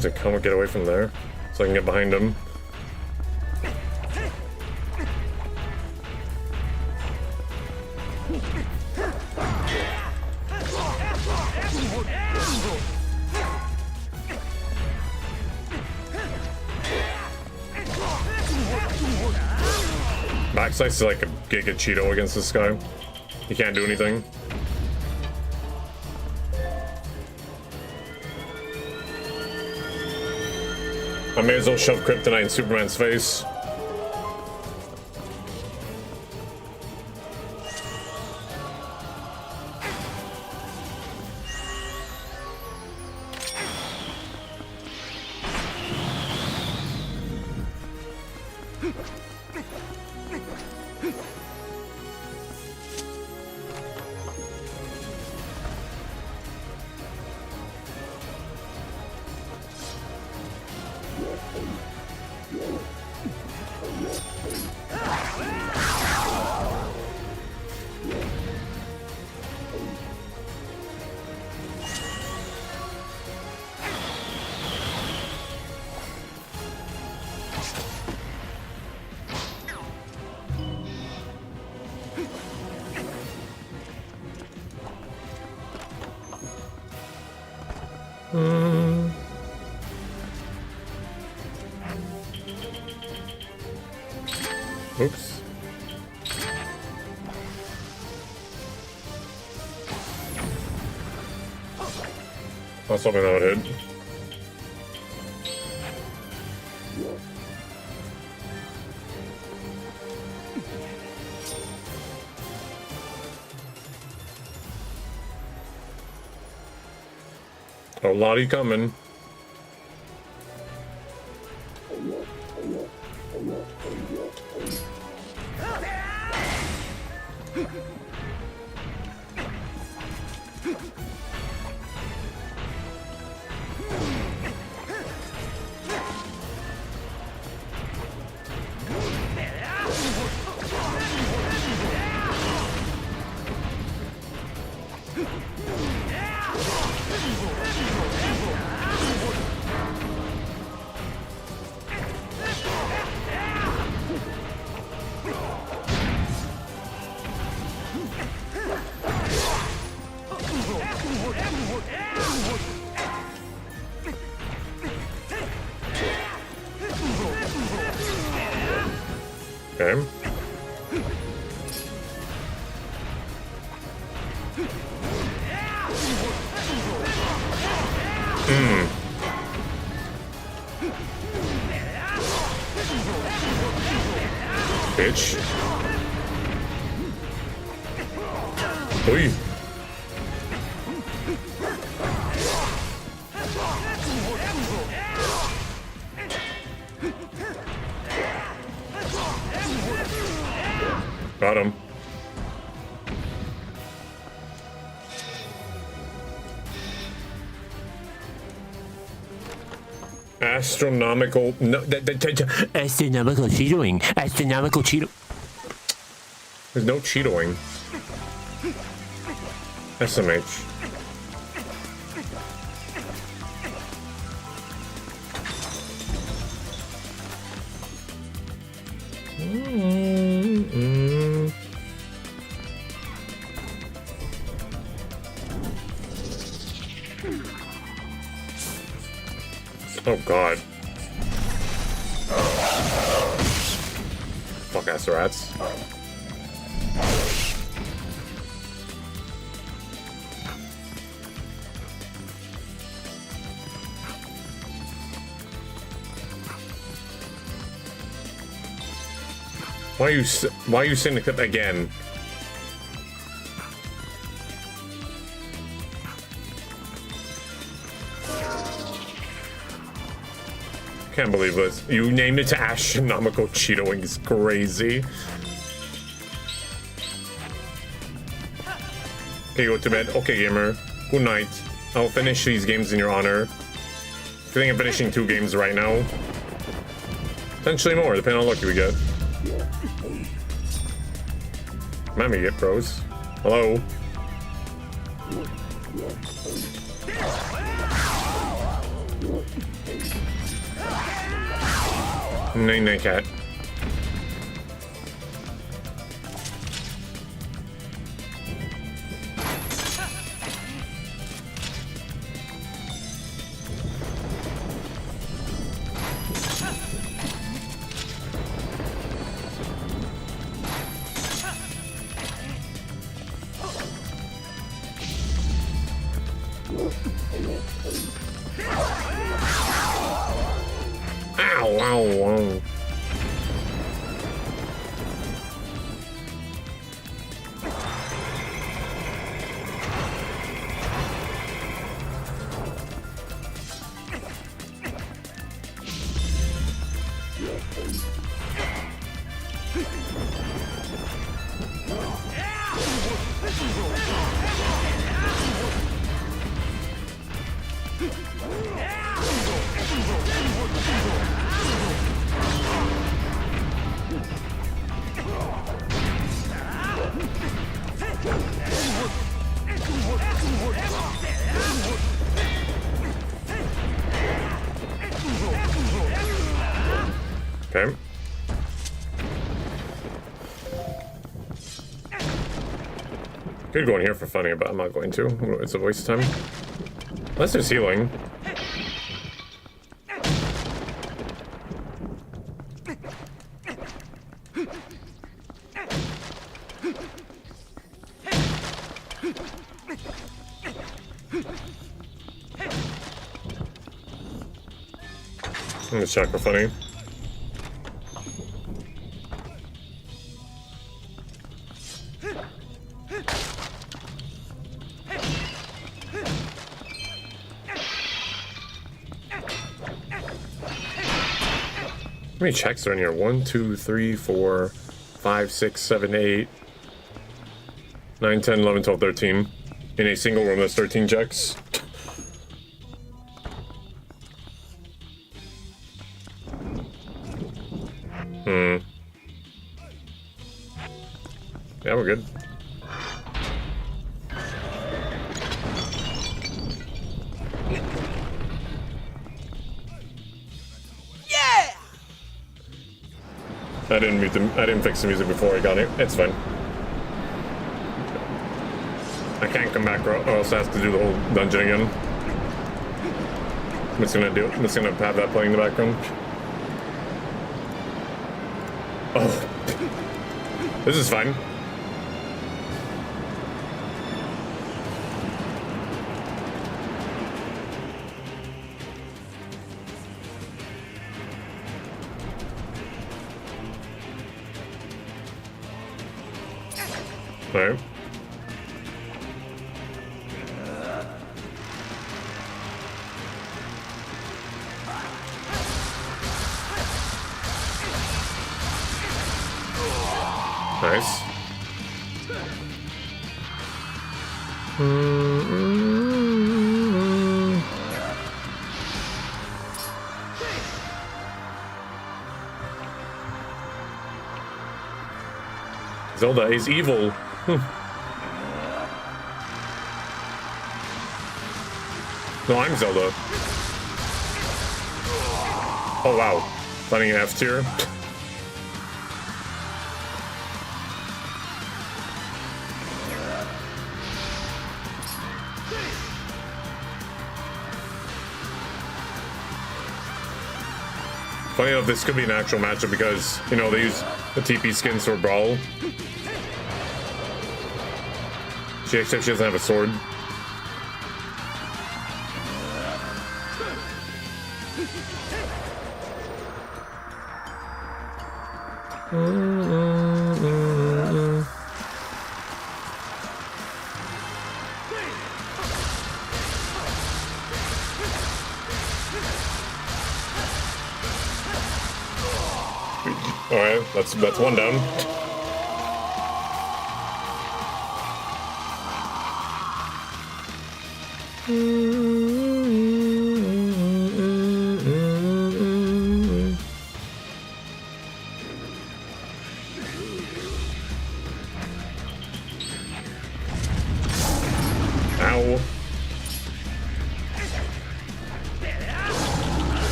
To come get away from there so I can get behind him. Backslice is like a Giga Cheeto against this guy. He can't do anything. I may as well shove kryptonite in Superman's face. Oops. That's something that would hit. A lottie coming. Okay. Bitch. Oi. Got him. Astronomical. No, Astronomical cheating. Astronomical cheating. there's no cheatoing. SMH. Oh god. Fuck ass rats. Why are you saying the clip again? Can't believe this. You named it to astronomical cheatoing is crazy. Okay, go to bed. Okay, gamer. Good night. I'll finish these games in your honor. I think I'm finishing 2 games right now. Potentially more, depending on how lucky we get. Might me get pros. Hello? Night cat. Ow, ow, ow. Okay. Could go in here for funny, but I'm not going to. It's a waste of time. Unless there's healing. I'm gonna check for funny. How many checks are in here? 1, 2, 3, 4, 5, 6, 7, 8, 9, 10, 11, 12, 13. In a single room, that's 13 checks. Yeah, we're good. I didn't fix the music before I got it. It's fine. I can't come back or else I have to do the whole dungeon again. I'm just gonna have that playing in the background. Oh, This is fine. Alright. Nice. Zelda is evil. No, I'm Zelda. Oh wow. Finding an F tier. Funny enough, this could be an actual matchup because, you know, they use the TP skins for Brawl. Except she doesn't have a sword. Alright, that's one down. Ow.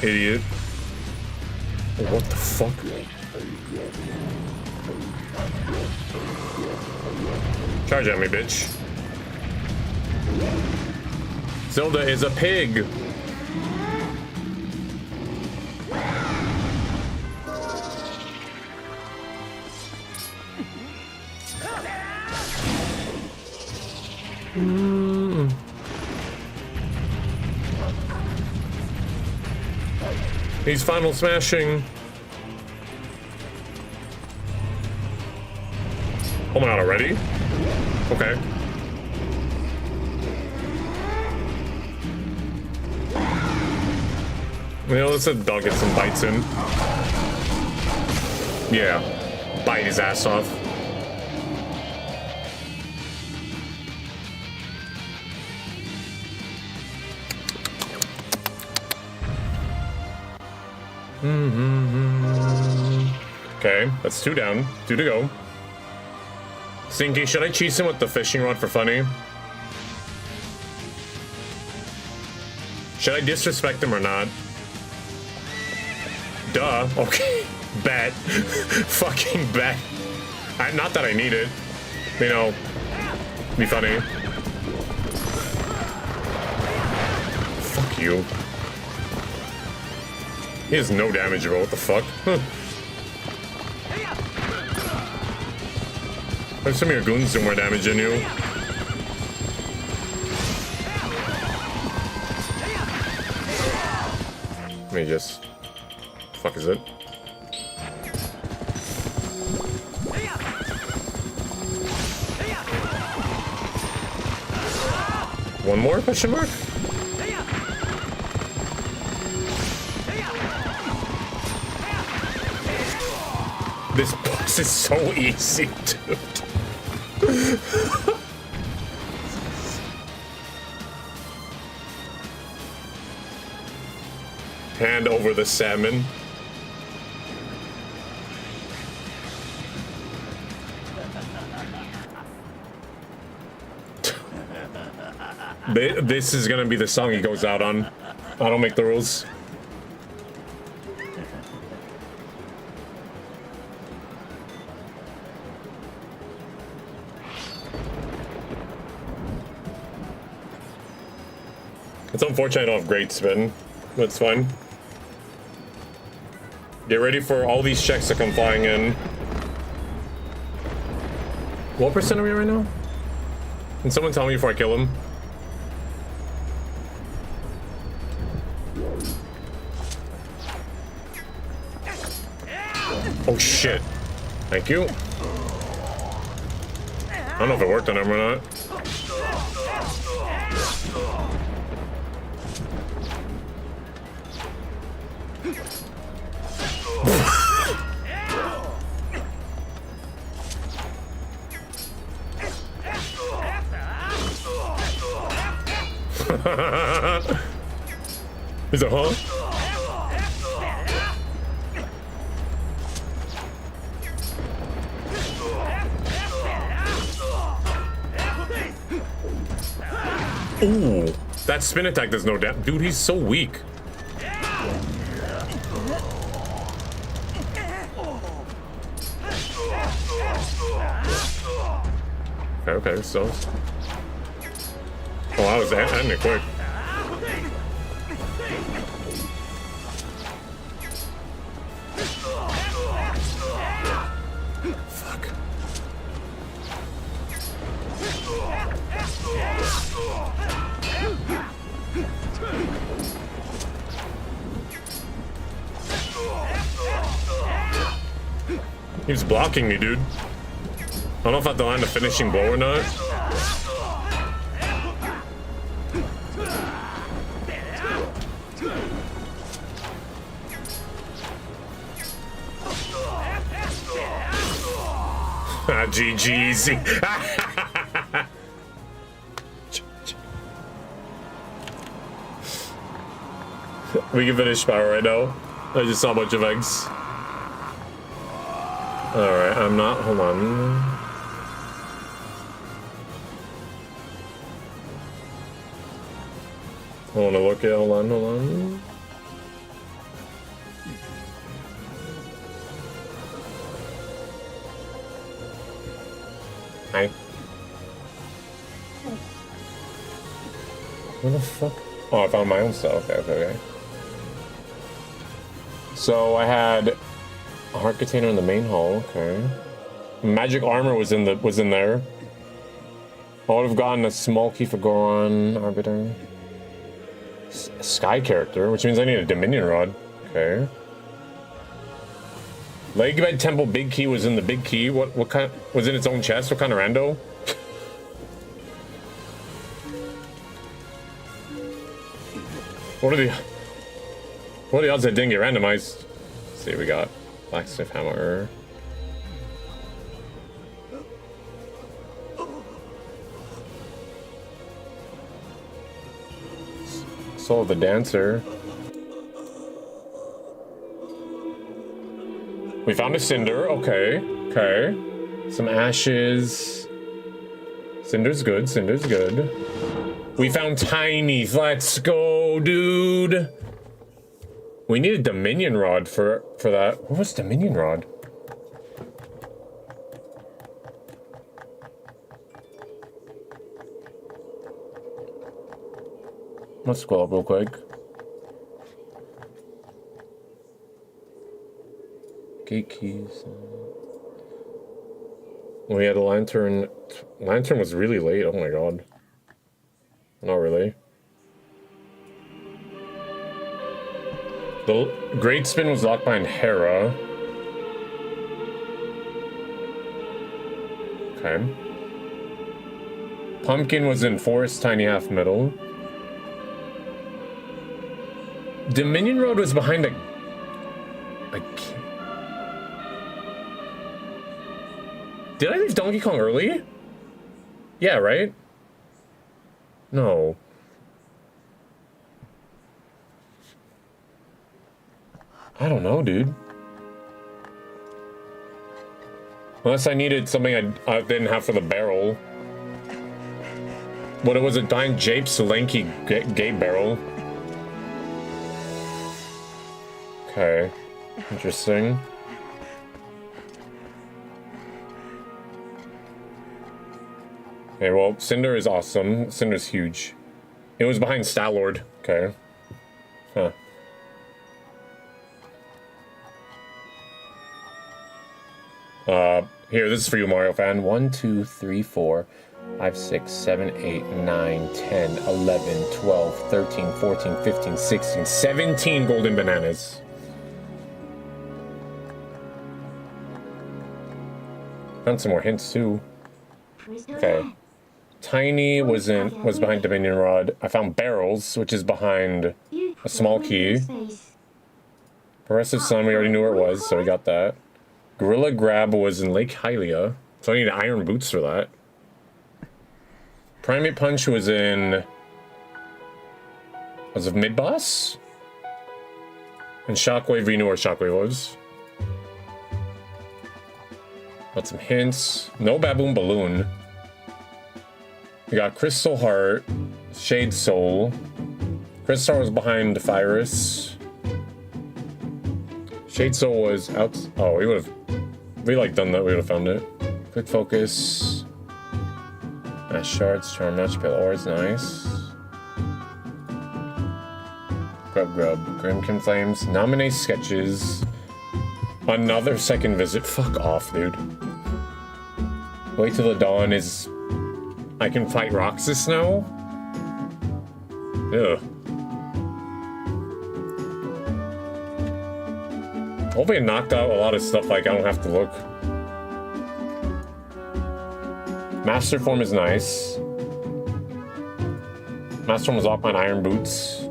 Idiot. What the fuck? Charge at me, bitch. Zelda is a pig. He's final smashing. Oh my god, already? Okay. You know, let's let dog get some bites in. Yeah. Bite his ass off. Okay, that's 2 down. 2 to go. Stinky, should I cheese him with the fishing rod for funny? Should I disrespect him or not? Duh. Okay. Bet. Fucking bet. Not that I need it. You know, be funny. Fuck you. He has no damage, bro. What the fuck? Some of your goons do more damage than you. Let me just... fuck is it? One more question mark? This boss is so easy, dude. Hand over the salmon. This is gonna be the song he goes out on. I don't make the rules. It's unfortunate I don't have great spin. That's fine. Get ready for all these checks to come flying in. What percent are we right now? Can someone tell me before I kill him? Oh shit. Thank you. I don't know if it worked on him or not. He's a huh? Ooh, that spin attack does no damage. Dude, he's so weak. Okay, so. Oh, I was ending it quick. Fuck. He's blocking me, dude. I don't know if I have to land a finishing blow or not. GG's. We can finish Spyro right now. I just saw a bunch of eggs. Alright, I'm not. Hold on. I want to look at. Hold on. Hi. Where the fuck? Oh, I found my own stuff. Okay. So I had a heart container in the main hall. Okay. Magic armor was in there. I would have gotten a small key for Goron Arbiter. Sky character, which means I need a Dominion rod. Okay. Leg bed temple big key was in the big key. What kind was in its own chest? What kind of rando? What are the odds that didn't get randomized? Let's see, we got blacksmith hammer. Soul of the dancer. We found a cinder. Okay. Some ashes. Cinder's good. We found tinies. Let's go, dude. We need a Dominion rod for that. What was Dominion rod? Let's scroll up real quick. Gate keys. We had a lantern. Lantern was really late. Oh my god. Not really. The great spin was locked behind Hera. Okay. Pumpkin was in forest, tiny half middle. Dominion Road was behind a Did I leave Donkey Kong early? Yeah, right? No. I don't know, dude. Unless I needed something I didn't have for the barrel. What it was, a giant Japes lanky gay barrel. Okay. Interesting. Okay, well, Cinder is awesome. Cinder's huge. It was behind Star-Lord. Okay. Huh. Here, this is for you, Mario fan. 1, 2, 3, 4, 5, 6, 7, 8, 9, 10, 11, 12, 13, 14, 15, 16, 17 golden bananas. Found some more hints too. Okay. Tiny was behind Dominion Rod. I found barrels, which is behind a small key. Progressive Sun, we already knew where it was, so we got that. Gorilla Grab was in Lake Hylia, so I need iron boots for that. Primate Punch was in... Was it mid-boss? And Shockwave, we knew where Shockwave was. Got some hints. No Baboon Balloon. We got Crystal Heart, Shade Soul. Crystal was behind Fyrus. Shade Soul was out. Oh, we would have. We like done that. We would have found it. Quick Focus. Ash Shards, Charm Match, Pale Ores, nice. Grub, Grimkin Flames, Nominate Sketches. Another second visit. Fuck off, dude. Wait till the dawn is. I can fight Roxas now? Ugh. Hopefully it knocked out a lot of stuff like I don't have to look. Master Form is nice. Master Form was off my iron boots.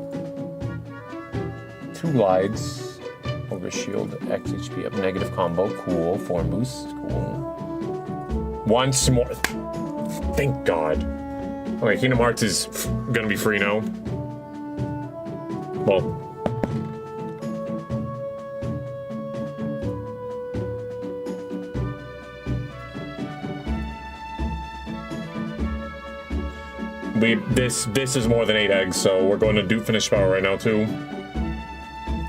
2 glides. Over shield, X HP up, negative combo, cool. Form boost, cool. Once more. Thank God. Okay, Kingdom Hearts is gonna be free now. Well. This is more than 8 eggs, so we're going to do finish power right now too.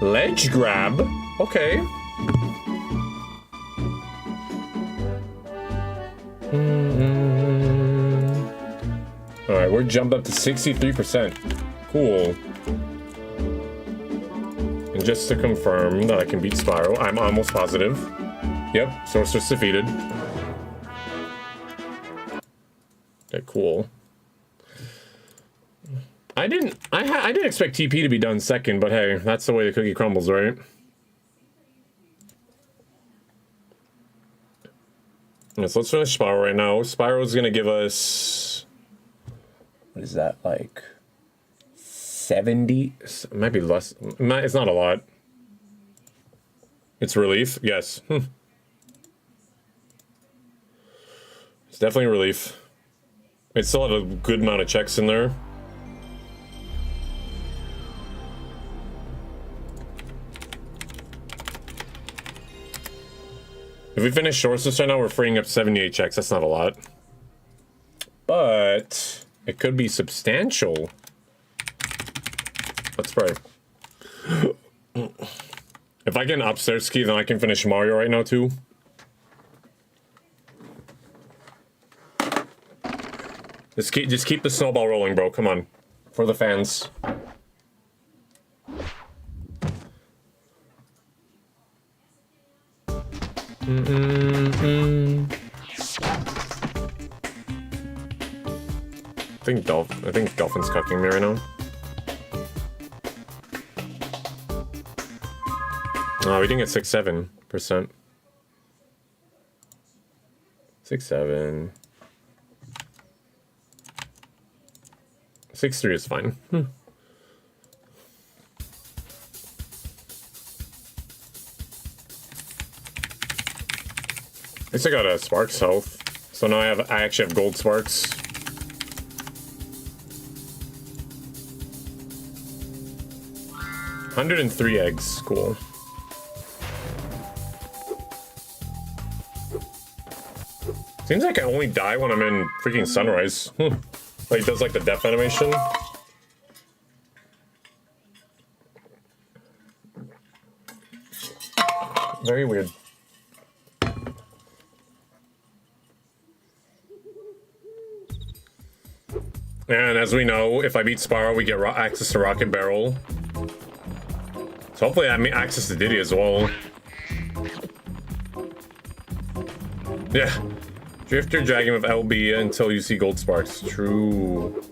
Ledge grab. Okay. Alright, we're jumped up to 63%. Cool. And just to confirm that I can beat Spyro, I'm almost positive. Yep, Sorceress defeated. Okay, cool. I didn't expect TP to be done second, but hey, that's the way the cookie crumbles, right? Yeah, so let's finish Spyro right now. Spyro's gonna give us, what is that, like 70? It might be less. It's not a lot. It's relief, yes. It's definitely relief. It still have a good amount of checks in there. If we finish Sorceress right now, we're freeing up 78 checks. That's not a lot. But it could be substantial. Let's pray. If I get an upstairs key, then I can finish Mario right now too. Just keep the snowball rolling, bro. Come on. For the fans. I think Dolphin's cucking me right now. Oh, we didn't get 6-7%. 6-7. 6-3 is fine. At least I got a Sparks health. So now I actually have gold Sparks. $103 eggs, cool. Seems like I only die when I'm in freaking Sunrise. Like it does like the death animation. Very weird. And as we know, if I beat Spyro, we get access to Rocket Barrel. So hopefully I have access to Diddy as well. Yeah. Drift your dragon with LB until you see gold sparks. True.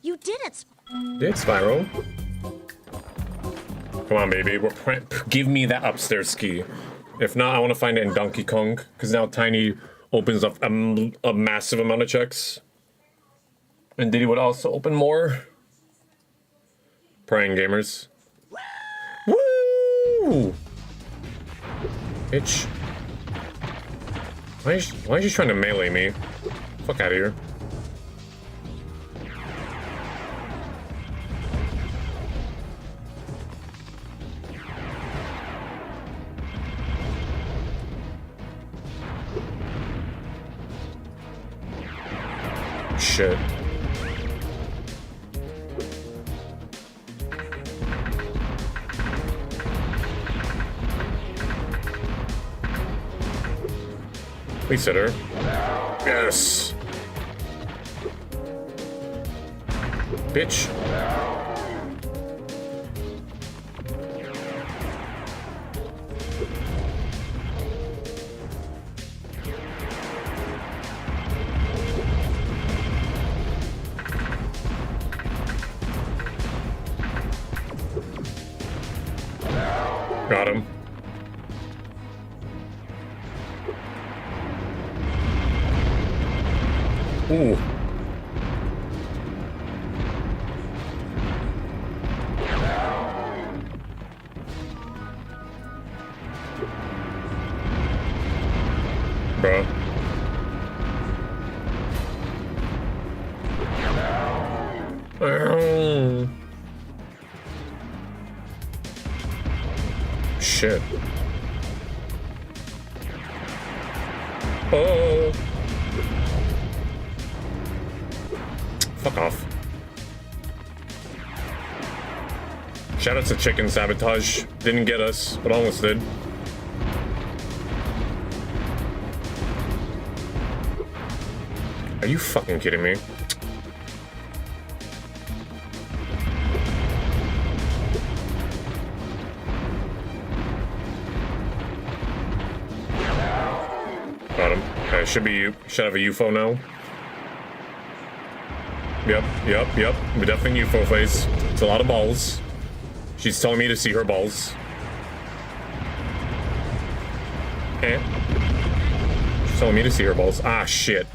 You did it. Did Spyro? Come on, baby. Give me that upstairs ski. If not, I want to find it in Donkey Kong, because now Tiny opens up a massive amount of checks. And Diddy would also open more. Praying gamers. Woo! Bitch. Why are you trying to melee me? Fuck out of here. Shit. Please hit her. Yes. Bitch. Got him. Ooh. Bruh. Shit. Oh. Fuck off. Shout out to Chicken Sabotage. Didn't get us, but almost did. Are you fucking kidding me? Got him. Okay, should have a UFO now. Yep. We're definitely UFO phase. It's a lot of balls. She's telling me to see her balls. She's telling me to see her balls. Ah, shit.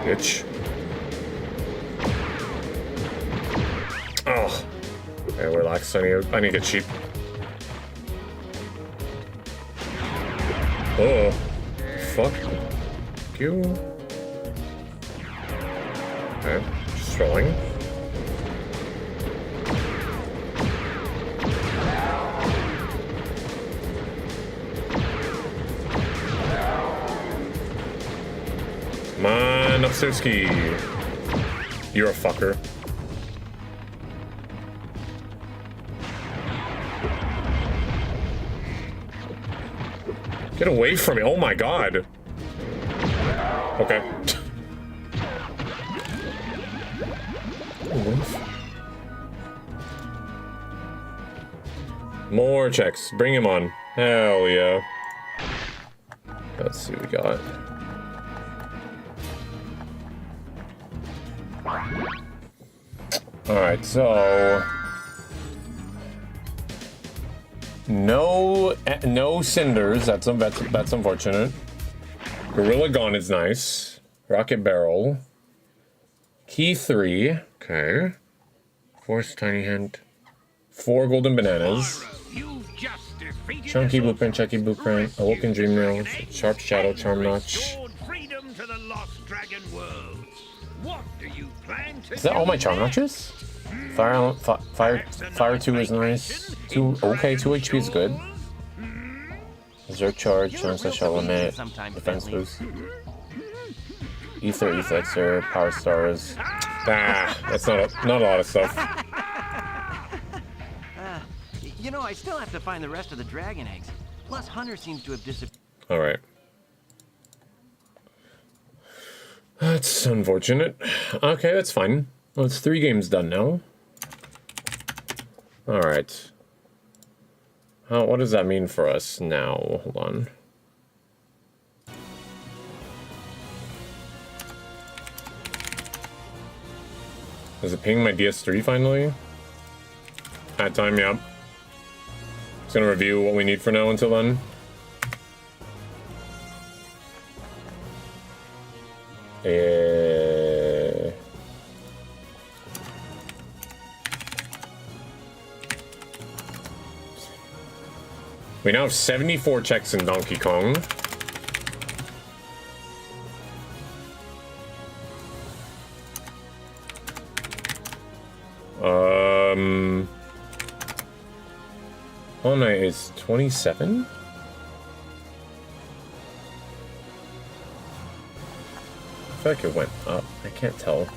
Bitch. Oh. Okay, relax. I need to get cheap. Oh. Fuck. Thank you. Okay. Just rolling. Come on, upstairs key. You're a fucker. Get away from me. Oh my god. Okay. More checks. Bring him on. Hell yeah. Let's see what we got. Alright, so... No cinders. That's unfortunate. Gorilla Gun is nice. Rocket Barrel. Key 3. Okay. Force Tiny Hand. 4 golden bananas. Chunky Blueprint, Chucky Blueprint, Awoken Dream Nail, Sharp Shadow, Charm Notch. Is that all my Charm Notches? Fire 2 is nice. 2 HP is good. Zerg Charge, Chance Shell Limit, Defense Boost. Ether, Elixir, Power Stars. Ah, that's not a lot of stuff. You know, I still have to find the rest of the dragon eggs. Plus, Hunter seems to have disappeared. All right. That's unfortunate. Okay, that's fine. Well, it's 3 games done now. All right. What does that mean for us now? Hold on. Is it ping my DS3 finally? At time, yeah. Just gonna review what we need for now until then. We now have 74 checks in Donkey Kong. Hollow Knight is 27? I feel like it went up. I can't tell.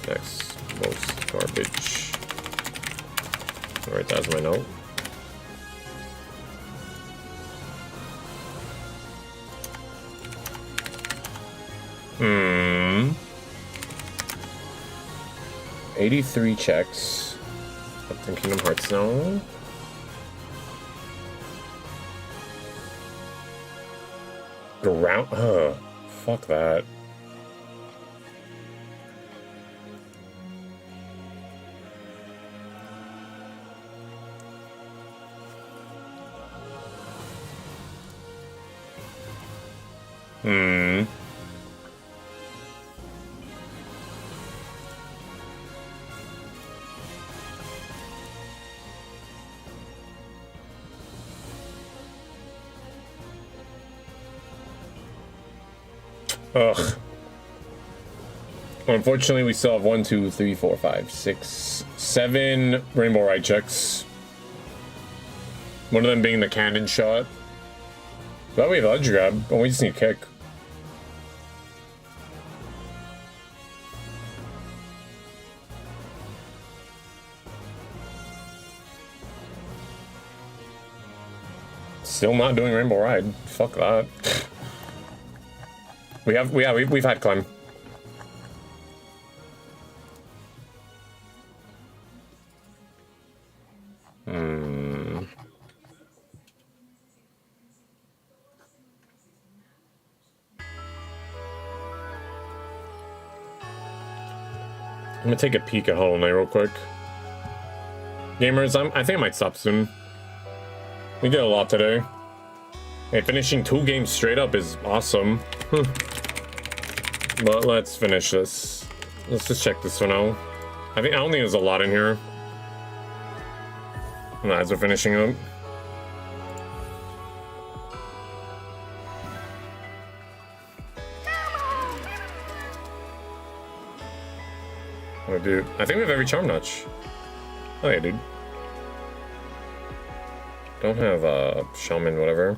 Next, most garbage. Alright, that's my note. Hmm. 83 checks. Up in Kingdom Hearts now. Ground. Fuck that. Hmm. Ugh. Unfortunately, we still have 1, 2, 3, 4, 5, 6, 7 Rainbow Ride checks. One of them being the cannon shot. But we have Ledge Grab. Oh, we just need Kick. Still not doing Rainbow Ride. Fuck that. We've had Clem. Hmm. I'm gonna take a peek at Hollow Knight real quick. Gamers, I think I might stop soon. We did a lot today. Hey, finishing 2 games straight up is awesome. But let's finish this. Let's just check this for now. I don't think there's a lot in here. As we're finishing up. Oh, dude. I think we have every charm notch. Oh, yeah, dude. Don't have, shaman, whatever.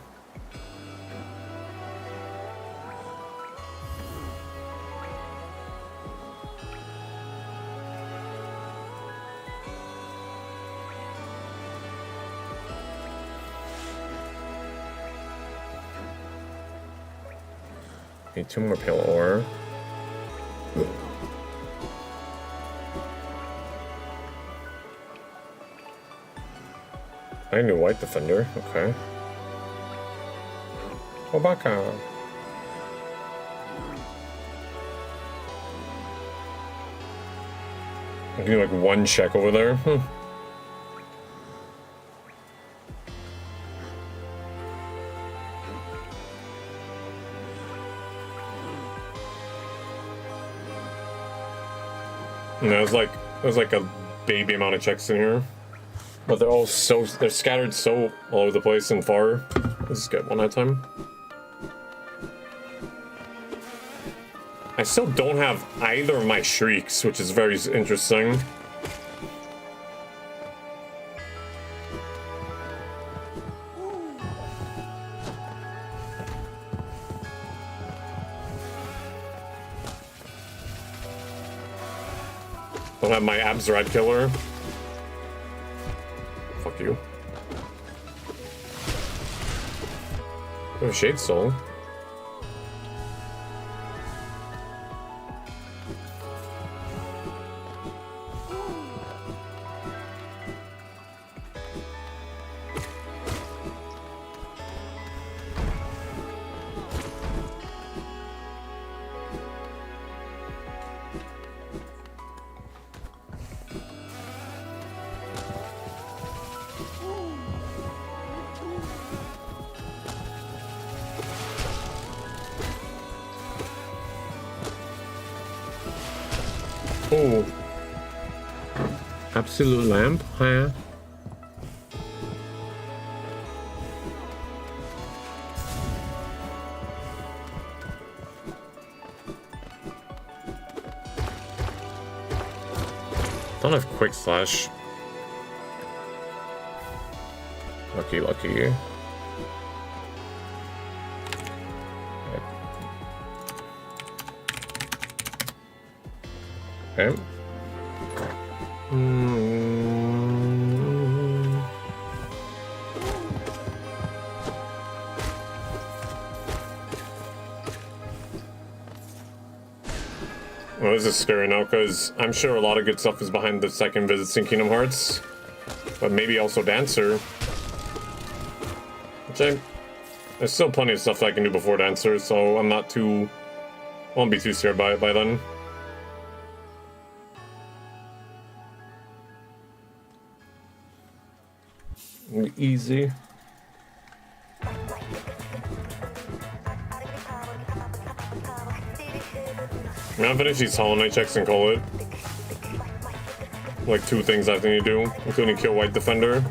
Need 2 more pale ore. I need a white defender, okay. Obaka. I can do like 1 check over there. And there's like a baby amount of checks in here. But they're all they're scattered so all over the place and far. Let's just get one at a time. I still don't have either of my shrieks, which is very interesting. Don't have my abs rat killer. Fuck you. Oh, Shade Soul. Oh, absolute lamp, huh? Don't have quick slash. Lucky, lucky. Okay. Well, this is scary now, because I'm sure a lot of good stuff is behind the second visits in Kingdom Hearts. But maybe also Dancer. There's still plenty of stuff that I can do before Dancer, so I'm not too... I won't be too scared by it by then. Easy. I'm gonna finish these Hollow Knight checks and call it. Like 2 things I think you do, including kill White Defender.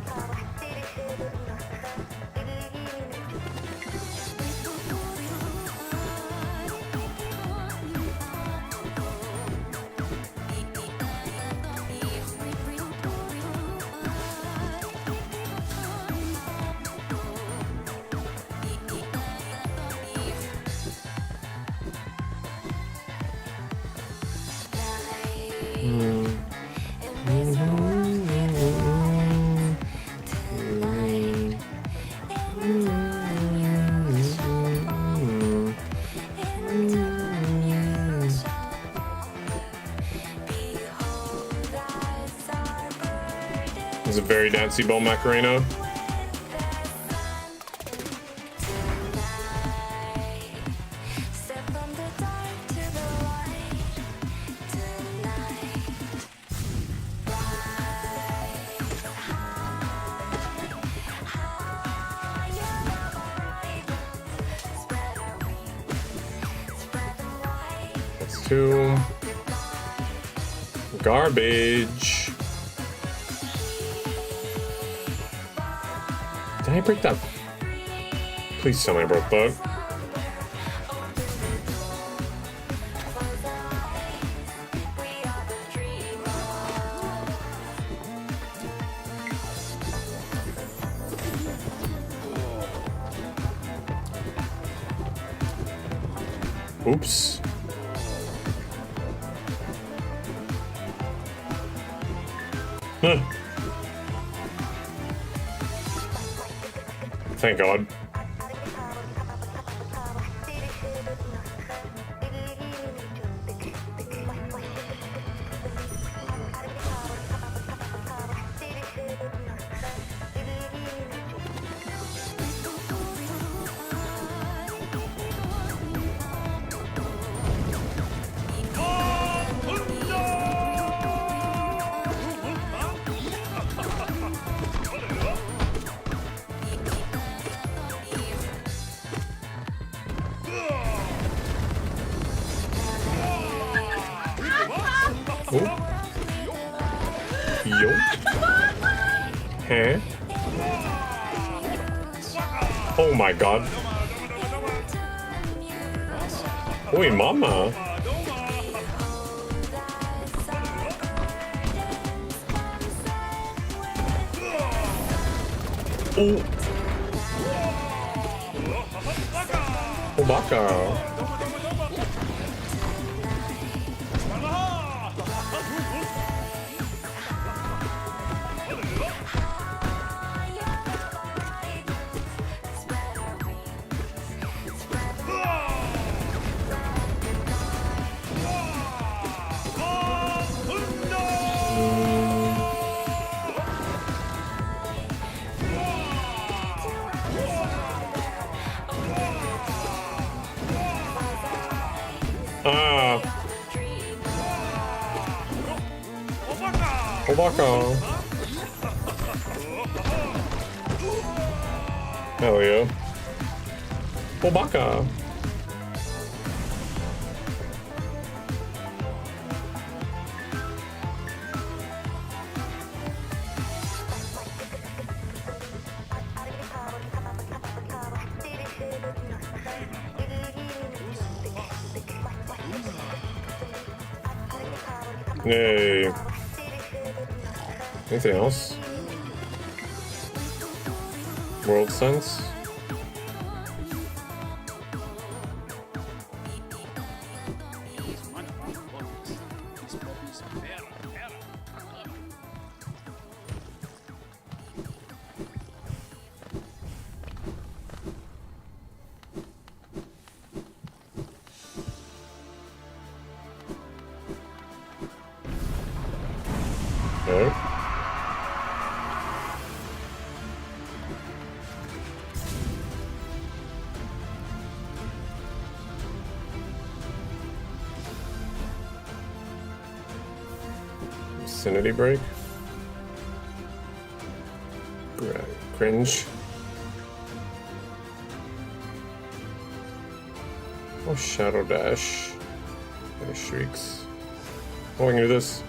It's a very dancey bone Macarena. That's 2. Garbage. Did I break that? Please tell me I broke that. Oops. Huh. Thank God. Yo. Huh? Oh my God. Oi, mama. Oh. Oh, baka. baka. Hell yeah. Oh baka. Yay. Anything else? World sense? Okay. Vicinity break. Cringe. Oh, shadow dash. Any shrieks. Oh, I can do this.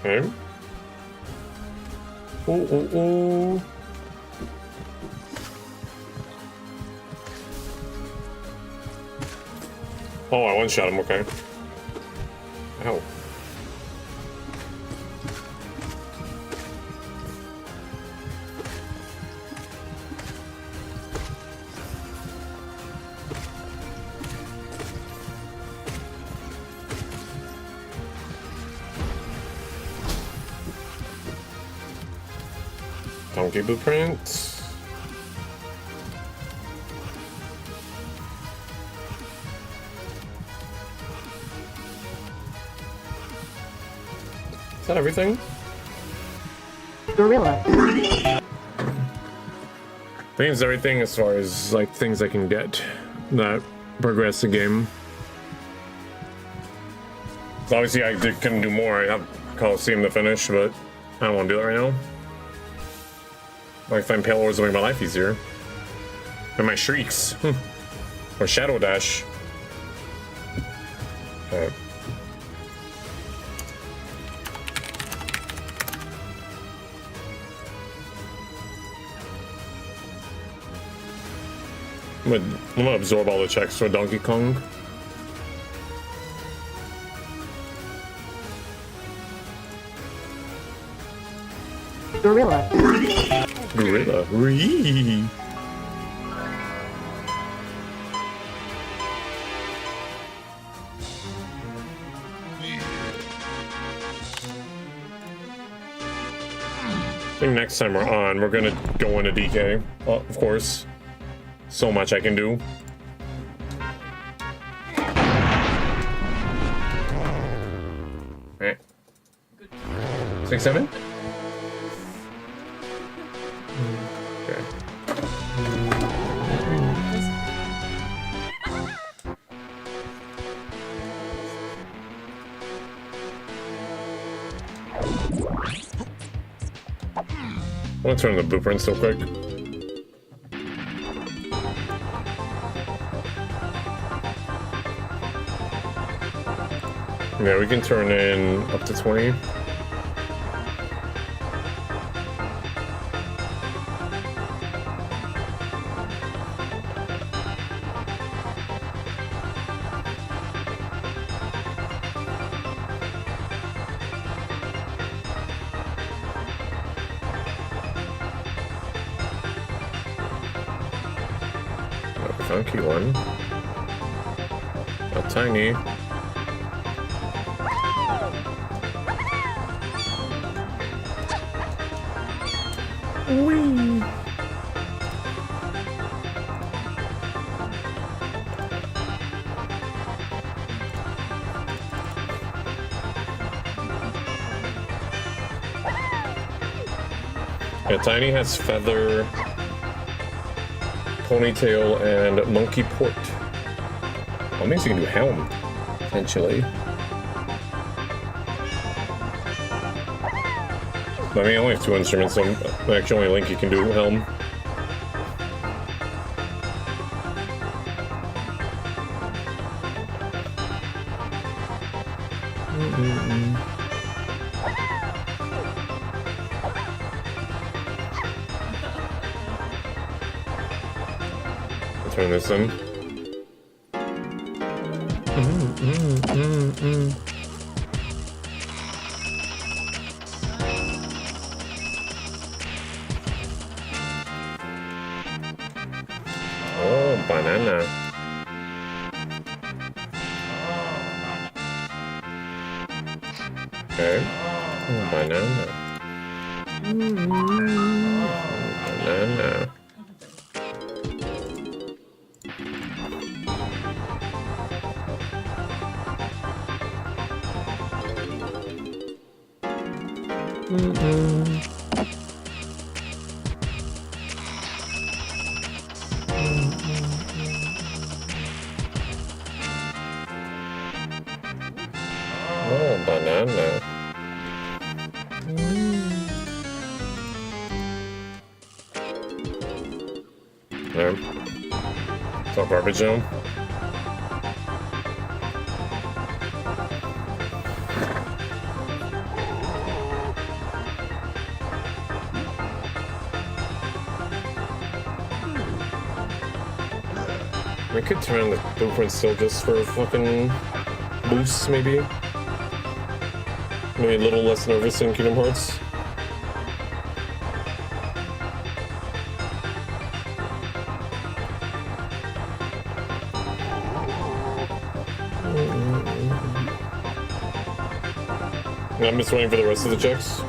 Okay. Oh. Oh, I one-shot him, okay. Ow. Donkey blueprint. Is that everything? Gorilla. I think it's everything as far as like things I can get that progress the game. So obviously I can do more. I have Coliseum to finish, but I don't want to do that right now. I find Pale Ores to make my life easier. And my shrieks. Or Shadow Dash. Okay. I'm gonna absorb all the checks for Donkey Kong. Gorilla. Gorilla. Ree. I think next time we're on, we're gonna go into DK. Of course. So much I can do. Alright. 6, 7? Okay. I'm gonna turn the blueprints real quick. Yeah, we can turn in up to 20. A funky one. A tiny. Whee! Yeah, Tiny has feather, ponytail, and monkey port. That means you can do helm, potentially. I mean, I only have 2 instruments, so actually only Linky can do helm. Turn this in. Oh, banana. Okay. Oh, banana. Banana. Oh, banana. There. It's all garbage now. I could turn on the blueprint still just for fucking boosts, maybe. Maybe a little less nervous in Kingdom Hearts. I'm just waiting for the rest of the checks.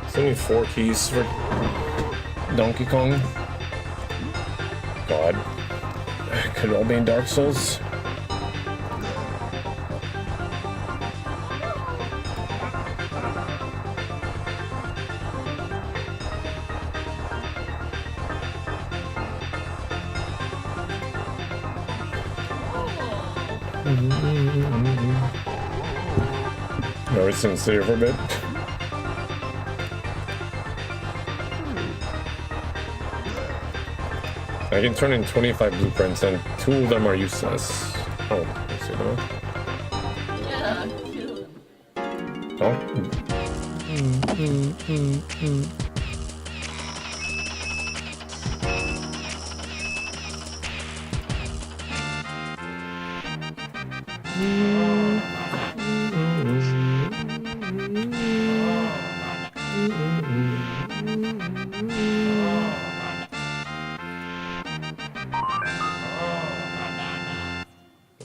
There's only 4 keys for Donkey Kong. God. Could it all be in Dark Souls? No, it's in here for a bit. I can turn in 25 blueprints and 2 of them are useless. Oh, let's see that. Yeah, kill him. Oh.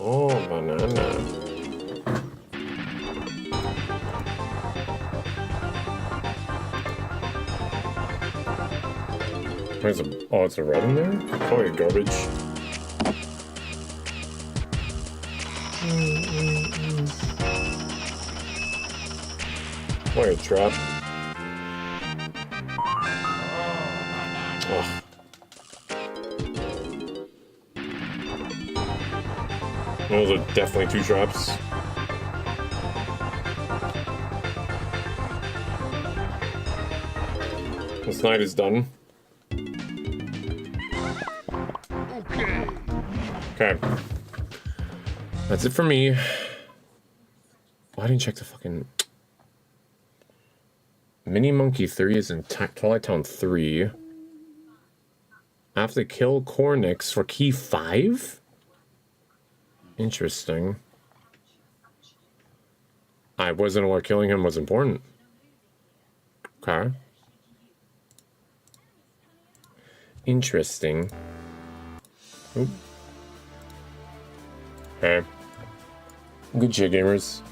Oh, banana. There's a, oh, it's a red in there? Probably garbage. What a trap. Ugh. Those are definitely 2 traps. This night is done. Okay. That's it for me. Why didn't check the fucking... Mini Monkey 3 is in Twilight Town 3. I have to kill Cornix for key 5? Interesting. I wasn't aware killing him was important. Okay. Interesting. Oop. Okay. Good shit, gamers.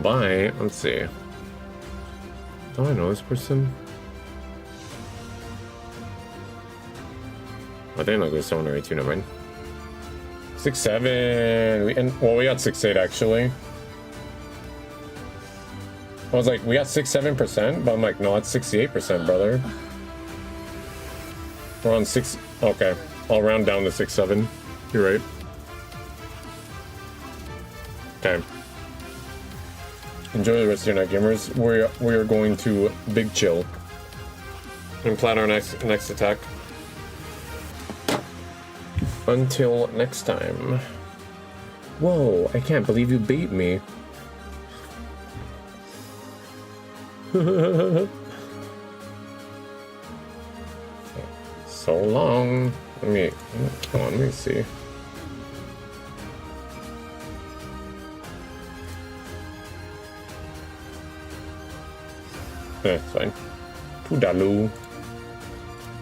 Bye. Let's see. Oh, I know this person. I think I'll go someone right too, never mind. 6-7. Well, we got 6-8 actually. I was like, we got 6-7%, but I'm like, no, it's 68%, brother. We're on 6. Okay, I'll round down to 6-7. You're right. Okay. Enjoy the rest of your night, gamers. We are going to big chill and plan our next attack. Until next time. Whoa! I can't believe you beat me. So long. Come on, let me see. It's fine. Toodaloo.